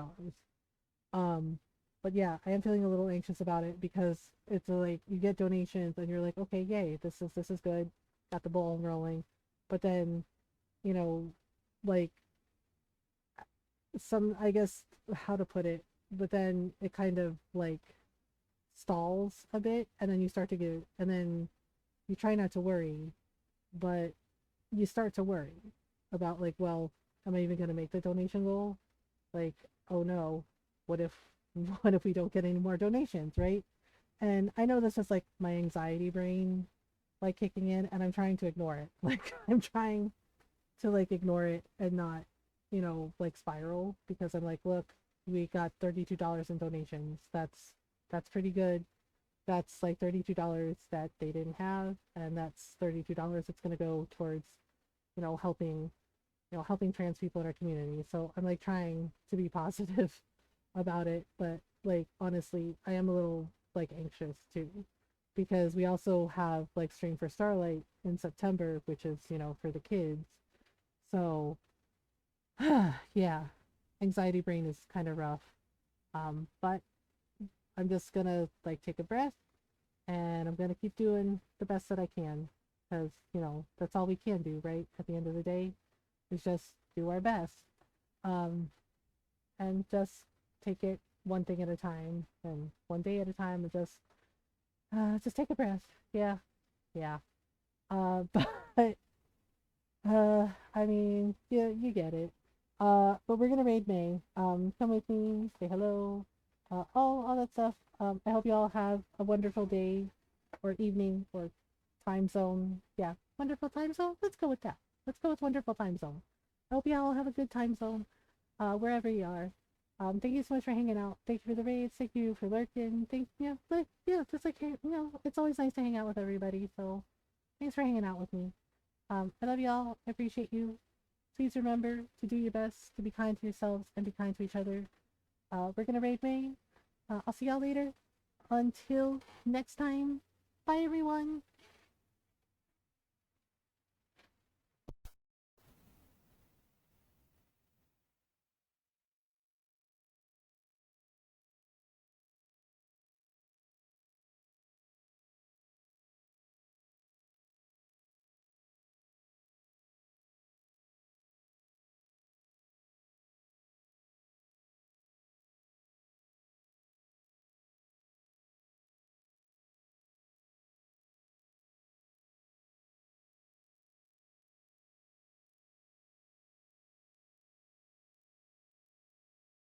Um, but yeah, I am feeling a little anxious about it because it's like you get donations and you're like, okay, yay, this is good, got the ball rolling, but then you know, like some I guess how to put it, but then it kind of like stalls a bit, and then you start to get, and then you try not to worry, but you start to worry about like, well, am I even going to make the donation goal? Like, oh no, what if what if we don't get any more donations, right? And I know this is like my anxiety brain like kicking in, and I'm trying to ignore it. Like I'm trying to like ignore it and not, you know, like spiral, because I'm like, look, we got $32 in donations. That's pretty good. That's like $32 that they didn't have, and that's $32 that's going to go towards, you know, helping trans people in our community. So I'm like trying to be positive about it, but like honestly, I am a little like anxious too, because we also have like Stream for Starlight in September, which is, you know, for the kids. So yeah, anxiety brain is kind of rough. But I'm just gonna like take a breath, and I'm gonna keep doing the best that I can, because you know that's all we can do, right? At the end of the day, is just do our best, um, and just take it one thing at a time and one day at a time, and just take a breath. Yeah, yeah. But I mean, yeah, you get it. But we're gonna raid May. Come with me, say hello, all that stuff. I hope you all have a wonderful day, or evening, or time zone. Yeah, wonderful time zone. Let's go with that. Let's go with wonderful time zone. I hope you all have a good time zone, wherever you are. Thank you so much for hanging out. Thank you for the raids. Thank you for lurking. Just like you know, it's always nice to hang out with everybody. So, thanks for hanging out with me. I love y'all. I appreciate you. Please remember to do your best, to be kind to yourselves and be kind to each other. We're gonna raid May. I'll see y'all later. Until next time, bye everyone.